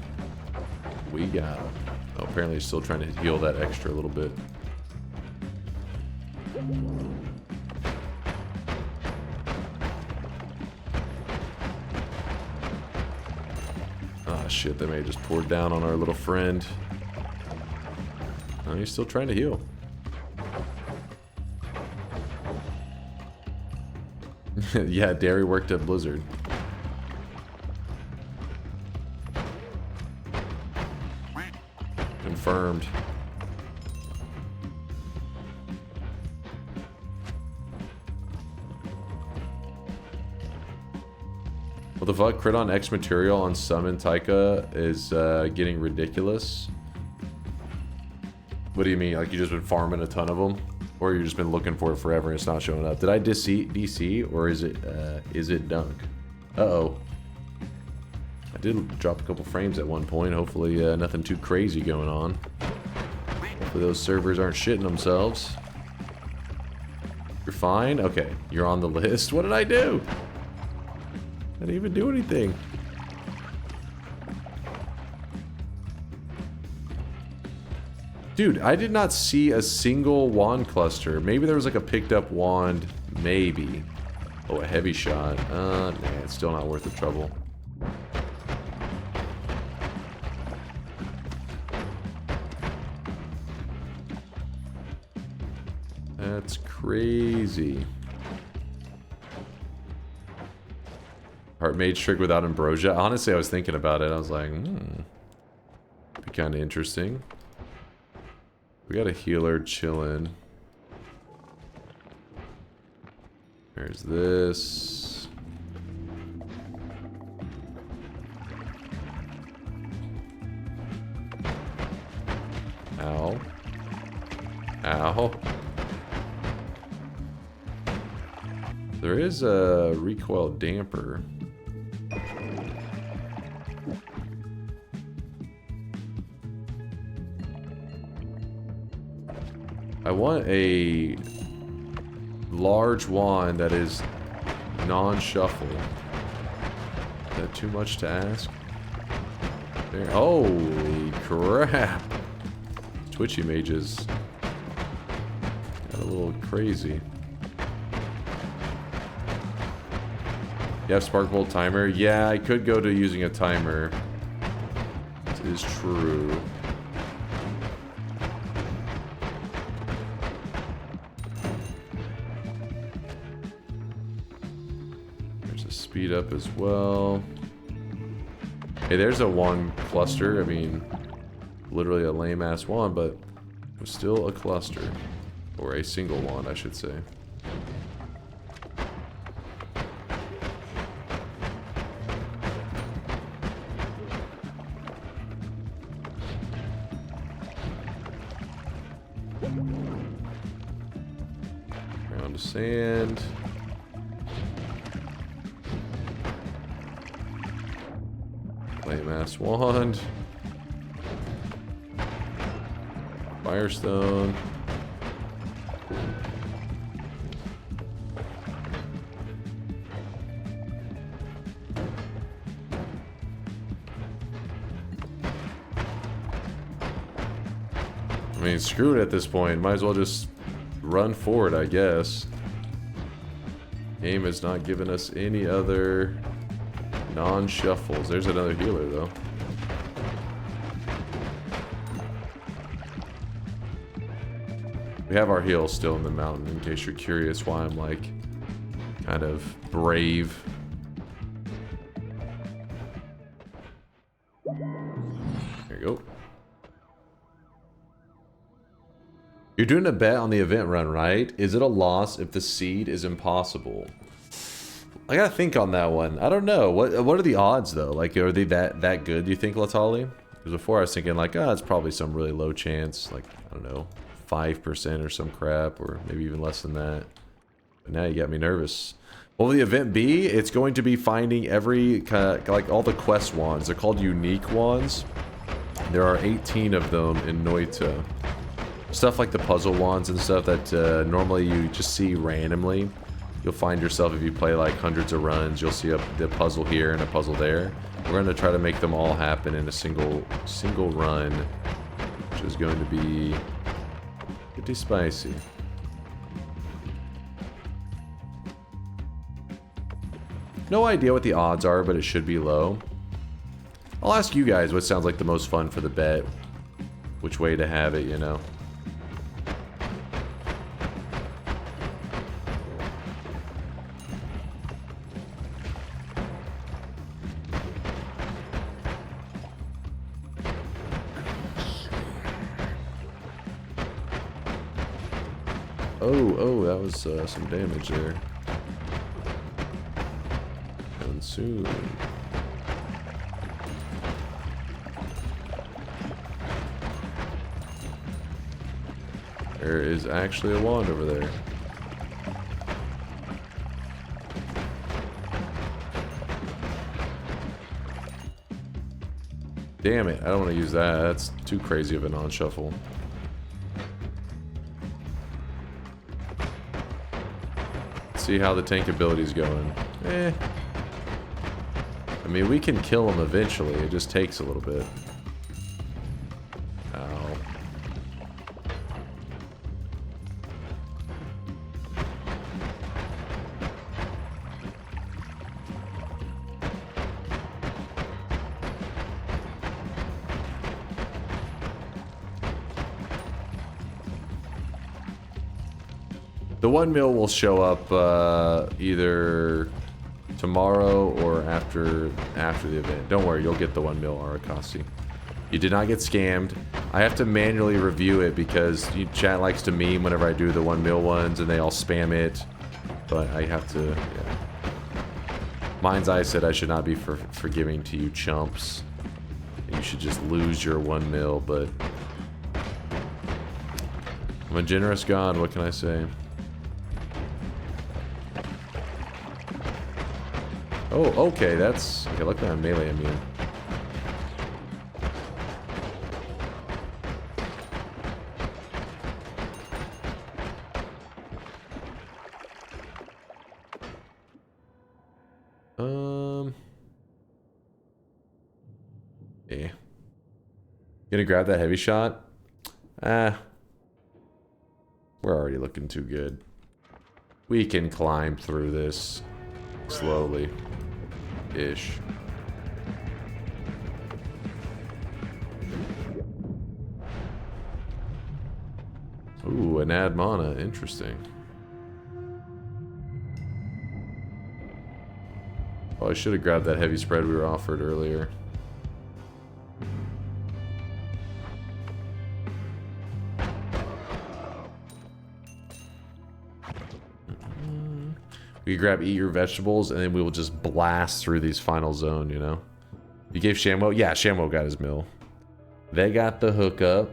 we got him. Oh, apparently he's still trying to heal that extra a little bit. Ah, shit, they may have just poured down on our little friend. Oh, he's still trying to heal. Yeah, Derry worked at Blizzard. Confirmed. What the fuck? Crit on X material on Summon Taika is getting ridiculous. What do you mean? Like you just been farming a ton of them? Or you just been looking for it forever and it's not showing up? Did I DC or is it Dunk? Uh-oh. I did drop a couple frames at one point. Hopefully nothing too crazy going on. Hopefully those servers aren't shitting themselves. You're fine? Okay, you're on the list. What did I do? I didn't even do anything. Dude, I did not see a single wand cluster. Maybe there was like a picked up wand. Maybe. Oh, a heavy shot. Nah, it's still not worth the trouble. That's crazy. Heart Mage trick without Ambrosia. Honestly, I was thinking about it. I was like, be kind of interesting. We got a healer chilling. There's this. Ow. Ow. There is a recoil damper. I want a large wand that is non-shuffle. Is that too much to ask? There. Holy crap! Twitchy mages got a little crazy. You have Sparkbolt timer? Yeah, I could go to using a timer. This is true. Speed up as well. Hey, there's a wand cluster. I mean, literally a lame ass wand, but it was still a cluster. Or a single wand, I should say. Round of sand. Mass wand. Firestone. I mean, screw it at this point. Might as well just run forward, I guess. Game has not given us any other non-shuffles. There's another healer, though. We have our heal still in the mountain, in case you're curious why I'm, like, kind of brave. There you go. You're doing a bet on the event run, right? Is it a loss if the seed is impossible? I gotta think on that one. I don't know. What are the odds though? Like, are they that good? Do you think, Latali? Because before I was thinking like, it's probably some really low chance, like I don't know, 5% or some crap, or maybe even less than that. But now you got me nervous. What will the event be? It's going to be finding every kind of like all the quest wands. They're called unique wands. There are 18 of them in Noita. Stuff like the puzzle wands and stuff that normally you just see randomly. You'll find yourself, if you play like hundreds of runs, you'll see the puzzle here and a puzzle there. We're going to try to make them all happen in a single run, which is going to be pretty spicy. No idea what the odds are, but it should be low. I'll ask you guys what sounds like the most fun for the bet. Which way to have it, you know. Oh, that was some damage there. And soon. There is actually a wand over there. Damn it, I don't want to use that. That's too crazy of a non-shuffle. See how the tank ability's going. I mean, we can kill him eventually. It just takes a little bit. Ow. The 1 mil will show up either tomorrow or after the event. Don't worry, you'll get the 1 mil, Arakasi. You did not get scammed. I have to manually review it because chat likes to meme whenever I do the 1 mil ones and they all spam it. But I have to, yeah. Mind's Eye said I should not be forgiving to you chumps. You should just lose your 1 mil, but I'm a generous god, what can I say? Oh, okay, that's... Okay, luckily I'm melee immune. Yeah. Gonna grab that heavy shot? We're already looking too good. We can climb through this slowly. Ish. Ooh, an ad mana. Interesting. Oh, I should have grabbed that heavy spread we were offered earlier. We grab eat your vegetables, and then we will just blast through these final zone, you know? You gave Shamwo? Yeah, Shamwo got his mill. They got the hookup.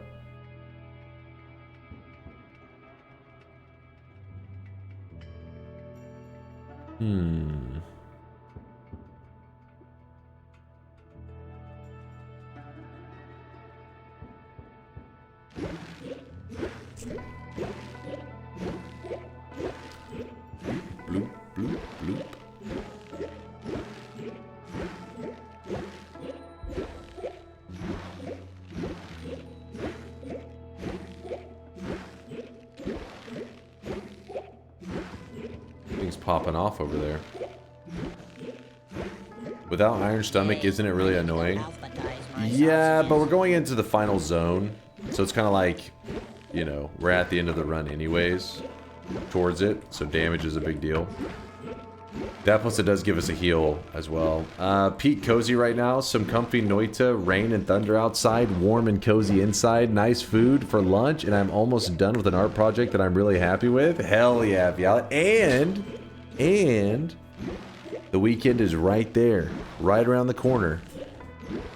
Bloop, bloop, bloop. Things popping off over there. Without Iron Stomach, isn't it really annoying? Yeah, but we're going into the final zone. So it's kind of like, you know, we're at the end of the run anyways. Towards it, so damage is a big deal. That plus it does give us a heal as well. Pete cozy right now. Some comfy Noita, rain and thunder outside, warm and cozy inside, nice food for lunch, and I'm almost done with an art project that I'm really happy with. Hell yeah, Violet. And the weekend is right there, right around the corner.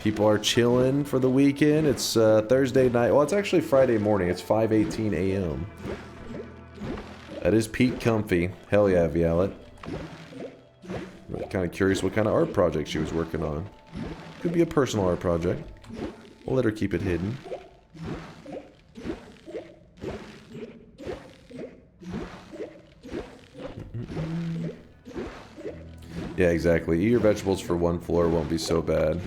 People are chilling for the weekend. It's Thursday night. Well, it's actually Friday morning. It's 5:18 a.m. That is Pete Comfy. Hell yeah, Violet. I'm kind of curious what kind of art project she was working on. Could be a personal art project. We'll let her keep it hidden. Yeah, exactly. Eat your vegetables for 1 floor won't be so bad.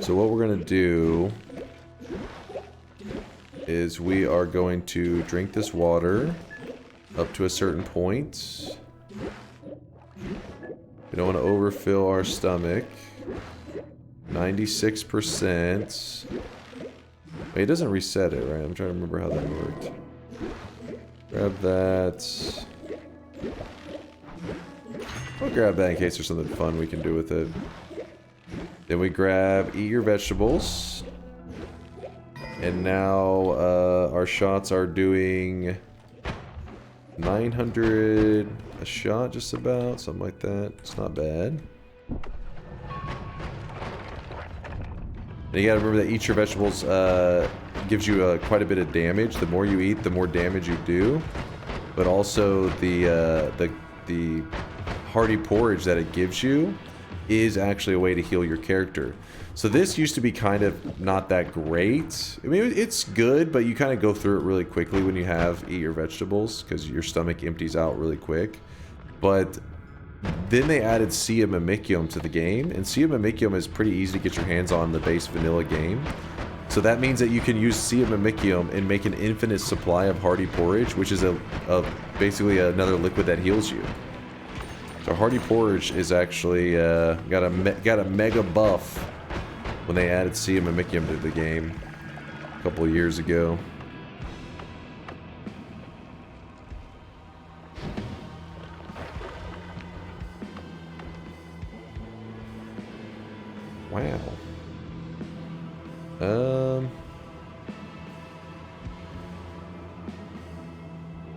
So what we're going to do is we are going to drink this water up to a certain point. We don't want to overfill our stomach. 96%. Wait, it doesn't reset it, right? I'm trying to remember how that worked. Grab that. I'll grab that in case there's something fun we can do with it. Then we grab eat your vegetables. And now our shots are doing 900 a shot, just about, something like that. It's not bad. And you gotta remember that eat your vegetables gives you quite a bit of damage. The more you eat, the more damage you do. But also the hearty porridge that it gives you is actually a way to heal your character. So this used to be kind of not that great. I mean, it's good, but you kind of go through it really quickly when you have eat your vegetables because your stomach empties out really quick. But then they added Sea of Mimicium to the game, and Sea of Mimicium is pretty easy to get your hands on in the base vanilla game. So that means that you can use Sea of Mimicium and make an infinite supply of hearty porridge, which is basically another liquid that heals you. So hearty porridge is actually got a mega buff when they added Sea of Mimicium to the game a couple of years ago. Wow.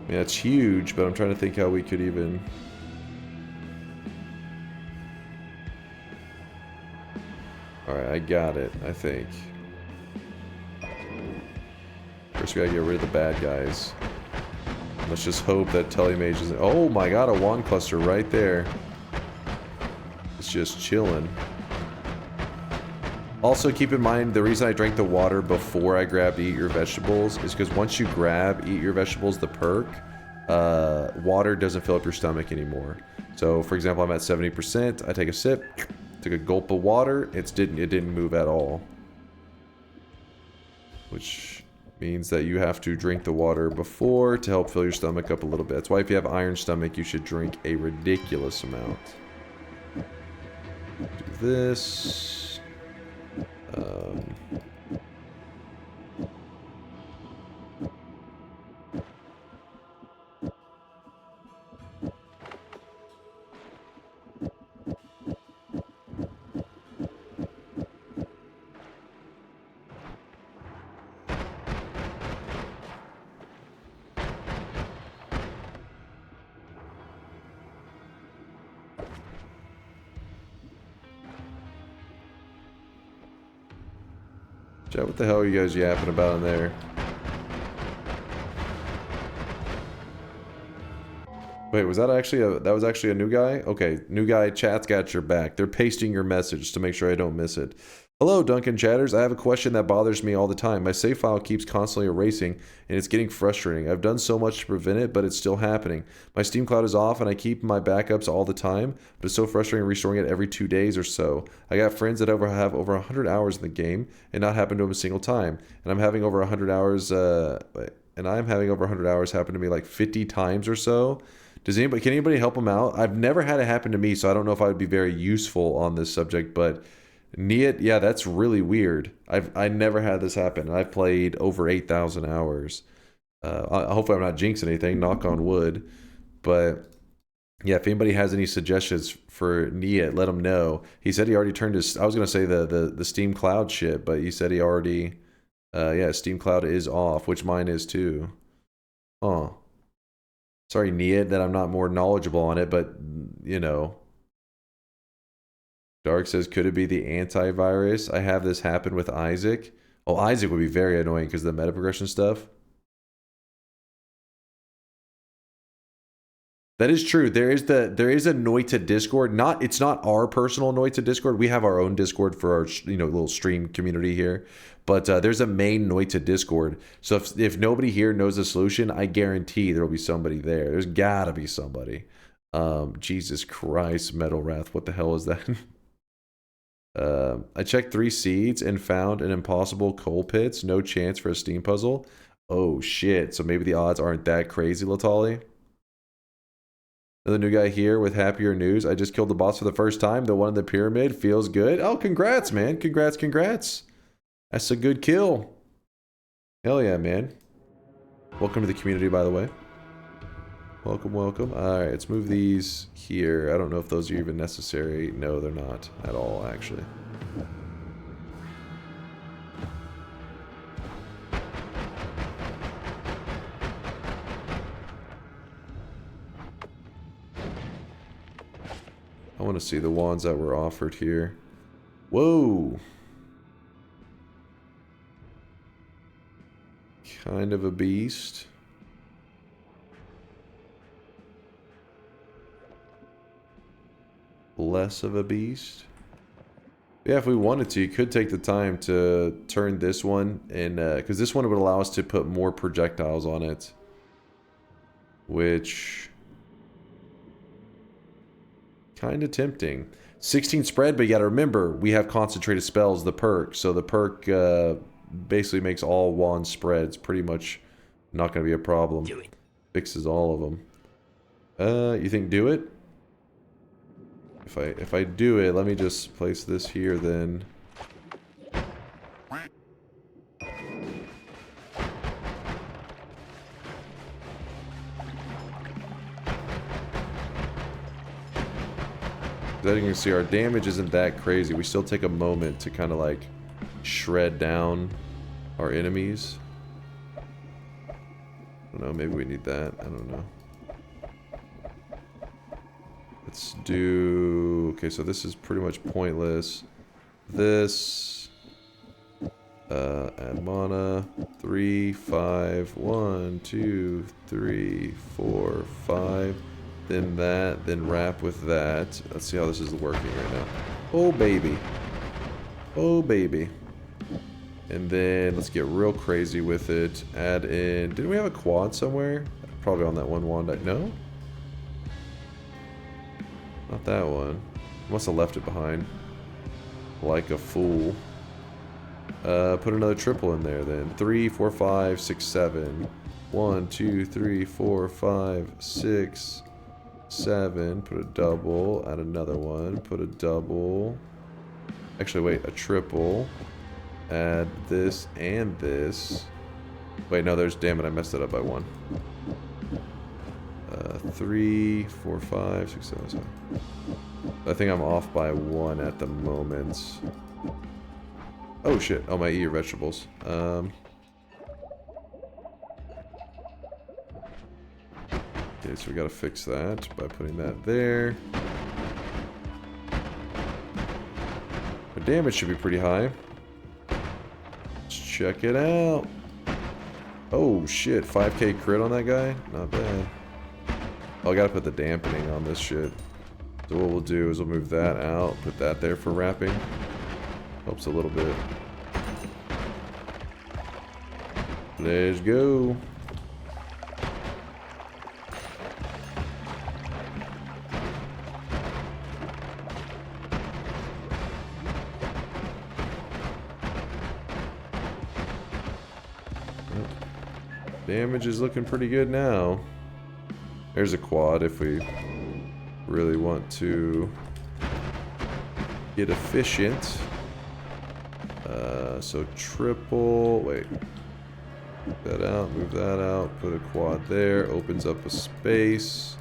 Yeah, it's huge, but I'm trying to think how we could even... Alright, I got it, I think. First we gotta get rid of the bad guys. Let's just hope that Telemage isn't... Oh my god, a wand cluster right there. It's just chilling. Also, keep in mind, the reason I drank the water before I grabbed Eat Your Vegetables is because once you grab Eat Your Vegetables, the perk, water doesn't fill up your stomach anymore. So, for example, I'm at 70%, I take a sip, took a gulp of water, it didn't move at all. Which means that you have to drink the water before to help fill your stomach up a little bit. That's why if you have iron stomach, you should drink a ridiculous amount. Do this. Chat, what the hell are you guys yapping about in there? Wait, was that actually a new guy? Okay, new guy, chat's got your back. They're pasting your message to make sure I don't miss it. Hello, Duncan Chatters. I have a question that bothers me all the time. My save file keeps constantly erasing, and it's getting frustrating. I've done so much to prevent it, but it's still happening. My Steam Cloud is off, and I keep my backups all the time, but it's so frustrating restoring it every 2 days or so. I got friends that have over 100 hours in the game, and not happened to them a single time. And I'm having over 100 hours, happen to me like 50 times or so. Can anybody help them out? I've never had it happen to me, so I don't know if I would be very useful on this subject, but Niet, yeah, that's really weird. I never had this happen. I've played over 8,000 hours. Hopefully I'm not jinxing anything, knock on wood. But yeah, if anybody has any suggestions for Niet, let him know. He said he already turned his, I was going to say the Steam Cloud shit, but he said he already, yeah, Steam Cloud is off, which mine is too. Huh. Sorry, Niet, that I'm not more knowledgeable on it, but, you know. Dark says, could it be the antivirus? I have this happen with Isaac. Oh, Isaac would be very annoying because of the meta progression stuff. That is true. There is a Noita Discord. It's not our personal Noita Discord. We have our own Discord for our little stream community here. But there's a main Noita Discord. So if nobody here knows the solution, I guarantee there will be somebody there. There's gotta be somebody. Jesus Christ, Metal Wrath. What the hell is that? I checked 3 seeds and found an impossible coal pits. No chance for a steam puzzle. Oh shit. So maybe the odds aren't that crazy, Latali. Another new guy here with happier news. I just killed the boss for the first time. The one in the pyramid feels good. Oh, congrats, man. Congrats. That's a good kill. Hell yeah, man. Welcome to the community, by the way. Welcome. Alright, let's move these here. I don't know if those are even necessary. No, they're not at all, actually. I want to see the wands that were offered here. Whoa! Kind of a beast. Less of a beast. Yeah, if we wanted to, you could take the time to turn this one, and because this one would allow us to put more projectiles on it, which kind of tempting. 16 spread, but you gotta remember we have concentrated spells, the perk, so the perk basically makes all wand spreads pretty much not gonna be a problem. Do it. Fixes all of them. You think do it? If I do it, let me just place this here then. As you can see, our damage isn't that crazy. We still take a moment to kind of like shred down our enemies. I don't know, maybe we need that. I don't know. Let's do... Okay, so this is pretty much pointless. This... add mana. 3, 5, 1, 2, 3, 4, 5. Then that, then wrap with that. Let's see how this is working right now. Oh, baby. Oh, baby. And then let's get real crazy with it. Add in... Didn't we have a quad somewhere? Probably on that one wand. No? Not that one. Must have left it behind. Like a fool. Put another triple in there then. 3, 4, 5, 6, 7. 1, 2, 3, 4, 5, 6, 7. Put a double. Add another one. Put a double. Actually, wait. A triple. Add this and this. Wait, no, there's... Damn it, I messed it up by 1. 3, 4, 5, 6, 7, 7. I think I'm off by 1 at the moment. Oh, shit. Oh, my eat your vegetables. Okay, so we gotta fix that by putting that there. Our damage should be pretty high. Check it out. Oh shit, 5k crit on that guy? Not bad. Oh, I gotta put the dampening on this shit. So what we'll do is we'll move that out, put that there for wrapping. Helps a little bit. Let's go. Damage is looking pretty good now. There's a quad if we really want to get efficient. So triple, wait. Move that out, put a quad there, opens up a space.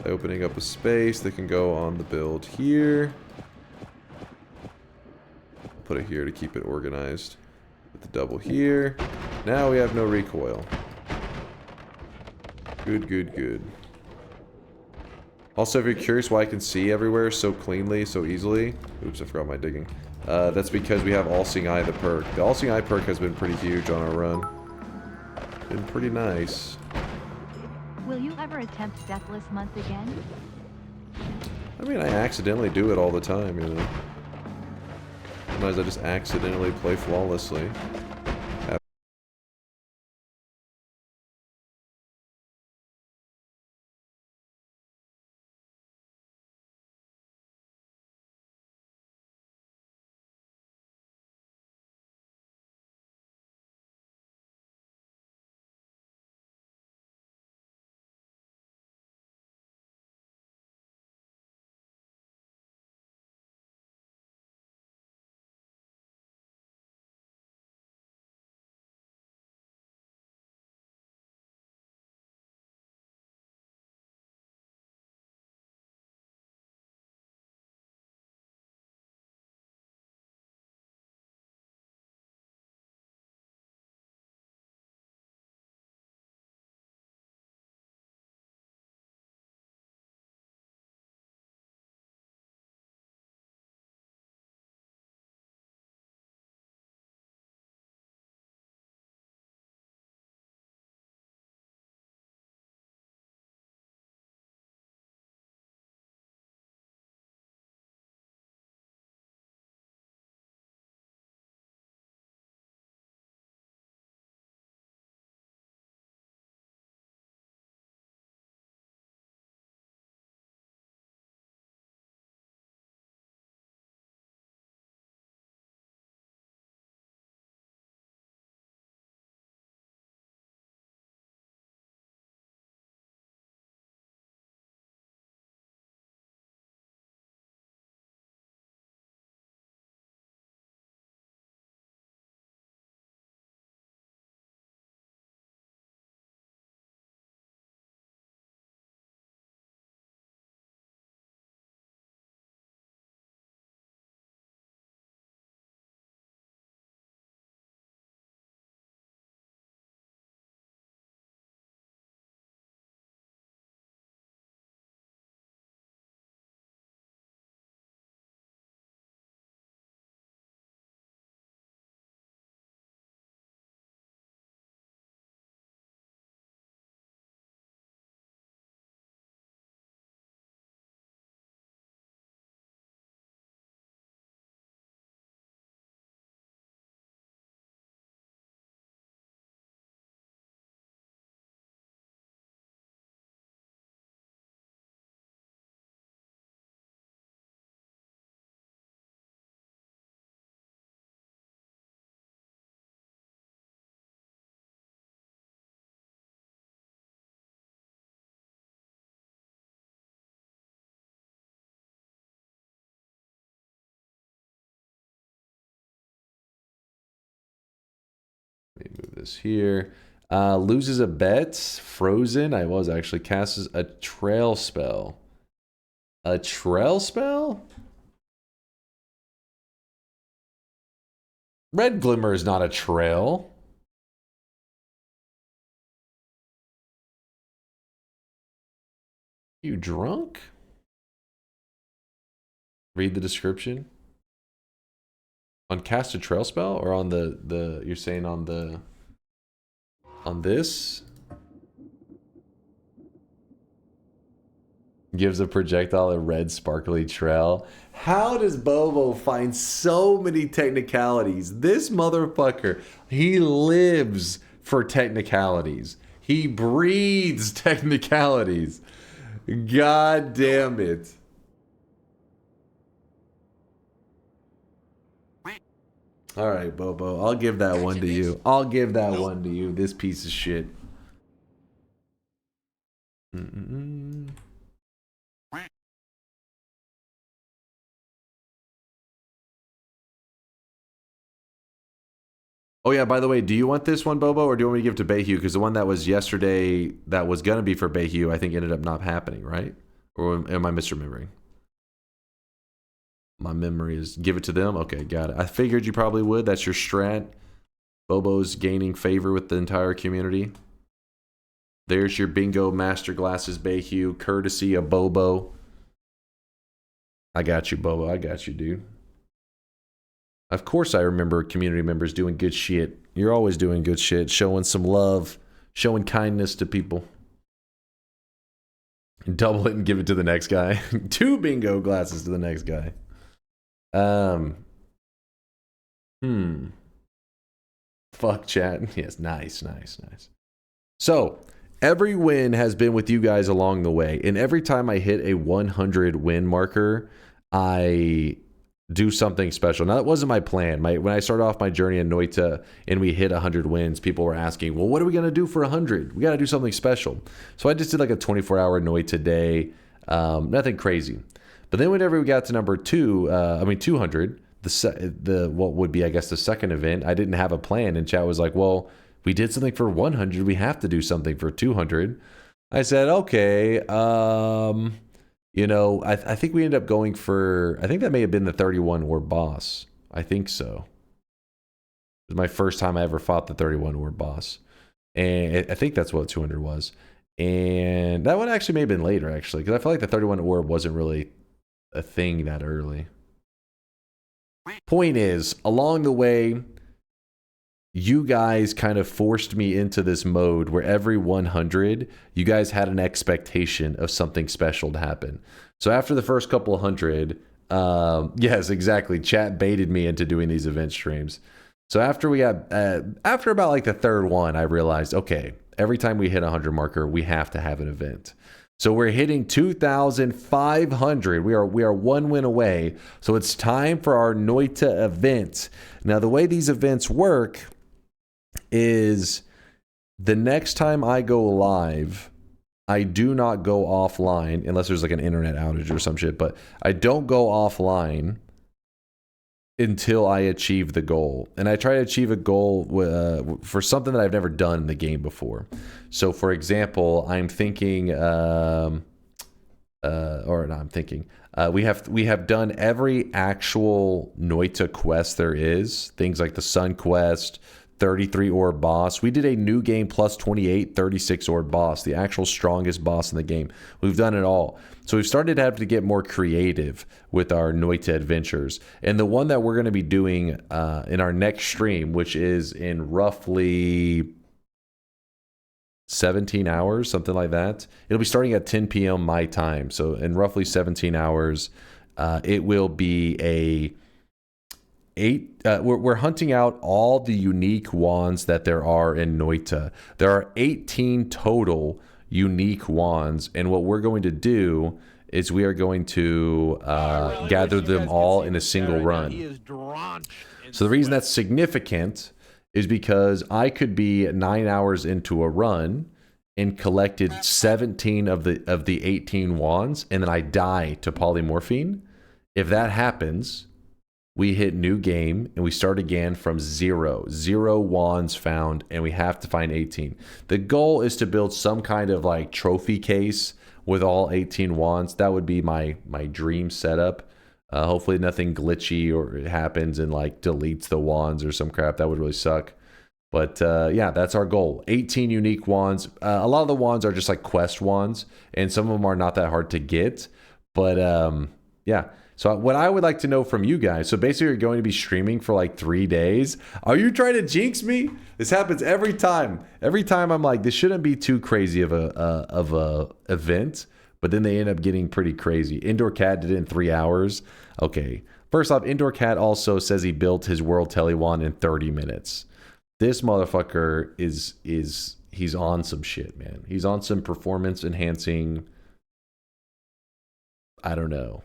By opening up a space, they can go on the build here. Put it here to keep it organized. Put the double here. Now we have no recoil. Good, good, good. Also, if you're curious why I can see everywhere so cleanly, so easily... Oops, I forgot my digging. That's because we have All-Seeing Eye, the perk. The All-Seeing Eye perk has been pretty huge on our run. Been pretty nice. Will you ever attempt Deathless Month again? I mean, I accidentally do it all the time, you know. Sometimes I just accidentally play flawlessly. this here. Loses a bet. Frozen. I was actually casts a trail spell. A trail spell? Red Glimmer is not a trail. You drunk? Read the description. On cast a trail spell or on the you're saying on this? Gives a projectile a red sparkly trail. How does Bobo find so many technicalities? This motherfucker, he lives for technicalities. He breathes technicalities. God damn it. All right, Bobo. I'll give that one to you. I'll give that one to you. This piece of shit. Oh yeah, by the way, do you want this one, Bobo, or do you want me to give it to Bayhue? Because the one that was yesterday that was going to be for Bayhue, I think ended up not happening, right? Or am I misremembering? My memory is give it to them? Okay, got it. I figured you probably would. That's your strat. Bobo's gaining favor with the entire community. There's your bingo master glasses, Bayhue, courtesy of Bobo. I got you, Bobo. I got you, dude. Of course I remember community members doing good shit. You're always doing good shit, showing some love, showing kindness to people. Double it and give it to the next guy. 2 bingo glasses to the next guy. Fuck chat. Yes, nice. So, every win has been with you guys along the way. And every time I hit a 100 win marker, I do something special. Now, that wasn't my plan. When I started off my journey in Noita and we hit 100 wins, people were asking, well, what are we going to do for 100? We got to do something special. So I just did like a 24-hour Noita day. Nothing crazy. But then whenever we got to number 200, the what would be, I guess, the second event, I didn't have a plan. And chat was like, well, we did something for 100. We have to do something for 200. I said, okay, you know, I think we ended up going for, I think that may have been the 31 orb boss. I think so. It was my first time I ever fought the 31 orb boss. And I think that's what 200 was. And that one actually may have been later, actually, because I feel like the 31 orb wasn't really a thing that early. Point is, along the way, you guys kind of forced me into this mode where every 100, you guys had an expectation of something special to happen. So after the first couple of 100, yes, exactly. Chat baited me into doing these event streams. So after we got, after about like the third one, I realized, okay, every time we hit 100 marker, we have to have an event. So we're hitting 2,500. We are 1 win away. So it's time for our Noita event. Now, the way these events work is the next time I go live, I do not go offline unless there's like an internet outage or some shit, but I don't go offline until I achieve the goal. And I try to achieve a goal for something that I've never done in the game before. So for example, I'm thinking, we have done every actual Noita quest there is. Things like the Sun Quest, 33 orb boss. We did a new game plus 28, 36 orb boss, the actual strongest boss in the game. We've done it all. So we've started to have to get more creative with our Noita adventures. And the one that we're going to be doing in our next stream, which is in roughly 17 hours, something like that. It'll be starting at 10 p.m. my time. So in roughly 17 hours, it will be we're hunting out all the unique wands that there are in Noita. There are 18 total unique wands, and what we're going to do is we are going to gather them all in a single run. So the reason that's significant is because I could be 9 hours into a run and collected 17 of the 18 wands, and then I die to polymorphine. If that happens, we hit new game and we start again from 0 wands found, and we have to find 18. The goal is to build some kind of like trophy case with all 18 wands. That would be my dream setup. Hopefully nothing glitchy or it happens and like deletes the wands or some crap. That would really suck. But yeah, that's our goal. 18 unique wands. A lot of the wands are just like quest wands, and some of them are not that hard to get. But yeah. So what I would like to know from you guys, so basically you're going to be streaming for like 3 days. Are you trying to jinx me? This happens every time. Every time I'm like, this shouldn't be too crazy of a event, but then they end up getting pretty crazy. Indoor Cat did it in 3 hours. Okay. First off, Indoor Cat also says he built his World Telewand in 30 minutes. This motherfucker he's on some shit, man. He's on some performance enhancing, I don't know.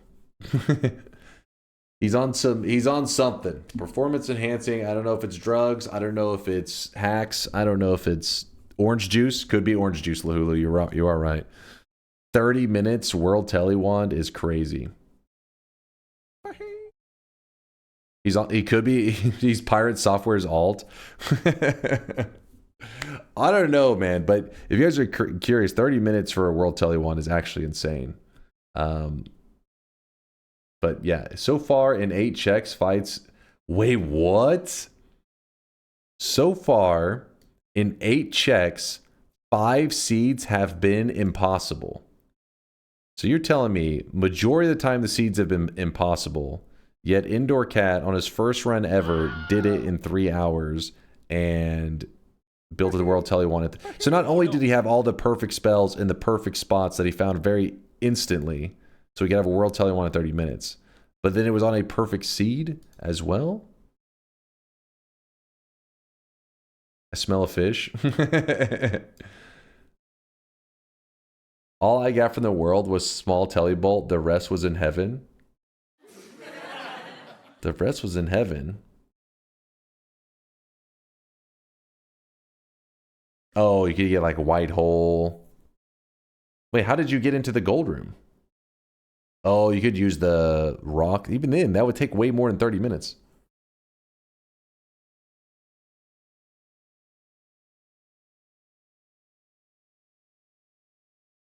he's on something performance enhancing. I don't know if it's drugs, I don't know if it's hacks, I don't know if it's orange juice. Could be orange juice. Lahulu, you are right. 30 minutes World Telewand is crazy. He could be he's Pirate Software's alt. I don't know, man, but if you guys are curious, 30 minutes for a World Telewand is actually insane. But yeah, so far in 8 checks fights. Wait, what? So far in 8 checks, 5 seeds have been impossible. So you're telling me majority of the time the seeds have been impossible, yet Indoor Cat on his first run ever did it in 3 hours and built the World Telewand. So not only did he have all the perfect spells in the perfect spots that he found very instantly, so we could have a World Telewand in 30 minutes. But then it was on a perfect seed as well. I smell a fish. All I got from the world was small telebolt. The rest was in heaven. The rest was in heaven. Oh, you could get like a white hole. Wait, how did you get into the gold room? Oh, you could use the rock. Even then, that would take way more than 30 minutes.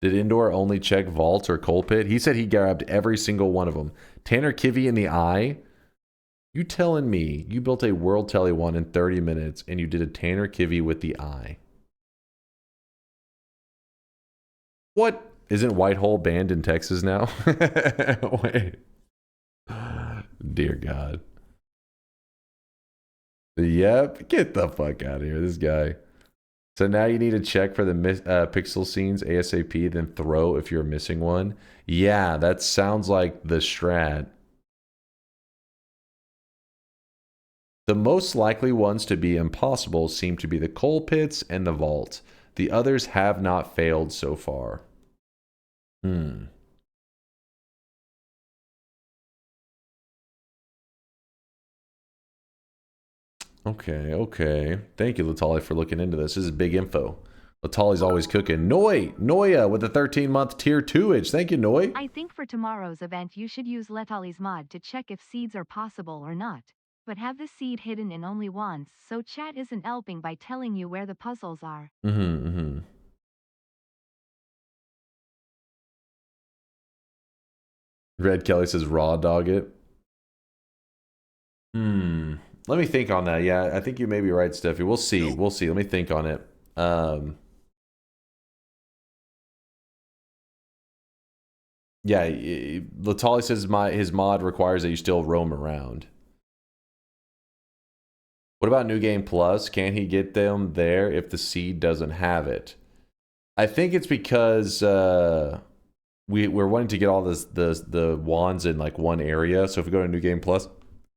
Did Indoor only check Vault or Coal Pit? He said he grabbed every single one of them. Tanner Kivy in the eye? You telling me you built a World Telewand in 30 minutes and you did a Tanner Kivy with the eye? What? Isn't Whitehole banned in Texas now? Wait. Dear God. Yep. Get the fuck out of here. This guy. So now you need to check for the pixel scenes ASAP, then throw if you're missing one. Yeah, that sounds like the strat. The most likely ones to be impossible seem to be the coal pits and the vault. The others have not failed so far. Okay. Thank you, Latali, for looking into this. This is big info. Latali's always cooking. Noia with a 13-month tier 2-age. Thank you, Noi. I think for tomorrow's event you should use Latali's mod to check if seeds are possible or not. But have the seed hidden in only wands, so chat isn't helping by telling you where the puzzles are. Red Kelly says raw dog it. Let me think on that. Yeah, I think you may be right, Steffi. We'll see. We'll see. Let me think on it. Yeah, Latali says his mod requires that you still roam around. What about New Game Plus? Can he get them there if the seed doesn't have it? I think it's because we're wanting to get all the wands in like one area. So if we go to New Game Plus,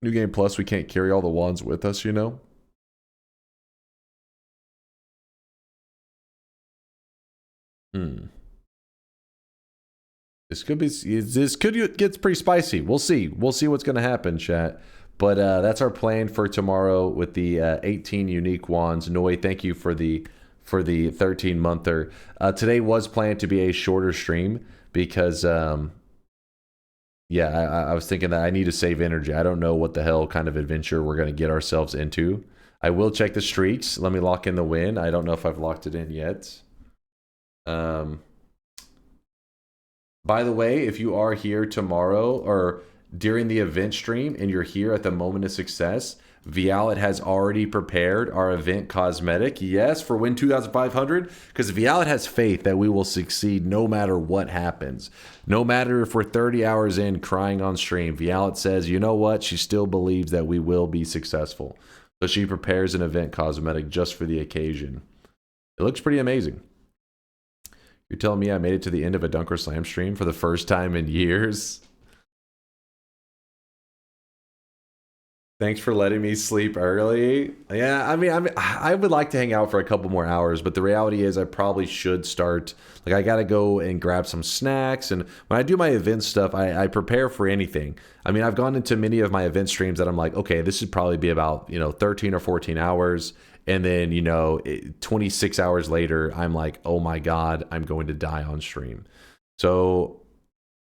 we can't carry all the wands with us, you know? This could get pretty spicy. We'll see. We'll see what's going to happen, chat. But that's our plan for tomorrow with the 18 unique wands. Noi, thank you for the 13-monther. Today was planned to be a shorter stream because yeah, I was thinking that I need to save energy. I don't know what the hell kind of adventure we're going to get ourselves into. I will check the streaks. Let me lock in the win. I don't know if I've locked it in yet. By the way, if you are here tomorrow or during the event stream and you're here at the moment of success, Vialet has already prepared our event cosmetic. Yes, for win 2,500, because Vialet has faith that we will succeed no matter what happens. No matter if we're 30 hours in crying on stream, Vialet says, you know what? She still believes that we will be successful. So she prepares an event cosmetic just for the occasion. It looks pretty amazing. You're telling me I made it to the end of a DunkOrSlam stream for the first time in years? Thanks for letting me sleep early. Yeah, I mean, I would like to hang out for a couple more hours, but the reality is I probably should start. Like, I got to go and grab some snacks. And when I do my event stuff, I prepare for anything. I mean, I've gone into many of my event streams that I'm like, okay, this should probably be about, 13 or 14 hours. And then, 26 hours later, I'm like, oh my God, I'm going to die on stream. So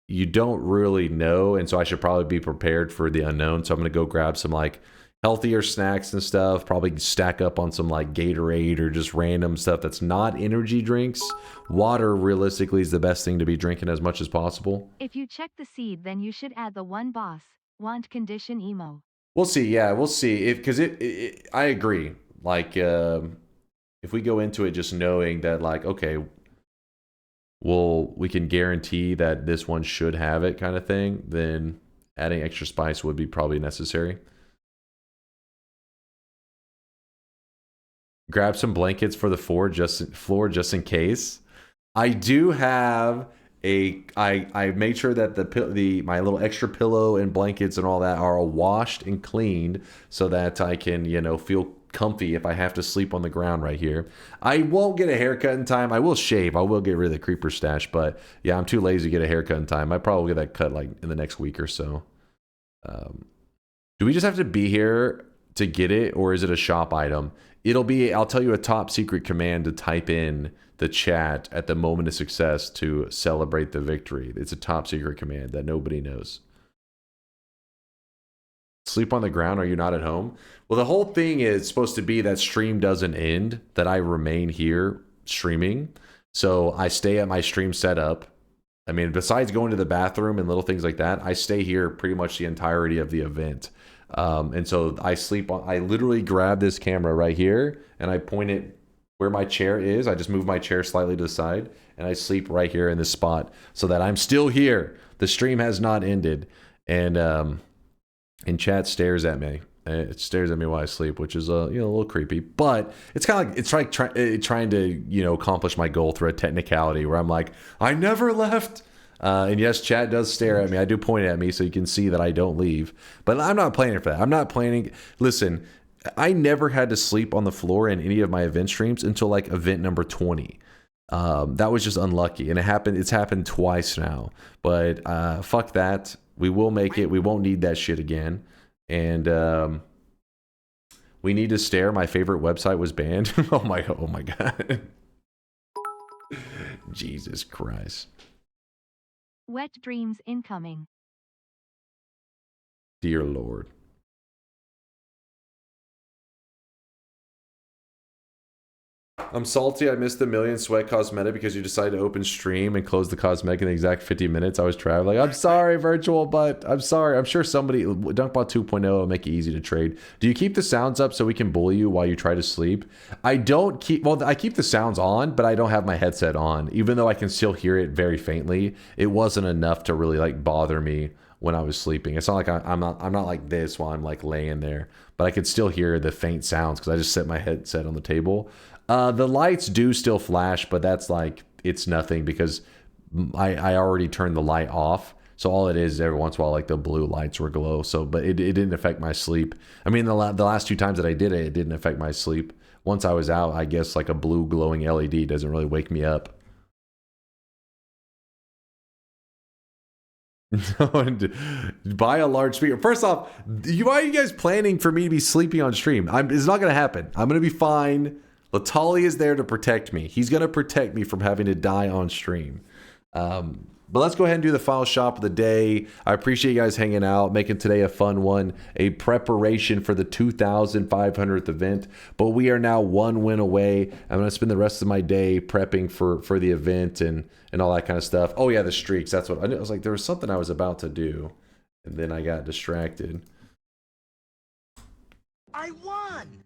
you don't really know, and so I should probably be prepared for the unknown. So I'm gonna go grab some like healthier snacks and stuff, probably stack up on some like Gatorade or just random stuff that's not energy drinks. Water realistically is the best thing to be drinking as much as possible. If you check the seed, then you should add the one boss want condition emo. We'll see. Yeah, we'll see. Because I agree. Like, if we go into it just knowing that, like, okay, we can guarantee that this one should have it kind of thing, then adding extra spice would be probably necessary. Grab some blankets for the floor just in case. I do have I made sure that my little extra pillow and blankets and all that are washed and cleaned so that I can, feel comfy if I have to sleep on the ground right here. I won't get a haircut in time. I will shave. I will get rid of the creeper stash, but yeah, I'm too lazy to get a haircut in time. I probably get that cut like in the next week or so. Do we just have to be here to get it, or is it a shop item? I'll tell you a top secret command to type in the chat at the moment of success to celebrate the victory. It's a top secret command that nobody knows. Sleep on the ground? Are you not at home? Well, the whole thing is supposed to be that stream doesn't end, that I remain here streaming. So I stay at my stream setup. I mean, besides going to the bathroom and little things like that, I stay here pretty much the entirety of the event. And so I literally grab this camera right here and I point it where my chair is. I just move my chair slightly to the side and I sleep right here in this spot so that I'm still here. The stream has not ended. And chat stares at me. It stares at me while I sleep, which is a little creepy. But it's kind of like it's like trying to accomplish my goal through a technicality where I'm like, I never left. And yes, chat does stare at me. I do point at me so you can see that I don't leave. But I'm not planning for that. I'm not planning. Listen, I never had to sleep on the floor in any of my event streams until like event number 20. That was just unlucky, and it's happened twice now. But fuck that. We will make it. We won't need that shit again. And we need to stare. My favorite website was banned. Oh my god. Jesus Christ. Wet dreams incoming. Dear Lord. I'm salty I missed the million sweat cosmetic because you decided to open stream and close the cosmetic in the exact 50 minutes I was traveling. I'm sorry, virtual, but I'm sorry. I'm sure somebody, DunkBot 2.0 will make it easy to trade. Do you keep the sounds up so we can bully you while you try to sleep? I keep the sounds on, but I don't have my headset on. Even though I can still hear it very faintly, it wasn't enough to really like bother me when I was sleeping. It's not like I'm not like this while I'm like laying there, but I could still hear the faint sounds because I just set my headset on the table. The lights do still flash, but that's like, it's nothing because I already turned the light off. So all it is every once in a while, like the blue lights will glow. So, but it didn't affect my sleep. I mean, the last two times that I did it, it didn't affect my sleep. Once I was out, I guess like a blue glowing LED doesn't really wake me up. Buy a large speaker. First off, why are you guys planning for me to be sleeping on stream? It's not going to happen. I'm going to be fine. Latali is there to protect me. He's going to protect me from having to die on stream. But let's go ahead and do the final shop of the day. I appreciate you guys hanging out, making today a fun one, a preparation for the 2,500th event. But we are now 1 win away. I'm going to spend the rest of my day prepping for the event and all that kind of stuff. Oh yeah, the streaks. That's what I knew. I was like, there was something I was about to do, and then I got distracted. I won!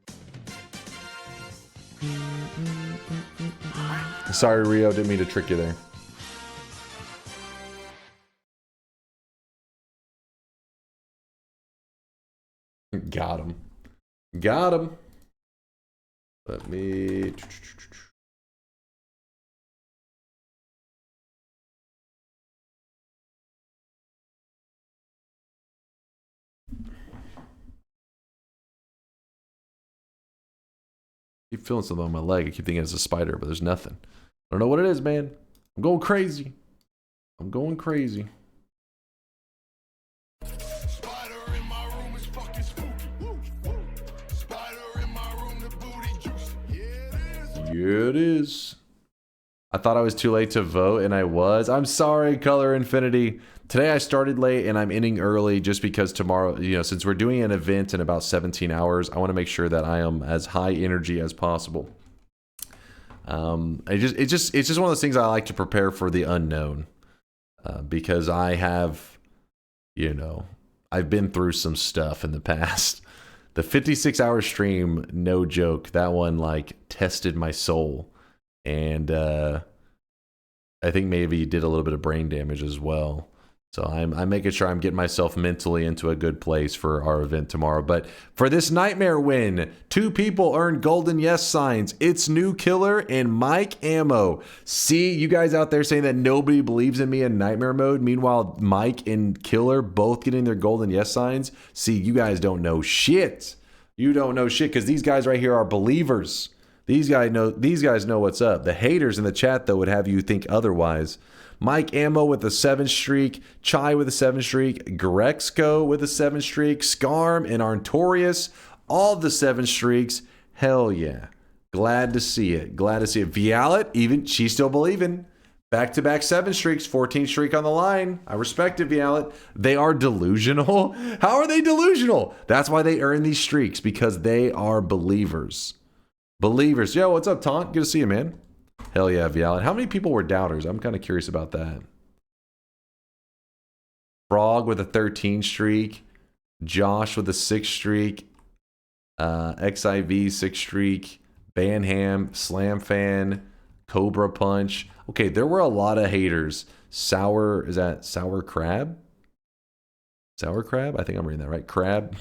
Sorry, Rio. Didn't mean to trick you there. Got him. Got him. Let me... keep feeling something on my leg. I keep thinking it's a spider, but there's nothing. I don't know what it is, man. I'm going crazy. I'm going crazy. Yeah, it is. I thought I was too late to vote, and I was. I'm sorry, Color Infinity. Today I started late, and I'm ending early just because tomorrow, you know, since we're doing an event in about 17 hours, I want to make sure that I am as high energy as possible. It's just one of those things I like to prepare for the unknown, because I have, you know, I've been through some stuff in the past. The 56-hour stream, no joke, that one like tested my soul, and I think maybe did a little bit of brain damage as well. So I'm making sure I'm getting myself mentally into a good place for our event tomorrow. But for this nightmare win, 2 people earned golden yes signs. It's New Killer and Mike Ammo. See, you guys out there saying that nobody believes in me in nightmare mode. Meanwhile, Mike and Killer both getting their golden yes signs. See, you guys don't know shit. You don't know shit because these guys right here are believers. These guys know what's up. The haters in the chat, though, would have you think otherwise. Mike Ammo with a 7 streak, Chai with a 7 streak, Grexco with a 7 streak, Scarm and Artorius, all the 7 streaks. Hell yeah. Glad to see it. Glad to see it. Vialet, even, she's still believing. Back-to-back 7 streaks, 14 streak on the line. I respect it, Vialet. They are delusional. How are they delusional? That's why they earn these streaks, because they are believers. Believers. Yo, what's up, Taunt? Good to see you, man. Hell yeah, Vialet. How many people were doubters? I'm kind of curious about that. Frog with a 13 streak. Josh with a 6 streak. XIV 6 streak. Banham, Slam Fan, Cobra Punch. Okay, there were a lot of haters. Sour, is that Sour Crab? Sour Crab? I think I'm reading that right. Crab.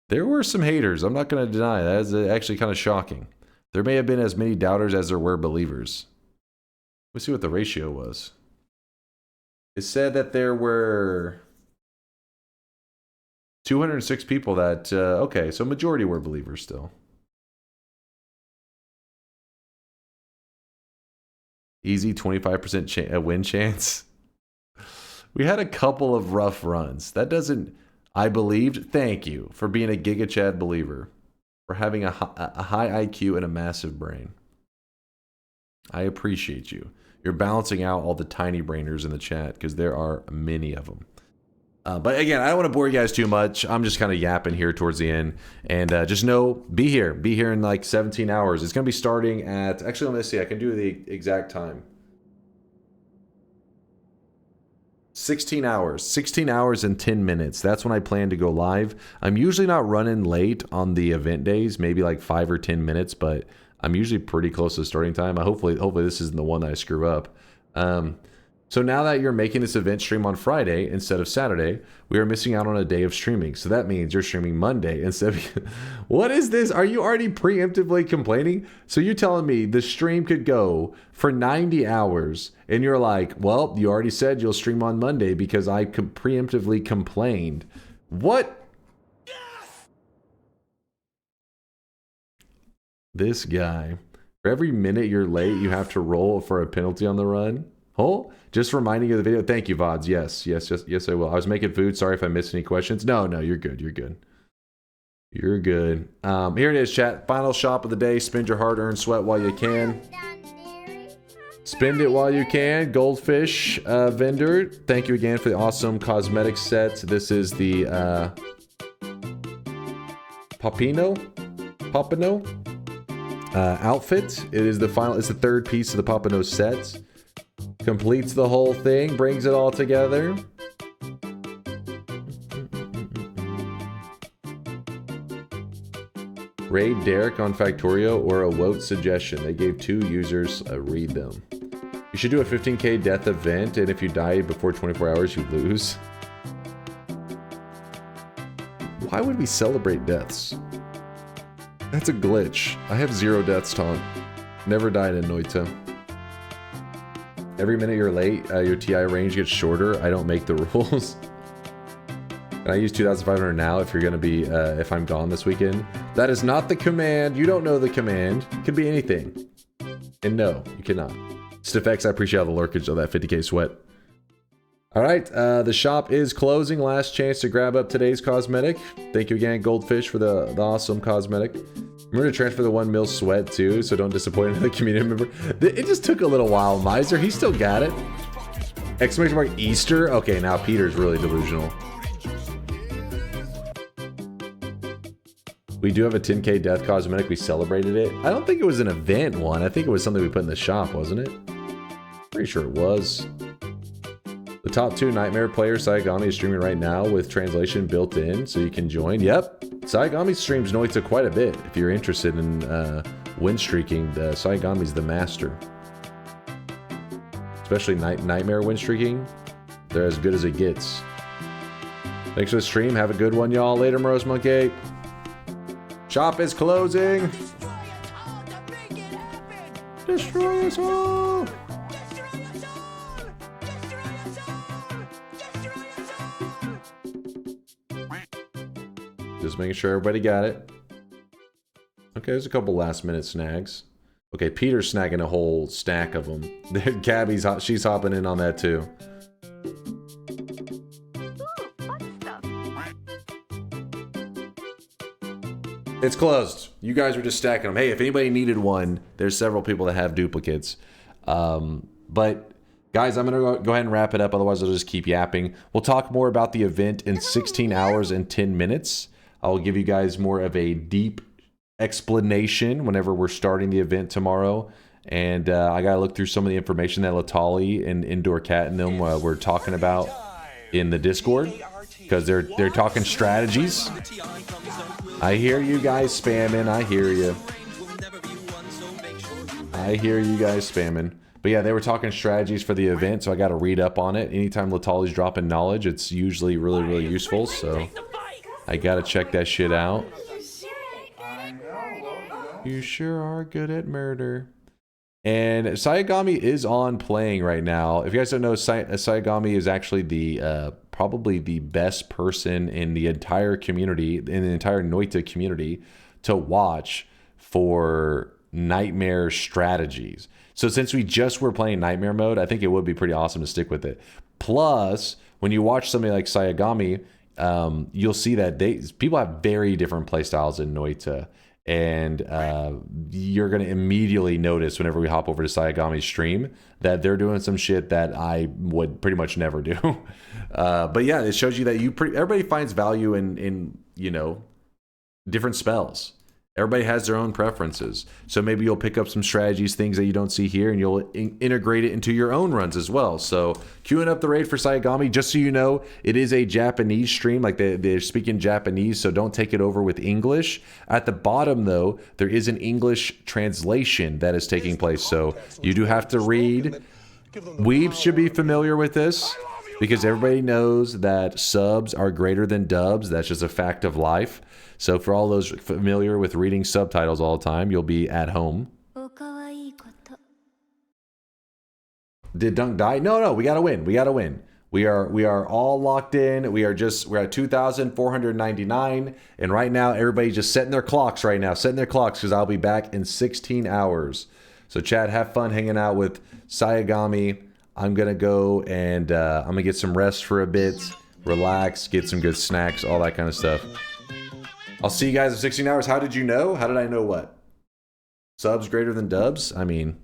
There were some haters. I'm not going to deny. That is actually kind of shocking. There may have been as many doubters as there were believers. Let's see what the ratio was. It said that there were 206 people that, okay, so majority were believers still. Easy 25% win chance. We had a couple of rough runs. That doesn't, I believed, thank you for being a Giga Chad believer. For having a high IQ and a massive brain. I appreciate you. You're balancing out all the tiny brainers in the chat because there are many of them. But again, I don't want to bore you guys too much. I'm just kind of yapping here towards the end. And just know, be here. Be here in like 17 hours. It's going to be starting at... Actually, let me see. I can do the exact time. 16 hours. 16 hours and 10 minutes. That's when I plan to go live. I'm usually not running late on the event days. Maybe like 5 or 10 minutes. But I'm usually pretty close to the starting time. Hopefully this isn't the one that I screw up. So now that you're making this event stream on Friday instead of Saturday, we are missing out on a day of streaming. So that means you're streaming Monday instead of... What is this? Are you already preemptively complaining? So you're telling me the stream could go for 90 hours and you're like, well, you already said you'll stream on Monday because I preemptively complained. What? Yes! This guy. For every minute you're late, you have to roll for a penalty on the run. Oh, just reminding you of the video. Thank you, VODs. Yes, I will. I was making food. Sorry if I missed any questions. No, you're good. You're good. You're good. Here it is, chat. Final shop of the day. Spend your hard-earned sweat while you can. Spend it while you can. Goldfish vendor, thank you again for the awesome cosmetic set. This is the Papino outfit. It is the final. It's the third piece of the Papino set. Completes the whole thing. Brings it all together. Raid Derek on Factorio or a vote suggestion. They gave 2 users. Read them. You should do a 15k death event, and if you die before 24 hours, you lose. Why would we celebrate deaths? That's a glitch. I have 0 deaths, Taunt. Never died in Noita. Every minute you're late, your TI range gets shorter. I don't make the rules. And I use 2,500 now if you're going to be, if I'm gone this weekend. That is not the command. You don't know the command. It could be anything. And no, you cannot. StiffX, I appreciate all the lurkage of that 50k sweat. Alright, the shop is closing. Last chance to grab up today's cosmetic. Thank you again, Goldfish, for the awesome cosmetic. Remember to transfer the 1 mil sweat too, so don't disappoint another community member. It just took a little while, Miser. He still got it. Exclamation mark Easter? Okay, now Peter's really delusional. We do have a 10k death cosmetic. We celebrated it. I don't think it was an event one. I think it was something we put in the shop, wasn't it? Pretty sure it was. The top 2 Nightmare players, Saigami is streaming right now with translation built in, so you can join. Yep. Saigami streams Noita quite a bit. If you're interested in win streaking, Saigami's the master. Especially Nightmare win streaking. They're as good as it gets. Thanks for the stream. Have a good one, y'all. Later, Morose Monkey. Shop is closing. Destroy us all. Just making sure everybody got it. Okay, there's a couple last minute snags. Okay, Peter's snagging a whole stack of them. Gabby's she's hopping in on that too. It's closed. You guys were just stacking them. Hey, if anybody needed one, there's several people that have duplicates. But guys, I'm going to go ahead and wrap it up. Otherwise, I'll just keep yapping. We'll talk more about the event in 16 hours and 10 minutes. I'll give you guys more of a deep explanation whenever we're starting the event tomorrow. And I got to look through some of the information that Latali and Indoor Cat and them were talking about in the Discord. Because they're talking strategies. I hear you guys spamming. I hear you. I hear you guys spamming. But yeah, they were talking strategies for the event, so I got to read up on it. Anytime Latali's dropping knowledge, it's usually really, really useful. So I got to check that shit out. You sure are good at murder. And Saigami is on playing right now. If you guys don't know, Saigami is actually the probably the best person in the entire community, in the entire Noita community, to watch for Nightmare strategies. So since we just were playing Nightmare mode, I think it would be pretty awesome to stick with it. Plus, when you watch somebody like Saigami, you'll see that people have very different playstyles in Noita. And you're going to immediately notice whenever we hop over to Saigami's stream that they're doing some shit that I would pretty much never do. But yeah, it shows you that everybody finds value in you know, different spells. Everybody has their own preferences. So maybe you'll pick up some strategies, things that you don't see here, and you'll integrate it into your own runs as well. So queuing up the raid for Saigami, just so you know, it is a Japanese stream. Like they're speaking Japanese, so don't take it over with English. At the bottom, though, there is an English translation that is taking place. So you do have to read. Weebs should be familiar with this because everybody knows that subs are greater than dubs. That's just a fact of life. So for all those familiar with reading subtitles all the time, you'll be at home. Did Dunk die? No, we gotta win. We gotta win. We are all locked in. We're at 2,499, and right now everybody's just setting their clocks right now, because I'll be back in 16 hours. So Chad, have fun hanging out with Saigami. I'm gonna go and I'm gonna get some rest for a bit, relax, get some good snacks, all that kind of stuff. I'll see you guys in 16 hours. How did you know? How did I know what? Subs greater than dubs? I mean,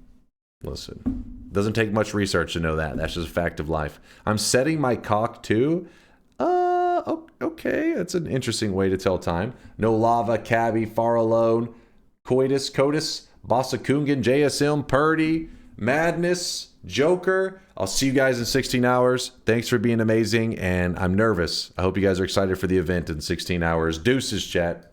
listen. Doesn't take much research to know that. That's just a fact of life. I'm setting my cock too. Okay. That's an interesting way to tell time. No lava, Cabby, Far Alone, Coitus, Bossakungan, JSM, Purdy, Madness, Joker. I'll see you guys in 16 hours. Thanks for being amazing, and I'm nervous. I hope you guys are excited for the event in 16 hours. Deuces, chat.